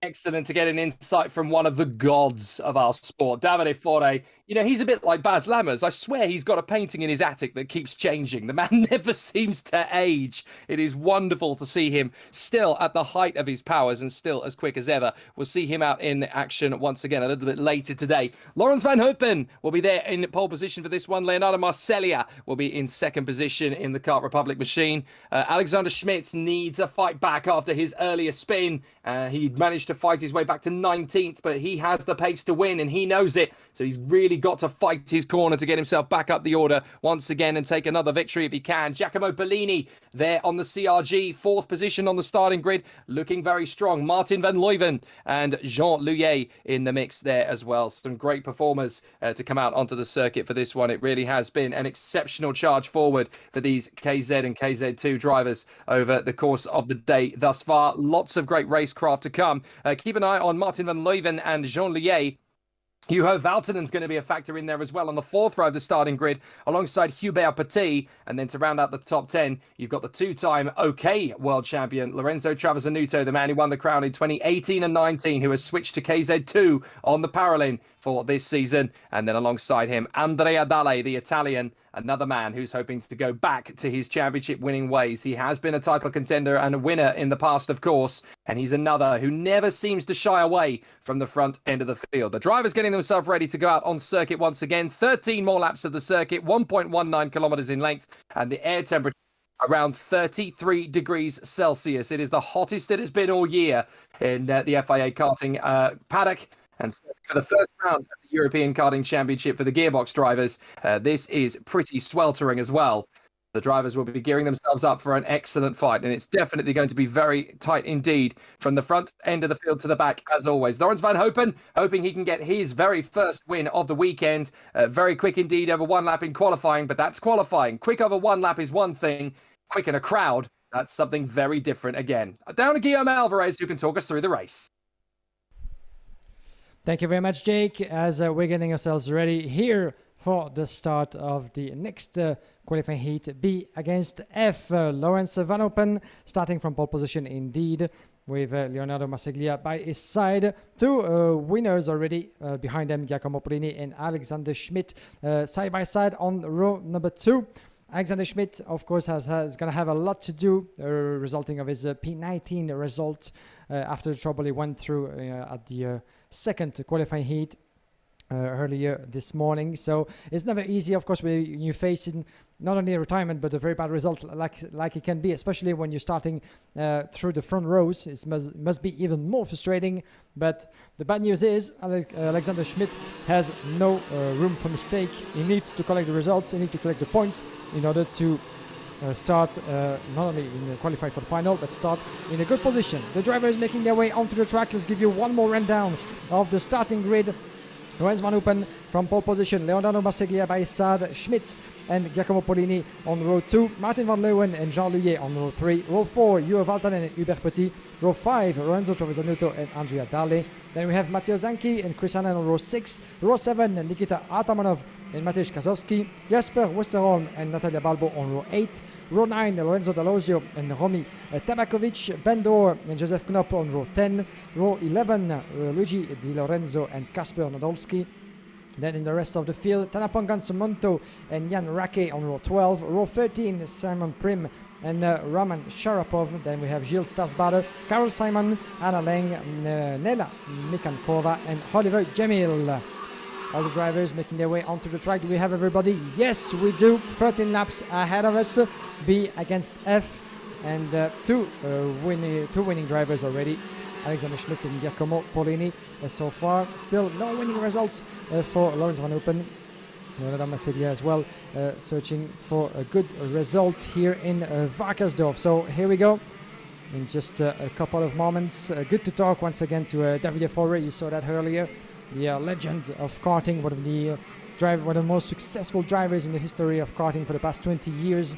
Excellent to get an insight from one of the gods of our sport, Davide Fore. He's a bit like Baz Lammers. I swear he's got a painting in his attic that keeps changing. The man never seems to age. It is wonderful to see him still at the height of his powers and still as quick as ever. We'll see him out in action once again a little bit later today. Lawrence Van Hopen will be there in pole position for this one. Leonardo Marcellia will be in second position in the Kart Republic machine. Alexander Schmitz needs a fight back after his earlier spin. He managed to fight his way back to 19th, but he has the pace to win and he knows it. So he's really got to fight his corner to get himself back up the order once again and take another victory if he can. Giacomo Bellini there on the CRG, 4th position on the starting grid, looking very strong. Martin van Leuven and Jean Louillet in the mix there as well. Some great performers to come out onto the circuit for this one. It really has been an exceptional charge forward for these KZ and KZ2 drivers over the course of the day thus far. Lots of great racecraft to come. Keep an eye on Martin van Leuven and Jean Louillet. Juho Valtonen's going to be a factor in there as well on the 4th row of the starting grid alongside Hubert Petit. And then to round out the top 10, you've got the 2-time OK world champion Lorenzo Travasanuto, the man who won the crown in 2018 and 19, who has switched to KZ2 on the Paralin for this season. And then alongside him, Andrea Dalle, the Italian, another man who's hoping to go back to his championship winning ways. He has been a title contender and a winner in the past, of course, and he's another who never seems to shy away from the front end of the field. The drivers getting themselves ready to go out on circuit once again. 13 more laps of the circuit, 1.19 kilometers in length, and the air temperature around 33 degrees Celsius. It is the hottest it has been all year in the FIA Karting paddock. And for the first round of the European Karting Championship for the gearbox drivers, this is pretty sweltering as well. The drivers will be gearing themselves up for an excellent fight, and it's definitely going to be very tight indeed from the front end of the field to the back, as always. Lawrence Van Hopen hoping he can get his very first win of the weekend. Very quick indeed over 1 lap in qualifying, but that's qualifying. Quick over 1 lap is one thing. Quick in a crowd, that's something very different again. Down to Guillaume Alvarez, who can talk us through the race. Thank you very much, Jake, as we're getting ourselves ready here for the start of the next qualifying heat, B against F. Lawrence Van Hopen starting from pole position indeed, with Leonardo Marseglia by his side. 2 winners already behind them, Giacomo Polini and Alexander Schmidt, side by side on row number 2. Alexander Schmidt, of course, is going to have a lot to do, resulting of his P19 result after the trouble he went through at the second qualifying heat earlier this morning. So it's never easy, of course, when you're facing not only a retirement but a very bad result like it can be, especially when you're starting through the front rows. It must be even more frustrating. But the bad news is Alexander Schmidt has no room for mistake. He needs to collect the results, he needs to collect the points in order to start not only in qualify for the final, but start in a good position. The driver is making their way onto the track. Let's give you one more rundown of the starting grid. Lawrence Van Hopen from pole position, Leonardo Marseglia by his side, Schmidt and Giacomo Polini on row 2, Martin van Leeuwen and Jean Louillet on row 3, row 4, Juho Valtonen and Hubert Petit, row 5, Lorenzo Travasanuto and Andrea Dalle. Then we have Matteo Zanchi and Chris Hannan on row 6, row 7, Nikita Atamanov and Mateusz Kazowski, Jasper Westerholm and Natalia Balbo on row 8, row 9, Lorenzo D'Alosio and Romy Tabakovic, Ben Dohr and Joseph Knopp on row 10, row 11, Luigi Di Lorenzo and Kasper Nadolski. Then in the rest of the field, Tanapongan Sumonto and Jan Rake on row 12, row 13, Simon Prim and Roman Sharapov. Then we have Gilles Starsbader, Carol Simon, Anna Leng, Nela Mikankova and Oliver Jamil. All the drivers making their way onto the track. Do we have everybody? Yes, we do. 13 laps ahead of us. B against F, and two winning drivers already. Alexander Schmidt and Giacomo Polini so far. Still no winning results for Lawrence Van Hopen. Leonardo Marseglia as well, searching for a good result here in Wackersdorf. So here we go. In just a couple of moments. Good to talk once again to Davide Forre. You saw that earlier. The legend of karting, one of the most successful drivers in the history of karting for the past 20 years,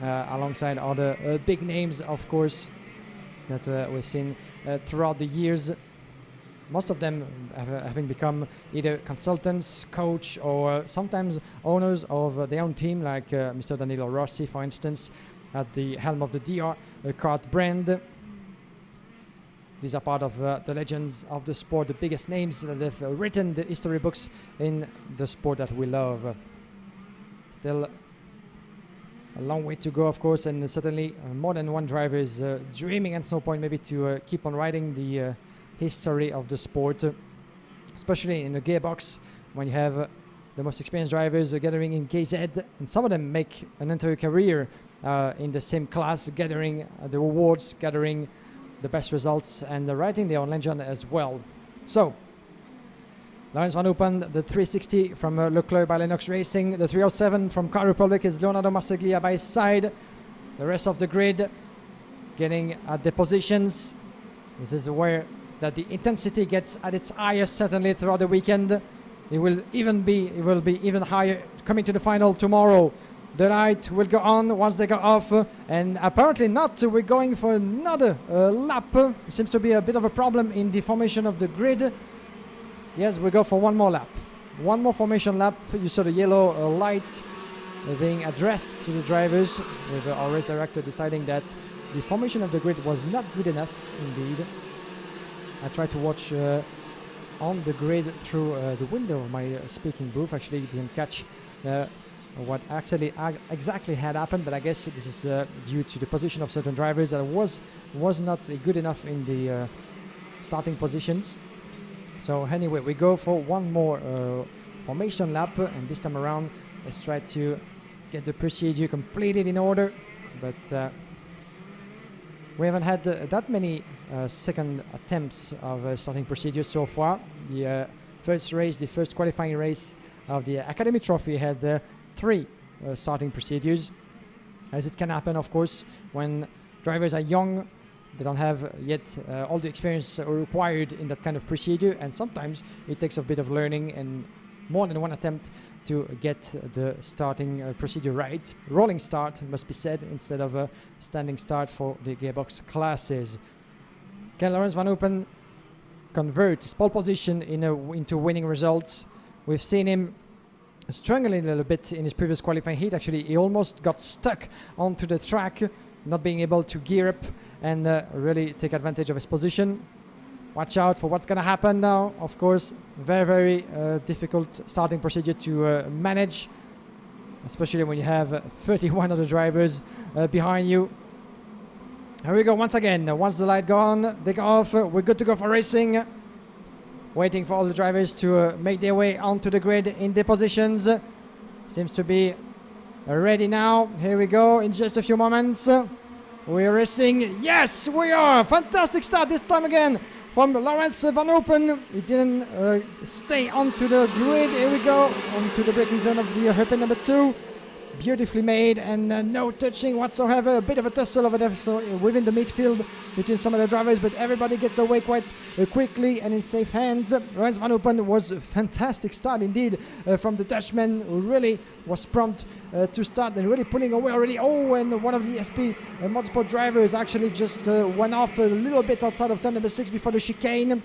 alongside other big names, of course, that we've seen throughout the years. Most of them having become either consultants, coach, or sometimes owners of their own team, like Mr. Danilo Rossi, for instance, at the helm of the DR kart brand. These are part of the legends of the sport, the biggest names that have written the history books in the sport that we love. Still a long way to go, of course, and certainly more than one driver is dreaming at some point maybe to keep on writing the history of the sport, especially in the gearbox, when you have the most experienced drivers gathering in KZ, and some of them make an entire career in the same class, gathering the awards, gathering the best results, and writing their own legend as well. So Laurens Van Open, the 360 from Leclerc by Lennox Racing. The 307 from Car Republic is Leonardo Marseglia by his side. The rest of the grid getting at the positions. This is where that the intensity gets at its highest certainly throughout the weekend. It will be even higher coming to the final tomorrow. The night will go on once they go off, and apparently not. We're going for another lap. Seems to be a bit of a problem in the formation of the grid. Yes, we go for one more lap. One more formation lap. You saw the yellow light being addressed to the drivers, with our race director deciding that the formation of the grid was not good enough indeed. I tried to watch on the grid through the window of my speaking booth. Actually, didn't catch what actually exactly had happened, but I guess this is due to the position of certain drivers that was not good enough in the starting positions. So anyway, we go for one more formation lap, and this time around let's try to get the procedure completed in order, but we haven't had that many second attempts of starting procedures so far. The first race, the first qualifying race of the Academy Trophy had 3 starting procedures, as it can happen, of course, when drivers are young. They don't have yet all the experience required in that kind of procedure, and sometimes it takes a bit of learning and more than one attempt to get the starting procedure right. Rolling start must be said instead of a standing start for the gearbox classes. Can Laurens Van Open convert his pole position into winning results? We've seen him struggling a little bit in his previous qualifying heat. Actually, he almost got stuck onto the track, not being able to gear up and really take advantage of his position. Watch out for what's going to happen now. Of course, very, very difficult starting procedure to manage, especially when you have 31 other drivers behind you. Here we go once again. Once the light go on, they go off. We're good to go for racing. Waiting for all the drivers to make their way onto the grid in their positions. Seems to be ready now. Here we go in just a few moments. We're racing. Yes, we are. Fantastic start this time again from Laurens Van Open. He didn't stay onto the grid. Here we go onto the braking zone of the hairpin number 2. Beautifully made, and no touching whatsoever. A bit of a tussle over there, so within the midfield between some of the drivers, but everybody gets away quite quickly and in safe hands. Laurens Van Open was a fantastic start indeed from the Dutchman, who really was prompt to start and really pulling away already. Oh, and one of the SP Motorsport drivers actually just went off a little bit outside of turn number 6 before the chicane.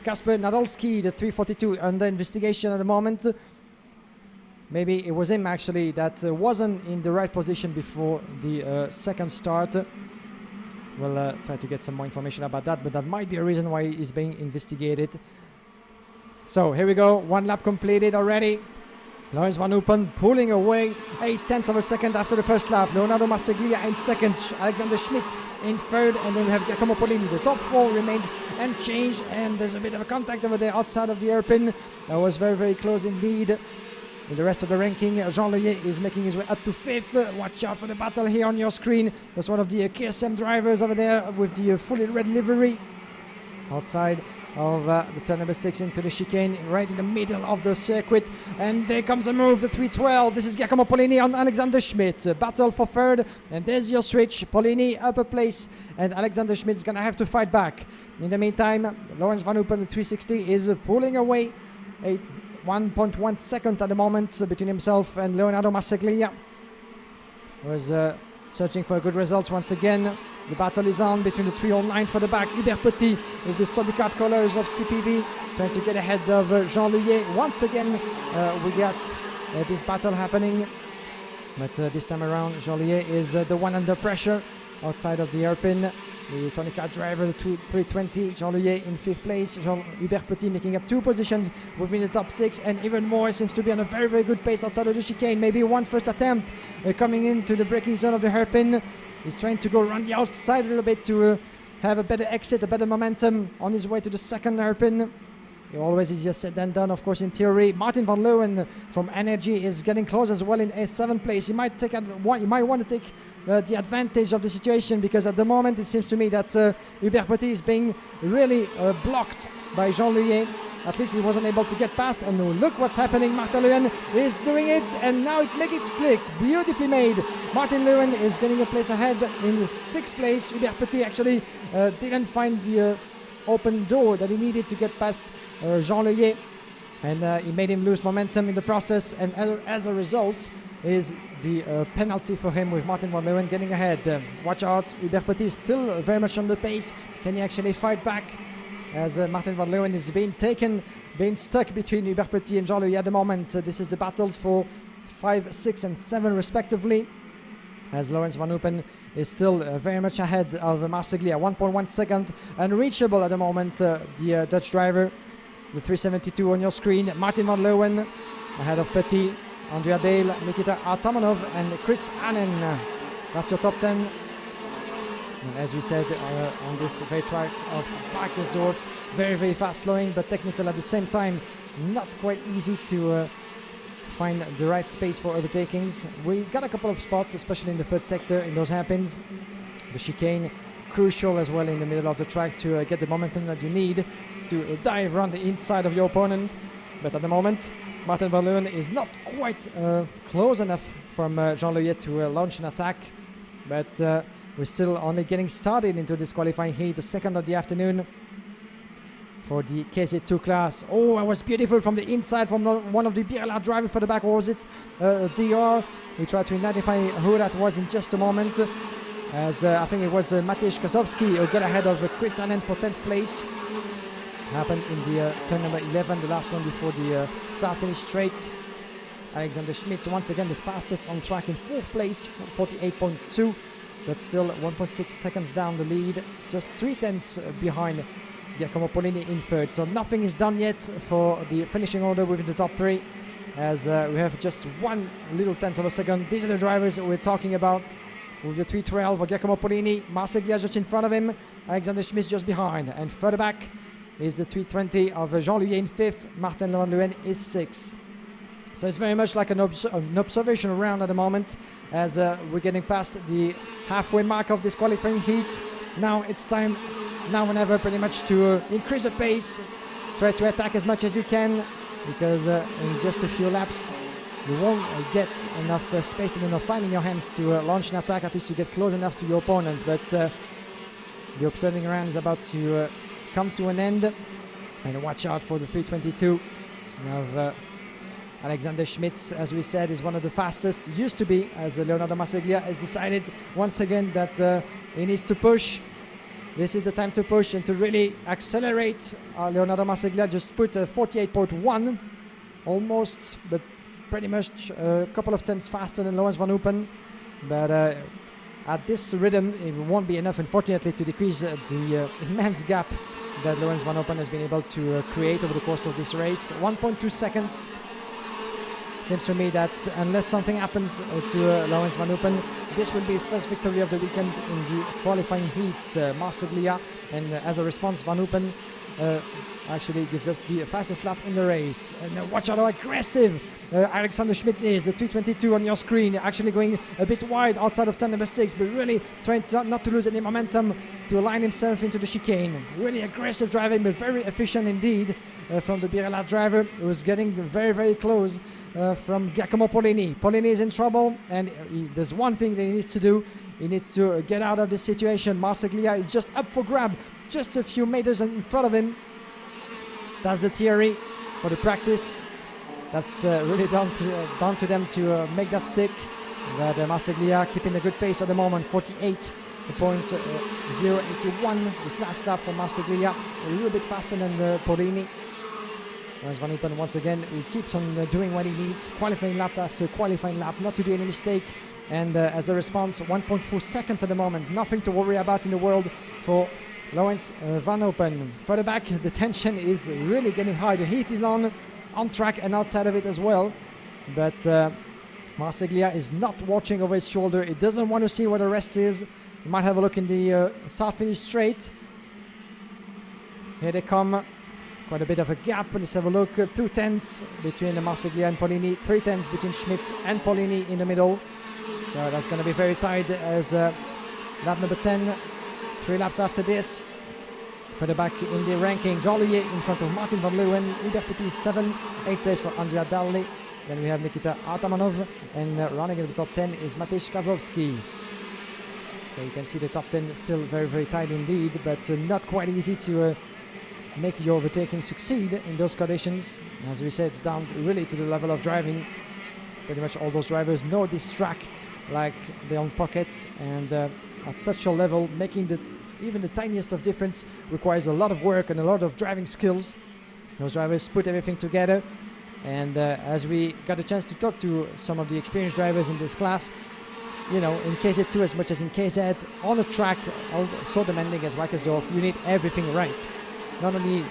Kasper Nadolski, the 342, under investigation at the moment. Maybe it was him actually that wasn't in the right position before the second start. We'll try to get some more information about that, but that might be a reason why he's being investigated. So here we go, 1 lap completed already. Laurens Van Open pulling away 0.8 of a second after the first lap. Leonardo Marseglia in second, Alexander Schmitz in third, and then we have Giacomo Polini. The top 4 remained unchanged, and there's a bit of a contact over there outside of the hairpin. That was very, very close indeed. In the rest of the ranking, Jean Leyer is making his way up to 5th. Watch out for the battle here on your screen. That's one of the KSM drivers over there with the fully red livery. Outside of the turn number 6 into the chicane, right in the middle of the circuit. And there comes a move, the 312. This is Giacomo Polini on Alexander Schmidt. Battle for 3rd, and there's your switch. Polini up a place, and Alexander Schmidt's going to have to fight back. In the meantime, Laurens Van Open, the 360, is pulling away 1.1 second at the moment between himself and Leonardo Marseglia. Was searching for good results once again. The battle is on between the 309 for the back. Hubert Petit with the Sodicat colors of CPV trying to get ahead of Jean Leyer. Once again, we got this battle happening. But this time around, Jean Leyer is the one under pressure outside of the hairpin. The Tonica driver, the 320, Jean Leyer in 5th place. Hubert Petit making up 2 positions within the top 6, and even more seems to be on a very, very good pace outside of the chicane. Maybe one first attempt coming into the braking zone of the hairpin. He's trying to go around the outside a little bit to have a better exit, a better momentum on his way to the second hairpin. Always easier said than done, of course, in theory. Martin van Leeuwen from Energy is getting close as well in a 7th place. He might want to take the advantage of the situation, because at the moment it seems to me that Hubert Petit is being really blocked by Jean Leyer. At least he wasn't able to get past. And look what's happening. Martin Leuven is doing it, and now it makes it click. Beautifully made. Martin Leuven is getting a place ahead in the 6th place. Hubert Petit actually didn't find the open door that he needed to get past Jean Leuillet, and he made him lose momentum in the process, and as a result is the penalty for him with Martin van Leeuwen getting ahead. Watch out, Hubert Petit is still very much on the pace. Can he actually fight back as Martin van Leeuwen is being stuck between Hubert Petit and Jean Leuillet at the moment. This is the battles for 5, 6 and 7 respectively, as Laurens van Open is still very much ahead of Marsiglia, 1.1 second, unreachable at the moment, the Dutch driver. The 372 on your screen, Martin van Leeuwen ahead of Petit, Andrea Dale, Nikita Artamanov and Chris Annen. That's your top 10. And as we said, on this very track of Wackersdorf, very, very fast slowing, but technical at the same time. Not quite easy to find the right space for overtakings. We got a couple of spots, especially in the third sector, in those hairpins. The chicane, crucial as well in the middle of the track to get the momentum that you need to dive around the inside of your opponent. But at the moment, Martin van Leeuwen is not quite close enough from Jean Leuillet to launch an attack. But we're still only getting started into this qualifying heat, the second of the afternoon for the KZ2 class. Oh, it was beautiful from the inside from one of the BRLR drivers for the back. Or was it DR? We tried to identify who that was in just a moment. As I think it was Matej Kazowski who got ahead of Chris Annen for 10th place. Happened in the turn number 11, the last one before the start finish straight. Alexander Schmitz once again the fastest on track in 4th place, 48.2. But still 1.6 seconds down the lead, just 0.3 behind Giacomo Polini in 3rd. So nothing is done yet for the finishing order within the top 3, as we have just 1 little tenth of a second. These are the drivers we're talking about, with the 312 of Giacomo Polini, Marsiglia just in front of him, Alexander Schmitz just behind, and further back is the 320 of Jean Leuillet in 5th, Martin van Leeuwen is 6th. So it's very much like an observation round at the moment, as we're getting past the halfway mark of this qualifying heat. Now it's time, now or never, pretty much to increase the pace, try to attack as much as you can, because in just a few laps you won't get enough space and enough time in your hands to launch an attack. At least you get close enough to your opponent, but the observing round is about to come to an end, and watch out for the 322 of Alexander Schmitz. As we said, is one of the fastest, used to be, as Leonardo Marsiglia has decided once again that he needs to push. This is the time to push and to really accelerate. Leonardo Marsiglia just put 48.1, almost, but pretty much a couple of tenths faster than Laurens van Open. But at this rhythm, it won't be enough, unfortunately, to decrease the immense gap that Laurens van Open has been able to create over the course of this race. 1.2 seconds. Seems to me that unless something happens to Laurens van Open, this will be his first victory of the weekend in the qualifying heats. Marsiglia, and as a response, Van Open actually gives us the fastest lap in the race. And watch out how aggressive Alexander Schmitz is. The 322 on your screen, actually going a bit wide outside of turn number 6, but really trying not to lose any momentum to align himself into the chicane. Really aggressive driving, but very efficient indeed from the BRLR driver, who was getting very, very close from Giacomo Polini. Polini is in trouble, and there's one thing that he needs to do. He needs to get out of this situation. Marsiglia is just up for grab, just a few meters in front of him. That's the theory for the practice. That's really down to them to make that stick. But Marsiglia keeping a good pace at the moment, 48.081. This last lap for Marsiglia, a little bit faster than Polini. As Van Open once again, he keeps on doing what he needs, qualifying lap after qualifying lap, not to do any mistake. And as a response, 1.4 seconds at the moment, nothing to worry about in the world for Laurens van Open. Further back, the tension is really getting high. The heat is on track and outside of it as well. But Marsiglia is not watching over his shoulder. He doesn't want to see where the rest is. You might have a look in the start-finish straight. Here they come. Quite a bit of a gap. Let's have a look. 2 tenths between Marsiglia and Polini. 3 tenths between Schmitz and Polini in the middle. So that's going to be very tight as lap number 10. 3 laps after this. Further back in the ranking, Joliet in front of Martin van Leeuwen, Hubert Petit 7, 8th place for Andrea Dalli. Then we have Nikita Atamanov, and running in the top 10 is Matej Kazowski. So you can see the top 10 still very, very tight indeed, but not quite easy to make your overtaking succeed in those conditions. As we said, it's down really to the level of driving. Pretty much all those drivers know this track like their own pocket, and at such a level, making even the tiniest of difference requires a lot of work and a lot of driving skills. Those drivers put everything together, and as we got a chance to talk to some of the experienced drivers in this class, you know, in KZ2 as much as in KZ, on a track also so demanding as Wackersdorf, you need everything right. Not only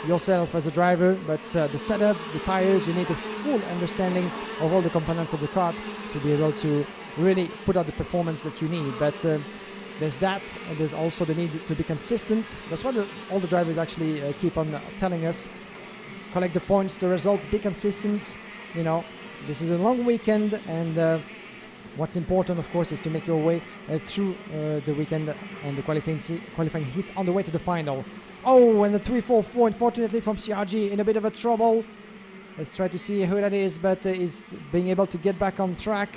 yourself as a driver, but the setup, the tires, you need a full understanding of all the components of the car to be able to really put out the performance that you need. But there's that, and there's also the need to be consistent. That's what all the drivers actually keep on telling us. Collect the points, the results, be consistent. You know, this is a long weekend, and what's important, of course, is to make your way through the weekend and the qualifying heat on the way to the final. Oh, and the 344, unfortunately, from CRG in a bit of a trouble. Let's try to see who that is, but is being able to get back on track.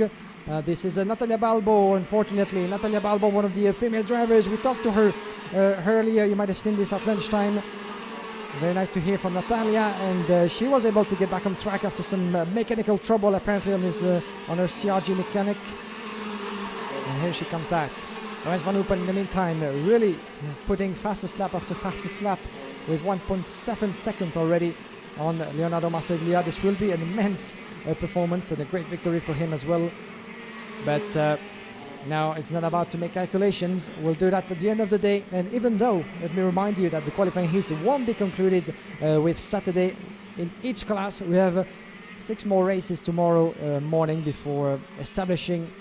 This is Natalia Balbo, unfortunately. Natalia Balbo, one of the female drivers. We talked to her earlier. You might have seen this at lunchtime. Very nice to hear from Natalia, and she was able to get back on track after some mechanical trouble, apparently on her CRG mechanic. And here she comes back. Lorenz Van Hoopen in the meantime really putting fastest lap after fastest lap with 1.7 seconds already on Leonardo Marseglia. This will be an immense performance and a great victory for him as well. But now it's not about to make calculations. We'll do that at the end of the day. And even though, let me remind you that the qualifying heats won't be concluded with Saturday in each class, we have 6 more races tomorrow morning before establishing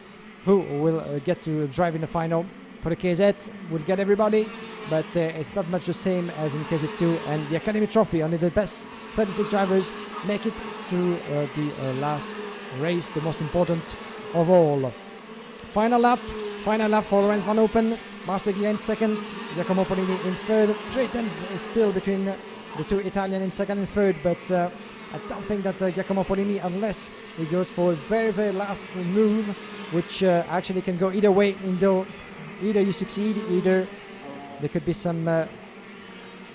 who will get to drive in the final. For the KZ, we'll get everybody, but it's not much the same as in KZ2. And the Academy Trophy, only the best 36 drivers make it to the last race, the most important of all. Final lap for Lorenz Van Hoopen. Marseglia in second, Giacomo Polini in third. 3 tenths is still between the two Italians in second and third, but I don't think that Giacomo Polini, unless he goes for a very, very last move, which actually can go either way. Either you succeed, either there could be some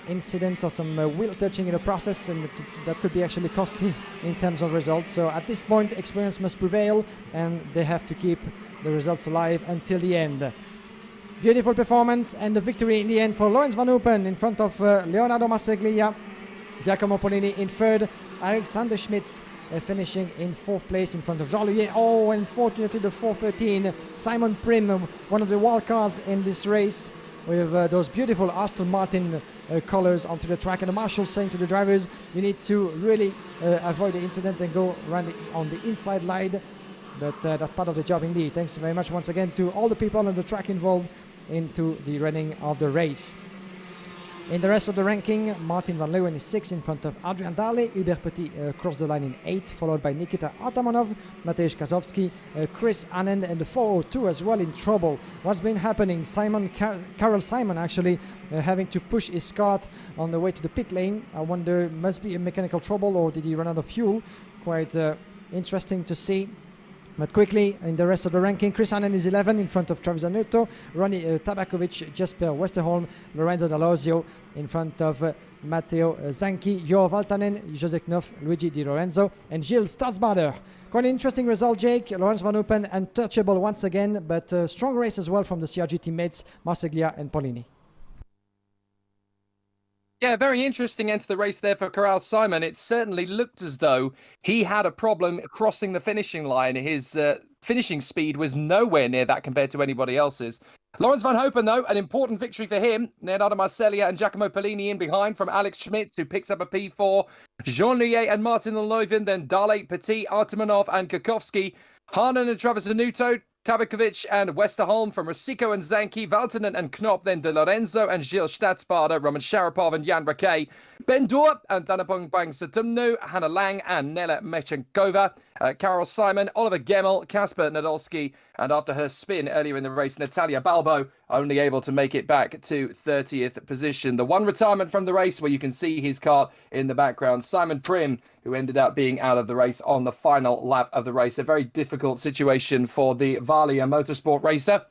incident or some wheel touching in the process, and that could be actually costly in terms of results. So at this point, experience must prevail, and they have to keep the results alive until the end. Beautiful performance and the victory in the end for Lorenz Van Hoopen in front of Leonardo Marseglia, Giacomo Polini in third, Alexander Schmitz finishing in 4th place in front of Jean-Louis. Oh, unfortunately the 413, Simon Prim, one of the wild cards in this race, with those beautiful Aston Martin colors onto the track, and the marshal saying to the drivers, you need to really avoid the incident and go around on the inside line. But that's part of the job indeed. Thanks very much once again to all the people on the track involved into the running of the race. In the rest of the ranking, Martin van Leeuwen is 6th in front of Adrian Dale. Hubert Petit crossed the line in 8th, followed by Nikita Atamanov, Matej Kazowski, Chris Anand, and the 402 as well in trouble. What's been happening? Carol Simon actually having to push his kart on the way to the pit lane. I wonder, must be a mechanical trouble, or did he run out of fuel? Quite interesting to see. But quickly, in the rest of the ranking, Chris Anand is 11 in front of Travis Zanotto, Ronnie Tabakovic, Jesper Westerholm, Lorenzo D'Alosio in front of Matteo Zanchi, Jo Valtanen, José Knopf, Luigi Di Lorenzo, and Gilles Stadsbader. Quite an interesting result, Jake. Lorenz Van Hoopen untouchable once again, but a strong race as well from the CRG teammates, Marseglia and Polini. Yeah, very interesting end to the race there for Corral Simon. It certainly looked as though he had a problem crossing the finishing line. His finishing speed was nowhere near that compared to anybody else's. Lorenz Van Hoopen, though, an important victory for him. Leonardo Marseglia and Giacomo Polini in behind from Alex Schmitz, who picks up a P4. Jean-Louis and Martin Leuven, then Dale, Petit, Artemanov and Kakowski. Harnan and Travis Zanuto, Tabakovic and Westerholm from Rosico and Zanchi, Valtanen and Knop, then De Lorenzo and Gilles Stadsbader, Roman Sharapov and Jan Raquet. Ben Dor and Danapong Bang Satumnu, Hannah Lang and Nela Mechenkova, Carol Simon, Oliver Gemmel, Kasper Nadolski, and after her spin earlier in the race, Natalia Balbo only able to make it back to 30th position. The one retirement from the race where you can see his car in the background, Simon Prim, who ended up being out of the race on the final lap of the race. A very difficult situation for the Valia motorsport racer,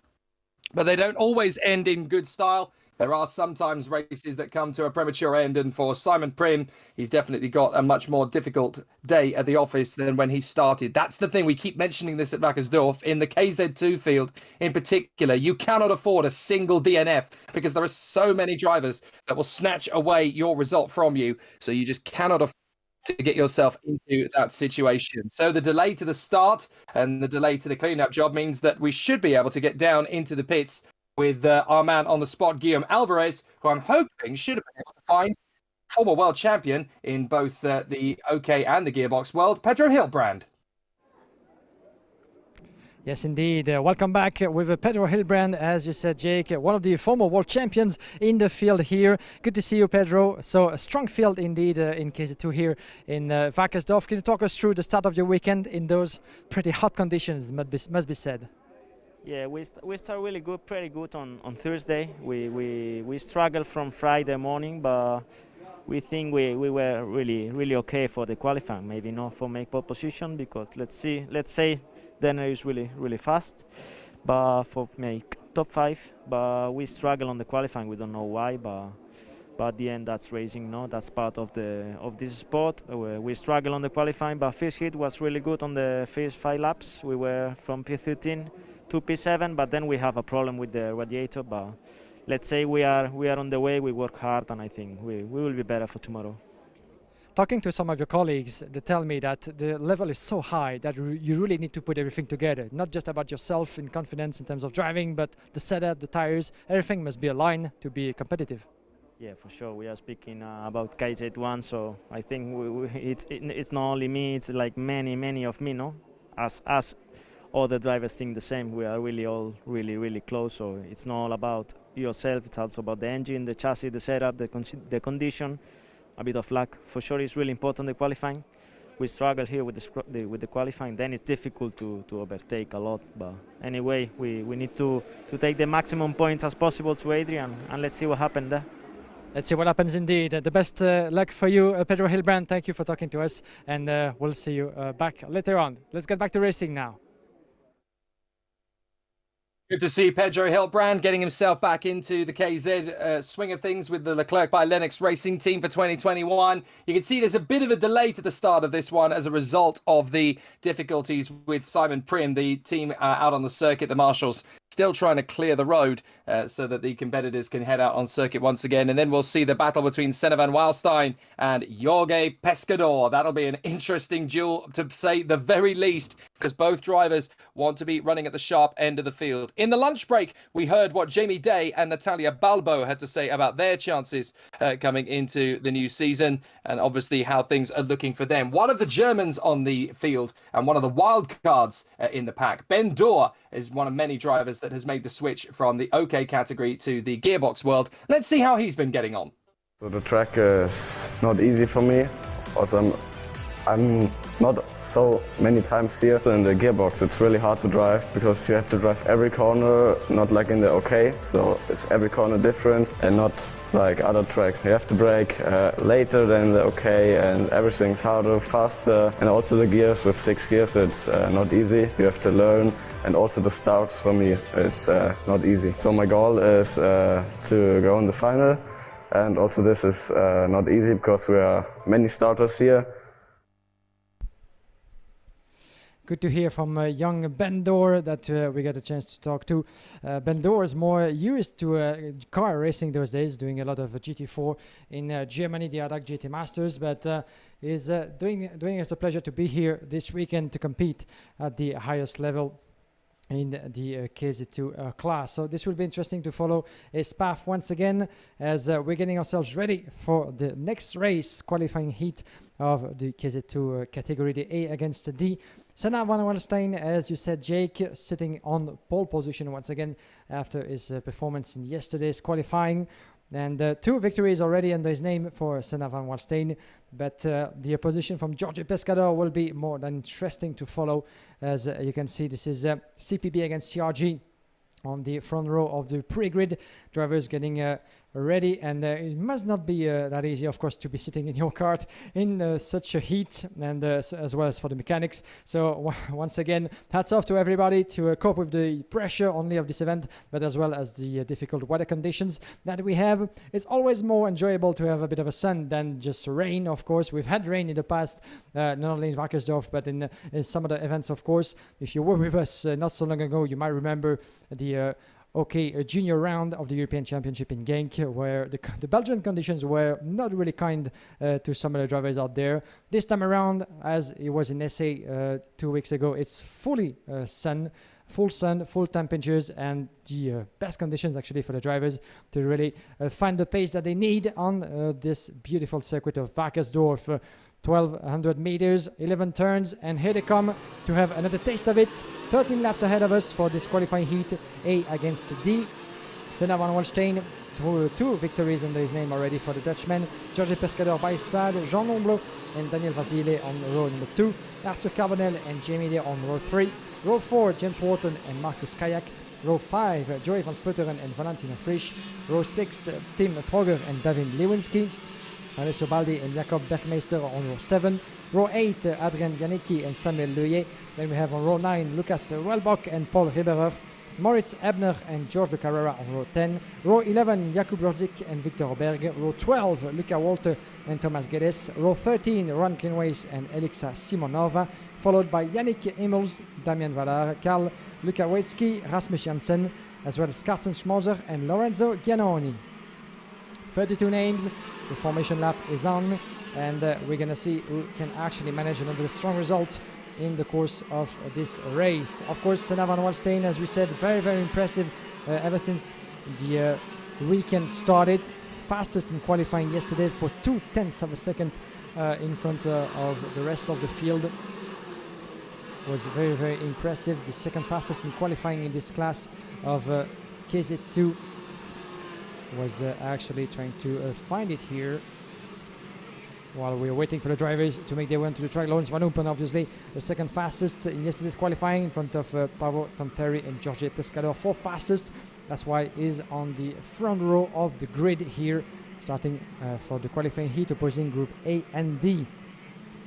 but they don't always end in good style. There are sometimes races that come to a premature end, and for Simon Prim, he's definitely got a much more difficult day at the office than when he started. That's the thing. We keep mentioning this at Wackersdorf. In the KZ2 field in particular, you cannot afford a single DNF because there are so many drivers that will snatch away your result from you. So you just cannot afford to get yourself into that situation. So the delay to the start and the delay to the cleanup job means that we should be able to get down into the pits with our man on the spot, Guillaume Alvarez, who I'm hoping should have been able to find former world champion in both the OK and the Gearbox world, Pedro Hilbrand. Yes, indeed. Welcome back with Pedro Hilbrand, as you said, Jake, one of the former world champions in the field here. Good to see you, Pedro. So a strong field indeed in KZ2 here in Wackersdorf. Can you talk us through the start of your weekend in those pretty hot conditions, must be said? Yeah, we start really good, pretty good on Thursday. We struggled from Friday morning, but we think we were really okay for the qualifying. Maybe not for make pole position because let's say Denner is really fast, but for make top 5. But we struggle on the qualifying. We don't know why, but at the end that's racing. No, that's part of this sport. We struggle on the qualifying, but first hit was really good on the first 5 laps. We were from P13 to P7, but then we have a problem with the radiator. But let's say we are on the way. We work hard, and I think we will be better for tomorrow. Talking to some of your colleagues, they tell me that the level is so high that you really need to put everything together. Not just about yourself in confidence in terms of driving, but the setup, the tires, everything must be aligned to be competitive. Yeah, for sure. We are speaking about KZ1, so I think it's not only me. It's like many of me, no? As all the drivers think the same. We are really all really close. So it's not all about yourself. It's also about the engine, the chassis, the setup, the condition. A bit of luck. For sure, it's really important, the qualifying. We struggle here with the qualifying. Then it's difficult to overtake a lot. But anyway, we need to take the maximum points as possible to Adrian, and let's see what happens there. Let's see what happens indeed. The best luck for you, Pedro Hilbrand. Thank you for talking to us, and we'll see you back later on. Let's get back to racing now. Good to see Pedro Hilbrand getting himself back into the KZ swing of things with the Leclerc by Lennox Racing team for 2021. You can see there's a bit of a delay to the start of this one as a result of the difficulties with Simon Prim, the team out on the circuit, the marshals. Still trying to clear the road so that the competitors can head out on circuit once again. And then we'll see the battle between Senna van Waalstein and Jorge Pescador. That'll be an interesting duel, to say the very least, because both drivers want to be running at the sharp end of the field. In the lunch break, we heard what Jamie Day and Natalia Balbo had to say about their chances coming into the new season, and obviously how things are looking for them. One of the Germans on the field and one of the wild cards in the pack, Ben Dor, is one of many drivers that has made the switch from the OK category to the Gearbox world. Let's see how he's been getting on. So the track is not easy for me. Also, I'm not so many times here in the Gearbox. It's really hard to drive because you have to drive every corner, not like in the OK. So it's every corner different and not like other tracks. You have to brake later than the OK, and everything's harder, faster. And also the gears, with 6 gears, it's not easy. You have to learn. And also the starts for me, it's not easy. So my goal is to go in the final. And also this is not easy because we are many starters here. Good to hear from young Ben Dor that we got a chance to talk to. Ben Dor is more used to car racing those days, doing a lot of GT4 in Germany, the ADAC GT Masters, but is doing us a pleasure to be here this weekend to compete at the highest level in the KZ2 class. So this will be interesting to follow his path once again as we're getting ourselves ready for the next race, qualifying heat of the KZ2 category, the A against the D. Senna van Waalstein, as you said, Jake, sitting on pole position once again after his performance in yesterday's qualifying. And 2 victories already under his name for Senna van Waalstein. But the opposition from Jorge Pescador will be more than interesting to follow. As you can see, this is CPB against CRG on the front row of the pre-grid. Drivers getting ready, and it must not be that easy, of course, to be sitting in your kart in such a heat, and as well as for the mechanics. So once again, hats off to everybody to cope with the pressure only of this event, but as well as the difficult weather conditions that we have. It's always more enjoyable to have a bit of a sun than just rain, of course. We've had rain in the past, not only in Wackersdorf, but in some of the events, of course. If you were with us not so long ago, you might remember the a junior round of the European Championship in Genk, where the Belgian conditions were not really kind to some of the drivers out there. This time around, as it was in SA 2 weeks ago, it's fully full sun, full temperatures, and the best conditions actually for the drivers to really find the pace that they need on this beautiful circuit of Wackersdorf. 1,200 meters, 11 turns, and here they come to have another taste of it. 13 laps ahead of us for this qualifying heat, A against D. Senna van Waalstein, two victories under his name already for the Dutchman. Jorge Pescador by his side, Jean Lomblo and Daniel Vasile on row number 2. Arthur Carbonell and Jamie Day on row 3. Row 4, James Wharton and Marcus Kayak. Row 5, Joey van Sputteren and Valentino Frisch. Row 6, Tim Trogger and David Lewinsky. Alessio Baldi and Jakob Bergmeister on row 7. Row 8, Adrien Janicki and Samuel Leyer. Then we have on row 9, Lucas Welbach and Paul Riberer. Moritz Ebner and George de Carrera on row 10. Row 11, Jakub Rodzik and Victor Oberg. Row 12, Luca Walter and Thomas Guedes. Row 13, Ron Klinweis and Elixa Simonova. Followed by Yannick Immels, Damian Valar, Karl Luca Wetsky, Rasmus Janssen, as well as Carsten Schmoser and Lorenzo Giannoni. 32 names. The formation lap is on, and we're going to see who can actually manage another strong result in the course of this race. Of course, Senna van Waalstein, as we said, very, very impressive ever since the weekend started. Fastest in qualifying yesterday for 0.2 of a second in front of the rest of the field. Was very, very impressive. The second fastest in qualifying in this class of KZ2. Was actually trying to find it here while we're waiting for the drivers to make their way onto the track. Lawrence Van Open, obviously, the second fastest in yesterday's qualifying in front of Paavo Tanteri and Jorge Pescador, 4th fastest. That's why he's on the front row of the grid here, starting for the qualifying heat opposing Group A and D.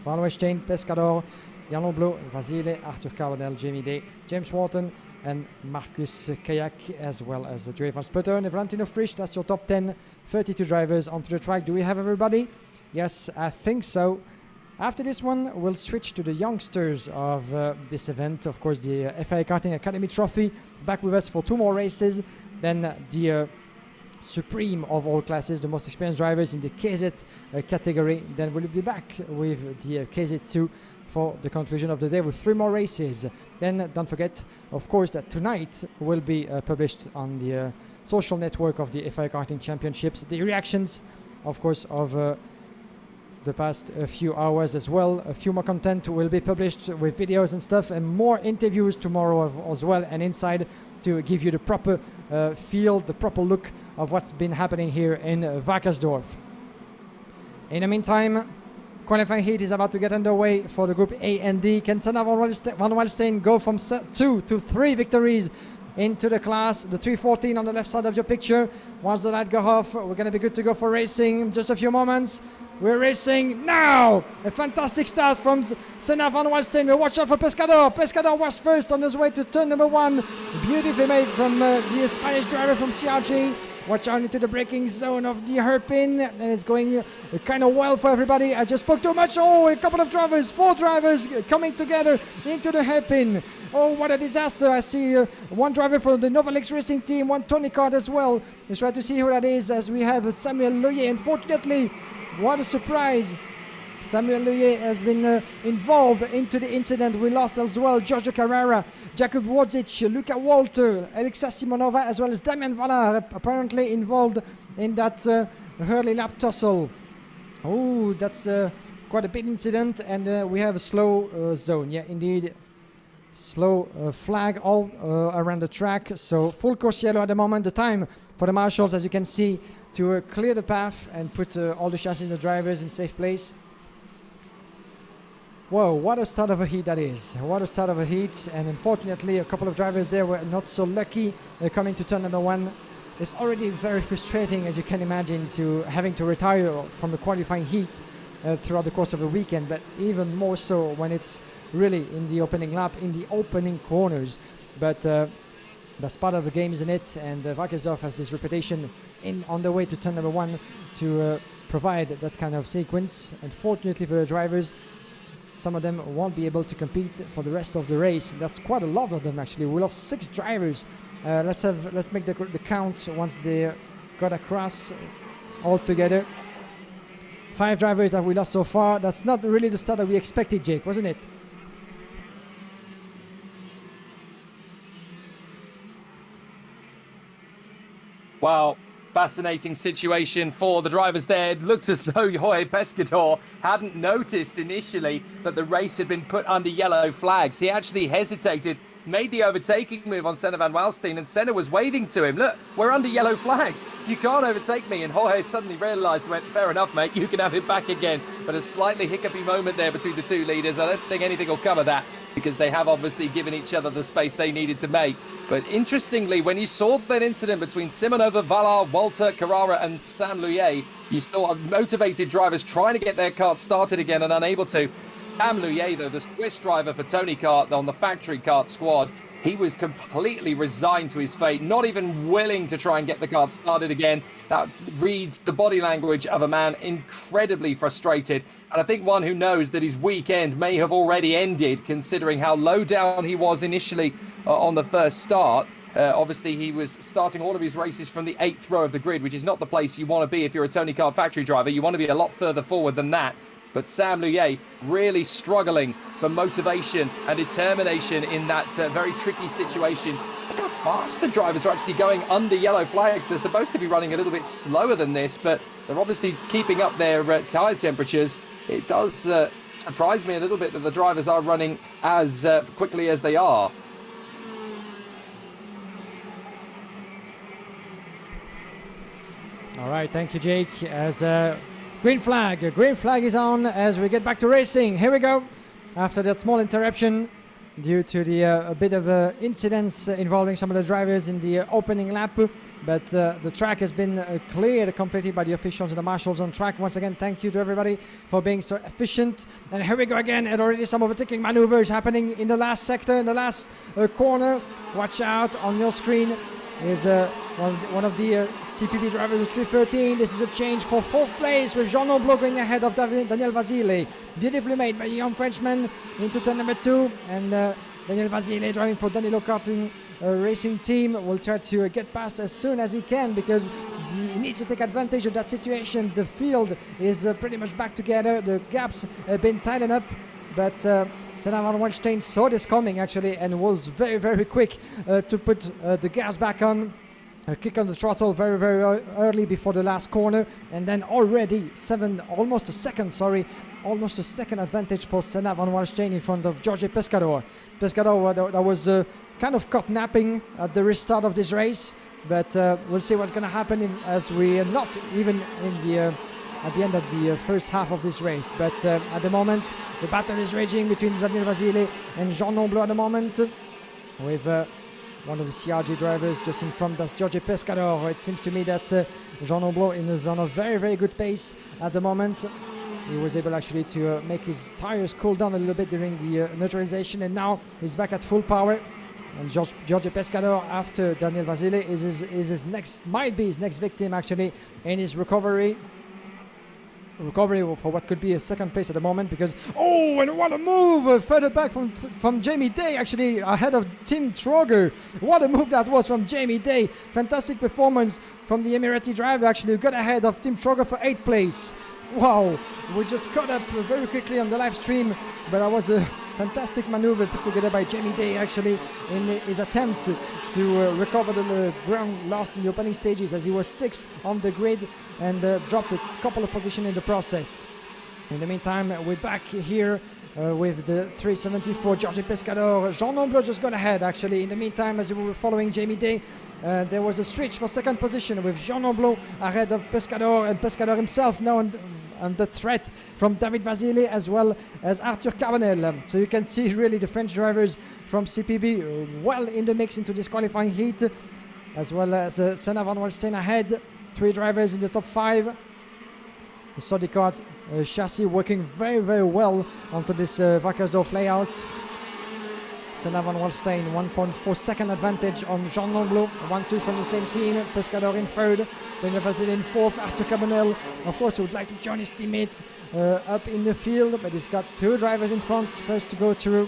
Van Waalstein, Pescador, Jan Lomblo, Vasile, Arthur Carbonell, Jamie Day, James Wharton, and Marcus Kayak, as well as Joey van Sputteren and Valentino Frisch. That's your top 10, 32 drivers onto the track. Do we have everybody? Yes, I think so. After this one, we'll switch to the youngsters of this event. Of course, the FIA Karting Academy Trophy, back with us for 2 more races. Then the supreme of all classes, the most experienced drivers in the KZ category. Then we'll be back with the KZ2 for the conclusion of the day with 3 more races. Then don't forget, of course, that tonight will be published on the social network of the FIA Karting Championships the reactions, of course, of the past few hours as well. A few more content will be published with videos and stuff, and more interviews tomorrow as well, and inside to give you the proper feel, the proper look of what's been happening here in Wackersdorf. In the meantime, qualifying heat is about to get underway for the Group A and D. Can Senna van Waalstein go from 2 to 3 victories into the class? The 314 on the left side of your picture. Once the light go off, we're going to be good to go for racing in just a few moments. We're racing now! A fantastic start from Senna van Waalstein. Watch out for Pescador. Pescador was first on his way to turn number 1. Beautifully made from the Spanish driver from CRG. Watch out into the braking zone of the hairpin, and it's going kind of well for everybody. I just spoke too much. Oh, a couple of drivers, 4 drivers coming together into the hairpin. Oh, what a disaster. I see one driver for the Novalix Racing Team, one Tony Kart as well. Let's try to see who that is, as we have Samuel Loyer. Unfortunately, what a surprise. Samuel Loyer has been involved into the incident. We lost as well Giorgio Carrera, Jakub Rodzik, Luca Walter, Elixa Simonova, as well as Damian Valar, apparently involved in that early lap tussle. Oh, that's quite a big incident, and we have a slow zone. Yeah, indeed. Slow flag all around the track. So full course yellow at the moment. The time for the marshals, as you can see, to clear the path and put all the chassis and the drivers in safe place. Whoa, what a start of a heat that is. What a start of a heat. And unfortunately, a couple of drivers there were not so lucky coming to turn number 1. It's already very frustrating, as you can imagine, to having to retire from the qualifying heat throughout the course of a weekend, but even more so when it's really in the opening lap, in the opening corners. But that's part of the game, isn't it? And Wackersdorf has this reputation on the way to turn number 1 to provide that kind of sequence. Unfortunately for the drivers, some of them won't be able to compete for the rest of the race. That's quite a lot of them, actually. We lost 6 drivers. Let's make the count once they got across all together. 5 drivers that we lost so far. That's not really the start that we expected, Jake, wasn't it? Wow, fascinating situation for the drivers there. It looked as though Jorge Pescador hadn't noticed initially that the race had been put under yellow flags. He actually hesitated, made the overtaking move on Senna van Waalstein, and Senna was waving to him. Look, we're under yellow flags. You can't overtake me. And Jorge suddenly realised, went, fair enough, mate, you can have it back again. But a slightly hiccupy moment there between the 2 leaders. I don't think anything will come of that, because they have obviously given each other the space they needed to make. But interestingly, when you saw that incident between Simonova, Valar, Walter, Carrara and Sam Louyer, you saw motivated drivers trying to get their cars started again and unable to. Sam Louyer, though, the Swiss driver for Tony Kart on the factory kart squad, he was completely resigned to his fate, not even willing to try and get the kart started again. That reads the body language of a man incredibly frustrated. And I think one who knows that his weekend may have already ended, considering how low down he was initially on the first start. Obviously, he was starting all of his races from the 8th row of the grid, which is not the place you want to be if you're a Tony Kart factory driver. You want to be a lot further forward than that. But Sam Louyer really struggling for motivation and determination in that very tricky situation. Look how fast the drivers are actually going under yellow flags. They're supposed to be running a little bit slower than this, but they're obviously keeping up their tyre temperatures. It does surprise me a little bit that the drivers are running as quickly as they are. All right, thank you, Jake. As green flag is on as we get back to racing. Here we go. After that small interruption due to the a bit of incidents involving some of the drivers in the opening lap, but the track has been cleared completely by the officials and the marshals on track. Once again, thank you to everybody for being so efficient. And here we go again, and already some overtaking maneuvers happening in the last sector, in the last corner. Watch out on your screen. Is one of the CPV drivers with 313. This is a change for 4th place with Jean Noblo going ahead of Daniel Vasile. Beautifully made by a young Frenchman into turn number 2. And Daniel Vasile driving for Danilo Karting racing team will try to get past as soon as he can, because he needs to take advantage of that situation. The field is pretty much back together. The gaps have been tightened up, but Senna van Waalstein saw this coming actually and was very, very quick to put the gas back on. A kick on the throttle very, very early before the last corner, and then already almost a second advantage for Senna van Waalstein in front of Jorge Pescador. Pescador that was kind of caught napping at the restart of this race, but we'll see what's going to happen as we are not even in the at the end of the first half of this race. But at the moment, the battle is raging between Daniel Vasile and Jean Noblo at the moment, with one of the CRG drivers just in front. That's Jorge Pescador. It seems to me that Jean Noblo is on a very, very good pace at the moment. He was able actually to make his tires cool down a little bit during the neutralization, and now he's back at full power. And Jorge Pescador, after Daniel Vasile, might be his next victim actually in his recovery for what could be a second place at the moment, because and what a move further back from Jamie Day, actually ahead of Tim Troger. What a move that was from Jamie Day. Fantastic performance from the Emirati driver, actually, who got ahead of Tim Troger for 8th place. Wow, we just caught up very quickly on the live stream, but that was a fantastic maneuver put together by Jamie Day actually in his attempt to recover the ground lost in the opening stages, as he was 6th on the grid and dropped a couple of positions in the process. In the meantime, we're back here with the 374 George Pescador. Jean Nomblot just got ahead actually. In the meantime, as we were following Jamie Day, there was a switch for second position with Jean Nomblot ahead of Pescador, and Pescador himself now under threat from David Vasile as well as Arthur Carbonel. So you can see really the French drivers from CPB well in the mix into this qualifying heat, as well as Senna van Walstein ahead. 3 drivers in the top 5. The Sodicart chassis working very, very well onto this Wackersdorf layout. Senna van Walstein 1.4 second advantage on Jean Nomblot, 1-2 from the same team. Pescador in third, Daniel Vasile in fourth. Arthur Carbonel, of course, he would like to join his teammate up in the field, but he's got 2 drivers in front, first to go through.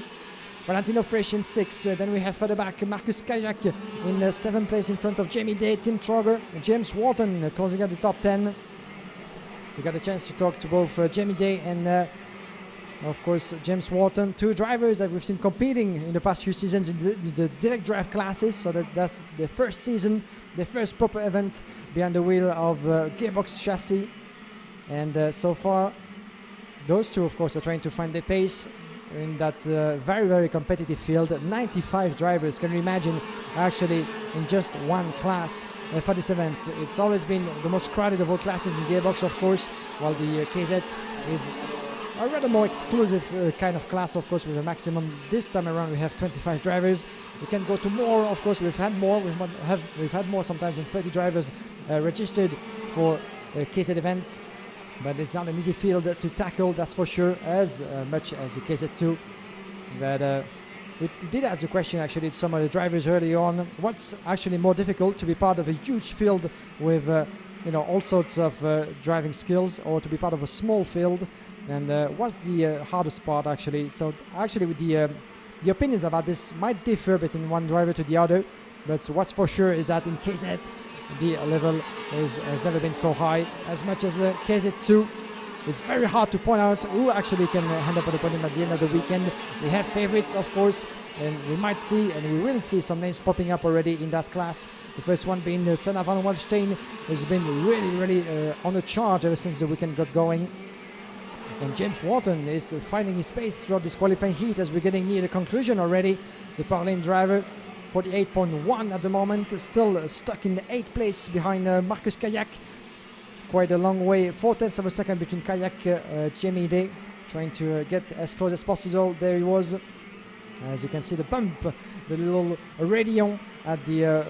Valentino Fresh in 6. Then we have further back Marcus Kajak in 7th place in front of Jamie Day, Tim Troger, James Wharton closing at the top 10. We got a chance to talk to both Jamie Day and of course James Wharton, 2 drivers that we've seen competing in the past few seasons in the direct drive classes, so that's their first season, their first proper event behind the wheel of gearbox chassis. And so far those 2 of course are trying to find their pace in that very, very competitive field. 95 drivers, can you imagine, actually in just one class for this event. It's always been the most crowded of all classes in gearbox, of course, while the KZ is a rather more exclusive kind of class, of course, with a maximum. This time around we have 25 drivers. We can go to more, of course. We've had more. We've had more sometimes than 30 drivers registered for KZ events, but it's not an easy field to tackle, that's for sure, as much as the KZ2. But we did ask the question actually to some of the drivers early on, what's actually more difficult, to be part of a huge field with all sorts of driving skills, or to be part of a small field, and what's the hardest part actually? So actually with the opinions about this might differ between one driver to the other, but what's for sure is that in KZ the level has never been so high as much as KZ2. It's very hard to point out who actually can end up at the podium at the end of the weekend. We have favorites, of course, and we might see, and we will see, some names popping up already in that class. The first one being Senna van Walstein, who's been really on the charge ever since the weekend got going. And James Wharton is finding his pace throughout this qualifying heat as we're getting near the conclusion already. The power lane driver, 48.1 at the moment, still stuck in the 8th place behind Marcus Kajak. Quite a long way, 0.4 of a second between Kayak, Jamie Day, trying to get as close as possible. There he was. As you can see, the bump, the little radion at the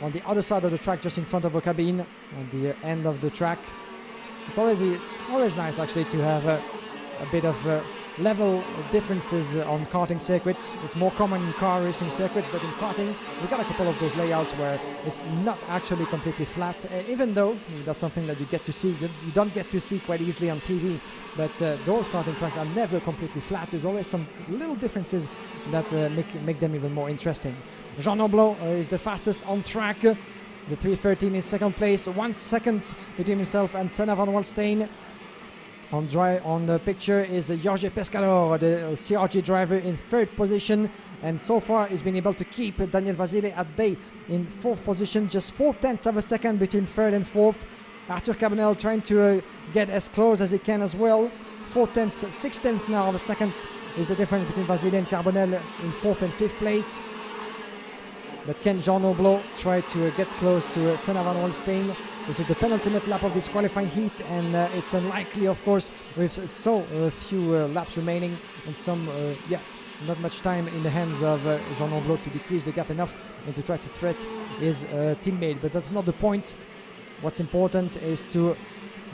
on the other side of the track, just in front of the cabine, at the end of the track. It's always nice actually to have a bit of level differences on karting circuits. It's more common in car racing circuits, but in karting we got a couple of those layouts where it's not actually completely flat, even though that's something that you get to see, you don't get to see quite easily on TV, but those karting tracks are never completely flat. There's always some little differences that make them even more interesting. Jean Nomblot is the fastest on track. The 313 is second place, 1 second between himself and Senna van Walstein. On the picture is Jorge Pescador, the CRG driver, in 3rd position, and so far he's been able to keep Daniel Vasile at bay in 4th position, just 0.4 of a second between 3rd and 4th. Arthur Carbonel trying to get as close as he can as well. 0.6 now of a second is the difference between Vasile and Carbonel in 4th and 5th place. But can Jean Nomblot try to get close to Senna van Walstein? This is the penultimate lap of this qualifying heat, and it's unlikely, of course, with so few laps remaining and some, not much time in the hands of Jean Nomblot to decrease the gap enough and to try to threat his teammate. But that's not the point. What's important is to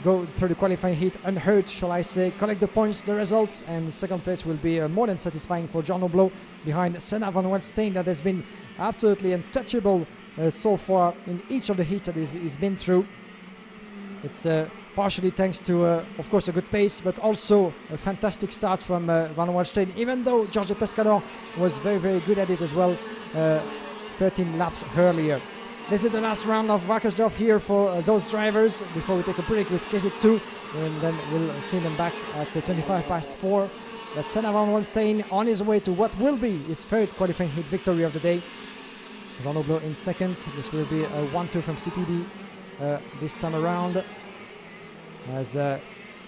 go through the qualifying heat unhurt, shall I say, collect the points, the results, and second place will be more than satisfying for Jean Nomblot behind Senna van Walstein, that has been absolutely untouchable so far in each of the heats that he's been through. It's partially thanks to, of course, a good pace, but also a fantastic start from van Walstein, even though Jorge Pescador was very good at it as well, 13 laps earlier. This is the last round of Wackersdorf here for those drivers before we take a break with KZ2, and then we'll see them back at 4:25. That's Senna van Walstein on his way to what will be his 3rd qualifying heat victory of the day. Jean Nomblot in 2nd. This will be a 1-2 from CPB this time around, as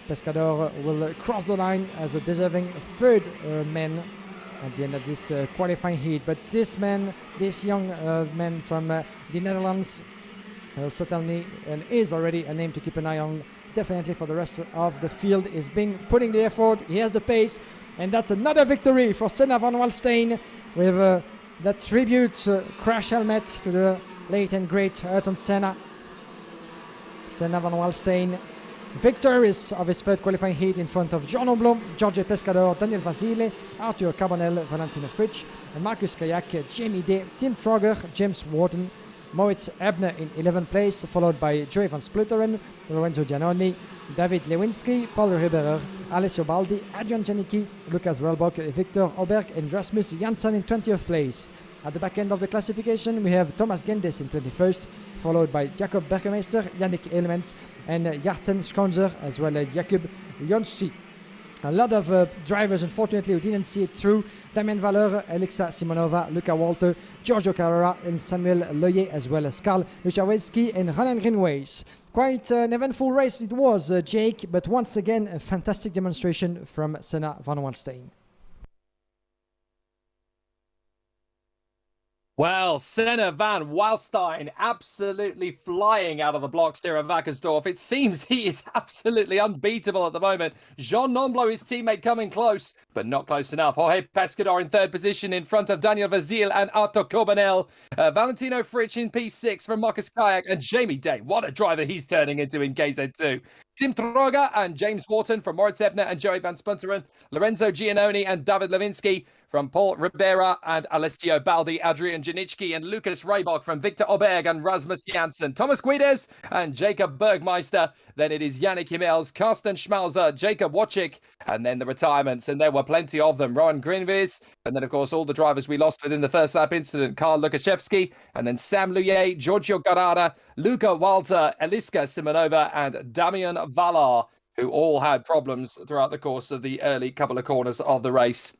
Pescador will cross the line as a deserving third man at the end of this qualifying heat. But this young man from the Netherlands certainly and is already a name to keep an eye on. Definitely for the rest of the field. He's been putting the effort, he has the pace, and that's another victory for Senna van Wallstein with that tribute crash helmet to the late and great Ayrton Senna. Senna van Wallstein victorious of his third qualifying heat in front of Giorno Blum, Jorge Pescador, Daniel Vasile, Arthur Carbonell, Valentino Fritsch, and Marcus Kayak, Jamie Day, Tim Trogger, James Wharton, Moritz Ebner in 11th place, followed by Joey van Splutteren, Lorenzo Giannoni, David Lewinski, Paul Ribberer, Alessio Baldi, Adrian Janicki, Lucas Relbach, Victor Oberg, and Rasmus Jansson in 20th place. At the back end of the classification, we have Thomas Gendes in 21st, followed by Jakob Bergemeister, Yannick Elements, and Jartzen Schronzer, as well as Jakub Jonssi. A lot of drivers, unfortunately, who didn't see it through. Damien Valeur, Alexa Simonova, Luca Walter, Giorgio Carrera, and Samuel Loyer, as well as Karl Luchawski and Roland Greenways. Quite an eventful race it was, Jake, but once again, a fantastic demonstration from Senna van Wallstein. Well, Senna van Wallstein absolutely flying out of the blocks here at Wackersdorf. It seems he is absolutely unbeatable at the moment. Jean Nomblo, his teammate, coming close, but not close enough. Jorge Pescador in third position in front of Daniel Vasile and Arthur Carbonell. Valentino Fritsch in P6 from Marcus Kayak, and Jamie Day. What a driver he's turning into in KZ2. Tim Troga and James Wharton from Moritz Ebner and Joey van Splunteren. Lorenzo Giannoni and David Lewinsky from Paul Ribera and Alessio Baldi, Adrian Janicki and Lucas Reibach from Victor Oberg and Rasmus Janssen, Thomas Guides and Jacob Bergmeister. Then it is Yannick Himmels, Carsten Schmalzer, Jacob Wachik, and then the retirements, and there were plenty of them. Rowan Grinvis, and then of course all the drivers we lost within the first lap incident, Karl Lukashevsky, and then Sam Luyer, Giorgio Carrara, Luca Walter, Eliska Simonova, and Damian Valar, who all had problems throughout the course of the early couple of corners of the race.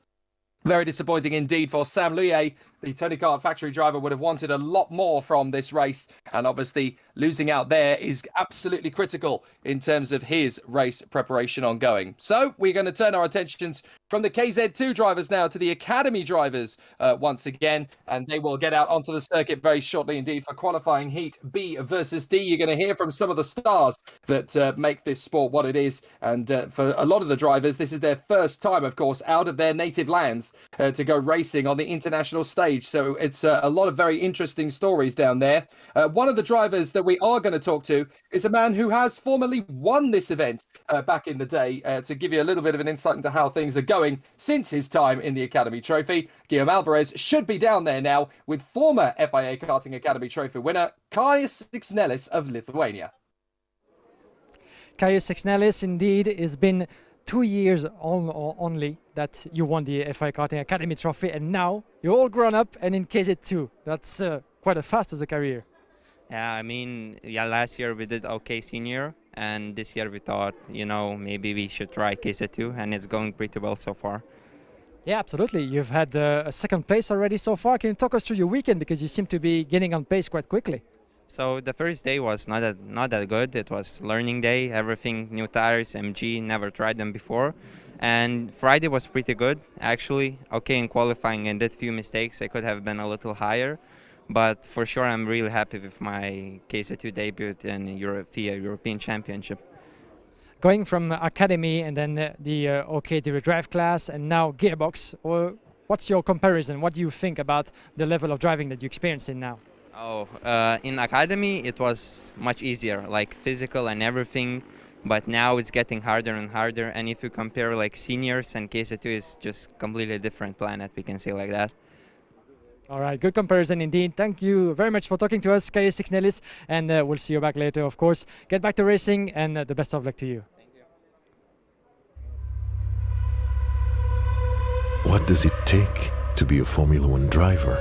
Very disappointing indeed for Sam Luyer. The Tony Kart factory driver would have wanted a lot more from this race, and obviously losing out there is absolutely critical in terms of his race preparation ongoing. So we're going to turn our attentions from the KZ2 drivers now to the Academy drivers once again, and they will get out onto the circuit very shortly indeed for qualifying heat B versus D. You're going to hear from some of the stars that make this sport what it is, and for a lot of the drivers, this is their first time, of course, out of their native lands to go racing on the international stage. So it's a lot of very interesting stories down there. One of the drivers that we are going to talk to is a man who has formerly won this event back in the day, to give you a little bit of an insight into how things are going since his time in the Academy Trophy. Guillaume Alvarez should be down there now with former FIA Karting Academy Trophy winner Kaius Siksnelis of Lithuania. Kaius Siksnelis indeed has been 2 years only that you won the FIA Karting Academy Trophy, and now you're all grown up and in KZ2. That's quite a fast as a career. Yeah, I mean, last year we did okay senior, and this year we thought, maybe we should try KZ2, and it's going pretty well so far. Yeah, absolutely. You've had a second place already so far. Can you talk us through your weekend, because you seem to be getting on pace quite quickly? So the first day was not that good. It was learning day, everything, new tires, MG, never tried them before. And Friday was pretty good, actually. Okay in qualifying and did few mistakes. I could have been a little higher. But for sure, I'm really happy with my KZ2 debut in FIA European Championship. Going from Academy and then the OK drive class and now Gearbox, what's your comparison? What do you think about the level of driving that you experience in now? Oh, in Academy it was much easier, like physical and everything. But now it's getting harder and harder. And if you compare like seniors and KZ2, is just completely different planet, we can say like that. All right, good comparison indeed. Thank you very much for talking to us, Kaius Siksnelis, and we'll see you back later, of course. Get back to racing, and the best of luck to you. Thank you. What does it take to be a Formula One driver?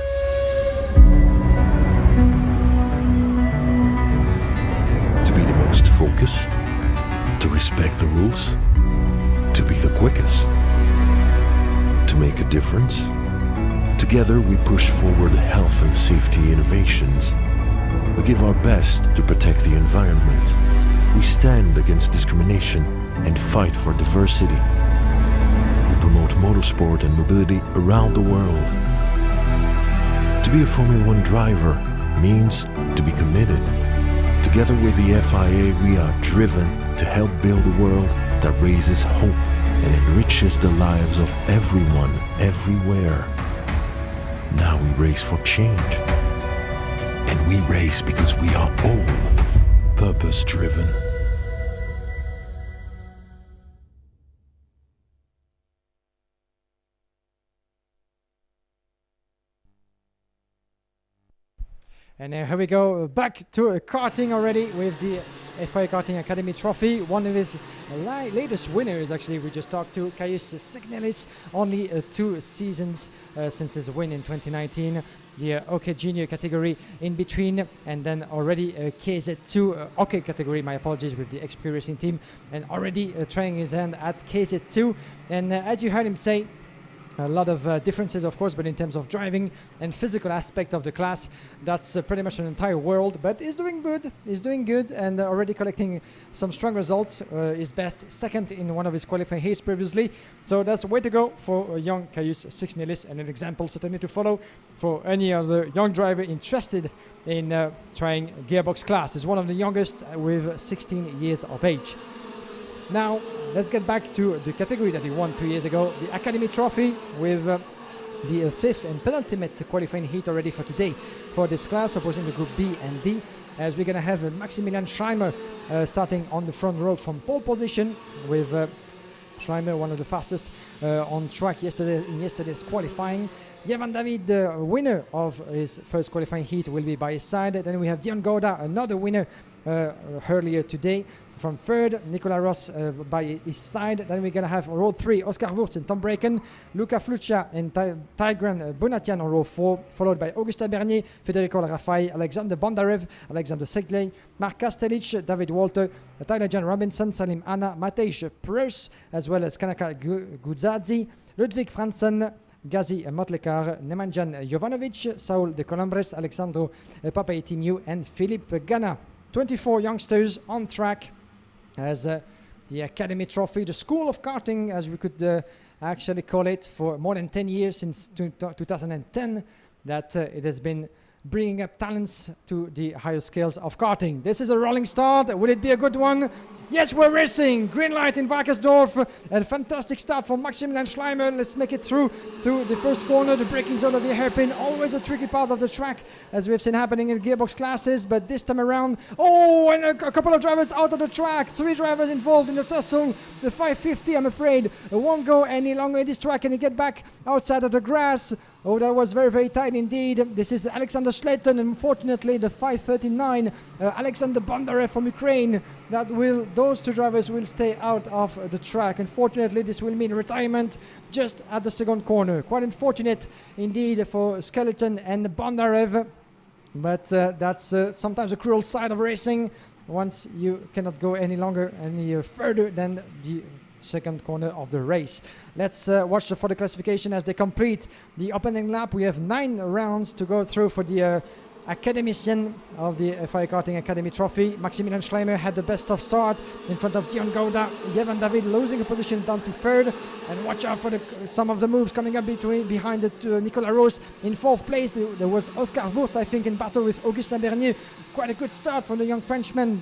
To be the most focused, to respect the rules, to be the quickest, to make a difference. Together we push forward health and safety innovations. We give our best to protect the environment. We stand against discrimination. and fight for diversity. We promote motorsport and mobility around the world. To be a Formula One driver means to be committed. Together with the FIA, we are driven to help build a world that raises hope and enriches the lives of everyone, everywhere. Now we race for change. And we race because we are all purpose-driven. And here we go, back to karting already with the FIA Karting Academy Trophy. One of his latest winners, actually, we just talked to Caius Signelis, only 2 seasons since his win in 2019. The OK Junior category in between, and then already KZ2 OK category, my apologies, with the XP Racing team, and already trying his hand at KZ2. And as you heard him say, a lot of differences, of course, but in terms of driving and physical aspect of the class, that's pretty much an entire world. But he's doing good, and already collecting some strong results. His best second in one of his qualifying heats previously. So that's a way to go for young Caius Signelis, and an example certainly to follow for any other young driver interested in trying gearbox class. He's one of the youngest with 16 years of age. Now, let's get back to the category that he won 2 years ago, the Academy Trophy, with the 5th and penultimate qualifying heat already for today for this class, opposing the Group B and D, as we're going to have Maximilian Schleimer starting on the front row from pole position, with Schleimer, one of the fastest on track in yesterday's qualifying. Jevan David, the winner of his first qualifying heat, will be by his side. Then we have Dion Gouda, another winner earlier today, from third. Nicolas Ross by his side. Then we're going to have row 3, Oscar Wurz and Tom Braken, Luca Fluccia and Tigran Bonatian on row 4, followed by Augustin Bernier, Federico Larafai, Alexander Bondarev, Alexander Segley, Mark Kastelic, David Walter, Tyler John Robinson, Salim Anna, Matej Preuss, as well as Kanaka Guzadzi, Ludwig Franzen, Gazi Motlekar, Nemanja Jovanovic, Saul de Colombres, Alexandro Papaetimiu, and Philippe Gana. 24 youngsters on track as the Academy Trophy, the School of Karting, as we could actually call it, for more than 10 years, since 2010, that it has been bringing up talents to the higher scales of karting. This is a rolling start. Will it be a good one? Yes, we're racing. Green light in Wackersdorf. A fantastic start for Maximilian Schleimer. Let's make it through to the first corner, the braking zone of the hairpin. Always a tricky part of the track, as we've seen happening in gearbox classes. But this time around, and a couple of drivers out of the track. 3 drivers involved in the tussle. The 550, I'm afraid, won't go any longer in this track. Can he get back outside of the grass? Oh, that was very, very tight indeed. This is Alexander Schletten, and unfortunately the 539, Alexander Bondarev from Ukraine. Those 2 drivers will stay out of the track. Unfortunately, this will mean retirement just at the second corner. Quite unfortunate indeed for Skeleton and Bondarev, but that's sometimes a cruel side of racing. Once you cannot go any further than the second corner of the race. Let's watch for the classification as they complete the opening lap. We have 9 rounds to go through for the academician of the FIA Karting Academy Trophy. Maximilian Schleimer had the best of start in front of Dion Gouda. Jevan David losing a position down to third. And watch out for some of the moves coming up behind Nicolas Ross in 4th place. There was Oscar Wurz, I think, in battle with Augustin Bernier. Quite a good start from the young Frenchman,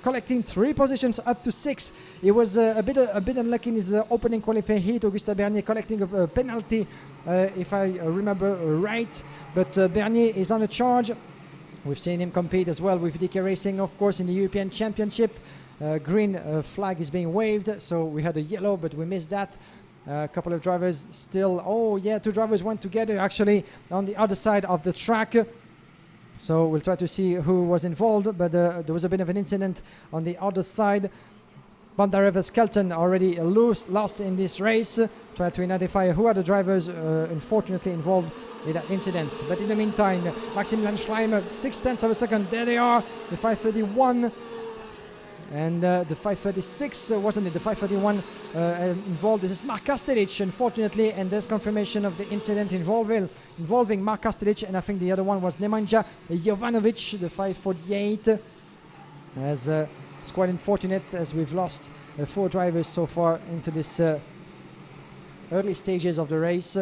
collecting 3 positions up to 6. He was a bit unlucky in his opening qualifying heat. Augustin Bernier collecting a penalty, if I remember right. But Bernier is on a charge. We've seen him compete as well with DK Racing, of course, in the European Championship. Green flag is being waved, so we had a yellow, but we missed that. A couple of drivers still. 2 drivers went together actually on the other side of the track. So we'll try to see who was involved, but there was a bit of an incident on the other side. Bondarev Skelton already lost in this race. Try to identify who are the drivers unfortunately involved in that incident. But in the meantime, Maximilian Schleimer, 0.6 of a second. There they are, the 531. And the 536 wasn't it? The 531 involved. This is Mark Kastelic, unfortunately, and there's confirmation of the incident involving Mark Kastelic, and I think the other one was Nemanja Jovanovic, the 548. As it's quite unfortunate, as we've lost 4 drivers so far into this early stages of the race.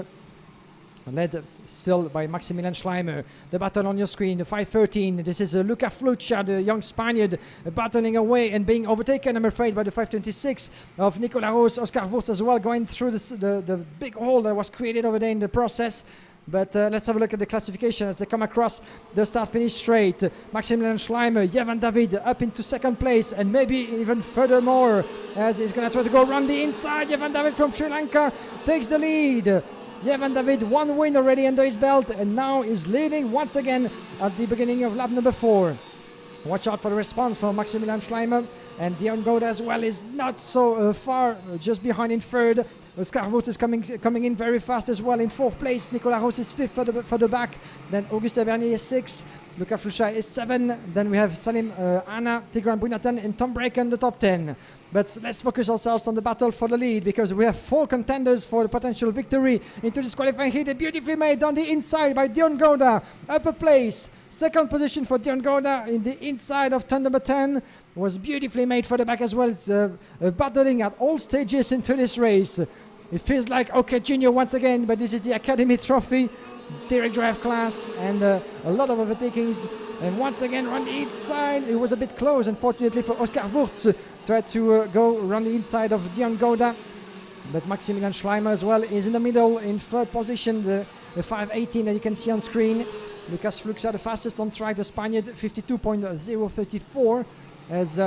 Led still by Maximilian Schleimer. The battle on your screen, the 5:13. This is Luca Fluccia, the young Spaniard, battling away and being overtaken, I'm afraid, by the 5:26 of Nicolas Rose. Oscar Wurz as well, going through the big hole that was created over there in the process. But let's have a look at the classification as they come across the start-finish straight. Maximilian Schleimer, Jevan David up into second place, and maybe even furthermore as he's going to try to go around the inside. Jevan David from Sri Lanka takes the lead. Jevan David, 1 win already under his belt, and now is leading once again at the beginning of lap number 4. Watch out for the response from Maximilian Schleimer, and Dion Gauda as well is not so far, just behind in third. Oscar Wurz is coming in very fast as well in 4th place. Nicolas Rose is 5th for the back. Then Augustin Bernier is 6th. Luca Fluccia is 7. Then we have Salim Anna, Tigran Bunatan, and Tom Brake in the top 10. But let's focus ourselves on the battle for the lead, because we have 4 contenders for the potential victory into this qualifying heat. Beautifully made on the inside by Dion Gauda. Upper place. 2nd position for Dion Gauda in the inside of turn number 10. Was beautifully made for the back as well. It's battling at all stages into this race. It feels like OK Junior once again, but this is the Academy Trophy, direct drive class, and a lot of overtakings. And once again, on the inside, it was a bit close, unfortunately, for Oscar Wurz. Tried to go around the inside of Dion Gauda, but Maximilian Schleimer as well is in the middle in 3rd position, the 5:18 that you can see on screen. Lucas Fluccia, the fastest on track, the Spaniard, 52.034, as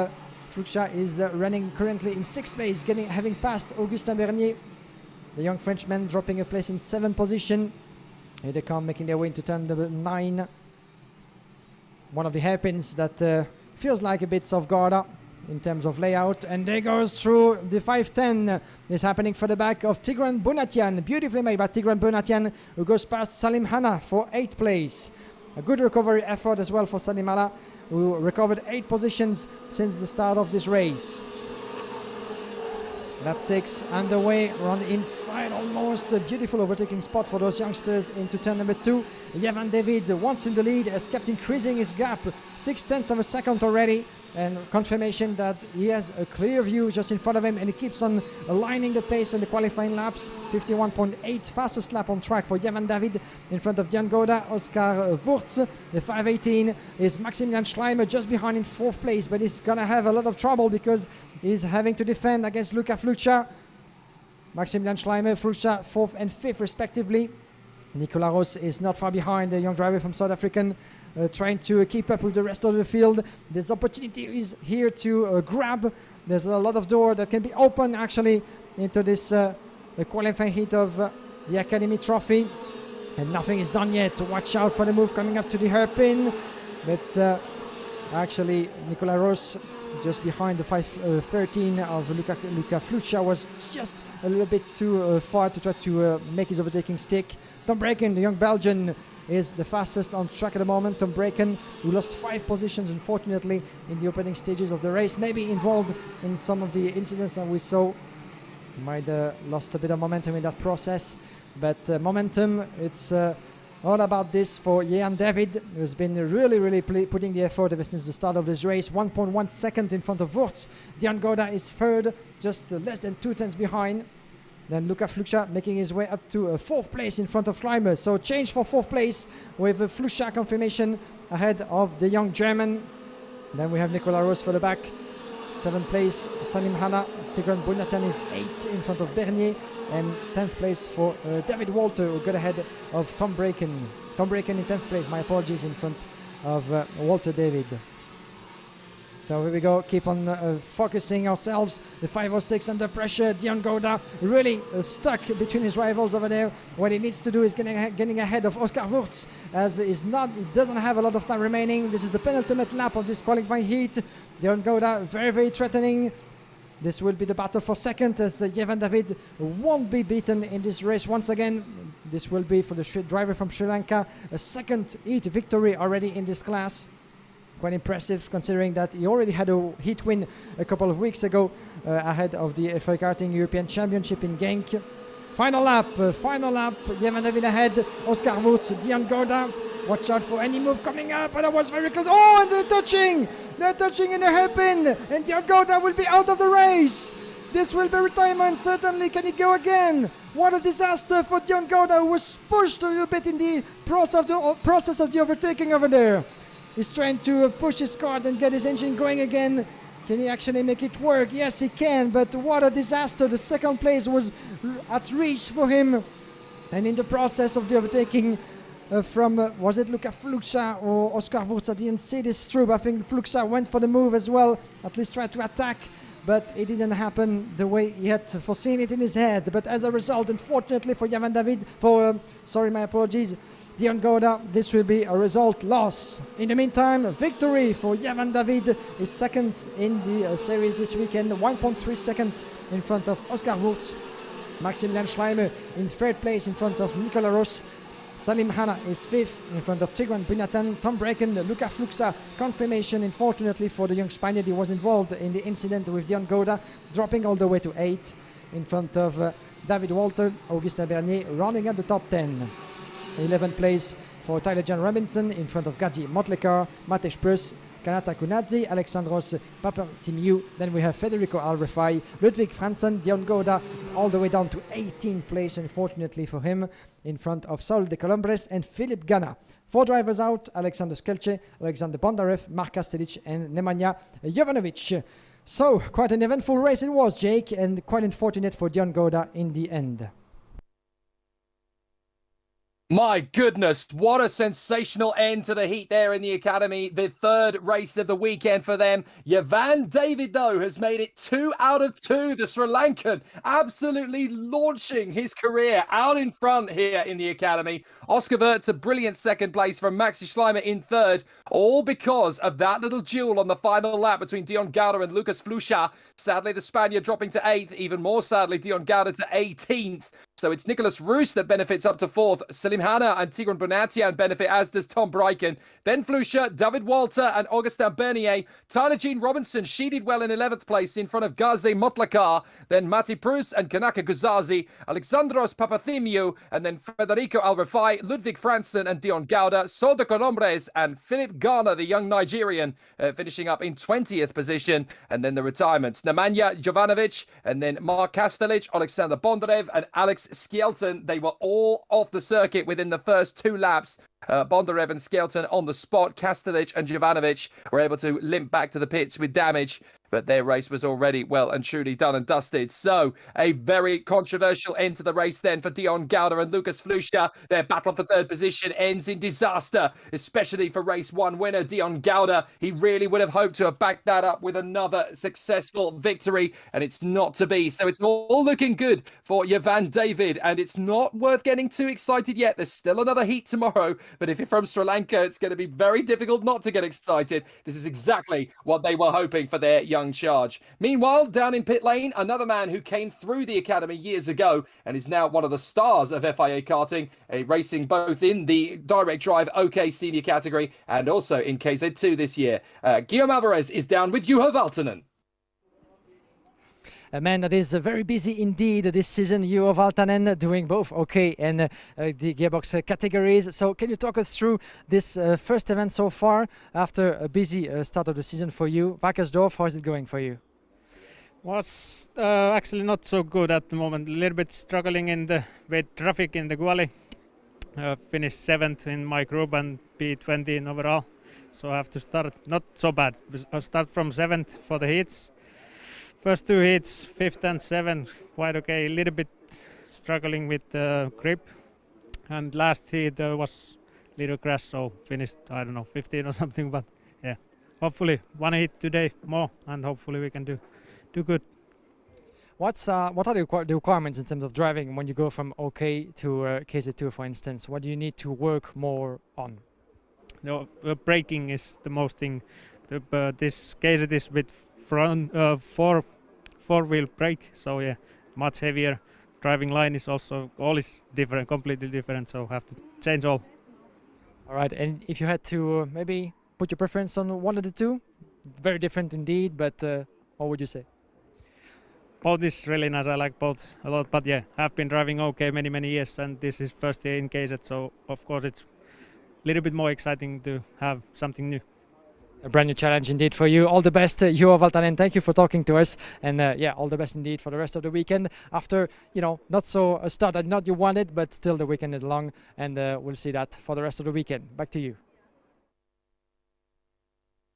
Fluccia is running currently in 6th place, having passed Augustin Bernier. The young Frenchman dropping a place in 7th position. Here they come, making their way into turn number 9. One of the hairpins that feels like a bit of Gauda in terms of layout, and there goes through the 5:10. Is happening for the back of Tigran Bunatian. Beautifully made by Tigran Bunatian, who goes past Salim Hanna for 8th place. A good recovery effort as well for Salim Hanna, who recovered 8 positions since the start of this race. Lap 6 underway, around the inside almost. A beautiful overtaking spot for those youngsters into turn number 2. Jevan David, once in the lead, has kept increasing his gap, 0.6 of a second already, and confirmation that he has a clear view just in front of him, and he keeps on aligning the pace in the qualifying laps. 51.8, fastest lap on track for Jevan David in front of Dion Gauda. Oscar Wurz, the 5:18, is Maximilian Schleimer just behind in 4th place, but he's gonna have a lot of trouble because he's having to defend against Luca Fluccia. Maximilian Schleimer, Fluccia 4th and 5th respectively. Nicolas Rose is not far behind, the young driver from South African, trying to keep up with the rest of the field. There's opportunities here to grab. There's a lot of door that can be open actually into this qualifying heat of the Academy Trophy. And nothing is done yet. Watch out for the move coming up to the hairpin. But actually, Nicolas Rose, just behind the 5:13 of Luca Fluccia, was just a little bit too far to try to make his overtaking stick. Tom Braken, the young Belgian, is the fastest on track at the moment. Tom Braken, who lost 5 positions, unfortunately, in the opening stages of the race, maybe involved in some of the incidents that we saw. He might have lost a bit of momentum in that process. But momentum, it's all about this for Jevan David, who's been really putting the effort ever since the start of this race. 1.1 second in front of Wurz. Dion Gauda is 3rd, just less than 2 tenths behind. Then Luca Fluccia making his way up to 4th place in front of Schleimer. So change for 4th place with Fluccia confirmation ahead of the young German. Then we have Nicolas Rose for the back. 7th place, Salim Hanna. Tigran Bunatan is 8th in front of Bernier. And 10th place for David Walter, who got ahead of Tom Braken. Tom Braken in 10th place, my apologies, in front of Walter David. So here we go, keep on focusing ourselves. The 5:06 under pressure. Dion Gauda really stuck between his rivals over there. What he needs to do is getting ahead of Oscar Wurz, as he doesn't have a lot of time remaining. This is the penultimate lap of this qualifying heat. Dion Gauda very threatening. This will be the battle for second, as Jevan David won't be beaten in this race once again. This will be for the driver from Sri Lanka, a second heat victory already in this class. Quite impressive, considering that he already had a heat win a couple of weeks ago ahead of the FIA Karting European Championship in Genk. Final lap, Jevan David ahead, Oscar Wurz, Dion Gauda. Watch out for any move coming up, and that was very close. Oh, and they're touching in the hairpin, and Dion Gauda will be out of the race. This will be retirement, certainly. Can he go again? What a disaster for Dion Gouda, who was pushed a little bit in the process of the overtaking over there. He's trying to push his car and get his engine going again. Can he actually make it work? Yes, he can, but what a disaster. The second place was at reach for him. And in the process of the overtaking was it Luca Fluxa or Oscar Wurz? I didn't see this through, but I think Fluxa went for the move as well, at least tried to attack, but it didn't happen the way he had foreseen it in his head. But as a result, unfortunately for Javan David, Dion Gouda, this will be a result loss. In the meantime, a victory for Javan David, his second in the series this weekend, 1.3 seconds in front of Oscar Wurz. Maximilian Schleimer in third place in front of Nicola Ross. Salim Hanna is fifth in front of Tigran Bunatan. Tom Braken, Luca Fluxa, confirmation, unfortunately for the young Spaniard. He was involved in the incident with Dion Gouda, dropping all the way to 8 in front of David Walter. Augustin Bernier rounding up the top 10. 11th place for Tyler John Robinson in front of Gadzi Motlekar, Matej Prus, Kanata Kunadze, Alexandros Papatimiu. Then we have Federico Alrefai, Ludwig Franzen, Dion Gouda, all the way down to 18th place, unfortunately for him, in front of Saul de Colombres and Philip Gana. 4 drivers out: Alexander Skelce, Alexander Bondarev, Mark Kastelic and Nemanja Jovanovic. So, quite an eventful race it was, Jake, and quite unfortunate for Dion Gouda in the end. My goodness, what a sensational end to the heat there in the Academy. The third race of the weekend for them. Javan David, though, has made it 2 out of 2. The Sri Lankan absolutely launching his career out in front here in the Academy. Oscar Wurz, a brilliant second place from Maxi Schleimer in third, all because of that little duel on the final lap between Dion Gouda and Lucas Fluxa. Sadly, the Spaniard dropping to 8th. Even more sadly, Dion Gouda to 18th. So it's Nicholas Roos that benefits up to 4th. Salim Hanna and Tigran Bonatian benefit, as does Tom Bryken. Then Fluxa, David Walter and Augustin Bernier. Tyler Jean Robinson, she did well in 11th place in front of Gazi Motlakar. Then Mati Prus and Kanaka Guzazi. Alexandros Papathimiou. And then Federico Alrefai, Ludwig Franzen and Dion Gouda. Sol de Colombres and Philip Garner, the young Nigerian, finishing up in 20th position. And then the retirements: Nemanja Jovanovic, and then Mark Kastelic, Alexander Bondarev and Alex Skelton. They were all off the circuit within the first 2 laps. Bondarev and Skelton on the spot. Kastelic and Jovanovic were able to limp back to the pits with damage, but their race was already well and truly done and dusted. So a very controversial end to the race then for Dion Gouda and Lucas Fluxa. Their battle for third position ends in disaster, especially for race 1 winner Dion Gouda. He really would have hoped to have backed that up with another successful victory, and it's not to be. So it's all looking good for Javan David, and it's not worth getting too excited yet. There's still another heat tomorrow, but if you're from Sri Lanka, it's going to be very difficult not to get excited. This is exactly what they were hoping for their young charge. Meanwhile, down in pit lane, another man who came through the Academy years ago and is now one of the stars of FIA Karting, racing both in the direct drive OK senior category and also in KZ2 this year. Guillaume Alvarez is down with Juha Valtonen. A man that is very busy indeed this season, Juha Valtanen, doing both OK and the gearbox categories. So can you talk us through this first event so far after a busy start of the season for you? Wackersdorf, how is it going for you? Was actually not so good at the moment. A little bit struggling with traffic in the quali. Finished 7th in my group and P20 in overall. So I have to start not so bad. I'll start from 7th for the heats. First 2 heats, 5th and 7th, quite okay. A little bit struggling with the grip. And last heat was a little crash, so finished, I don't know, 15 or something. But yeah, hopefully 1 heat today more, and hopefully we can do good. What are the requirements in terms of driving when you go from OK to KZ2, for instance? What do you need to work more on? No, braking is the most thing. This KZ is with front four-wheel brake, so yeah, much heavier. Driving line is also all is different, completely different, so have to change all. All right, and if you had to maybe put your preference on one of the two, very different indeed, but what would you say? Both is really nice. I like both a lot, but yeah, I've been driving OK many years, and this is first year in KZ, so of course it's a little bit more exciting to have something new. A brand new challenge indeed for you. All the best, Juho Valtanen. Thank you for talking to us, and all the best indeed for the rest of the weekend. After not so a start that not you wanted, but still the weekend is long, and we'll see that for the rest of the weekend. Back to you.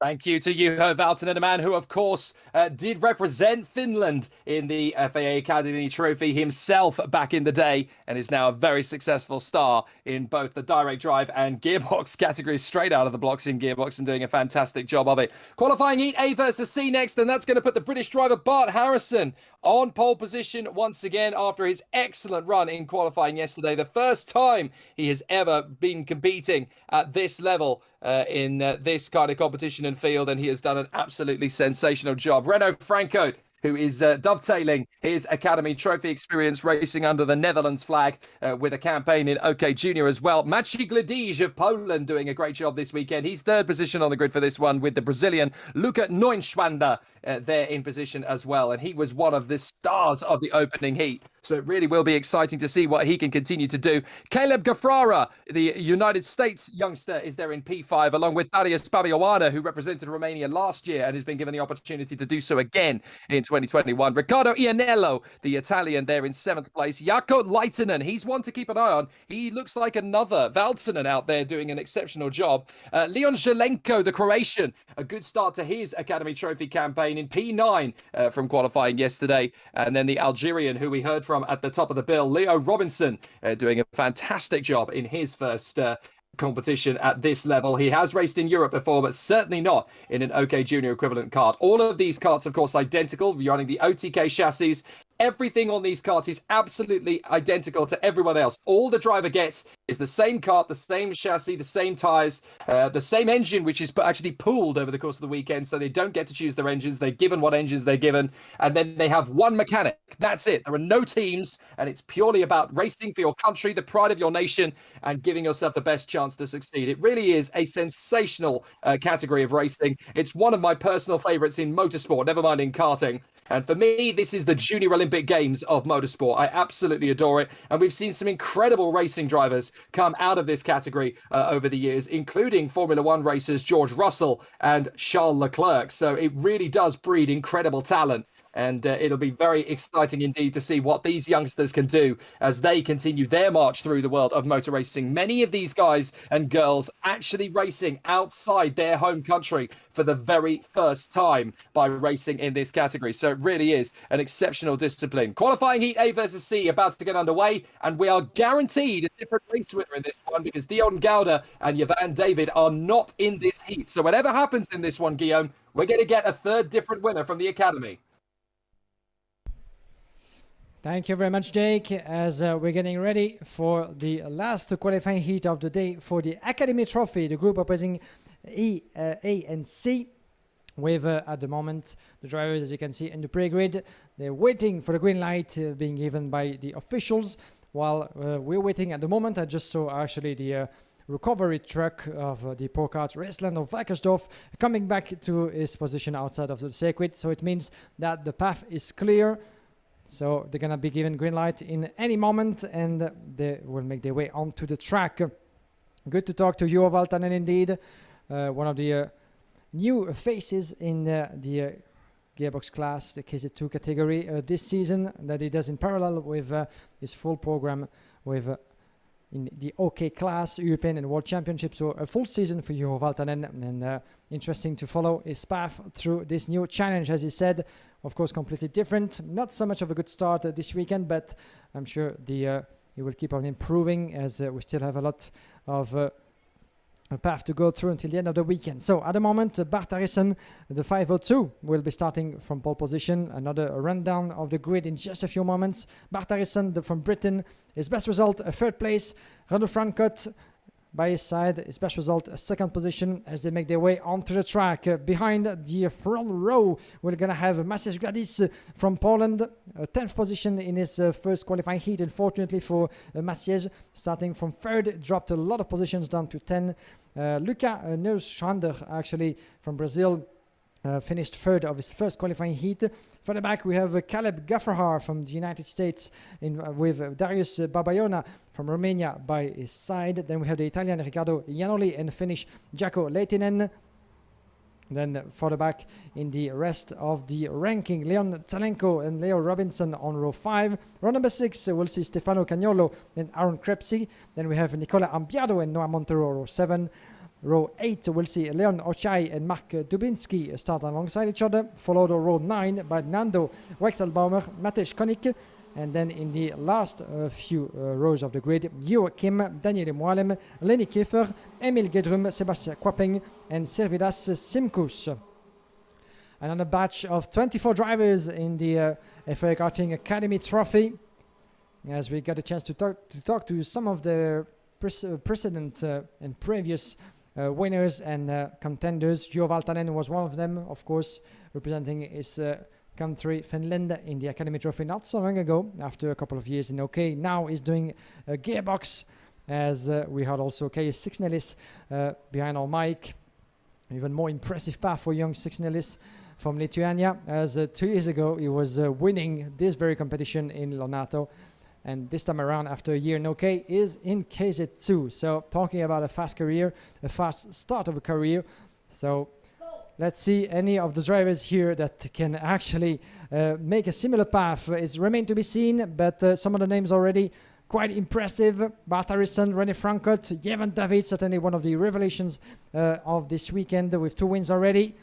Thank you to Juho Valtanen, a man who, of course, did represent Finland in the FIA Academy Trophy himself back in the day, and is now a very successful star in both the direct drive and gearbox categories, straight out of the blocks in gearbox, and doing a fantastic job of it. Qualifying Heat A versus C next, and that's going to put the British driver Bart Harrison on pole position once again after his excellent run in qualifying yesterday. The first time he has ever been competing at this level in this kind of competition and field, and he has done an absolutely sensational job. Renault Franco, who is dovetailing his Academy Trophy experience racing under the Netherlands flag with a campaign in OK Junior as well. Maciej Gledij of Poland doing a great job this weekend. He's third position on the grid for this one, with the Brazilian Luca Neunschwander there in position as well. And he was one of the stars of the opening heat. So it really will be exciting to see what he can continue to do. Caleb Gafrara, the United States youngster, is there in P5, along with Darius Pabioana, who represented Romania last year and has been given the opportunity to do so again in 2021. Riccardo Iannello, the Italian, there in 7th place. Jaakko Leitinen, he's one to keep an eye on. He looks like another Valtanen out there doing an exceptional job. Leon Zelenko, the Croatian, a good start to his Academy Trophy campaign in P9 from qualifying yesterday. And then the Algerian, who we heard from at the top of the bill, Leo Robinson, doing a fantastic job in his first competition at this level. He has raced in Europe before, but certainly not in an OK Junior equivalent kart. All of these karts, of course, identical, running the OTK chassis. Everything on these karts is absolutely identical to everyone else. All the driver gets is the same kart, the same chassis, the same tyres, the same engine, which is actually pooled over the course of the weekend, so they don't get to choose their engines. They're given what engines they're given, and then they have one mechanic. That's it. There are no teams, and it's purely about racing for your country, the pride of your nation, and giving yourself the best chance to succeed. It really is a sensational category of racing. It's one of my personal favourites in motorsport, never mind in karting. And for me, this is the Junior Olympic Games of motorsport. I absolutely adore it. And we've seen some incredible racing drivers come out of this category over the years, including Formula One racers George Russell and Charles Leclerc. So it really does breed incredible talent. And it'll be very exciting indeed to see what these youngsters can do as they continue their march through the world of motor racing. Many of these guys and girls actually racing outside their home country for the very first time by racing in this category. So it really is an exceptional discipline. Qualifying Heat A versus C about to get underway, and we are guaranteed a different race winner in this one because Dion Gouda and Yvan David are not in this heat. So whatever happens in this one, Guillaume, we're going to get a third different winner from the Academy. Thank you very much, Jake, as we're getting ready for the last qualifying heat of the day for the Academy Trophy, the group opposing E, A and C, with at the moment the drivers, as you can see in the pre-grid, they're waiting for the green light being given by the officials, while we're waiting at the moment. I just saw actually the recovery truck of the Pro Kart Raceland of Wackersdorf coming back to his position outside of the circuit, so it means that the path is clear. So they're going to be given green light in any moment, and they will make their way onto the track. Good to talk to Juho Valtanen indeed, one of the new faces in the gearbox class, the KZ2 category this season, that he does in parallel with his full program with in the OK class, European and World Championship. So a full season for Juho Valtanen, and interesting to follow his path through this new challenge, as he said. Of course, completely different. Not so much of a good start this weekend, but I'm sure he will keep on improving, as we still have a lot of a path to go through until the end of the weekend. So at the moment, Bart Harrison, the 502, will be starting from pole position. Another rundown of the grid in just a few moments. Bart Harrison from Britain, his best result, a third place. Renaud Francot by his side, his best result, a second position, as they make their way onto the track. Behind the front row, we're going to have Maciej Gledij from Poland, 10th position in his first qualifying heat. Unfortunately for Maciej, starting from third, dropped a lot of positions down to 10. Luca Neuschander, actually from Brazil, finished third of his first qualifying heat. Further back, we have Caleb Gafrahar from the United States with Darius Babayona from Romania by his side. Then we have the Italian Riccardo Iannoli and Finnish Jaakko Lehtinen. Then further back in the rest of the ranking, Leon Zelenko and Leo Robinson on row 5. Row number 6, we'll see Stefano Cagnolo and Aaron Crepsey. Then we have Nicola Ambiado and Noah Montero, row 7. Row 8, we'll see Leon Ochai and Mark Dubinsky start alongside each other, followed on row 9 by Nando Wexelbaumer, Matej Konik, and then in the last few rows of the grid, Joachim, Daniel Moalem, Lenny Kiefer, Emil Gedrum, Sebastian Quapeng, and Servidas Simkus. Another batch of 24 drivers in the FIA Karting Academy Trophy, as we got a chance to talk to some of the precedent and previous winners and contenders. Gio Valtanen was one of them, of course, representing his country, Finland, in the Academy Trophy not so long ago, after a couple of years in OK. Now he's doing a gearbox, as we had also Kay Sixnelis behind our mic. Even more impressive path for young Sixnelis from Lithuania, as 2 years ago he was winning this very competition in Lonato. And this time around, after a year in OK, is in KZ2. So talking about a fast career, a fast start of a career. So let's see any of the drivers here that can actually make a similar path. It's remain to be seen, but some of the names already quite impressive. Bart Harrison, René Frankot, Jevan David, certainly one of the revelations of this weekend with 2 wins already.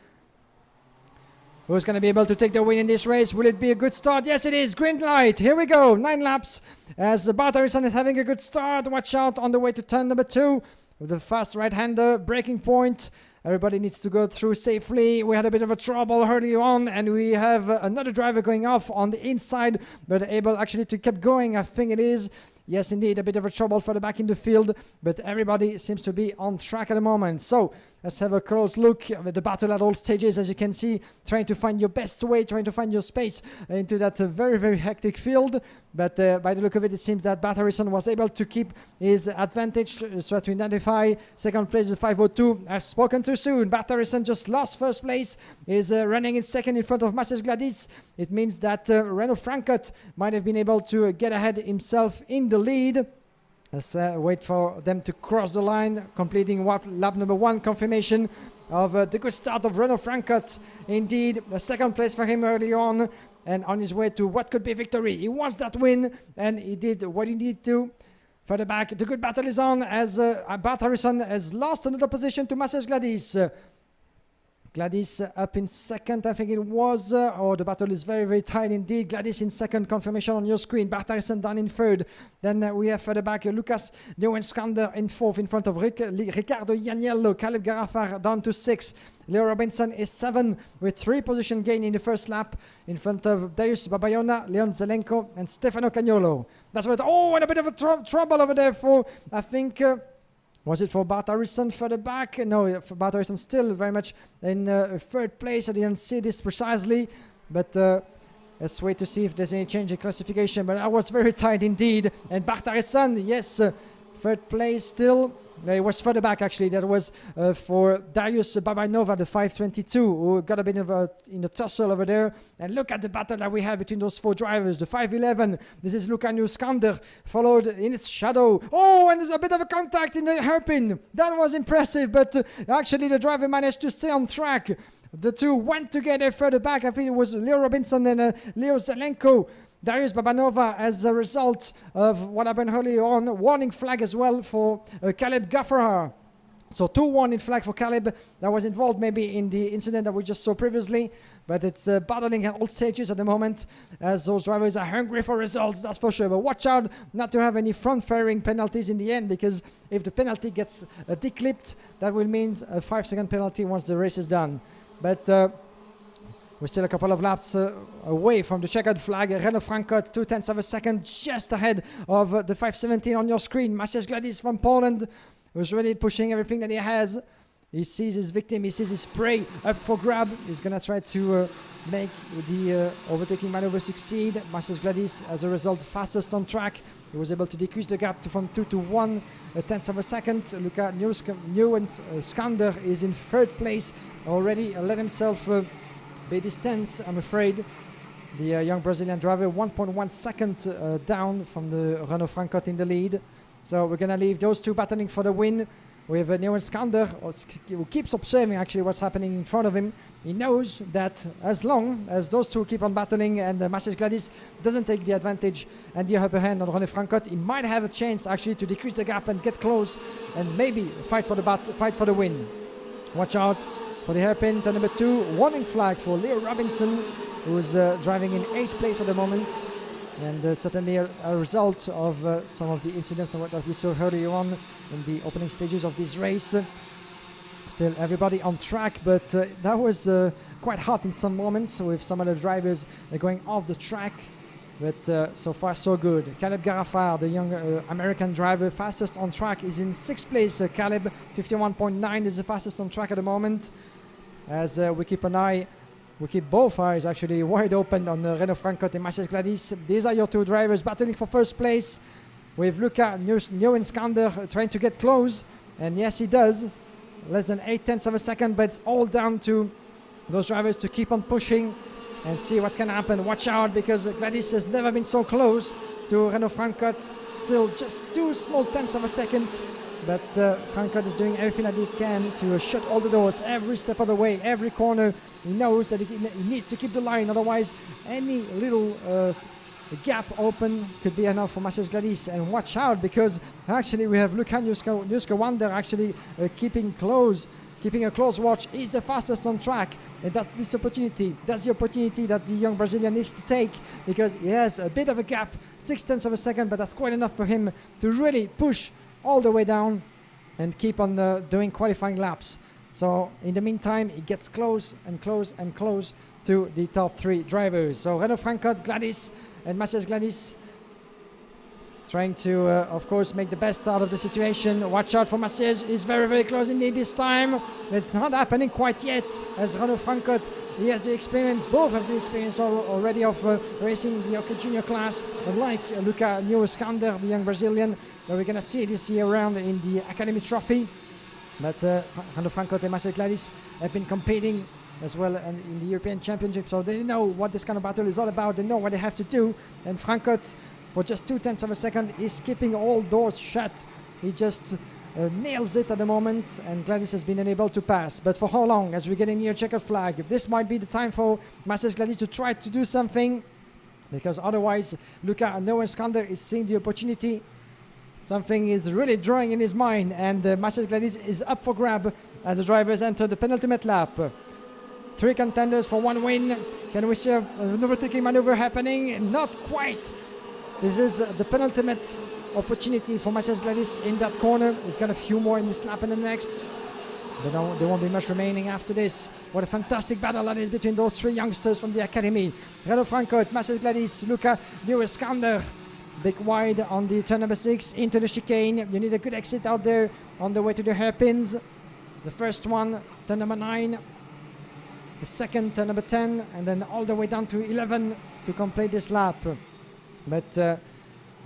Who's going to be able to take the win in this race? Will it be a good start? Yes, it is. Green light. Here we go. 9 laps as Bart Harrison is having a good start. Watch out on the way to turn number 2 with the fast right-hander breaking point. Everybody needs to go through safely. We had a bit of a trouble early on, and we have another driver going off on the inside, but able actually to keep going, I think it is. Yes, indeed, a bit of a trouble further back in the field, but everybody seems to be on track at the moment. So let's have a close look at the battle at all stages, as you can see, trying to find your best way, trying to find your space into that very, very hectic field. But by the look of it, it seems that Bart Harrison was able to keep his advantage, so to identify second place, 5:02. I've spoken too soon. Bart Harrison just lost first place, is running in second in front of Masses Gladys. It means that Renaud Frankot might have been able to get ahead himself in the lead. Let's wait for them to cross the line, completing lap number 1 confirmation of the good start of Renaud Frankot. Indeed, a second place for him early on, and on his way to what could be victory. He wants that win, and he did what he needed to. Further back, the good battle is on, as Bart Harrison has lost another position to Masses Gladys. Gladys up in second, I think it was. The battle is very, very tight indeed. Gladys in second, confirmation on your screen. Bart Harrison down in third. Then we have further back Lucas Neuenskander in fourth in front of Ricardo Ianiello. Caleb Garafar down to 6. Leo Robinson is 7 with 3 position gain in the first lap in front of Darius Babayona, Leon Zelenko, and Stefano Cagnolo. That's what. Oh, and a bit of a trouble over there for, I think. Was it for Bart Harrison further back? No, for Bart Harrison still very much in third place. I didn't see this precisely, but let's wait to see if there's any change in classification. But that was very tight indeed. And Bart Harrison, yes, third place still. It was further back actually. That was for Darius Babanova, the 522, who got a bit of in the tussle over there. And look at the battle that we have between those 4 drivers. The 511, this is Luka Neuskander, followed in its shadow. Oh, and there's a bit of a contact in the hairpin. That was impressive, but actually the driver managed to stay on track. The 2 went together further back. I think it was Leo Robinson and Leo Zelenko. Darius Babanova, as a result of what happened early on, warning flag as well for Caleb Gaffar. So 2 warning flag for Caleb that was involved maybe in the incident that we just saw previously. But it's battling at all stages at the moment, as those drivers are hungry for results, that's for sure. But watch out not to have any front-firing penalties in the end, because if the penalty gets declipped, that will mean a 5-second penalty once the race is done. But we're still a couple of laps away from the checkered flag. Renaud Frankot, 0.2 of a second, just ahead of the 517 on your screen. Maciej Gladys from Poland, who's really pushing everything that he has. He sees his victim, he sees his prey up for grab. He's going to try to make the overtaking maneuver succeed. Maciej Gladys, as a result, fastest on track. He was able to decrease the gap from 2 to 1/10 of a second. Luka Neuenskander is in third place. Already let himself be distanced, I'm afraid. The young Brazilian driver, 1.1 second down from the Renaud Frankot in the lead. So we're going to leave those 2 battling for the win. with Neo Skander, who keeps observing actually what's happening in front of him. He knows that as long as those two keep on battling and Maciej Gladys doesn't take the advantage and the upper hand on René Francot, he might have a chance actually to decrease the gap and get close and maybe fight for the win. Watch out for the hairpin, turn number 2, warning flag for Leo Robinson, who's driving in 8th place at the moment. And certainly a result of some of the incidents that we saw earlier on in the opening stages of this race. Still everybody on track, but that was quite hot in some moments with some other drivers going off the track. But so far so good. Caleb Garafar, the young American driver, fastest on track, is in 6th place. Caleb, 51.9 is the fastest on track at the moment. As we keep both eyes actually wide open on Renaud Francot and Maciej Gladys. These are your two drivers battling for first place, with Luca Nieuwenskander trying to get close. And yes, he does. Less than 0.8 of a second, but it's all down to those drivers to keep on pushing and see what can happen. Watch out, because Gladys has never been so close to Renaud Francot. Still just 2 small tenths of a second. But Francot is doing everything that he can to shut all the doors every step of the way, every corner. He knows that he needs to keep the line, otherwise any little gap open could be enough for Maciej Gladys. And watch out, because actually we have Luka Nieuwenskander actually keeping a close watch. He's the fastest on track, and that's the opportunity that the young Brazilian needs to take, because he has a bit of a gap, 0.6 of a second, but that's quite enough for him to really push all the way down and keep on doing qualifying laps. So in the meantime, he gets close and close and close to the top 3 drivers. So Renaud Francot, Gladys and Maciej Gladys trying to of course make the best out of the situation. Watch out for Maciej, he's very, very close indeed this time. It's not happening quite yet, as Renaud Francot, he has the experience, both have the experience already of racing the OK Junior class, unlike Luca Nieuwenskander, the young Brazilian, that we're going to see this year around in the Academy Trophy. But Renaud Francot and Maciej Gladys have been competing as well in the European Championship, so they know what this kind of battle is all about. They know what they have to do, and Francot, for just 0.2 of a second, is keeping all doors shut. He just nails it at the moment, and Gladys has been unable to pass. But for how long? As we get near checkered flag, this might be the time for Maciej Gladys to try to do something, because otherwise Luca Nieuwenskander is seeing the opportunity. Something is really drawing in his mind, and Maciej Gladys is up for grab as the drivers enter the penultimate lap. 3 contenders for 1 win. Can we see an overtaking maneuver happening? Not quite. This is the penultimate opportunity for Maciej Gladys in that corner. He's got a few more in this lap and the next. But no, there won't be much remaining after this. What a fantastic battle that is between those 3 youngsters from the academy. Renaud Francot, Maciej Gladys, Luca Nieuwenskander. Big wide on the turn number 6 into the chicane. You need a good exit out there on the way to the hairpins. The first one, turn number 9. The second, turn number 10. And then all the way down to 11 to complete this lap. But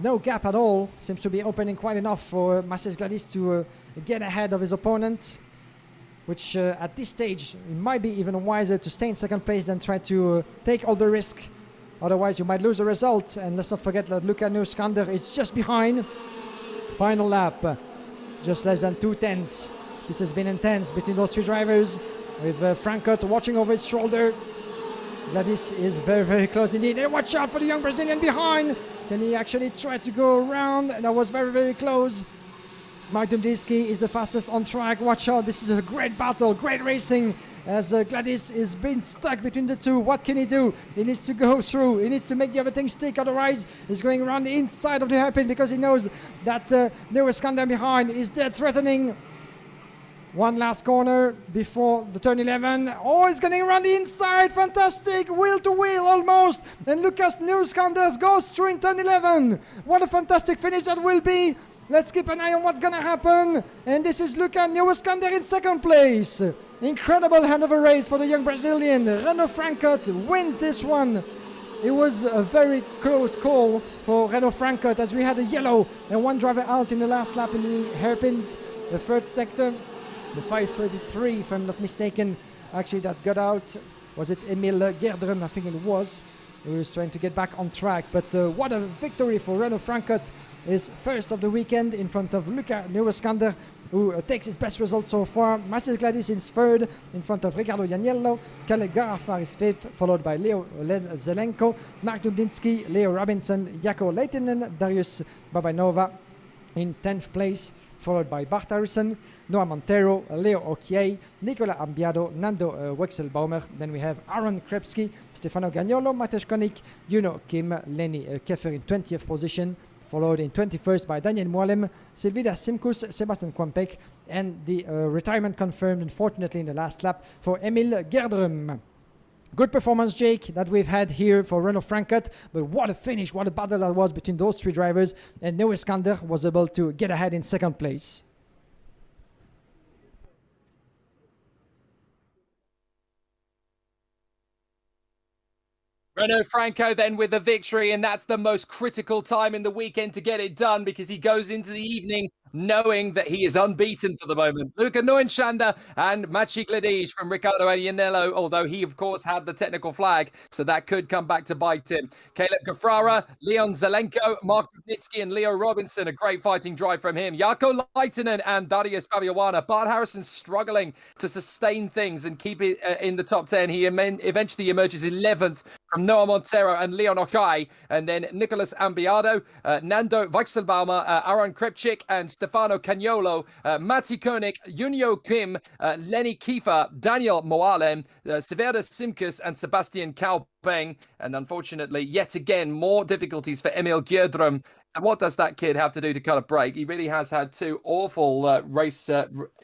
no gap at all. Seems to be opening quite enough for Maciej Gladys to get ahead of his opponent. Which at this stage, it might be even wiser to stay in second place than try to take all the risk. Otherwise, you might lose the result. And let's not forget that Luca Nieuwenskander is just behind. Final lap, just less than 0.2. This has been intense between those 3 drivers, with Francot watching over his shoulder. Gladys is very, very close indeed. And watch out for the young Brazilian behind. Can he actually try to go around? That was very, very close. Mark Dumdiski is the fastest on track. Watch out, this is a great battle, great racing. As Gladys is being stuck between the 2. What can he do? He needs to go through. He needs to make the other thing stick. Otherwise, he's going around the inside of the hairpin, because he knows that Nieuwenskander behind is dead threatening. One last corner before the turn 11. Oh, he's getting around the inside. Fantastic. Wheel to wheel almost. And Lucas Nieuwenskander goes through in turn 11. What a fantastic finish that will be. Let's keep an eye on what's going to happen. And this is Luca Nieuwenskander in second place. Incredible hand of a race for the young Brazilian. Renaud Francot wins this one. It was a very close call for Renaud Francot, as we had a yellow and 1 driver out in the last lap in the hairpins, the 3rd sector. The 5:33, if I'm not mistaken, actually that got out. Was it Emil Gerdrum? I think it was. who is trying to get back on track. But what a victory for Renault Frankfurt, is first of the weekend in front of Luca Neueskander, who takes his best result so far. Marcel Gladys is third in front of Ricardo Janiello. Kalle Garafar is fifth, followed by Leo Zelenko, Mark Dudinsky, Leo Robinson, Jaakko Leitinen, Darius Babanova in 10th place, followed by Bart Harrison, Noah Montero, Leo Okiei, Nicola Ambiado, Nando Wexelbaumer. Then we have Aaron Krepsky, Stefano Gagnolo, Matej Konik, Juno Kim, Lenny Keffer in 20th position, followed in 21st by Daniel Moalem, Silvida Simkus, Sebastian Kwampek, and the retirement confirmed, unfortunately, in the last lap for Emil Gerdrum. Good performance, Jake, that we've had here for Renault Frankfurt, but what a finish, what a battle that was between those three drivers, and Neueskander was able to get ahead in second place. Renault Franco then with the victory, and that's the most critical time in the weekend to get it done, because he goes into the evening knowing that he is unbeaten for the moment. Luca Neuenschlander and Maciej Gladys from Ricardo Janiello, although he, of course, had the technical flag, so that could come back to bite him. Caleb Gafrara, Leon Zelenko, Mark Rudnitsky, and Leo Robinson, a great fighting drive from him. Jaakko Leitinen and Darius Babiawana. Bart Harrison struggling to sustain things and keep it in the top 10. He eventually emerges 11th from Noah Montero and Leon Okai, and then Nicolas Ambiado, Nando Weixelbaumer, Aaron Krepchik, and Stefano Cagnolo, Matti Koenig, Junio Kim, Lenny Kiefer, Daniel Moalem, Severa Simkus, and Sebastian Kaupeng. And unfortunately, yet again, more difficulties for Emil Gerdrum. What does that kid have to do to cut a break? He really has had two awful race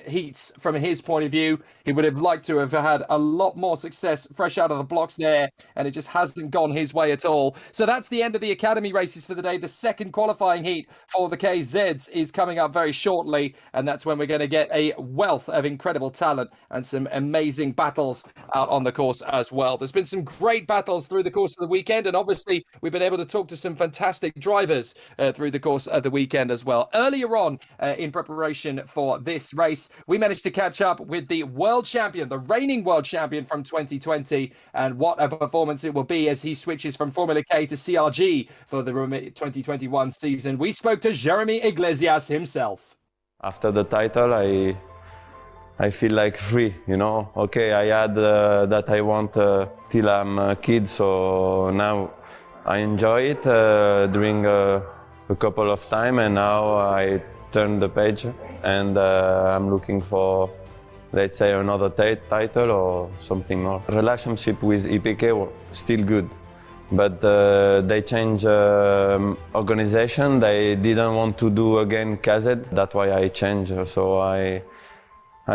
heats from his point of view. He would have liked to have had a lot more success fresh out of the blocks there, and it just hasn't gone his way at all. So that's the end of the academy races for the day. The second qualifying heat for the KZs is coming up very shortly, and that's when we're going to get a wealth of incredible talent and some amazing battles out on the course as well. There's been some great battles through the course of the weekend, and obviously we've been able to talk to some fantastic drivers through the course of the weekend as well. Earlier on in preparation for this race, we managed to catch up with the world champion, the reigning world champion from 2020, and what a performance it will be as he switches from Formula K to CRG for the 2021 season. We spoke to Jeremy Iglesias himself. After the title, I feel like free, you know. Okay, I had that I want till I'm a kid, so now I enjoy it during a couple of time, and now I turn the page, and I'm looking for, let's say, another title or something more. Relationship with EPK was still good, but they changed organization. They didn't want to do again KZ. That's why I changed. So I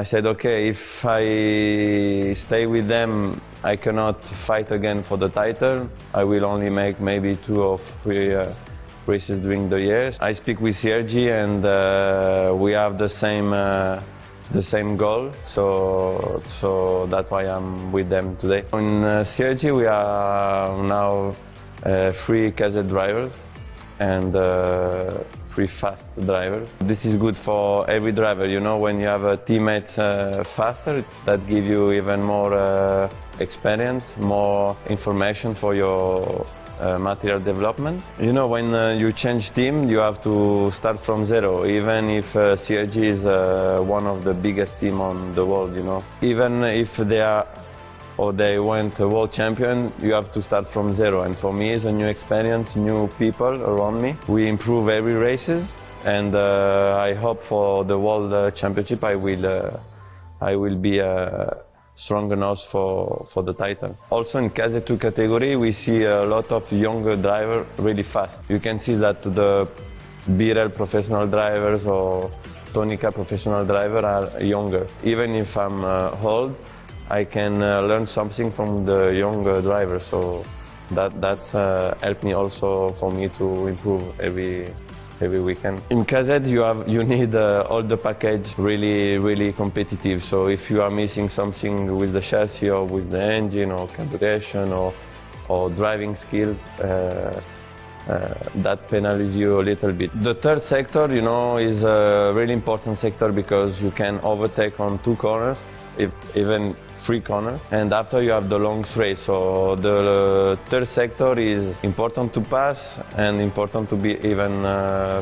said, okay, if I stay with them, I cannot fight again for the title. I will only make maybe 2 or 3 races during the years. I speak with CRG, and we have the same goal, so that's why I'm with them today. In CRG we are now 3 KZ drivers and 3 fast drivers. This is good for every driver, you know, when you have a teammate faster, that gives you even more experience, more information for your material development. You know, when you change team, you have to start from zero, even if CRG is one of the biggest team on the world, you know. Even if they went a world champion, you have to start from zero. And for me, it's a new experience, new people around me. We improve every races, and I hope for the world championship I will be strong enough for the title. Also in KZ2 category, we see a lot of younger drivers really fast. You can see that the BRL professional drivers or Tonica professional drivers are younger. Even if I'm old, I can learn something from the younger drivers. So that's helped me also for me to improve every weekend. In KZ you need all the package really competitive. So if you are missing something with the chassis or with the engine or carburation or driving skills, that penalizes you a little bit. The third sector, you know, is a really important sector because you can overtake on 2 corners even 3 corners. And after you have the long straight. So the third sector is important to pass and important to be even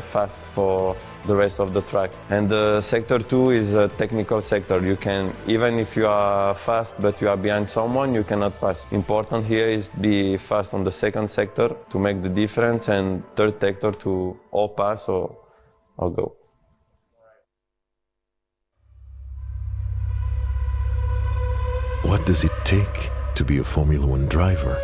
fast for the rest of the track. And the sector 2 is a technical sector. You can, even if you are fast but you are behind someone, you cannot pass. Important here is be fast on the second sector to make the difference, and third sector to or pass or go. What does it take to be a Formula One driver?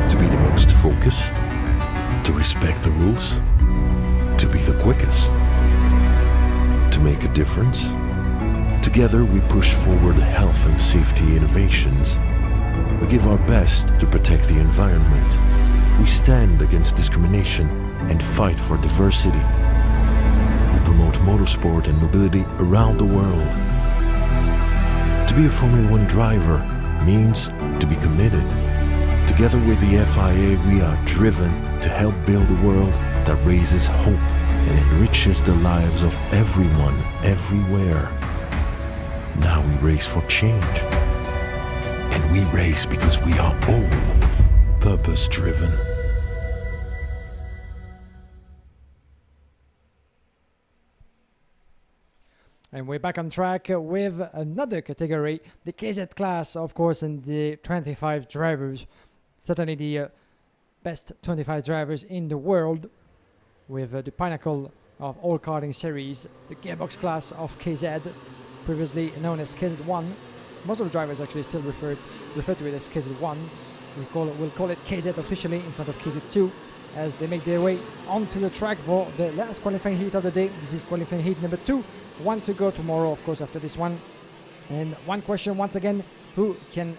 To be the most focused, to respect the rules, to be the quickest, to make a difference. Together we push forward health and safety innovations. We give our best to protect the environment. We stand against discrimination and fight for diversity. We promote motorsport and mobility around the world. To be a Formula One driver means to be committed. Together with the FIA, we are driven to help build a world that raises hope and enriches the lives of everyone, everywhere. Now we race for change. And we race because we are all purpose-driven. And we're back on track with another category, the KZ class, of course, and the 25 drivers. Certainly the best 25 drivers in the world, with the pinnacle of all karting series, the gearbox class of KZ, previously known as KZ1. Most of the drivers actually still refer to it as KZ1. We'll call it KZ officially in front of KZ2 as they make their way onto the track for the last qualifying heat of the day. This is qualifying heat number 2. 1 to go tomorrow, of course, after this one. And one question once again, who can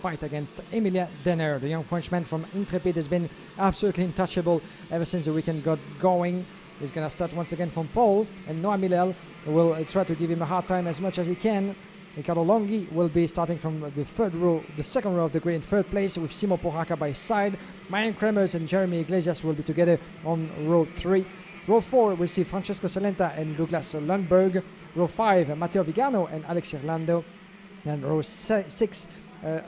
fight against Emilia Denner? The young Frenchman from Intrepid has been absolutely untouchable ever since the weekend got going. He's going to start once again from pole, and Noah Milel will try to give him a hard time as much as he can. Riccardo Longhi will be starting from the second row of the grid in third place, with Simo Pohaka by his side. Marian Kremers and Jeremy Iglesias will be together on row 3. Row 4 will see Francesco Salenta and Douglas Lundberg. Row 5, Matteo Vigano and Alex Irlando. And row 6,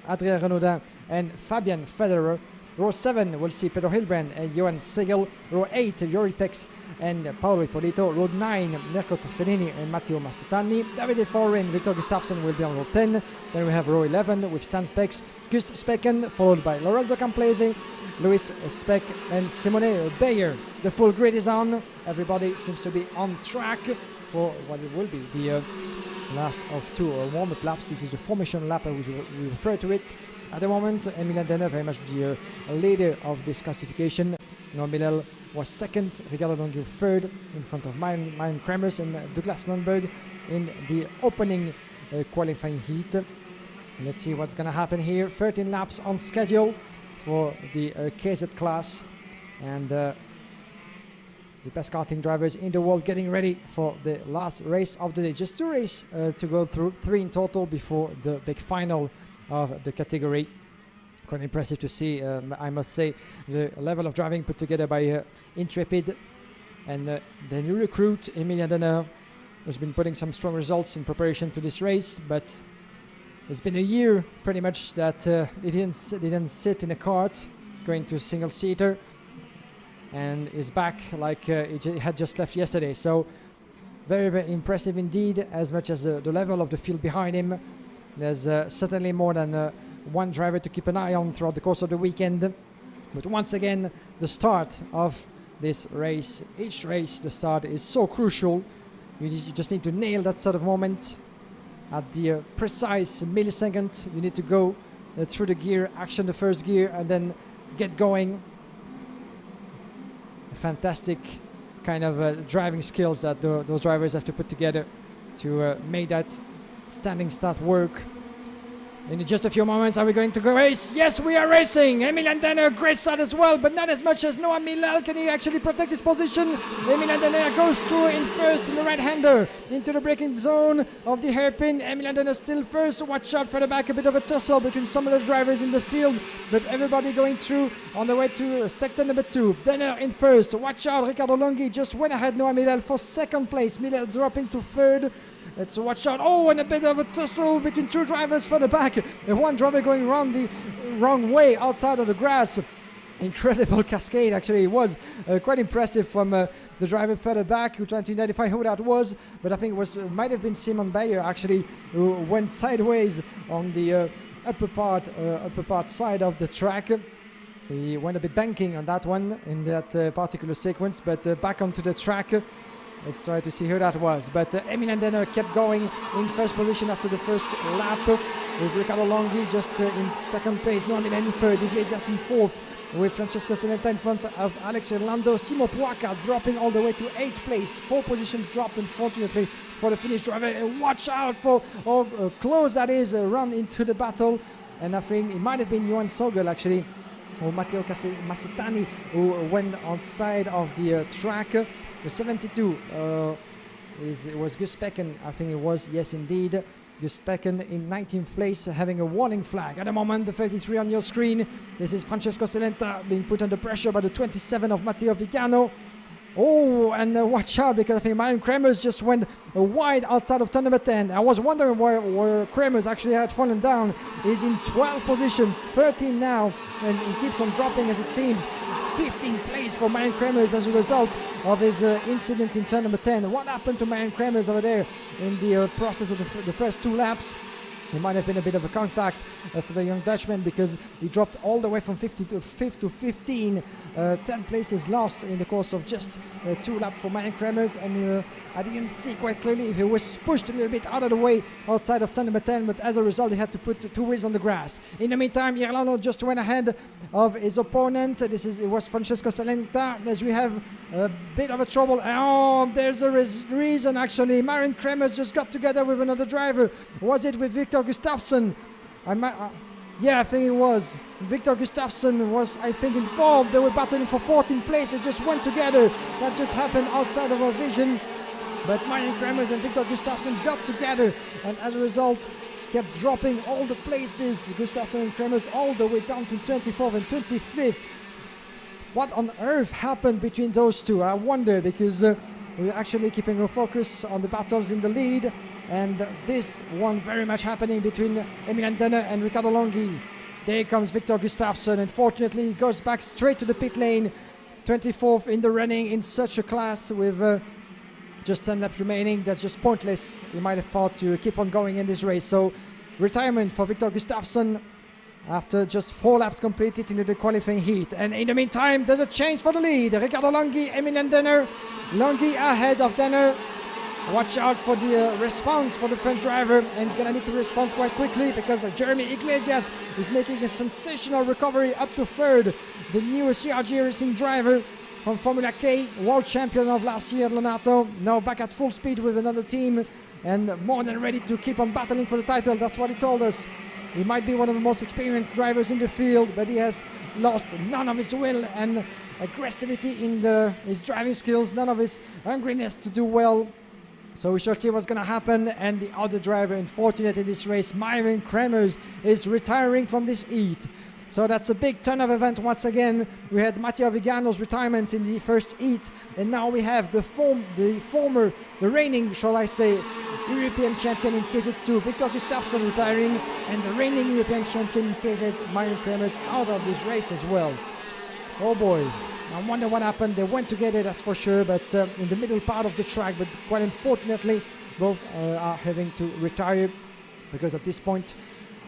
Adrien Renaudin and Fabian Federer. Row 7 will see Pedro Hilbrand and Johan Segel. Row 8, Jori Pex and Paolo Ippolito. Row 9, Mirko Torsenini and Matteo Massitani. Davide Forre and Victor Gustafsson will be on row 10. Then we have row 11 with Stan Spex, Gust Specken, followed by Lorenzo Camplese, Luis Speck and Simone Bayer. The full grid is on. Everybody seems to be on track for what it will be the last of 2 warm-up laps. This is the formation lap as we refer to it. At the moment, Emilia Denner very much the leader of this classification. Noah Milel was second, Riccardo Longhi third, in front of Marian Kremers and Douglas Lundberg in the opening qualifying heat. Let's see what's going to happen here. 13 laps on schedule for the KZ class, and the best karting drivers in the world getting ready for the last race of the day. Just 2 races to go through, 3 in total before the big final of the category. Quite impressive to see, I must say, the level of driving put together by Intrepid, and the new recruit Emilia Denner has been putting some strong results in preparation to this race, but it's been a year pretty much that he didn't sit in a kart going to single-seater, and is back like he had just left yesterday. So very, very impressive indeed, as much as the level of the field behind him. There's certainly more than one driver to keep an eye on throughout the course of the weekend. But once again, the start of this race, each race, the start is so crucial. You just need to nail that sort of moment at the precise millisecond. You need to go through the gear, action the first gear, and then get going. Fantastic kind of driving skills that those drivers have to put together to make that standing start work. In just a few moments, are we going to go race? Yes, we are racing. Emilian Denner, great start as well, but not as much as Noah Milal. Can he actually protect his position? Emilian Denner goes through in first in the right-hander into the braking zone of the hairpin. Emilian Denner still first. Watch out for the back, a bit of a tussle between some of the drivers in the field, but everybody going through on the way to sector number 2. Denner in first. Watch out, Riccardo Longhi just went ahead Noah Milal for second place. Milal dropping to third. Let's watch out. Oh, and a bit of a tussle between two drivers for the back. And one driver going around the wrong way outside of the grass. Incredible cascade, actually. It was quite impressive from the driver further back, who trying to identify who that was. But I think it might have been Simon Bayer, actually, who went sideways on the upper part side of the track. He went a bit banking on that one in that particular sequence, but back onto the track. Let's try to see who that was. But Emilian Denner kept going in first position after the first lap, with Riccardo Longhi just in second place, Noah Milal in third, Iglesias in fourth, with Francesco Salenta in front of Alex Orlando. Simo Puaca dropping all the way to 8th place. 4 positions dropped, unfortunately, for the Finnish driver. Watch out for how close that is, run into the battle. And I think it might have been Johan Sogel, actually, or Matteo Massetani, who went on side of the track. The 72 was Gus Pecken, I think it was, yes indeed. Gus Pecken in 19th place, having a warning flag. At the moment, the 33 on your screen. This is Francesco Salenta being put under pressure by the 27 of Matteo Vigano. Oh, and watch out, because I think Marion Kremers just went wide outside of turn number 10. I was wondering where Kremers actually had fallen down. He's in 12th position, 13 now, and he keeps on dropping as it seems. 15th place for Marion Kremers as a result of his incident in turn number 10. What happened to Marion Kremers over there in the process of the first 2 laps? It might have been a bit of a contact for the young Dutchman, because he dropped all the way from 5th to 15. 10 places lost in the course of just 2 laps for Marion Kremers, and I didn't see quite clearly if he was pushed a little bit out of the way outside of turn number 10, but as a result he had to put 2 wheels on the grass. In the meantime, Irlando just went ahead of his opponent. It was Francesco Salenta, as we have a bit of a trouble. Oh, there's a reason actually. Marion Kremers just got together with another driver. Was it with Victor Gustafsson? Yeah, I think it was. Victor Gustafsson was, I think, involved. They were battling for 14th place. It just went together. That just happened outside of our vision. But Marion Kremers and Victor Gustafsson got together, and as a result, kept dropping all the places. Gustafsson and Kremers all the way down to 24th and 25th. What on earth happened between those two? I wonder, because we're actually keeping our focus on the battles in the lead. And this one very much happening between Emilian Denner and Riccardo Longhi. There comes Victor Gustafsson. Unfortunately, he goes back straight to the pit lane. 24th in the running in such a class with just 10 laps remaining. That's just pointless. He might have thought to keep on going in this race. So retirement for Victor Gustafsson after just 4 laps completed into the qualifying heat. And in the meantime, there's a change for the lead. Riccardo Longhi, Emilian Denner. Longhi ahead of Denner. Watch out for the response for the French driver, and he's going to need to respond quite quickly, because Jeremy Iglesias is making a sensational recovery up to third. The new CRG Racing driver from Formula K, world champion of last year, Lonato, now back at full speed with another team and more than ready to keep on battling for the title. That's what he told us. He might be one of the most experienced drivers in the field, but he has lost none of his will and aggressivity in his driving skills, none of his hungriness to do well. So we shall see what's going to happen. And the other driver, unfortunate in this race, Marion Kremers, is retiring from this heat. So that's a big turn of event once again. We had Matteo Vigano's retirement in the first heat, and now we have the reigning, shall I say, European champion in KZ2, Victor Gustafsson, retiring, and the reigning European champion in KZ, Marion Kremers, out of this race as well. Oh boy. I wonder what happened. They went together, that's for sure, but in the middle part of the track. But quite unfortunately, both are having to retire, because at this point,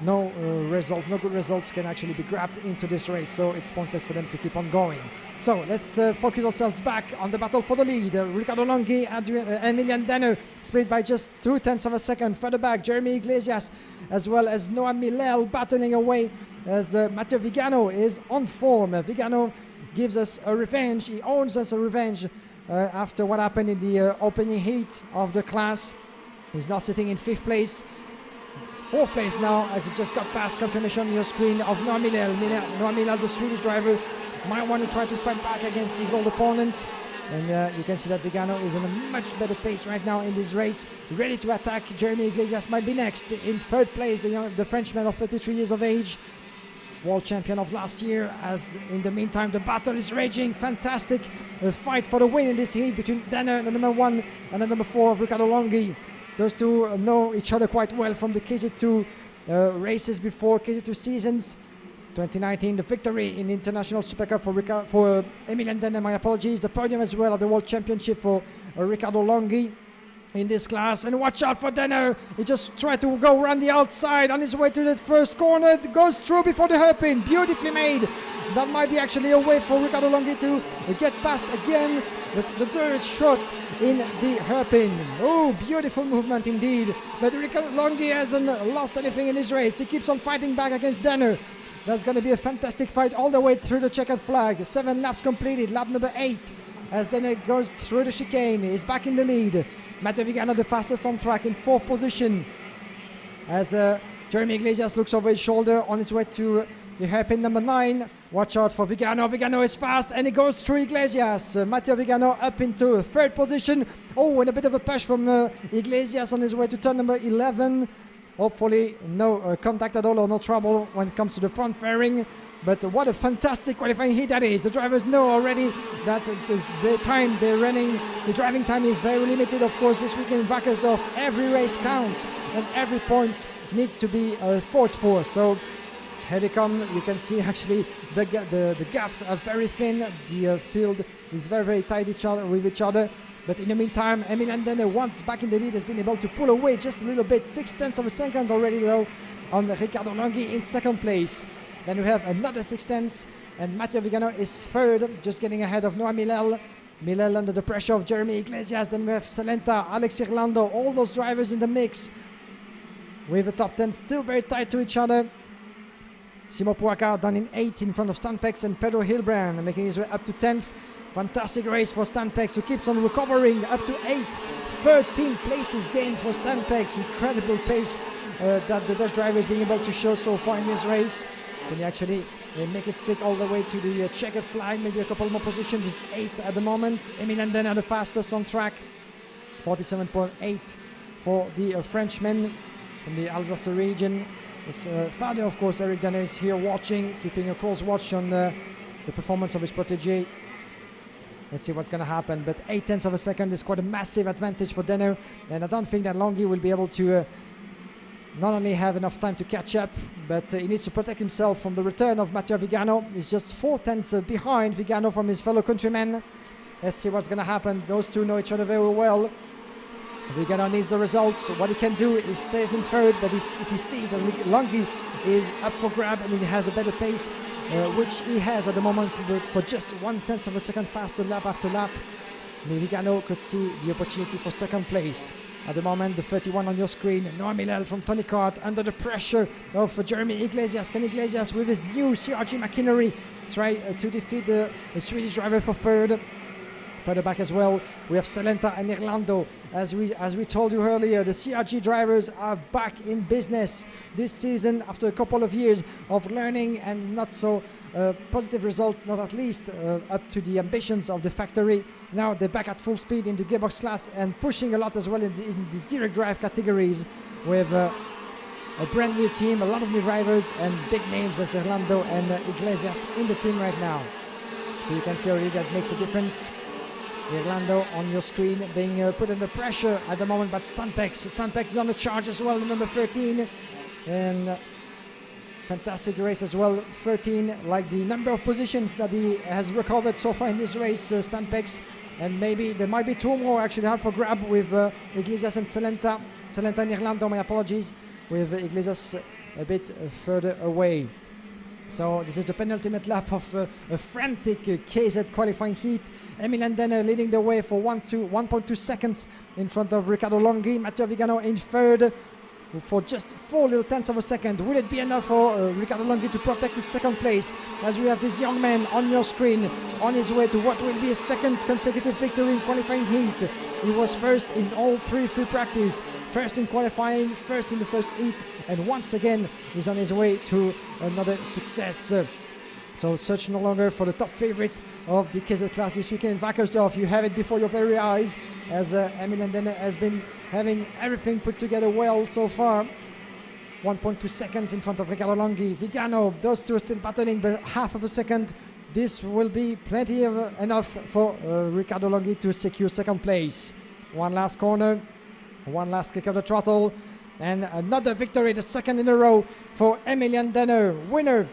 no good results can actually be grabbed into this race. So it's pointless for them to keep on going. So let's focus ourselves back on the battle for the lead. Riccardo Longhi, Emilian Denner split by just 0.2 of a second. Further back, Jeremy Iglesias, as well as Noah Milal battling away as Matteo Vigano is on form. Vigano gives us a revenge. He owns us a revenge after what happened in the opening heat of the class. He's now sitting in 5th place. 4th place now, as it just got past confirmation on your screen of Noah Milel. Noah Milel, the Swedish driver, might want to try to fight back against his old opponent. And you can see that Vigano is on a much better pace right now in this race, ready to attack. Jeremy Iglesias might be next. In 3rd place, the Frenchman of 33 years of age, world champion of last year. As in the meantime, the battle is raging. Fantastic fight for the win in this heat between Danner, the number 1, and the number 4 of Riccardo Longhi. Those two know each other quite well from the KZ2 races before, KZ2 seasons. 2019, the victory in the International Super Cup for Emilian Danner, my apologies. The podium as well at the World Championship for Riccardo Longhi in this class. And watch out for Danner. He just tried to go around the outside on his way to the first corner. It goes through before the hairpin. Beautifully made. That might be actually a way for Riccardo Longhi to get past again. But the door is short in the hairpin. Oh, beautiful movement indeed. But Riccardo Longhi hasn't lost anything in this race. He keeps on fighting back against Danner. That's going to be a fantastic fight all the way through the checkered flag. 7 laps completed. Lap number 8. As Danner goes through the chicane. He's back in the lead. Matteo Vigano, the fastest on track, in 4th position. As Jeremy Iglesias looks over his shoulder on his way to the hairpin number 9. Watch out for Vigano. Vigano is fast and he goes through Iglesias. Matteo Vigano up into 3rd position. Oh, and a bit of a push from Iglesias on his way to turn number 11. Hopefully no contact at all or no trouble when it comes to the front fairing. But what a fantastic qualifying heat that is. The drivers know already that the time they're running, the driving time is very limited. Of course, this weekend in Wackersdorf, every race counts and every point needs to be fought for. So here they come. You can see actually the gaps are very thin. The field is very tight with each other. But in the meantime, Emilian Danner, once back in the lead, has been able to pull away just a little bit. 0.6 of a second already though on Riccardo Longhi in 2nd place. Then we have another 0.6, and Matteo Vigano is 3rd, just getting ahead of Noah Milel. Milel under the pressure of Jeremy Iglesias. Then we have Salenta, Alex Irlando, all those drivers in the mix. With the top 10 still very tight to each other. Simo Puaca down in 8th in front of Stanpex, and Pedro Hilbrand making his way up to 10th. Fantastic race for Stanpex, who keeps on recovering up to 8th. 13 places gained for Stanpex. Incredible pace that the Dutch driver is being able to show so far in this race. Can he actually make it stick all the way to the checkered flag? Maybe a couple more positions. He's 8th at the moment. Emilian Danner the fastest on track. 47.8 for the Frenchman from the Alsace region. His father, of course, Eric Danner, is here watching, keeping a close watch on the performance of his protege. Let's see what's going to happen. But 0.8 of a second is quite a massive advantage for Danner. And I don't think that Longhi will be able to not only have enough time to catch up, but he needs to protect himself from the return of Matteo Vigano. He's just 0.4 behind Vigano from his fellow countrymen. Let's see what's going to happen. Those two know each other very well. Vigano needs the results. What he can do is stays in 3rd, but if he sees that Longhi is up for grab and he has a better pace, which he has at the moment, for just 0.1 of a second faster lap after lap, Vigano could see the opportunity for 2nd place. At the moment, the 31 on your screen, Noah Milel from Tony Kart under the pressure of Jeremy Iglesias. Can Iglesias, with his new CRG machinery, try to defeat the Swedish driver for 3rd? Further back as well, we have Salenta and Irlando. As we told you earlier, the CRG drivers are back in business this season after a couple of years of learning and not so positive results, not at least up to the ambitions of the factory. Now they're back at full speed in the gearbox class and pushing a lot as well in the direct drive categories with a brand new team, a lot of new drivers and big names as Irlando and Iglesias in the team right now. So you can see already that makes a difference. Irlando on your screen being put under pressure at the moment, but Stanpex is on the charge as well, number 13. And fantastic race as well, 13, like the number of positions that he has recovered so far in this race, Stanpex. And maybe there might be 2 more actually hard for grab with Iglesias and Salenta and Irlando, my apologies, with Iglesias a bit further away. So this is the penultimate lap of a frantic KZ qualifying heat. Emilian Danner leading the way for 1.2 seconds in front of Riccardo Longhi. Matteo Vigano in 3rd for just 0.4 of a second. Will it be enough for Riccardo Longhi to protect his 2nd place? As we have this young man on your screen on his way to what will be a 2nd consecutive victory in qualifying heat. He was 1st in all 3 free practice. 1st in qualifying, 1st in the first heat, and once again is on his way to another success. So search no longer for the top favorite of the KZ class this weekend in Wackersdorf. You have it before your very eyes, as Emilian Denner has been having everything put together well so far. 1.2 seconds in front of Riccardo Longhi. Vigano, those two are still battling, but half of a second. This will be plenty of enough for Riccardo Longhi to secure second place. One last corner, one last kick of the throttle, and another victory, the second in a row for Emilian Denner, winner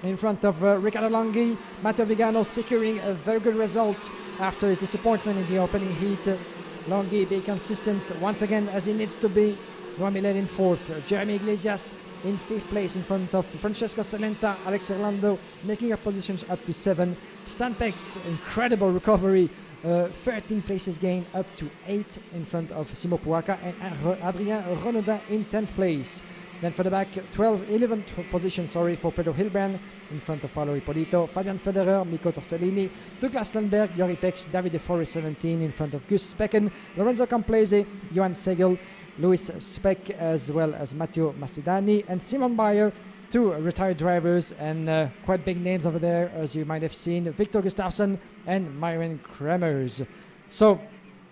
in front of Riccardo Longhi. Matteo Vigano securing a very good result after his disappointment in the opening heat. Longhi being consistent once again as he needs to be. Noah Miller in fourth, Jeremy Iglesias in fifth place in front of Francesco Salenta, Alex Orlando making up positions up to 7. Stan Peck's incredible recovery, 13 places gained up to 8 in front of Simo Puaka, and Adrien Renaudin in 10th place. Then for the back, 11th position for Pedro Hilbrand in front of Paolo Ippolito, Fabian Federer, Mikko Torsellini, Douglas Lundberg, Jori Pex, David De Forest 17 in front of Gus Specken, Lorenzo Camplese, Johan Segel, Louis Speck, as well as Matteo Massidani and Simon Bayer, 2 retired drivers and quite big names over there, as you might have seen, Victor Gustafsson and Myron Kremers. So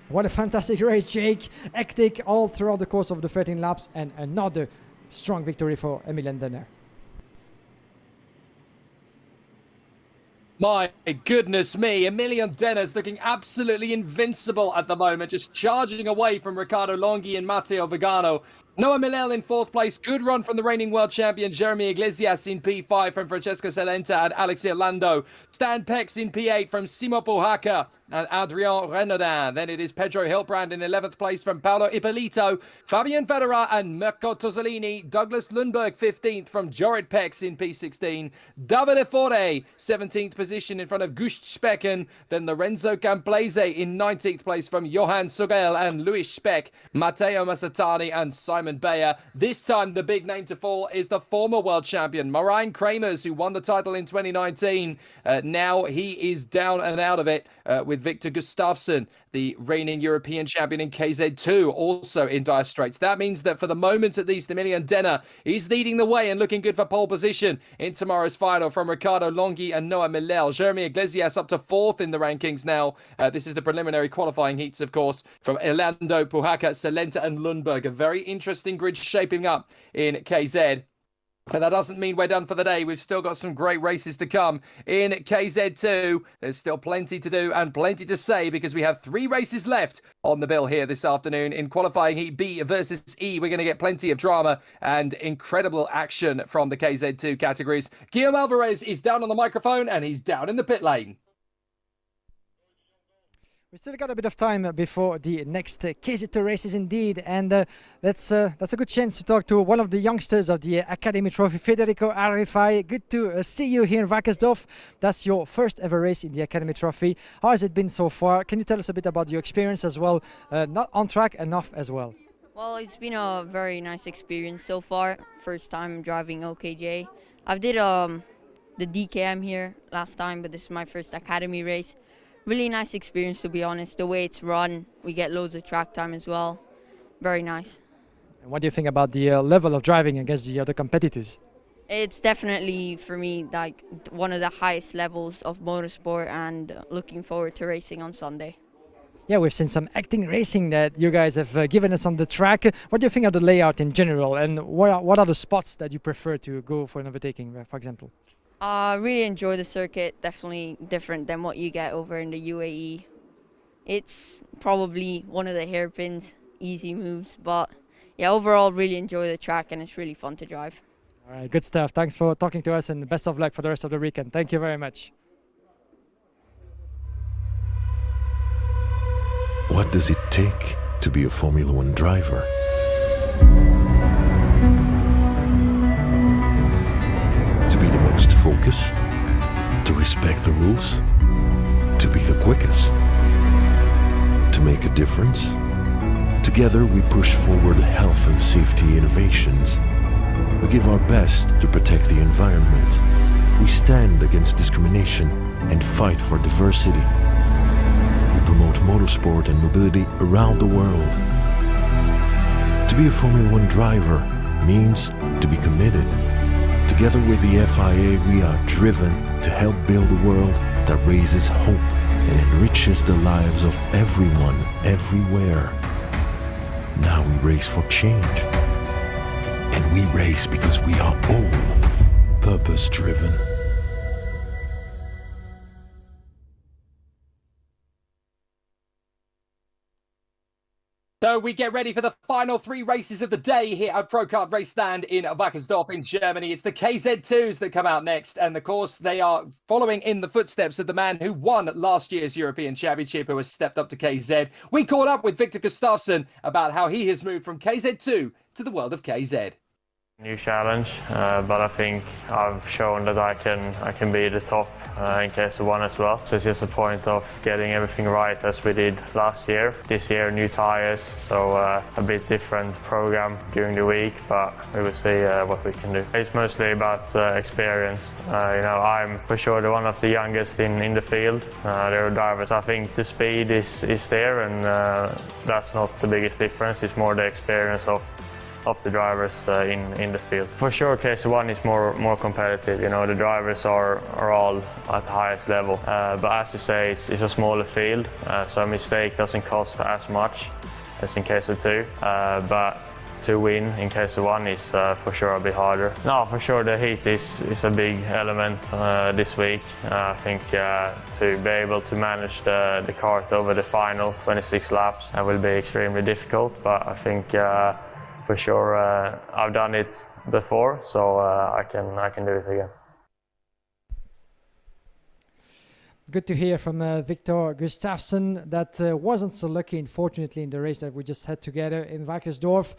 what a fantastic race, Jake. Hectic all throughout the course of the 13 laps, and another strong victory for Emilian Denner. My goodness me, Emilian Denner's looking absolutely invincible at the moment, just charging away from Riccardo Longhi and Matteo Vigano. Noah Milel in 4th place. Good run from the reigning world champion Jeremy Iglesias in P5 from Francesco Salenta and Alex Orlando. Stan Pex in P8 from Simo Puaka and Adrien Renaudin. Then it is Pedro Hilbrand in 11th place from Paolo Ippolito, Fabian Federer and Mirko Tozzolini. Douglas Lundberg 15th from Jorit Pex in P16. Davide Fore 17th position in front of Gust Specken. Then Lorenzo Camplese in 19th place from Johan Sogel and Luis Speck, Matteo Massatani and Simon Bayer. This time the big name to fall is the former world champion Marijn Kremers, who won the title in 2019. Now he is down and out of it with Victor Gustafsson, the reigning European champion in KZ2, also in dire straits. That means that for the moment at least, Emilian Denner is leading the way and looking good for pole position in tomorrow's final from Riccardo Longhi and Noah Milel. Jeremy Iglesias up to 4th in the rankings now. This is the preliminary qualifying heats, of course, from Orlando, Puaka, Salenta and Lundberg. A very interesting grid shaping up in KZ. But that doesn't mean we're done for the day. We've still got some great races to come in KZ2. There's still plenty to do and plenty to say, because we have 3 races left on the bill here this afternoon. In qualifying heat B versus E, we're going to get plenty of drama and incredible action from the KZ2 categories. Guillaume Alvarez is down on the microphone and he's down in the pit lane. We still got a bit of time before the next KZ2 races indeed, and that's a good chance to talk to one of the youngsters of the Academy Trophy, Federico Arifai. Good to see you here in Wackersdorf. That's your first ever race in the Academy Trophy. How has it been so far? Can you tell us a bit about your experience as well, not on track and off as well? Well, it's been a very nice experience so far. First time driving OKJ. I did the DKM here last time, but this is my first Academy race. Really nice experience, to be honest. The way it's run, we get loads of track time as well. Very nice. And what do you think about the level of driving against the other competitors? It's definitely, for me, like one of the highest levels of motorsport, and looking forward to racing on Sunday. Yeah, we've seen some acting racing that you guys have given us on the track. What do you think of the layout in general, and what are the spots that you prefer to go for an overtaking, for example? I really enjoy the circuit, definitely different than what you get over in the UAE. It's probably one of the hairpins, easy moves, but yeah, overall really enjoy the track and it's really fun to drive. All right, good stuff. Thanks for talking to us and best of luck for the rest of the weekend. Thank you very much. What does it take to be a Formula One driver? To be the most focused, to respect the rules, to be the quickest, to make a difference. Together we push forward health and safety innovations. We give our best to protect the environment. We stand against discrimination and fight for diversity. We promote motorsport and mobility around the world. To be a Formula One driver means to be committed. Together with the FIA, we are driven to help build a world that raises hope and enriches the lives of everyone, everywhere. Now we race for change. And we race because we are all purpose-driven. So we get ready for the final 3 races of the day here at Pro Kart Race Stand in Wackersdorf in Germany. It's the KZ2s that come out next. And of course, they are following in the footsteps of the man who won last year's European Championship, who has stepped up to KZ. We caught up with Victor Gustafsson about how he has moved from KZ2 to the world of KZ. New challenge, but I think I've shown that I can be the top in KZ1 as well. So it's just a point of getting everything right as we did last year. This year, new tires, so a bit different program during the week, but we will see what we can do. It's mostly about experience. I'm for sure the one of the youngest in the field. There are drivers. I think the speed is there, and that's not the biggest difference. It's more the experience of the drivers in the field. For sure, KZ1 is more competitive. The drivers are all at the highest level. But as you say, it's a smaller field, so a mistake doesn't cost as much as in KZ2. But to win in KZ1 is for sure a bit harder. No, for sure the heat is a big element this week. I think to be able to manage the kart over the final 26 laps will be extremely difficult. But I think for sure, I've done it before, so I can do it again. Good to hear from Victor Gustafsson. That wasn't so lucky, unfortunately, in the race that we just had together in Wackersdorf.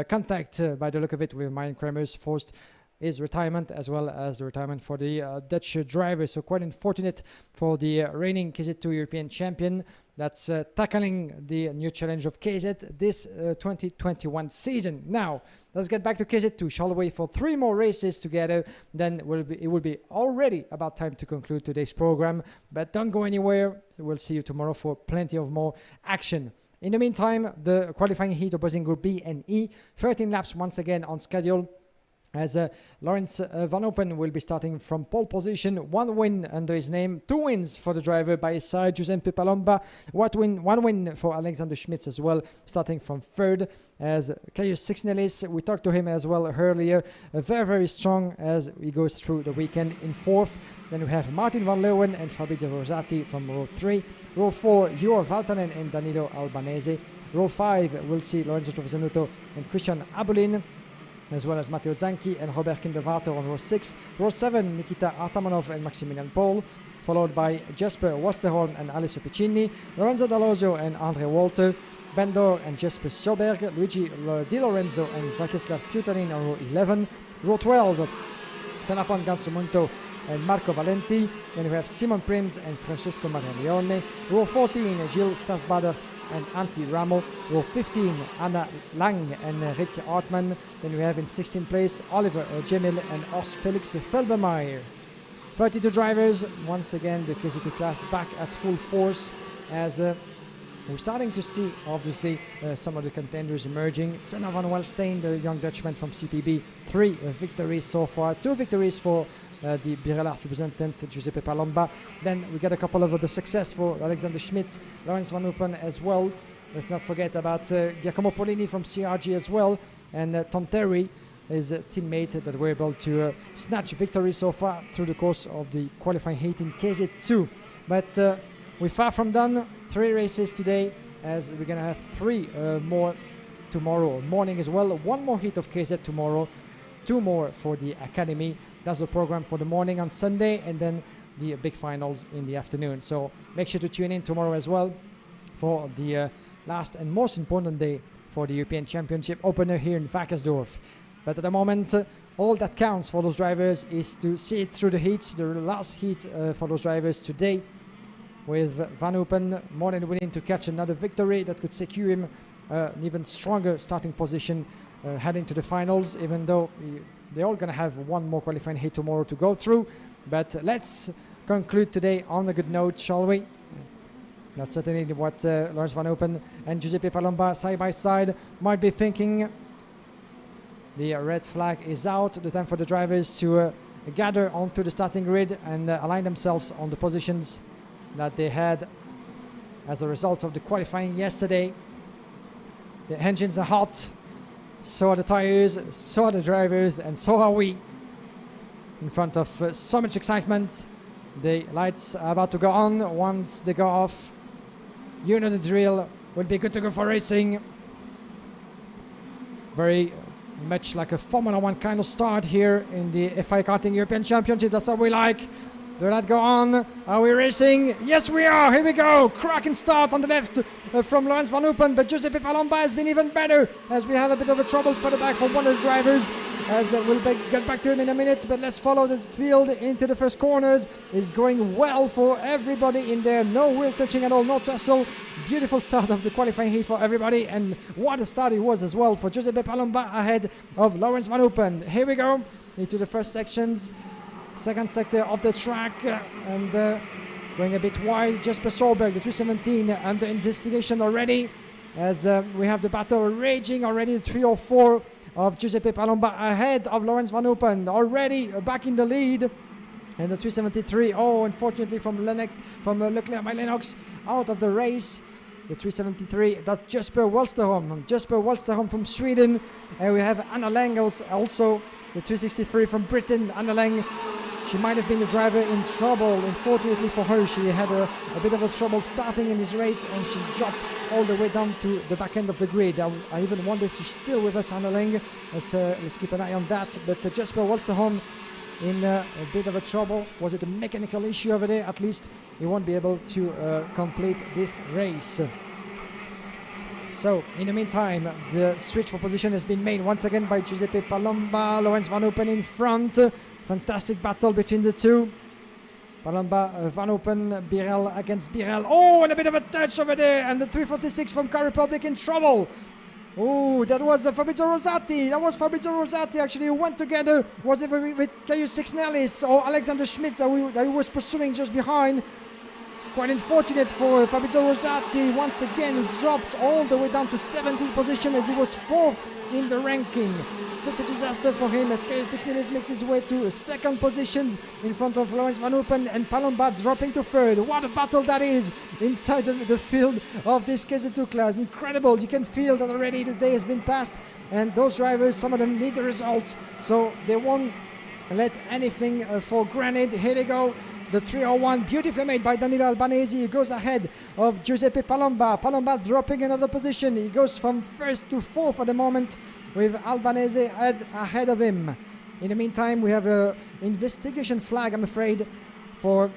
Contact, by the look of it, with Marijn Kremers forced his retirement, as well as the retirement for the Dutch driver. So quite unfortunate for the reigning KZ2 European champion that's tackling the new challenge of KZ this 2021 season. Now, let's get back to KZ2, shall we? For 3 more races together, then it will be already about time to conclude today's program. But don't go anywhere. We'll see you tomorrow for plenty of more action. In the meantime, the qualifying heat opposing Group B and E, 13 laps once again on schedule, as Laurens Van Open will be starting from pole position. 1 win under his name, 2 wins for the driver by his side, Giuseppe Palomba. 1 win for Alexander Schmitz as well, starting from 3rd. As Caius Sixnelis, we talked to him as well earlier, very strong as he goes through the weekend in 4th. Then we have Martin van Leeuwen and Fabrizio Rosati from row 3. Row 4, Joor Valtanen and Danilo Albanese. Row 5, we'll see Lorenzo Trovesanuto and Christian Abulin, as well as Matteo Zanchi and Robert Kindervater on row 6. Row 7, Nikita Artamanov and Maximilian Paul, followed by Jesper Wolsterholm and Alessio Piccini, Lorenzo D'Alosio and Andre Walter, Bendor and Jesper Sjoberg, Luigi Di Lorenzo and Vacislav Putarin on row 11. Row 12, Tanapan Gansomunto and Marco Valenti. Then we have Simon Prims and Francesco Mariglione. Row 14, Gilles Stasbader and Antti Ramo. Row 15, Anna Lang and Rick Hartmann. Then we have in 16th place Oliver Gemil and Horst Felix Felbermeier. 32 drivers, once again the KZ2 class back at full force, as we're starting to see obviously some of the contenders emerging. Senna van Welsteen, the young Dutchman from CPB, 3 victories so far, 2 victories for the Birelart representant Giuseppe Palomba. Then we got a couple of other success for Alexander Schmitz, Laurens Van Open as well. Let's not forget about Giacomo Polini from CRG as well, and Tom Terry, his teammate, that were able to snatch victory so far through the course of the qualifying heat in KZ2. But we're far from done. 3 races today, as we're gonna have 3 more tomorrow morning as well. 1 more heat of KZ tomorrow, 2 more for the Academy. That's the program for the morning on Sunday, and then the big finals in the afternoon. So make sure to tune in tomorrow as well for the last and most important day for the European Championship opener here in Wackersdorf. But at the moment, all that counts for those drivers is to see it through the heats, the last heat for those drivers today, with Van Open more than willing to catch another victory that could secure him an even stronger starting position heading to the finals, even though they're all going to have 1 more qualifying heat tomorrow to go through. But let's conclude today on a good note, shall we? That's certainly what Laurens Van Open and Giuseppe Palomba side by side might be thinking. The red flag is out. The time for the drivers to gather onto the starting grid and align themselves on the positions that they had as a result of the qualifying yesterday. The engines are hot, so are the tires, so are the drivers, and so are we. In front of so much excitement. The lights are about to go on. Once they go off, you know the drill. We'll be good to go for racing. Very much like a Formula 1 kind of start here in the FIA Karting European Championship. That's what we like. Do that go on? Are we racing? Yes, we are. Here we go. Cracking start on the left from Laurens van Open, but Giuseppe Palomba has been even better as we have a bit of a trouble further back from one of the drivers. As we'll get back to him in a minute, but let's follow the field into the first corners. It's going well for everybody in there. No wheel touching at all, no tussle. Beautiful start of the qualifying heat for everybody, and what a start it was as well for Giuseppe Palomba ahead of Laurens van Open. Here we go into the first sections. Second sector of the track, and going a bit wide. Jesper Solberg, the 317, under investigation already, as we have the battle raging already. The 304 of Giuseppe Palomba ahead of Laurens van Open, already back in the lead. And the 373, unfortunately from Leclerc by Lennox, out of the race. The 373, that's Jesper Wallsterholm from Sweden. And we have Anna Lang also, the 363 from Britain. Anna Lang, she might have been the driver in trouble. Unfortunately for her, she had a bit of a trouble starting in this race, and she dropped all the way down to the back end of the grid. I even wonder if she's still with us, Anna Lang. Let's keep an eye on that. But Jesper Wallsterholm in a bit of a trouble. Was it a mechanical issue over there? At least he won't be able to complete this race. So, in the meantime, the switch for position has been made once again by Giuseppe Palomba. Laurens van Open in front. Fantastic battle between the two. Palomba, Van Open, Birel against Birel. Oh, and a bit of a touch over there. And the 346 from Car Republic in trouble. Oh, that was Fabrizio Rosati. Actually, who went together. Was it with KU6 Nellis or Alexander Schmitz that he was pursuing just behind? Quite unfortunate for Fabrizio Rosati. Once again, he drops all the way down to 17th position as he was 4th in the ranking. Such a disaster for him as KU6 Nellis makes his way to second positions in front of Laurens van Open, and Palomba dropping to third. What a battle that is inside the field of this KZ2 class. Incredible. You can feel that already the day has been passed, and those drivers, some of them need the results, so they won't let anything for granted. Here they go. The 301, beautifully made by Danilo Albanese. He goes ahead of Giuseppe Palomba. Palomba dropping another position. He goes from first to fourth at the moment, with Albanese ahead of him. In the meantime, we have an investigation flag, I'm afraid, for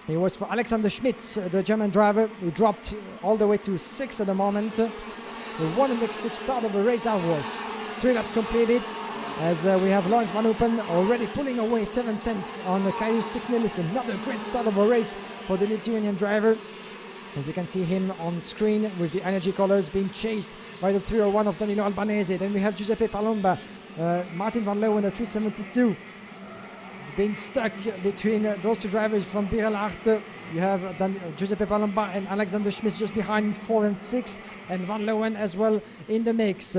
Alexander Schmitz, the German driver, who dropped all the way to 6th at the moment. The one fantastic start of the race that was. 3 laps completed, as we have Laurens van Open already pulling away 7/10 on the KU6 Nellis. Another great start of a race for the Lithuanian driver. As you can see him on screen with the energy colors being chased by the 301 of Danilo Albanese. Then we have Giuseppe Palomba, Martin van Leeuwen, the 372. Being stuck between those two drivers from Birelart. You have Giuseppe Palomba and Alexander Schmitz just behind 4 and 6, and Van Leeuwen as well in the mix.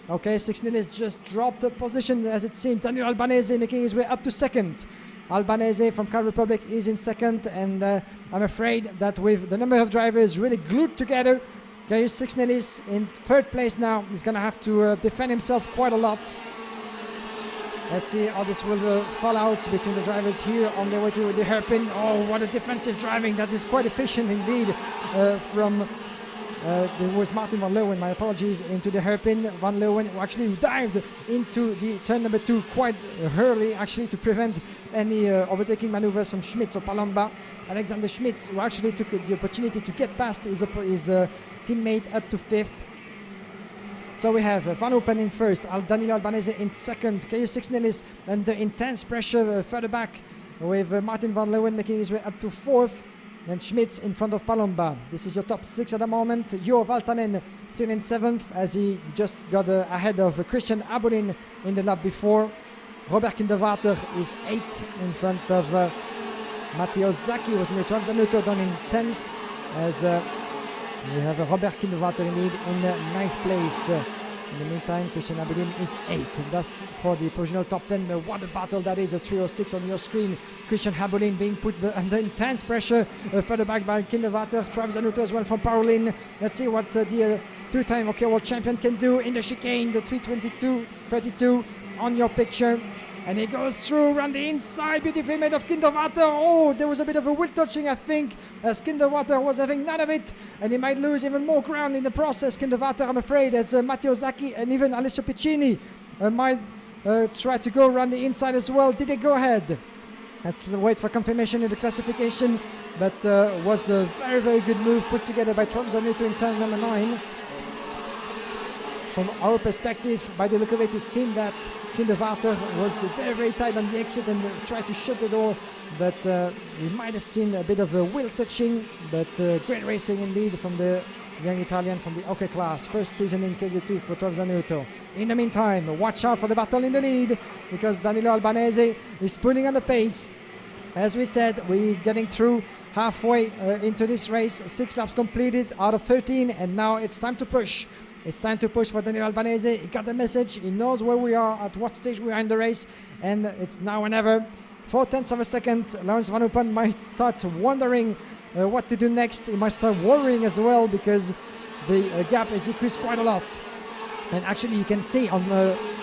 Okay, 6 Nellis just dropped a position as it seems. Danilo Albanese making his way up to second. Albanese from Car Republic is in second, and I'm afraid that with the number of drivers really glued together, KU6 Nellis in third place now. He's going to have to defend himself quite a lot. Let's see how this will fall out between the drivers here on their way to the hairpin. Oh, what a defensive driving. That is quite efficient indeed from... there was Martin van Leeuwen, my apologies, into the hairpin. Van Leeuwen who actually dived into the turn number 2 quite early, actually, to prevent any overtaking maneuvers from Schmitz or Palomba. Alexander Schmitz, who actually took the opportunity to get past his teammate up to 5th. So we have Van Open in first, Danilo Albanese in second, KU6 Nellis under intense pressure further back, with Martin van Leeuwen making his way up to 4th. And Schmitz in front of Palomba. This is your top 6 at the moment. Jo Valtanen still in 7th, as he just got ahead of Christian Aburin in the lap before. Robert Kinderwater is 8th in front of Matteo Zacchi, was in the Trans Nutterdon in 10th, as we have Robert Kinderwater indeed in 9th place. In the meantime, Christian Abedin is 8th. And that's for the provisional top 10. What a battle that is, a 306 on your screen. Christian Abedin being put under intense pressure further back by Kinderwater. Travis Zanuto as well from Parolin. Let's see what the two-time world champion can do in the chicane. The 322.32 on your picture. And he goes through around the inside, beautifully made of Kinderwater. Oh, there was a bit of a wheel touching, I think, as Kinderwater was having none of it. And he might lose even more ground in the process. Kinderwater, I'm afraid, as Matteo Zacchi and even Alessio Piccini might try to go around the inside as well. Did they go ahead? Let's wait for confirmation in the classification. But was a very, very good move put together by Travis Zanuto in turn number 9. From our perspective, by the look of it, it seemed that Kinderwater was very, very tight on the exit and tried to shut the door. But we might have seen a bit of a wheel touching, but great racing indeed from the young Italian from the OK class. First season in KZ2 for Travis Zanuto. In the meantime, watch out for the battle in the lead, because Danilo Albanese is pulling on the pace. As we said, we're getting through halfway into this race. 6 laps completed out of 13, and now it's time to push. It's time to push for Danilo Albanese. He got the message. He knows where we are, at what stage we are in the race, and it's now or never. 0.4 of a second. Laurens Van Hoopen might start wondering what to do next. He might start worrying as well, because the gap has decreased quite a lot. And actually, you can see on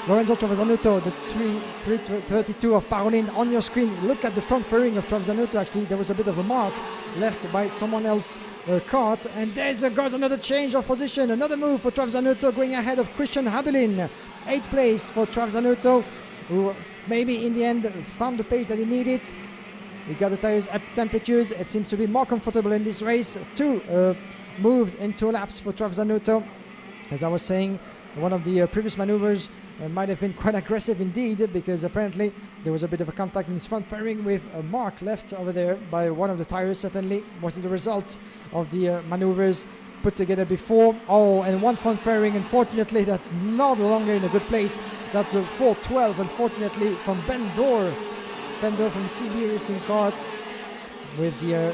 Lorenzo Travazanuto, the 332 of Parolin on your screen. Look at the front fairing of Travazanuto. Actually, there was a bit of a mark left by someone else's cart. And there's goes another change of position. Another move for Travazanuto, going ahead of Christian Habelin. 8th place for Travazanuto, who maybe in the end found the pace that he needed. He got the tires at temperatures. It seems to be more comfortable in this race. 2 moves in 2 laps for Travazanuto. As I was saying, one of the previous maneuvers might have been quite aggressive indeed, because apparently there was a bit of a contact in his front fairing with a mark left over there by one of the tires. Certainly was the result of the maneuvers put together before. Oh, and one front fairing, unfortunately, that's no longer in a good place. That's the 412, unfortunately, from Ben Dorr. Ben Dorr from the TB Racing Kart, with the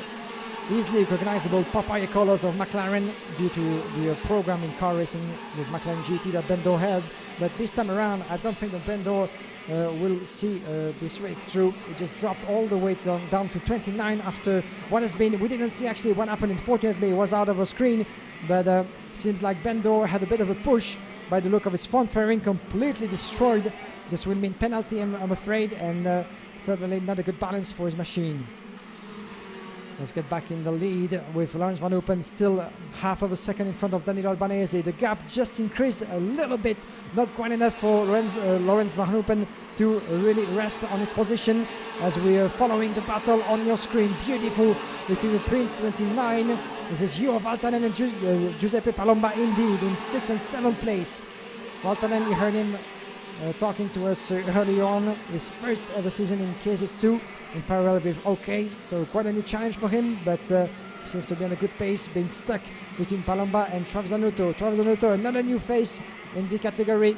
easily recognizable papaya colors of McLaren due to the program in car racing with McLaren GT that Ben Dorr has. But this time around, I don't think that Ben Dorr will see this race through. It just dropped all the way down to 29 after what has been. We didn't see actually what happened. Unfortunately, it was out of a screen. But seems like Ben Dorr had a bit of a push by the look of his front fairing, completely destroyed. This will mean penalty, I'm afraid, and certainly not a good balance for his machine. Let's get back in the lead with Laurens Van Hoopen still half of a second in front of Danilo Albanese. The gap just increased a little bit, not quite enough for Laurens Van Hoopen to really rest on his position, as we are following the battle on your screen. Beautiful between the 329. This is Juha Valtanen and Giuseppe Palomba indeed in 6th and 7th place. Valtanen, you heard him talking to us early on, his first ever season in KZ2 in parallel with OK, so quite a new challenge for him, but seems to be on a good pace, being stuck between Palomba and Travazanuto. Travazanuto, another new face in the category.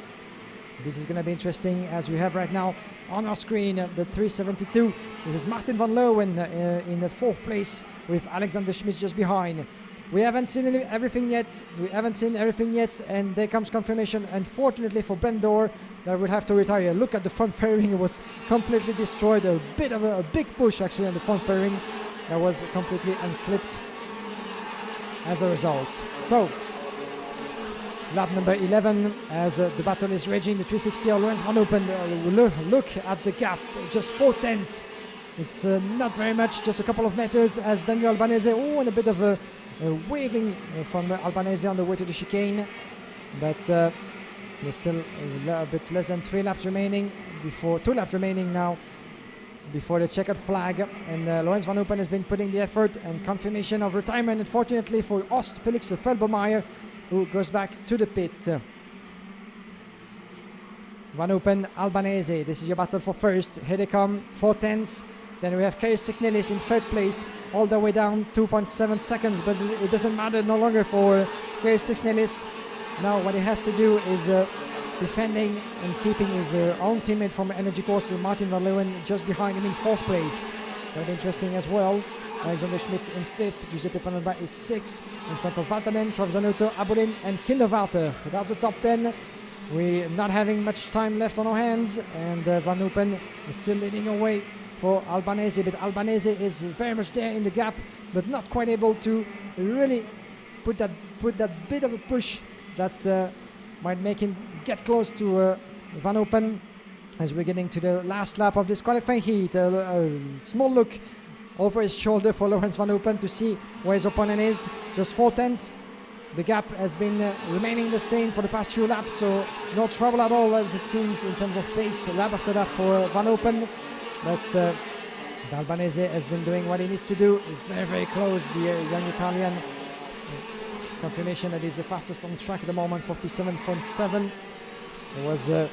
This is going to be interesting, as we have right now on our screen the 372. This is Martin van Leeuwen in the 4th place with Alexander Schmitz just behind. We haven't seen everything yet, and there comes confirmation, unfortunately for Ben Dorr, that will have to retire. Look at the front fairing, it was completely destroyed. A bit of a big push actually on the front fairing that was completely unclipped as a result. So, lap number 11, as the battle is raging, the 360 of Laurens Van Hoopen. Look at the gap, just 4/10. It's not very much, just a couple of meters, as Danilo Albanese, and a bit of a waving from Albanese on the way to the chicane. But there's still a bit less than 2 laps remaining now before the checkered flag, and Laurens Van Hoopen has been putting the effort, and confirmation of retirement, unfortunately, for Oost Felix Felbermeier, who goes back to the pit. Van Hoopen, Albanese, this is your battle for first. Here they come, 4/10. Then we have KZ2 Nilis in 3rd place, all the way down 2.7 seconds, but it doesn't matter no longer for KZ2 Nilis. Now what he has to do is defending and keeping his own teammate from Energy Course, Martin van Leeuwen, just behind him in 4th place. That'll be interesting as well. Alexander Schmitz in 5th, Giuseppe Palomba is 6th, in front of Valtanen, Travazanuto, Abolin and Kinderwater. That's the top 10. We're not having much time left on our hands, and Van Hoepen is still leading away for Albanese, but Albanese is very much there in the gap, but not quite able to really put that bit of a push that might make him get close to Van Hoepen. As we're getting to the last lap of this qualifying heat, a small look over his shoulder for Laurens Van Hoepen to see where his opponent is. Just 4 tenths. The gap has been remaining the same for the past few laps, so no trouble at all, as it seems, in terms of pace lap after lap for Van Hoepen. But Albanese has been doing what he needs to do. He's very, very close, the young Italian. Confirmation that he's the fastest on track at the moment, 47.7. It was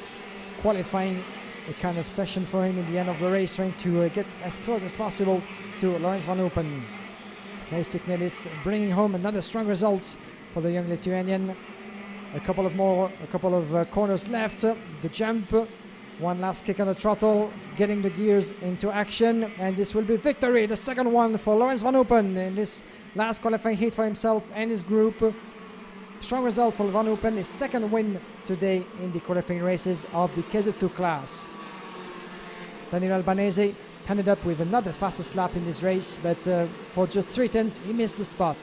qualifying a kind of session for him in the end of the race, trying to get as close as possible to Laurens Van Hoepen. KZ2 Signelis bringing home another strong results for the young Lithuanian. A couple of corners left. The jump, one last kick on the throttle, getting the gears into action, and this will be victory, the second one for Laurens Van Hoepen in this last qualifying heat for himself and his group. Strong result for Van Hoepen, his second win today in the qualifying races of the KZ2 class. Daniel Albanese ended up with another fastest lap in this race, but for just 3 tenths he missed the spot.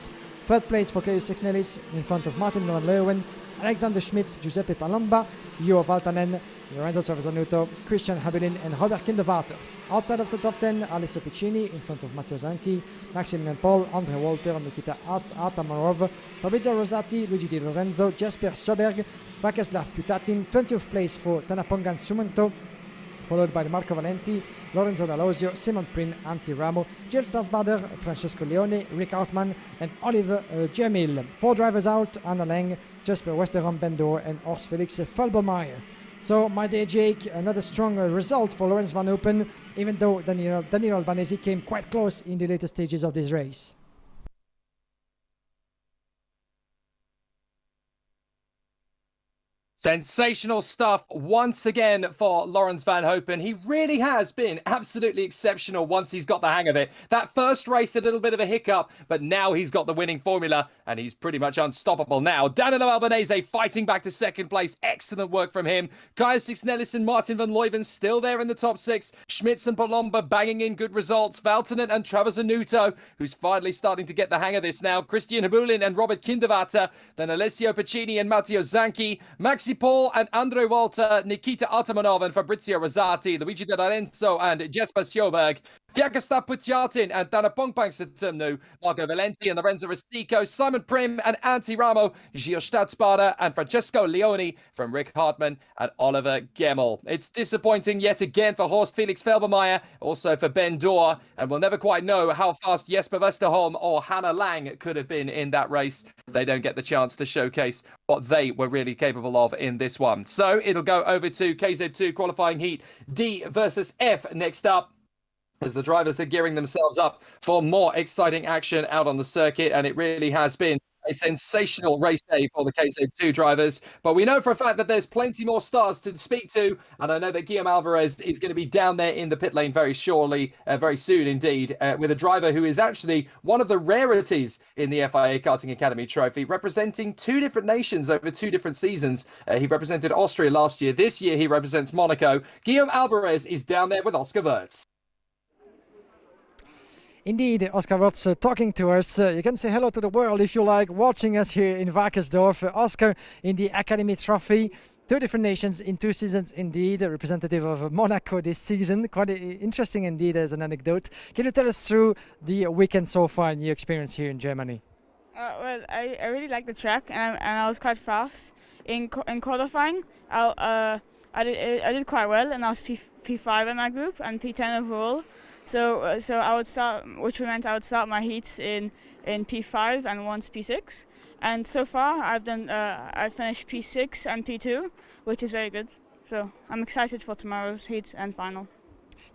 Third place for KZ2 Signelis in front of Martin van Leeuwen, Alexander Schmitz, Giuseppe Palomba, Juho Valtanen, Lorenzo Travasanuto, Christian Habelin and Robert Kinderwater. Outside of the top 10, Alessio Piccini in front of Matteo Zanchi, Maximilian Paul, Andre Walter, Nikita Atamarov, Fabrizio Rosati, Luigi Di Lorenzo, Jasper Sjöberg, Vaclaslav Putatin. 20th place for Tanapongan Sumanto, followed by Marco Valenti, Lorenzo D'Alosio, Simon Prin, Antti Ramo, Jill Starsbader, Francesco Leone, Rick Outman and Oliver Jamil. 4 drivers out, Anna Leng, Jasper Westerholm Bendor and Horst Felix Falbermeier. So, my dear Jake, another strong result for Laurens Van Hoepen, even though Daniel Albanese came quite close in the later stages of this race. Sensational stuff once again for Laurens Van Hoepen. He really has been absolutely exceptional once he's got the hang of it. That first race, a little bit of a hiccup, but now he's got the winning formula and he's pretty much unstoppable now. Danilo Albanese fighting back to second place. Excellent work from him. KZ2 Signelis and Martin van Leeuwen still there in the top 6. Schmitz and Palomba banging in good results. Valtanen and Travasanuto, who's finally starting to get the hang of this now. Christian Habulin and Robert Kinderwater. Then Alessio Piccini and Matteo Zanchi. Maxi Paul and Andre Walter, Nikita Atamanov and Fabrizio Rosati, Luigi Di Lorenzo and Jesper Sjöberg, Vaclaslav Putyatin and Tanapongan Sumanto, Marco Valenti and Lorenzo Rustico, Simon Prim and Antti Ramo, Gio Stadsbader and Francesco Leone from Rick Hartmann and Oliver Gemmel. It's disappointing yet again for Horst Felix Felbermeier, also for Ben Dorr, and we'll never quite know how fast Jesper Westerholm or Hannah Lang could have been in that race. They don't get the chance to showcase what they were really capable of in this one. So it'll go over to KZ2 qualifying heat D versus F next up, as the drivers are gearing themselves up for more exciting action out on the circuit. And it really has been a sensational race day for the KZ2 drivers. But we know for a fact that there's plenty more stars to speak to. And I know that Guillaume Alvarez is going to be down there in the pit lane very shortly, very soon indeed, with a driver who is actually one of the rarities in the FIA Karting Academy Trophy, representing 2 different nations over 2 different seasons. He represented Austria last year. This year he represents Monaco. Guillaume Alvarez is down there with Oscar Wirtz. Indeed, Oscar Wirtz talking to us. You can say hello to the world if you like, watching us here in Wackersdorf. Oscar in the Academy Trophy. 2 different nations in 2 seasons indeed, a representative of Monaco this season. Quite interesting indeed as an anecdote. Can you tell us through the weekend so far and your experience here in Germany? Well, I really like the track and I was quite fast. In qualifying, I did quite well and I was P5 in my group and P10 overall. So I would start, which meant I would start my heats in P5 and once P6. And so far I finished P6 and P2, which is very good. So I'm excited for tomorrow's heats and final.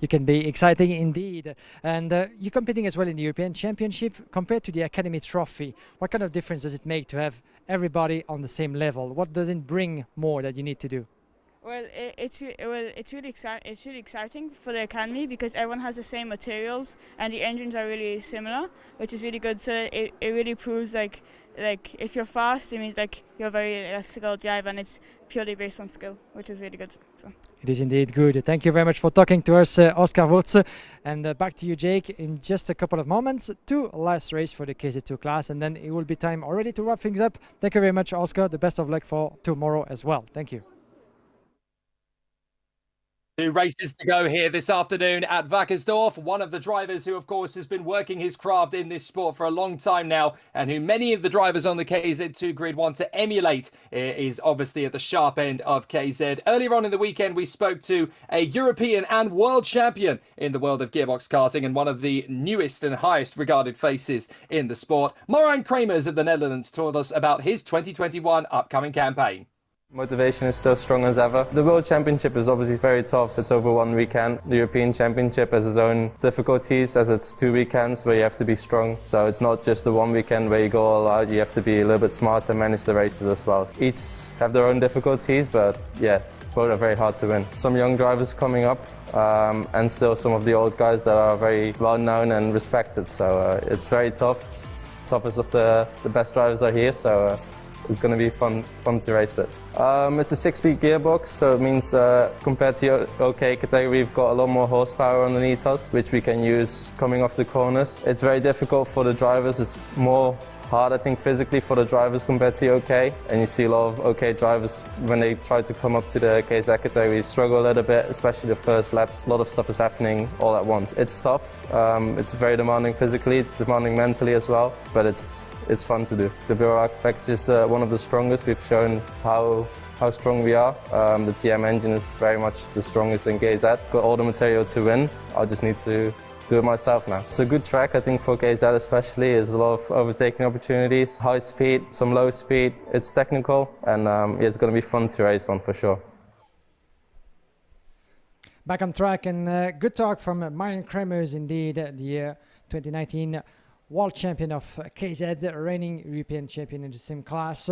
You can be exciting indeed. And you're competing as well in the European Championship. Compared to the Academy Trophy, what kind of difference does it make to have everybody on the same level? What does it bring more that you need to do? Well, it's really exciting for the academy because everyone has the same materials and the engines are really similar, which is really good. So it really proves like if you're fast, it means like you're a very skilled driver, and it's purely based on skill, which is really good. So. It is indeed good. Thank you very much for talking to us, Oscar Wurz. And back to you, Jake, in just a couple of moments. 2 last race for the KZ2 class, and then it will be time already to wrap things up. Thank you very much, Oscar. The best of luck for tomorrow as well. Thank you. 2 races to go here this afternoon at Wackersdorf. One of the drivers who, of course, has been working his craft in this sport for a long time now, and who many of the drivers on the KZ2 grid want to emulate, is obviously at the sharp end of KZ. Earlier on in the weekend, we spoke to a European and world champion in the world of gearbox karting, and one of the newest and highest regarded faces in the sport. Marijn Kremers of the Netherlands told us about his 2021 upcoming campaign. Motivation is still strong as ever. The World Championship is obviously very tough. It's over 1 weekend. The European Championship has its own difficulties, as it's 2 weekends where you have to be strong. So it's not just the 1 weekend where you go all out. You have to be a little bit smart and manage the races as well. Each have their own difficulties, but yeah, both are very hard to win. Some young drivers coming up, and still some of the old guys that are very well known and respected. So it's very tough. Toughest of the best drivers are here. So. It's going to be fun to race with. It's a 6-speed gearbox, so it means that compared to OK category, we've got a lot more horsepower underneath us, which we can use coming off the corners. It's very difficult for the drivers. It's more hard, I think, physically for the drivers compared to OK. And you see a lot of OK drivers, when they try to come up to the KZ category, struggle a little bit, especially the first laps. A lot of stuff is happening all at once. It's tough. It's very demanding physically, demanding mentally as well, but it's fun to do. The Biroac package is one of the strongest. We've shown how strong we are. The TM engine is very much the strongest in KZ. Got all the material to win. I just need to do it myself now. It's a good track, I think, for KZ especially. There's a lot of overtaking opportunities, high speed, some low speed. It's technical, and it's going to be fun to race on for sure. Back on track, and good talk from Marijn Kremers, indeed, the 2019 world champion of KZ, reigning European champion in the same class.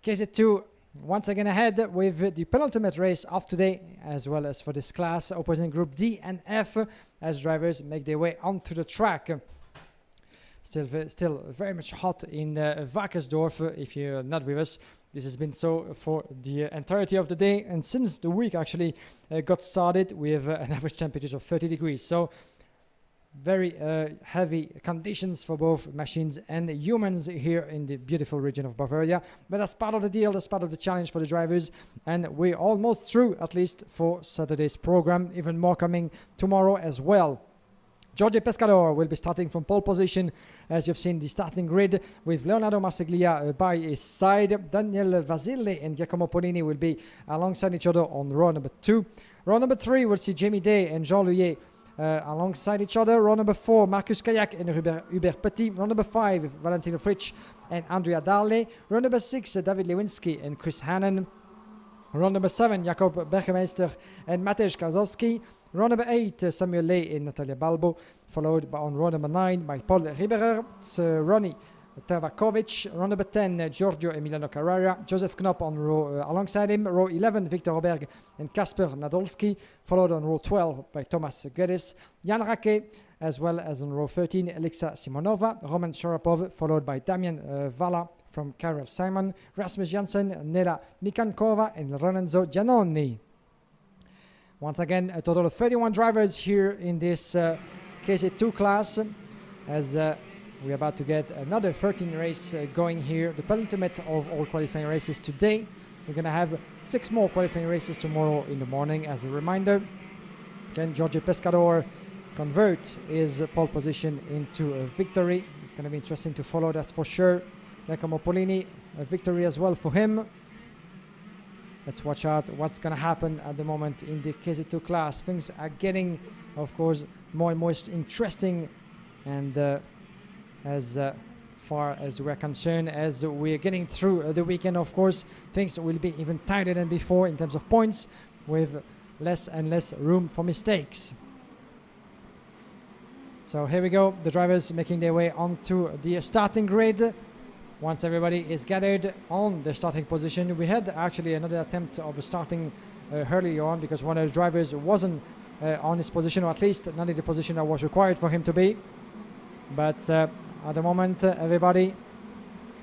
KZ2 once again ahead with the penultimate race of today, as well as for this class, opposing Group D and F, as drivers make their way onto the track. Still very much hot in Wackersdorf. If you're not with us, this has been so for the entirety of the day, and since the week actually got started with an average temperature of 30 degrees. So very heavy conditions for both machines and humans here in the beautiful region of Bavaria. But that's part of the deal, that's part of the challenge for the drivers. And we're almost through, at least for Saturday's program. Even more coming tomorrow as well. Jorge Pescador will be starting from pole position, as you've seen the starting grid, with Leonardo Marsiglia by his side. Daniel Vasile and Giacomo Polini will be alongside each other on row number 2. Row number 3 will see Jamie Day and Jean Louillet alongside each other. Row number 4, Marcus Kayak and Hubert Petit. Row number 5, Valentino Fritsch and Andrea Dalle. Row number 6, David Lewinsky and Chris Hannon. Row number 7, Jakob Bergemeister and Matej Kazowski. Row number 8, Samuel Ley and Natalia Balbo, followed by on row number 9 by Paul Riberer, Ronnie Tavakovic. Row number 10, Giorgio Emiliano Carrera. Joseph Knopp on row alongside him. Row 11, Victor Roberg and Kasper Nadolski, followed on row 12 by Thomas Guedes, Jan Rake, as well as on row 13, Alexa Simonova, Roman Sharapov, followed by Damian Vala from Karel Simon, Rasmus Janssen, Nela Mikankova and Lorenzo Giannoni. Once again, a total of 31 drivers here in this KZ2 class, as we're about to get another 13 race going here, the penultimate of all qualifying races today. We're going to have 6 more qualifying races tomorrow in the morning. As a reminder, can Jorge Pescador convert his pole position into a victory? It's going to be interesting to follow, that's for sure. Giacomo Polini, a victory as well for him. Let's watch out what's going to happen at the moment in the KZ2 class. Things are getting, of course, more and more interesting, and as far as we're concerned, as we're getting through the weekend, of course, things will be even tighter than before in terms of points, with less and less room for mistakes. So here we go, the drivers making their way onto the starting grid. Once everybody is gathered on the starting position, we had actually another attempt of starting early on, because one of the drivers wasn't on his position, or at least not in the position that was required for him to be. But at the moment, everybody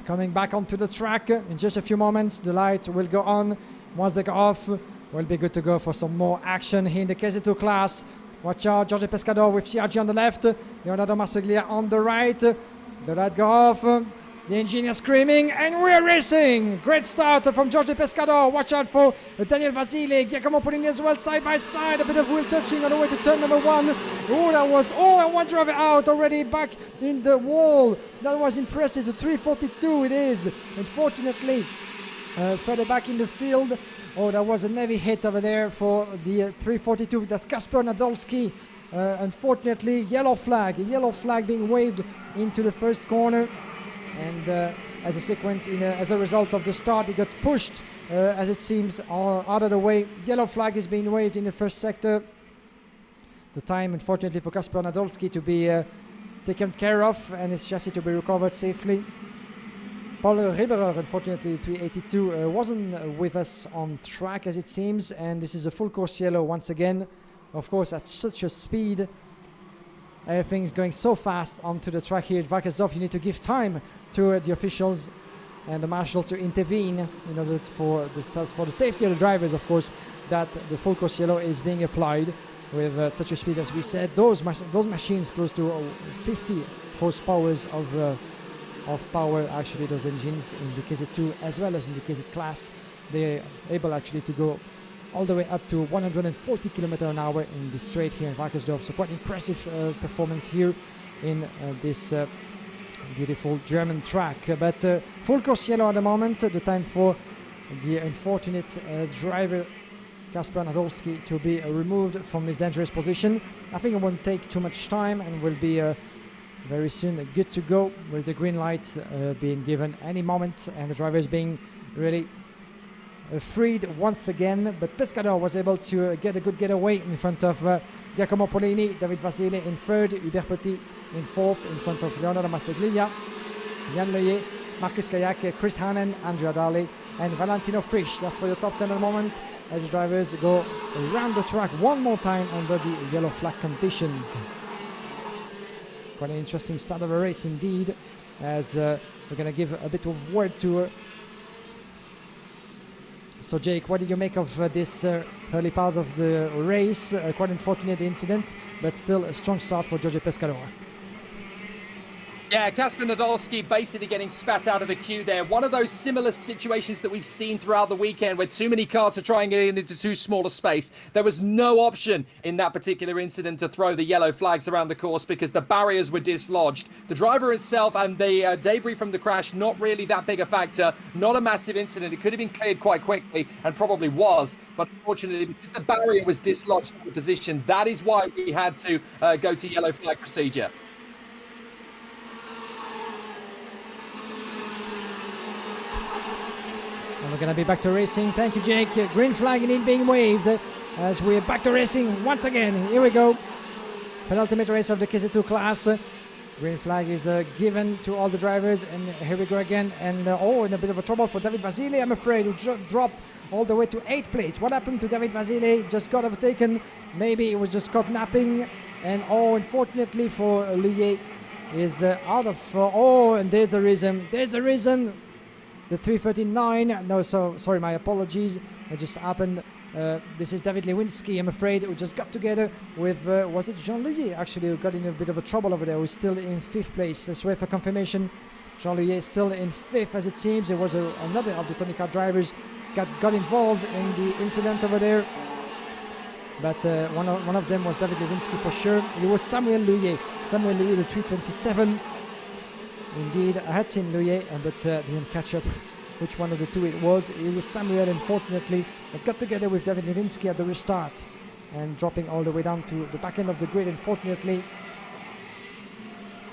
coming back onto the track. In just a few moments, the light will go on. Once they go off, we'll be good to go for some more action here in the KZ2 class. Watch out, Jorge Pescador with CRG on the left, Leonardo Marseglia on the right. The light go off, the engineer screaming, and we're racing! Great start from Jorge Pescador. Watch out for Daniel Vasile, Giacomo Polini as well, side by side. A bit of wheel touching on the way to turn number 1. Oh, that was, and one driver out already back in the wall. That was impressive. The 342 it is. Unfortunately, further back in the field. Oh, that was a heavy hit over there for the 342. That's Kasper Nadolski. Unfortunately, yellow flag being waved into the first corner. And as a sequence, as a result of the start, he got pushed, as it seems, out of the way. Yellow flag is being waved in the first sector. The time, unfortunately, for Kasper Nadolski to be taken care of and his chassis to be recovered safely. Paul Ribberer, unfortunately, 382, wasn't with us on track, as it seems, and this is a full course yellow once again. Of course, at such a speed, everything's going so fast onto the track here at Wackersdorf. You need to give time to the officials and the marshals to intervene in order for the safety of the drivers, of course, that the full course yellow is being applied with such a speed, as we said. Those machines close to 50 horsepower of power, actually, those engines in the KZ2 as well as in the KZ class. They're able actually to go all the way up to 140 km/h in the straight here in Wackersdorf. So quite impressive performance here in this beautiful German track. But full course yellow at the moment. The time for the unfortunate driver Kasper Nadolski to be removed from his dangerous position. I think it won't take too much time and will be very soon good to go, with the green light being given any moment and the drivers being really freed once again. But Pescador was able to get a good getaway in front of Giacomo Polini, David Vasile in third, Hubert Petit in fourth, in front of Leonardo Marseglia, Jan Leyer, Marcus Kayak, Chris Hannen, Andrea Daly and Valentino Frisch. That's for the top 10 at the moment, as the drivers go around the track one more time under the yellow flag conditions. Quite an interesting start of a race indeed, as we're going to give a bit of word to So Jake, what did you make of this early part of the race? Quite unfortunate incident, but still a strong start for Jorge Pescador. Yeah, Kasper Nadolski basically getting spat out of the queue there. One of those similar situations that we've seen throughout the weekend, where too many cars are trying to get into too small a space. There was no option in that particular incident to throw the yellow flags around the course because the barriers were dislodged. The driver itself and the debris from the crash, not really that big a factor. Not a massive incident. It could have been cleared quite quickly, and probably was. But unfortunately, because the barrier was dislodged in the position, that is why we had to go to yellow flag procedure. And we're going to be back to racing. Thank you, Jake. Green flag indeed being waved as we're back to racing once again. Here we go. Penultimate race of the KZ2 class. Green flag is given to all the drivers. And here we go again. And in a bit of a trouble for David Vasile, I'm afraid, who dropped all the way to 8th place. What happened to David Vasile? Just got overtaken. Maybe it was just caught napping. And unfortunately for Luyer, is out of... and there's the reason. There's the reason. The 339, no, sorry, my apologies. It just happened. This is David Lewinsky, I'm afraid, who just got together with, was it Jean Luyer, actually, who got in a bit of a trouble over there, who's still in 5th place. Let's wait for confirmation. Jean Luyer is still in 5th, as it seems. There was another of the Tony Kart drivers got involved in the incident over there. But one of them was David Lewinsky for sure. It was Samuel Luyer, the 327. Indeed, I had seen Luyer, but didn't catch up which one of the two it was. It was Samuel, unfortunately, that got together with David Lewinsky at the restart and dropping all the way down to the back end of the grid, unfortunately.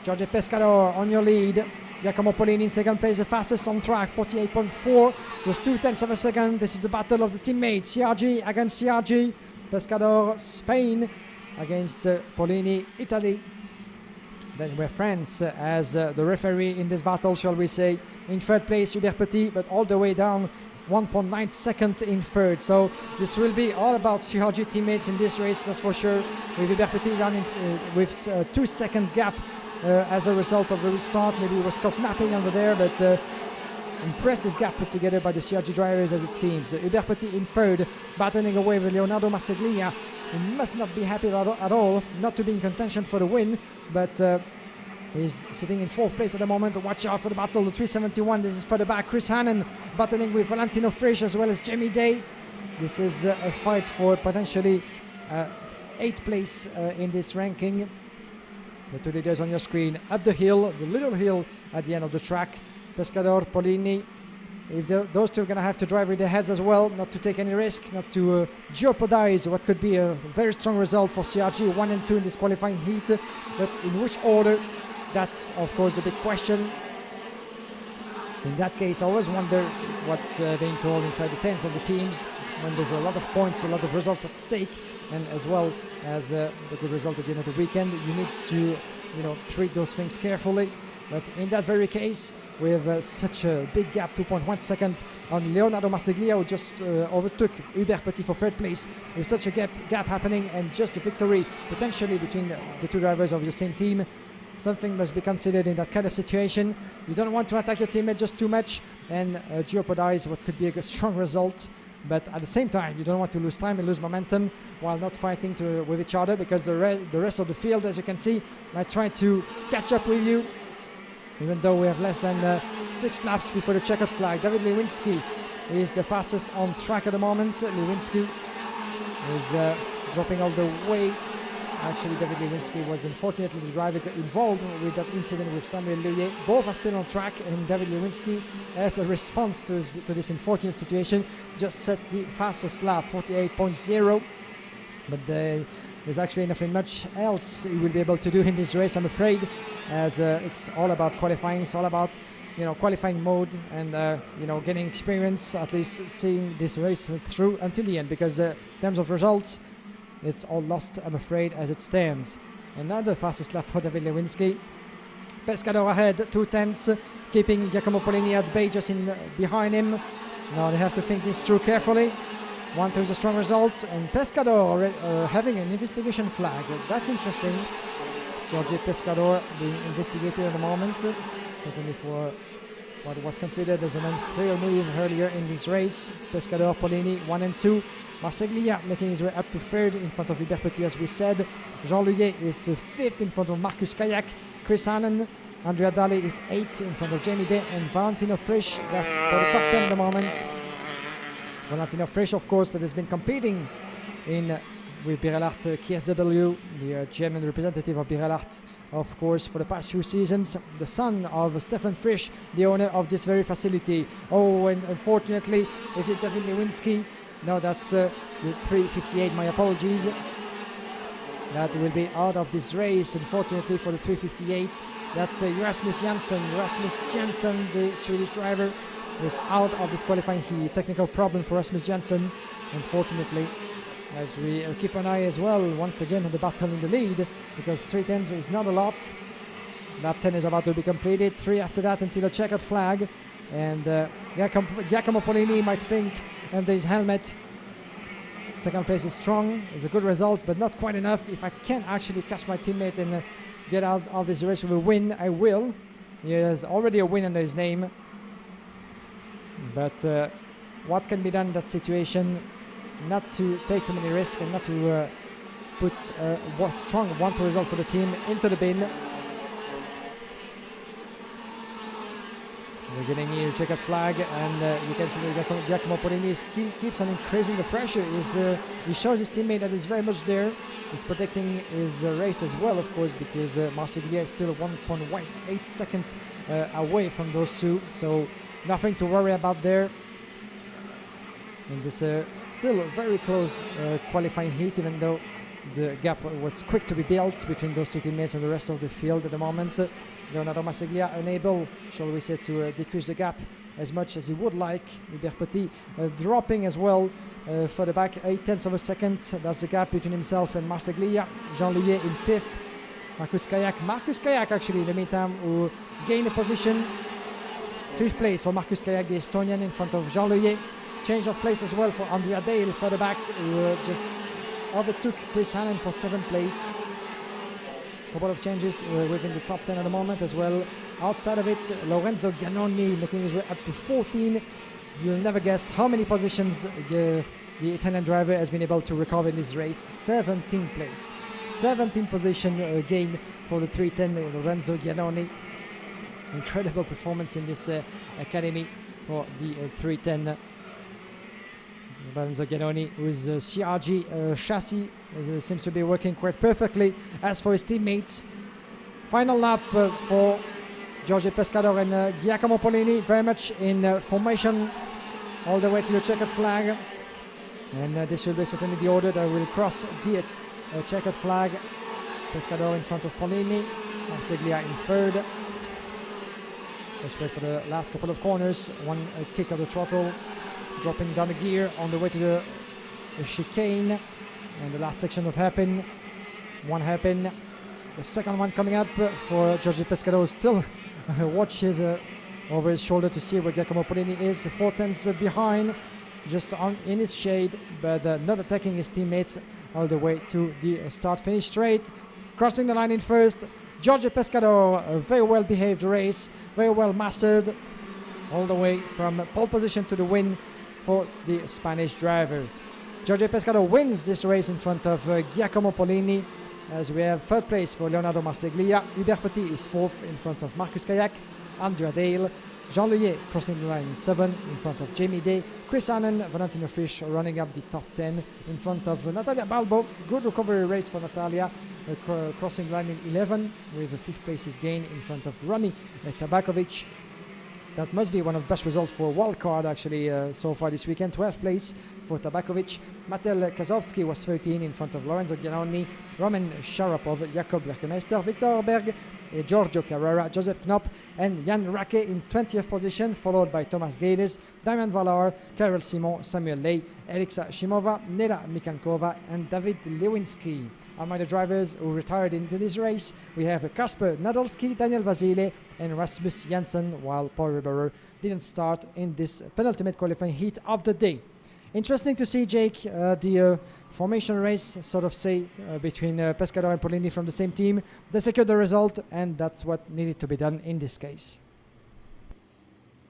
Jorge Pescador on your lead. Giacomo Polini in second place, the fastest on track, 48.4, just 0.2 of a second. This is a battle of the teammates, CRG against CRG. Pescador, Spain, against Polini, Italy. Then we're friends as the referee in this battle, shall we say. In third place, Hubert Petit, but all the way down 1.9 seconds in third. So this will be all about CRG teammates in this race, that's for sure. With Hubert Petit down with 2 second gap as a result of the restart. Maybe it was caught napping over there, but impressive gap put together by the CRG drivers as it seems. Hubert Petit in third, battling away with Leonardo Marseglia, who must not be happy at all not to be in contention for the win, but he's sitting in 4th place at the moment. Watch out for the battle. The 371, this is further back. Chris Hannon battling with Valentino Frisch as well as Jamie Day. This is a fight for potentially 8th place in this ranking. The two leaders on your screen. Up the hill, the little hill at the end of the track. Pescador, Polini. If those two are going to have to drive with their heads as well, not to take any risk, not to jeopardize what could be a very strong result for CRG 1 and 2 in this qualifying heat. But in which order? That's, of course, the big question. In that case, I always wonder what's being told inside the tents of the teams when there's a lot of points, a lot of results at stake, and as well as the good result at the end of the weekend. You need to, treat those things carefully. But in that very case, we have such a big gap, 2.1 seconds on Leonardo Marseglia, who just overtook Hubert Petit for 3rd place. With such a gap happening and just a victory potentially between the two drivers of the same team. Something must be considered in that kind of situation. You don't want to attack your teammate just too much and jeopardize what could be a strong result. But at the same time, you don't want to lose time and lose momentum while not fighting with each other, because the rest of the field, as you can see, might try to catch up with you. Even though we have less than 6 laps before the checkered flag. David Lewinsky is the fastest on track at the moment. Lewinsky is dropping all the way. Actually, David Lewinsky was unfortunately the driver involved with that incident with Samuel Leyer. Both are still on track, and David Lewinsky, as a response to this unfortunate situation, just set the fastest lap, 48.0. But there's actually nothing much else he will be able to do in this race, I'm afraid, as it's all about qualifying. It's all about qualifying mode and getting experience, at least seeing this race through until the end, because in terms of results, it's all lost, I'm afraid, as it stands. Another fastest lap for David Lewinsky. Pescador ahead, 2/10, keeping Giacomo Polini at bay just behind him. Now they have to think this through carefully. 1-2 is a strong result, and Pescador having an investigation flag. That's interesting. Jorge Pescador being investigated at the moment, certainly for what was considered as an unfair move earlier in this race. Pescador, Polini, 1 and 2. Marseglia making his way up to 3rd in front of Hubert Petit, as we said. Jean Luyet is 5th in front of Marcus Kayak. Chris Hannon, Andrea Daly is 8th in front of Jamie Day and Valentino Frisch. That's for the top 10 at the moment. Valentino Frisch, of course, that has been competing with Birelart KSW, the German representative of Birelart, of course, for the past few seasons. The son of Stefan Frisch, the owner of this very facility. Oh, and unfortunately, is it David Lewinsky? No, that's the 358, my apologies. That will be out of this race, unfortunately, for the 358. That's Rasmus Janssen. Rasmus Janssen, the Swedish driver, is out of this qualifying heat. Technical problem for Rasmus Janssen, unfortunately. As we keep an eye as well, once again, on the battle in the lead, because 3/10 is not a lot. Lap 10 is about to be completed. 3 after that until a checkered flag. And Giacomo Polini might think under his helmet. 2nd place is strong, it's a good result, but not quite enough. If I can actually catch my teammate and get out of this race with a win, I will. He has already a win under his name. But what can be done in that situation? Not to take too many risks and not to put a strong 1-2 result for the team into the bin. We're getting here a checkered flag, and you can see that Giacomo Polini keeps on increasing the pressure. He shows his teammate that he's very much there. He's protecting his race as well, of course, because Marseglia is still 1.8 seconds away from those two. So nothing to worry about there. And this still a very close qualifying heat, even though the gap was quick to be built between those two teammates and the rest of the field at the moment. Leonardo Marseglia unable, shall we say, to decrease the gap as much as he would like. Hubert Petit dropping as well further back, 0.8 of a second. That's the gap between himself and Marseglia. Jean Luyet in 5th. Marcus Kayak actually in the meantime, who gained a position Fifth place for Marcus Kayak, the Estonian, in front of Jean Leuillet. Change of place as well for Andrea Dale further back, who just overtook Chris Hannon for 7th place. Couple of changes within the top 10 at the moment as well. Outside of it, Lorenzo Giannoni making his way up to 14. You'll never guess how many positions the Italian driver has been able to recover in this race. 17th place. 17th position gain for the 310 Lorenzo Giannoni. Incredible performance in this academy for the 310 Lorenzo Giannoni, whose CRG chassis seems to be working quite perfectly. As for his teammates, final lap for Jorge Pescador and Giacomo Polini, very much in formation all the way to the checkered flag. And this will be certainly the order that will cross the checkered flag. Pescador in front of Polini, Marseglia in third. Let's wait for the last couple of corners. One kick of the throttle, dropping down the gear on the way to the chicane. And the last section of hairpin. One hairpin. The second one coming up for Jorge Pescador. Still watches over his shoulder to see where Giacomo Polini is. 4 tenths behind, just in his shade, but not attacking his teammates all the way to the start-finish straight. Crossing the line in first, Jorge Pescador. A very well behaved race, very well mastered, all the way from pole position to the win for the Spanish driver. Jorge Pescador wins this race in front of Giacomo Polini, as we have third place for Leonardo Marseglia. Hubert Petit is fourth in front of Marcus Kayak. Andrea Dale, Jean Leuillet crossing the line in 7 in front of Jamie Day. Chris Hannon, Valentino Fish running up the top 10 in front of Natalia Balbo. Good recovery race for Natalia, crossing line in 11 with a 5th place's gain in front of Ronnie Tabakovic. That must be one of the best results for wildcard actually so far this weekend. 12th place for Tabakovic. Matel Kazowski was 13 in front of Lorenzo Giannoni, Roman Sharapov, Jakob Lerchemeister, Victor Berg, Giorgio Carrera, Joseph Knopp and Jan Rake in 20th position, followed by Thomas Gades, Damian Valar, Karel Simon, Samuel Ley, Elixa Shimova, Nela Mikankova and David Lewinski. Among the drivers who retired into this race, we have Kasper Nadolski, Daniel Vasile and Rasmus Janssen, while Paul Ribberer didn't start in this penultimate qualifying heat of the day. Interesting to see, Jake, the formation race, sort of say, between Pescador and Polini from the same team. They secured the result, and that's what needed to be done in this case.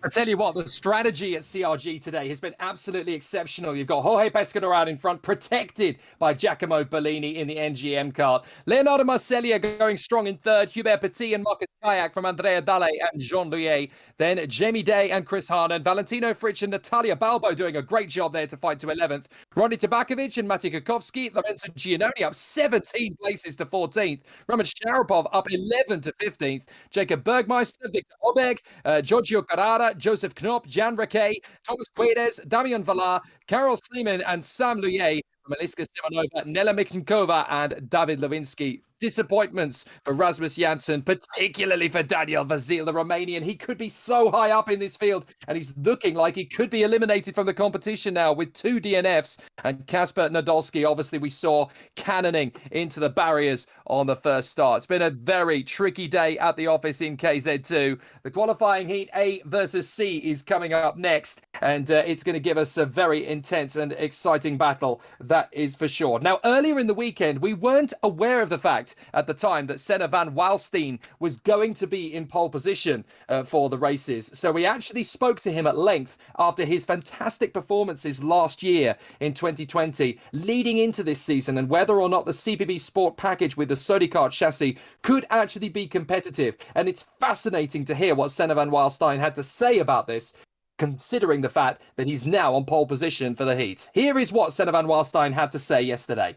I tell you what, the strategy at CRG today has been absolutely exceptional. You've got Jorge Pescador out in front, protected by Giacomo Polini in the NGM kart. Leonardo Marseglia going strong in third. Hubert Petit and Marcus Kayak from Andrea Dale and Jean Leuillet. Then Jamie Day and Chris Harnan. Valentino Fritsch and Natalia Balbo doing a great job there to fight to 11th. Ronnie Tabakovic and Mati Kukovski. Lorenzo Giannoni up 17 places to 14th. Roman Sharapov up 11 to 15th. Jacob Bergmeister, Victor Oberg, Giorgio Carrara, Joseph Knopp, Jan Rake, Thomas Guedes, Damian Valar, Karol Sleeman and Sam Leuillet, Meliska Simonova, Nela Mikankova and David Lewinsky. Disappointments for Rasmus Janssen, particularly for Daniel Vasile, the Romanian. He could be so high up in this field, and he's looking like he could be eliminated from the competition now with 2 DNFs. And Kasper Nadolski, obviously, we saw cannoning into the barriers on the first start. It's been a very tricky day at the office in KZ2. The qualifying heat A versus C is coming up next, and it's going to give us a very intense and exciting battle, that is for sure. Now, earlier in the weekend, we weren't aware of the fact at the time that Senna van Waalstein was going to be in pole position for the races. So we actually spoke to him at length after his fantastic performances last year in 2020, leading into this season, and whether or not the CPB Sport package with the Sodicart chassis could actually be competitive. And it's fascinating to hear what Senna van Waalstein had to say about this, considering the fact that he's now on pole position for the heats. Here is what Senna van Waalstein had to say yesterday.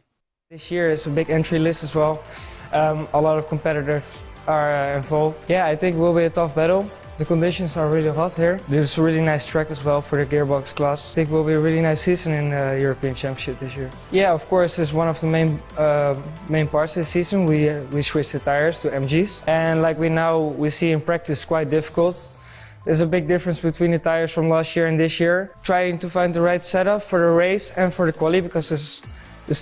This year is a big entry list as well. A lot of competitors are involved. Yeah, I think it will be a tough battle. The conditions are really hot here. There's a really nice track as well for the gearbox class. I think it will be a really nice season in the European Championship this year. Yeah, of course, it's one of the main parts of the season. We switched the tires to MGs, and like we see in practice, quite difficult. There's a big difference between the tires from last year and this year. Trying to find the right setup for the race and for the quali, because there's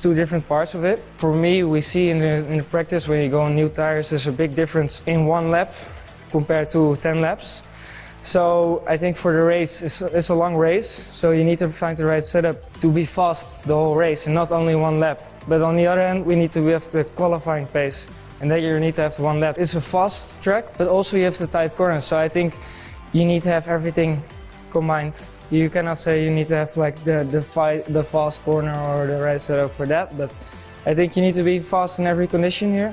2 different parts of it. For me, we see in the practice when you go on new tires, there's a big difference in 1 lap compared to 10 laps. So I think for the race, it's a long race, so you need to find the right setup to be fast the whole race and not only one lap. But on the other hand, we have the qualifying pace, and then you need to have 1 lap. It's a fast track, but also you have the tight corners, so I think you need to have everything combined. You cannot say you need to have like the fast corner or the right setup for that, but I think you need to be fast in every condition here.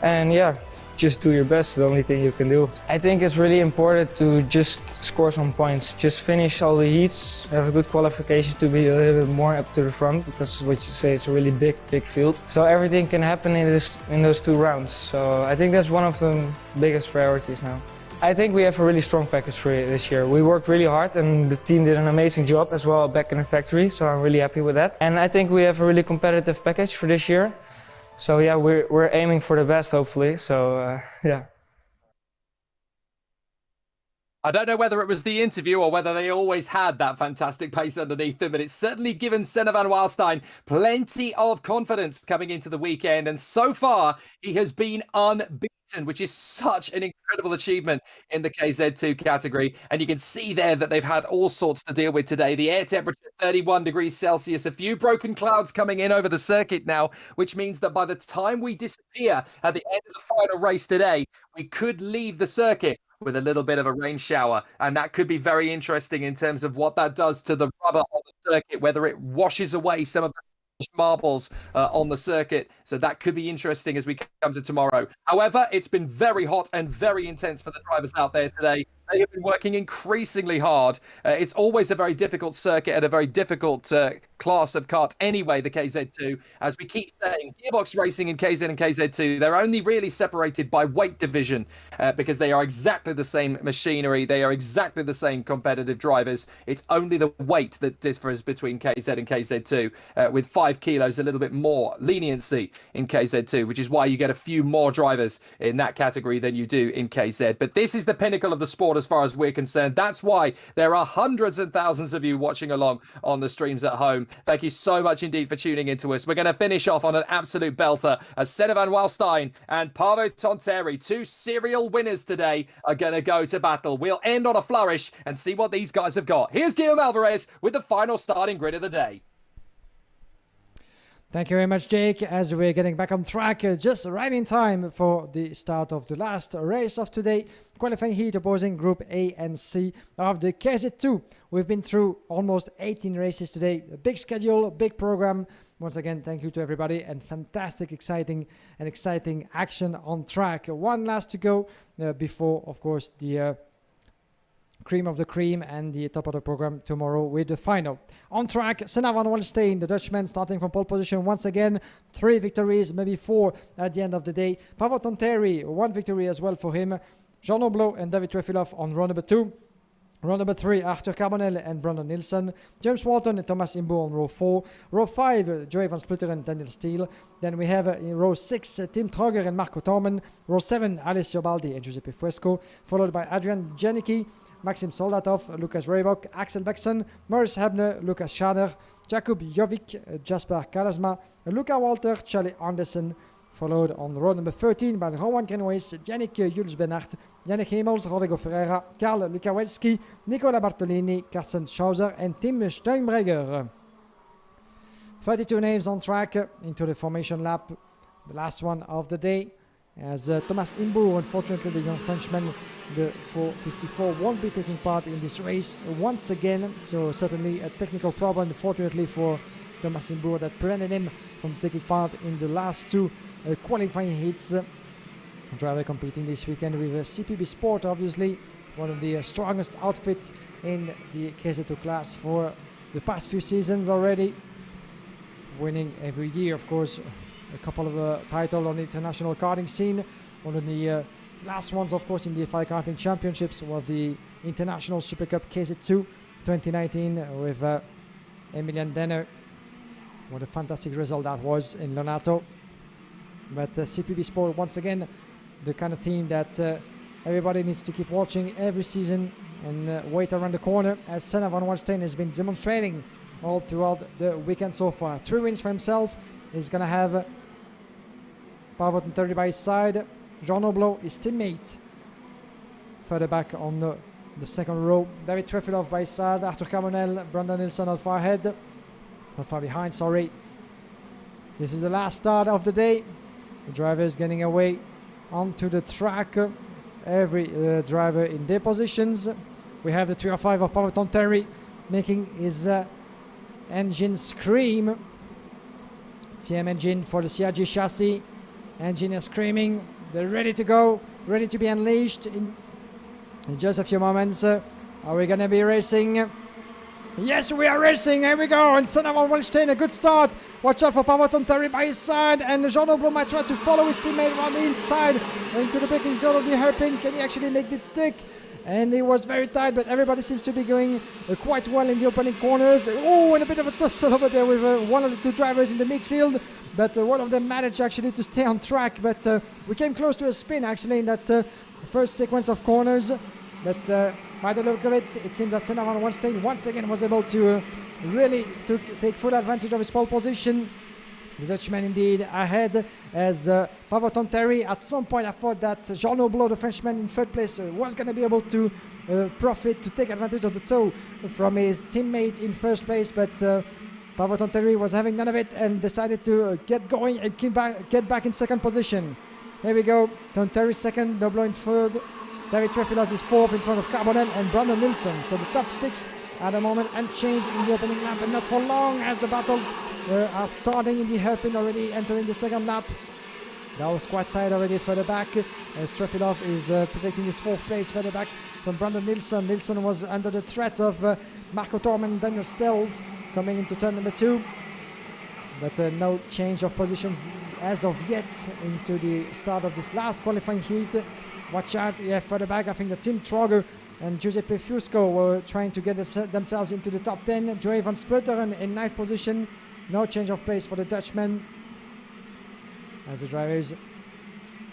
And yeah, just do your best, the only thing you can do. I think it's really important to just score some points. Just finish all the heats, have a good qualification to be a little bit more up to the front, because what you say, it's a really big field. So everything can happen in those 2 rounds. So I think that's one of the biggest priorities now. I think we have a really strong package for this year. We worked really hard and the team did an amazing job as well back in the factory, so I'm really happy with that. And I think we have a really competitive package for this year. So yeah, we're aiming for the best, hopefully. So yeah. I don't know whether it was the interview or whether they always had that fantastic pace underneath them, but it's certainly given Senna van Waalstein plenty of confidence coming into the weekend. And so far, he has been unbeaten, which is such an incredible achievement in the KZ2 category. And you can see there that they've had all sorts to deal with today. The air temperature, 31 degrees Celsius, a few broken clouds coming in over the circuit now, which means that by the time we disappear at the end of the final race today, we could leave the circuit with a little bit of a rain shower, and that could be very interesting in terms of what that does to the rubber on the circuit, whether it washes away some of the marbles on the circuit. So that could be interesting as we come to tomorrow. However, it's been very hot and very intense for the drivers out there today. They have been working increasingly hard. It's always a very difficult circuit and a very difficult class of kart anyway, the KZ2. As we keep saying, gearbox racing in KZ and KZ2, they're only really separated by weight division because they are exactly the same machinery. They are exactly the same competitive drivers. It's only the weight that differs between KZ and KZ2 with 5 kilos, a little bit more leniency in KZ2, which is why you get a few more drivers in that category than you do in KZ. But this is the pinnacle of the sport as far as we're concerned. That's why there are hundreds and thousands of you watching along on the streams at home. Thank you so much indeed for tuning into us. We're going to finish off on an absolute belter as Senna van Waalstein and Paavo Tonteri, 2 serial winners today, are going to go to battle. We'll end on a flourish and see what these guys have got. Here's Guillaume Alvarez with the final starting grid of the day. Thank you very much, Jake, as we're getting back on track just right in time for the start of the last race of today. Qualifying heat opposing Group A and C of the KZ2. We've been through almost 18 races today. A big schedule, a big program. Once again, thank you to everybody and fantastic, exciting action on track. One last to go before, of course, the cream of the cream and the top of the program tomorrow with the final. On track, Senna van Waalstein, the Dutchman, starting from pole position once again. 3 victories, maybe 4 at the end of the day. Paavo Tonteri, 1 victory as well for him. Jean Oblo and David Trefilov on row number 2. Row number 3, Arthur Carbonell and Brandon Nilsson. James Walton and Thomas Imbo on row 4. Row 5, Joey Van Splitter and Daniel Steele. Then we have in row 6, Tim Tröger and Marco Tormen. Row 7, Alessio Baldi and Giuseppe Fresco. Followed by Adrian Janicki, Maxim Soldatov, Lucas Reybok, Axel Beckson, Maurice Hebner, Lucas Schader, Jakub Jovic, Jasper Kalasma, Luca Walter, Charlie Anderson, followed on row number 13 by Rowan Grenois, Yannick Jules Benart, Yannick Hemels, Rodrigo Ferreira, Karl Lukawelski, Nicola Bartolini, Carsten Schauser and Tim Steinbreger. 32 names on track into the formation lap, the last one of the day. As Thomas Imbo, unfortunately the young Frenchman, the 454, won't be taking part in this race once again. So certainly a technical problem, unfortunately, for Thomas Imbo that prevented him from taking part in the last 2 qualifying heats. Driver competing this weekend with CPB Sport, obviously one of the strongest outfits in the KZ2 class for the past few seasons already. Winning every year, of course, a couple of titles on the international karting scene. One of the last ones, of course, in the FIA Karting Championships was the International Super Cup KZ2 2019 with Emilian Denner. What a fantastic result that was in Lonato. But CPB Sport, once again, the kind of team that everybody needs to keep watching every season and wait around the corner, as Senna van Waalstein has been demonstrating all throughout the weekend so far. 3 wins for himself. He's going to have Paavo Tonteri by his side. Jean Oblo, his teammate, further back on the the second row. David Trefilov by his side, Arthur Carbonell, Brandon Nilsson not far ahead. Not far behind, sorry. This is the last start of the day. The drivers getting away onto the track. Every driver in their positions. We have the 305 of Pavel Tonteri making his engine scream. TM engine for the CRG chassis. Engine is screaming. They're ready to go, ready to be unleashed in just a few moments. Are we going to be racing? Yes, we are racing. Here we go. And Senna van Wallenstein, a good start. Watch out for Pavel Tonteri by his side. And Jean Oblo might try to follow his teammate around the inside into the braking zone of the hairpin. Can he actually make it stick? And it was very tight, but everybody seems to be going quite well in the opening corners. Oh, and a bit of a tussle over there with one of the two drivers in the midfield. But one of them managed actually to stay on track. But we came close to a spin actually in that first sequence of corners. But by the look of it, it seems that Senna van Wallenstein once again was able to really take full advantage of his pole position. The Dutchman indeed ahead as Pavel Tonteri. At some point I thought that Jean Oblo, the Frenchman in third place, was going to be able to profit, to take advantage of the tow from his teammate in first place. But Pavel Tonteri was having none of it and decided to get going and get back in second position. Here we go. Tonteri second, Oblo in third. David Trefilov is fourth in front of Carbonell and Brandon Nilsson. So the top six at the moment unchanged in the opening lap, but not for long as the battles are starting in the hairpin, already entering the second lap. That was quite tight already further back as Trefilov is protecting his fourth place further back from Brandon Nilsson. Nilsson was under the threat of Marco Tormen and Daniel Stelz coming into turn number 2. But no change of positions as of yet into the start of this last qualifying heat. Watch out, yeah, further back, I think that Tim Trogger and Giuseppe Fusco were trying to get themselves into the top 10. Joey van Splutteren in 9th position. No change of place for the Dutchman. As the drivers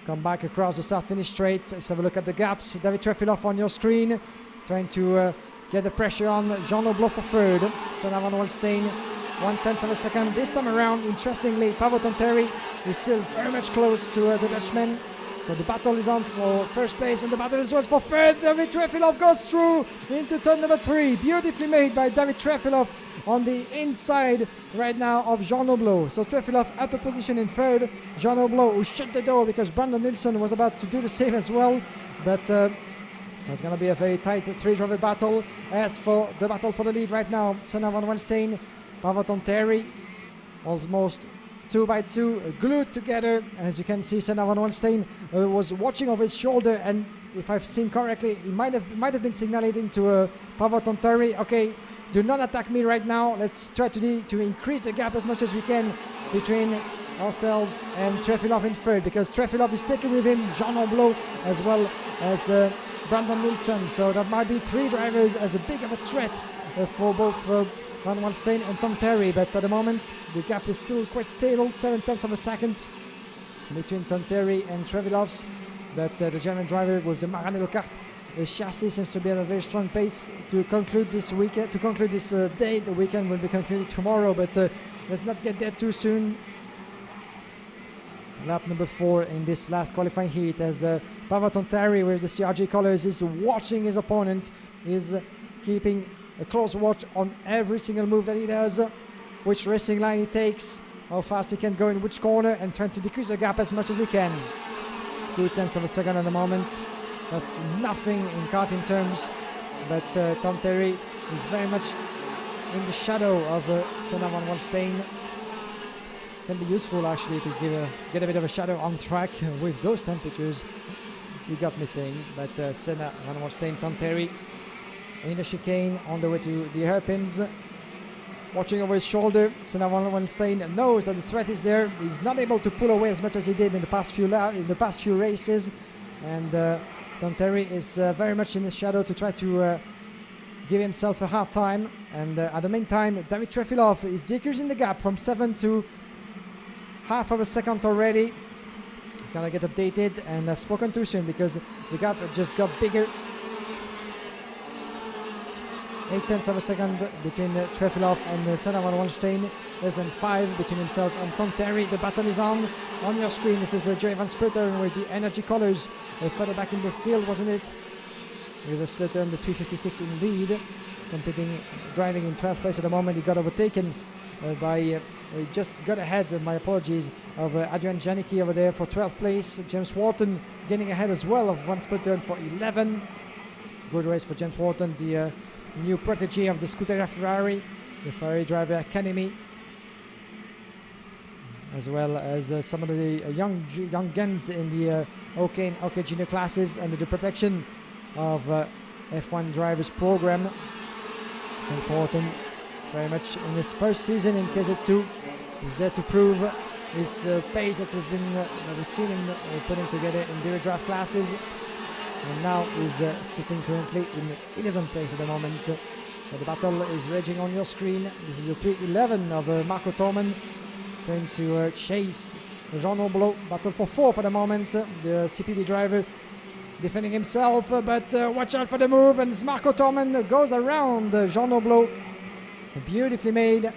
come back across the start-finish straight. Let's have a look at the gaps. David Trefilov on your screen, trying to get the pressure on Jean Oblo for third. Senna van Wallenstein, 1/10 of a second. This time around, interestingly, Pavel Tonteri is still very much close to the Dutchman. So the battle is on for first place and the battle is on for third. David Trefilov goes through into turn number 3. Beautifully made by David Trefilov on the inside right now of Jean Oblo. So Trefilov up a position in third. Jean Oblo who shut the door because Brandon Nilsson was about to do the same as well. But it's going to be a very tight 3-driver battle. As for the battle for the lead right now, Senna van Wallenstein, Pavel Tonteri, almost 2 by 2 glued together. As you can see, Senna van Wallenstein was watching over his shoulder, and if I've seen correctly, he might have been signaling to Pavel Tonteri, okay, do not attack me right now. Let's try to increase the gap as much as we can between ourselves and Trefilov in third, because Trefilov is taking with him Jean Oblo as well as Brandon Nilsson. So that might be 3 drivers as a big of a threat for both Van Wallenstein and Tonteri, but at the moment the gap is still quite stable, 7/10 of a second between Tonteri and Trevilovs. But the German driver with the Maranello Kart chassis seems to be at a very strong pace to conclude this weekend. To conclude this day, the weekend will be concluded tomorrow, but let's not get there too soon. Lap number 4 in this last qualifying heat as Pavel Tonteri with the CRG colors is watching his opponent, is keeping a close watch on every single move that he does, which racing line he takes, how fast he can go in which corner, and trying to decrease the gap as much as he can. 2/10 of a second at the moment. That's nothing in karting terms, but Tonteri is very much in the shadow of Senna van Wallenstein. Can be useful actually to get a bit of a shadow on track with those temperatures. You got me saying, but Senna van Wallenstein, Tonteri in the chicane on the way to the hairpins, watching over his shoulder. Senna van Wallenstein knows that the threat is there. He's not able to pull away as much as he did in the past few races, and Tonteri is very much in the shadow to try to give himself a hard time. And at the meantime, David Trefilov is decreasing the gap from 7 to half of a second already. He's gonna get updated, and I've spoken too soon because the gap just got bigger. 8/10 of a second between Trefilov and Senna van Wallenstein. Less than 5 between himself and Tonteri. The battle is on your screen. This is Joey van Splutteren with the energy colors further back in the field, wasn't it? with a Slaughter the 356 in lead, driving in 12th place at the moment. He got overtaken by, he just got ahead, my apologies, of Adrian Janicki over there for 12th place. James Wharton getting ahead as well of Van Splitern for 11. Good race for James Wharton, the new protege of the Scuderia Ferrari, the Ferrari Driver Academy, as well as some of the young guns in the OK and OK Junior classes under the protection of F1 Drivers Program. James Wharton, very much in his first season in KZ2, is there to prove his pace that we've seen him putting together in direct draft classes, and now is sitting currently in 11th place at the moment. The battle is raging on your screen. This is the 311 of Marco Thorman trying to chase Jean Oblot. Battle for 4th at the moment. The CPB driver defending himself, but watch out for the move, and Marco Thorman goes around Jean Oblot. Beautifully made.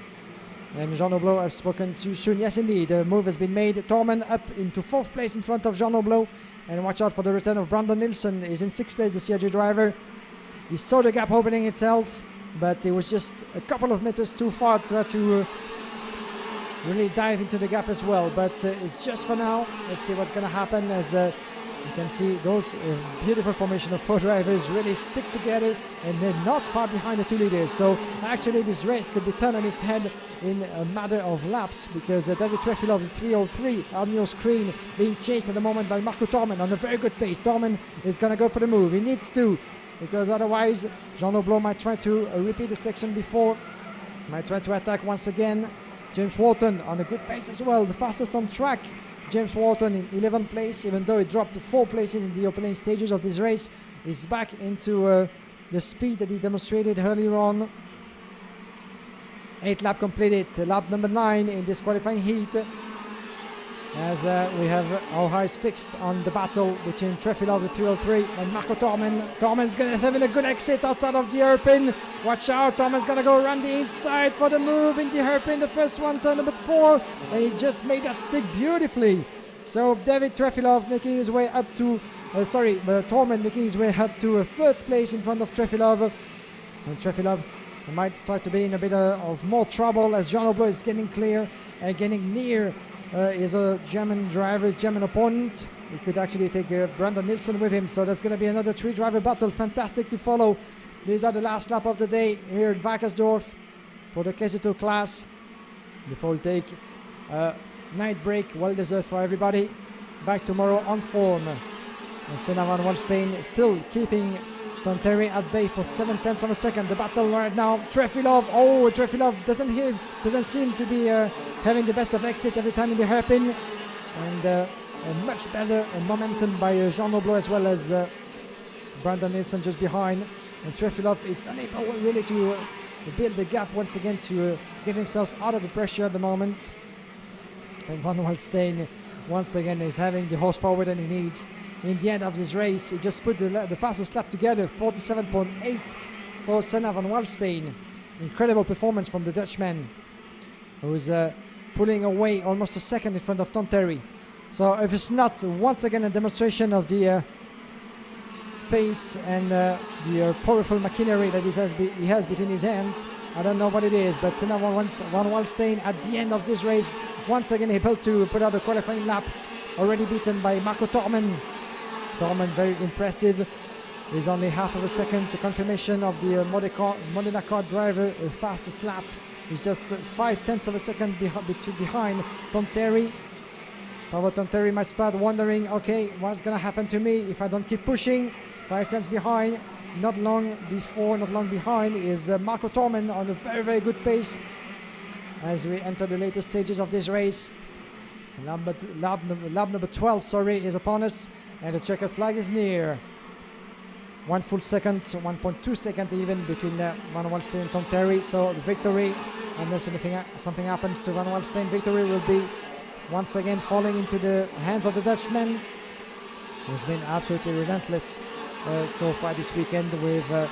And Jean Oblot has spoken too soon. Yes, indeed, a move has been made. Thorman up into 4th place in front of Jean Oblot. And watch out for the return of Brandon Nilsson. He's in 6th place, the CRG driver. He saw the gap opening itself, but it was just a couple of meters too far to have to really dive into the gap as well. But it's just for now. Let's see what's going to happen as you can see those beautiful formation of 4 drivers really stick together, and they're not far behind the 2 leaders. So actually this race could be turned on its head in a matter of laps, because David Trefilov of 303 on your screen being chased at the moment by Marco Thorman on a very good pace. Thorman is going to go for the move. He needs to, because otherwise Jean Oblot might try to repeat the section before, might try to attack once again. James Wharton on a good pace as well, the fastest on track. James Wharton in 11th place, even though he dropped 4 places in the opening stages of this race. He's back into the speed that he demonstrated earlier on. 8 lap completed, lap number 9 in this qualifying heat, as we have our eyes fixed on the battle between Trefilov, the 303, and Marco Thorman. Thorman's going to have a good exit outside of the hairpin. Watch out, Thorman's going to go around the inside for the move in the hairpin, the first one, turn number 4, and he just made that stick beautifully. So David Trefilov making his way up to, Thorman making his way up to 3rd place in front of Trefilov. And Trefilov might start to be in a bit of more trouble as Jean Oblot is getting clear and getting near his German driver's German opponent. He could actually take Brandon Nilsson with him, so that's going to be another 3-driver battle. Fantastic to follow. These are the last lap of the day here at Wackersdorf for the KZ2 class. Before we take a night break, well deserved for everybody. Back tomorrow on form. And Senna van Wallstein still keeping Tom Terry at bay for 7/10 of a second. The battle right now. Trefilov. Oh, Trefilov doesn't seem to be having the best of exit every time in the hairpin. And a much better momentum by Jean Oblot as well as Brandon Nilsson just behind. And Trefilov is unable really to build the gap once again to get himself out of the pressure at the moment. And Van Wallstein once again is having the horsepower that he needs. In the end of this race, he just put the fastest lap together, 47.8 for Senna van Wallstein. Incredible performance from the Dutchman, who's pulling away almost a second in front of Tom Terry. So if it's not once again a demonstration of the pace and the powerful machinery that he has between his hands, I don't know what it is, but Senna van Wallstein at the end of this race, once again able to put out a qualifying lap, already beaten by Marco Thorman. Thorman very impressive. He's only half of a second to confirmation of the Modena car driver fastest lap. He's just 5/10 of a second behind Tom Terry. However, Tom Terry might start wondering, okay, what's going to happen to me if I don't keep pushing? 5/10 behind. Not long behind is Marco Thorman on a very, very good pace as we enter the later stages of this race. Lap number 12, is upon us, and the checkered flag is near. 1 full second, 1.2 seconds even between Van Wallstein and Tom Terry. So the victory, unless something happens to Van Wallstein, victory will be once again falling into the hands of the Dutchman, who's been absolutely relentless so far this weekend with a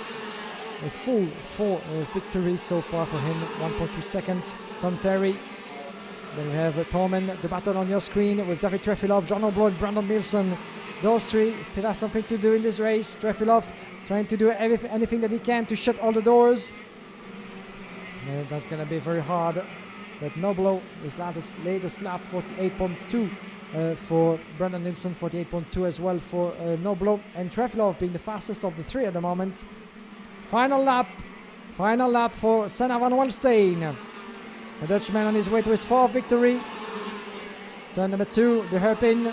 full 4 victories so far for him, 1.2 seconds. Tom Terry. Then we have Thorman, the battle on your screen with David Trefilov, Jean Oblot, Brandon Nilsson. Those 3 still have something to do in this race. Trefilov trying to do anything that he can to shut all the doors. That's going to be very hard. But Noblo, his latest lap, 48.2 for Brandon Nilsson, 48.2 as well for Noblo. And Trefilov being the fastest of the three at the moment. Final lap for Senna van Walstein. The Dutchman on his way to his fourth victory. Turn number 2, the hairpin.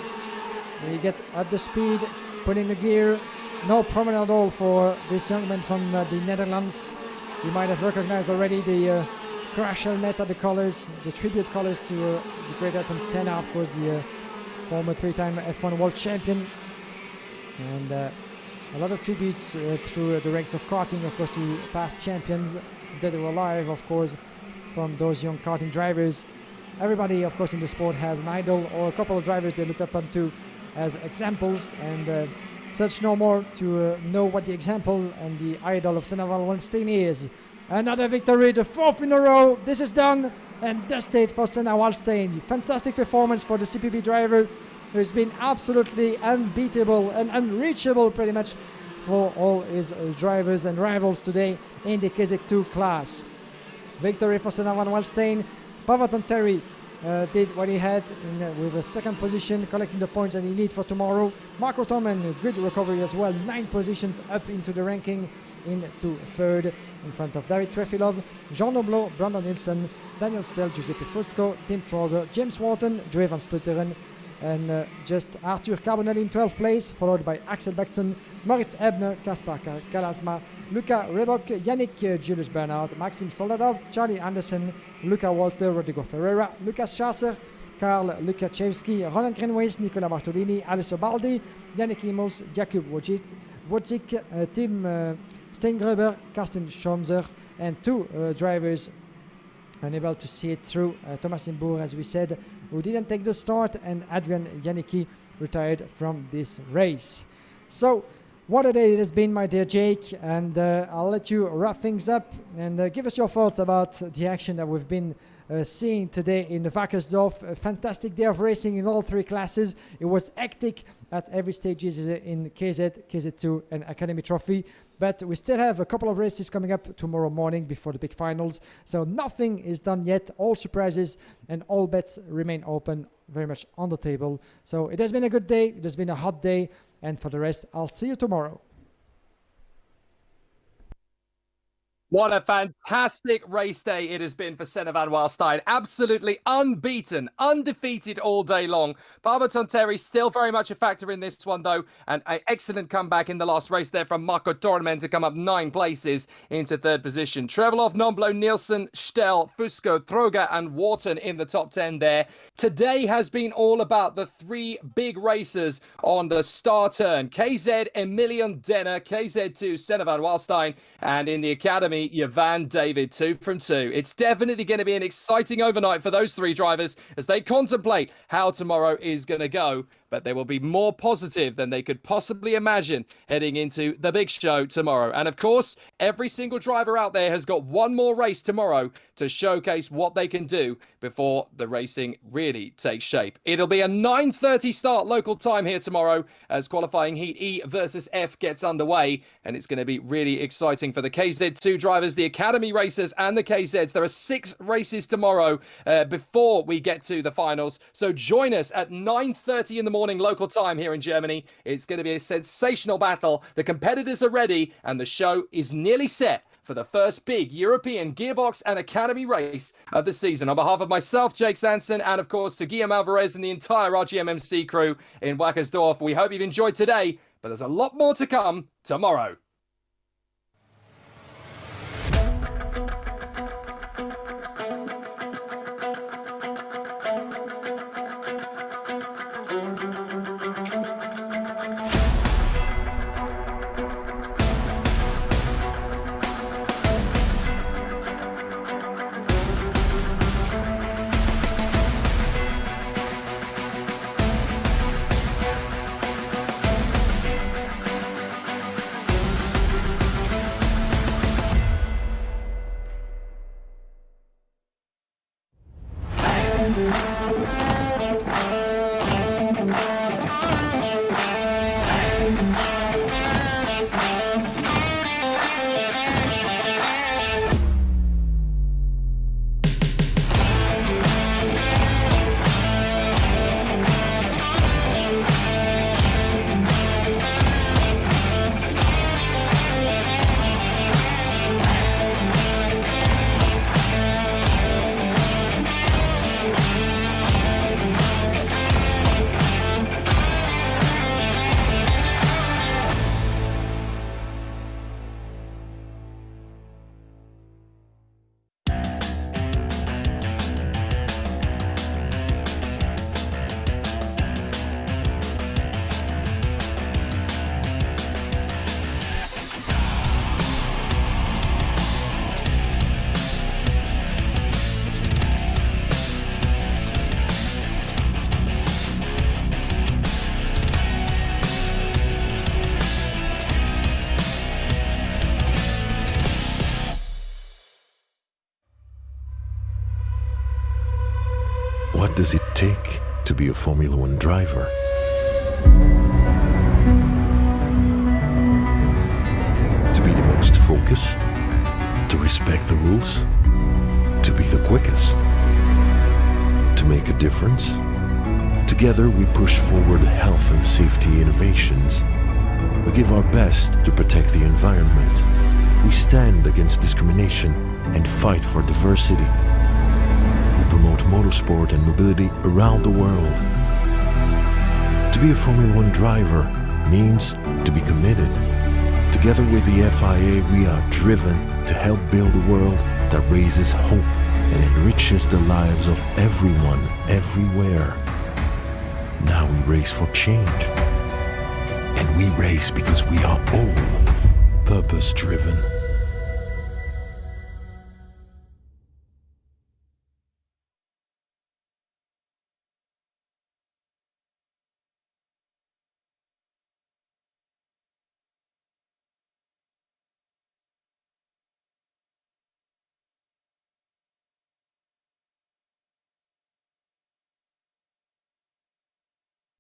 He get up the speed, put in the gear. No problem at all for this young man from the Netherlands. You might have recognized already the crash helmet at the colors, the tribute colors to the great Ayrton Senna, of course, the former 3-time F1 world champion. And a lot of tributes through the ranks of karting, of course, to past champions that were alive, of course, from those young karting drivers. Everybody, of course, in the sport has an idol or a couple of drivers they look up onto as examples, and search no more to know what the example and the idol of Senna van Walstein is. Another victory, the 4th in a row. This is done and dusted for Senna Walstein. Fantastic performance for the CPB driver, who's been absolutely unbeatable and unreachable pretty much for all his drivers and rivals today in the KZ2 class. Victory for Senna van Walstein. Pavaton Terry did what he had with a second position, collecting the points that he needs for tomorrow. Marco Tomen, good recovery as well, 9 positions up into the ranking, into third in front of David Trefilov, Jean Noblo, Brandon Nilsson, Daniel Stell, Giuseppe Fusco, Tim Troger, James Wharton, Joey van Spluteren, and just Arthur Carbonelli in 12th place, followed by Axel Bexon, Moritz Ebner, Kaspar Kalasma, Luca Rebok, Yannick Julius Bernard, Maxim Soldadov, Charlie Anderson, Luca Walter, Rodrigo Ferreira, Lucas Schasser, Karl Lukachevski, Roland Grenways, Nicola Bartolini, Alessio Baldi, Yannick Imos, Jakub Wojcik, Tim Steingruber, Karsten Schomser, and 2 drivers unable to see it through. Thomas Imbour, as we said, who didn't take the start, and Adrian Janicki retired from this race. So, what a day it has been, my dear Jake, and I'll let you wrap things up and give us your thoughts about the action that we've been seeing today in the Wackersdorf. A fantastic day of racing in all 3 classes. It was hectic at every stages in KZ, KZ2 and Academy Trophy. But we still have a couple of races coming up tomorrow morning before the big finals. So nothing is done yet. All surprises and all bets remain open, very much on the table. So it has been a good day. It has been a hot day. And for the rest, I'll see you tomorrow. What a fantastic race day it has been for Senna van Walstein. Absolutely unbeaten, undefeated all day long. Pavaton Terry still very much a factor in this one, though. And an excellent comeback in the last race there from Marco Tormen to come up 9 places into 3rd position. Trevelov, Nomblo, Nielsen, Stell, Fusco, Troga and Wharton in the top 10 there. Today has been all about the 3 big racers on the star turn. KZ, Emilian Denner, KZ2, Senna van Walstein, and in the Academy, Jovan David, 2 from 2. It's definitely going to be an exciting overnight for those 3 drivers as they contemplate how tomorrow is going to go. But they will be more positive than they could possibly imagine heading into the big show tomorrow. And of course, every single driver out there has got one more race tomorrow to showcase what they can do before the racing really takes shape. It'll be a 9:30 start local time here tomorrow as qualifying heat E versus F gets underway. And it's going to be really exciting for the KZ2 drivers, the Academy racers and the KZs. There are 6 races tomorrow before we get to the finals. So join us at 9:30 in the morning local time here in Germany. It's going to be a sensational battle. The competitors are ready and the show is nearly set for the first big European gearbox and Academy race of the season. On behalf of myself, Jake Sanson, and of course to Guillaume Alvarez and the entire RGMMC crew in Wackersdorf, we hope you've enjoyed today, but there's a lot more to come tomorrow. What does it take to be a Formula One driver? To be the most focused? To respect the rules? To be the quickest? To make a difference? Together we push forward health and safety innovations. We give our best to protect the environment. We stand against discrimination and fight for diversity. We promote motorsport and mobility around the world. To be a Formula One driver means to be committed. Together with the FIA, we are driven to help build a world that raises hope and enriches the lives of everyone, everywhere. Now we race for change. And we race because we are all purpose-driven.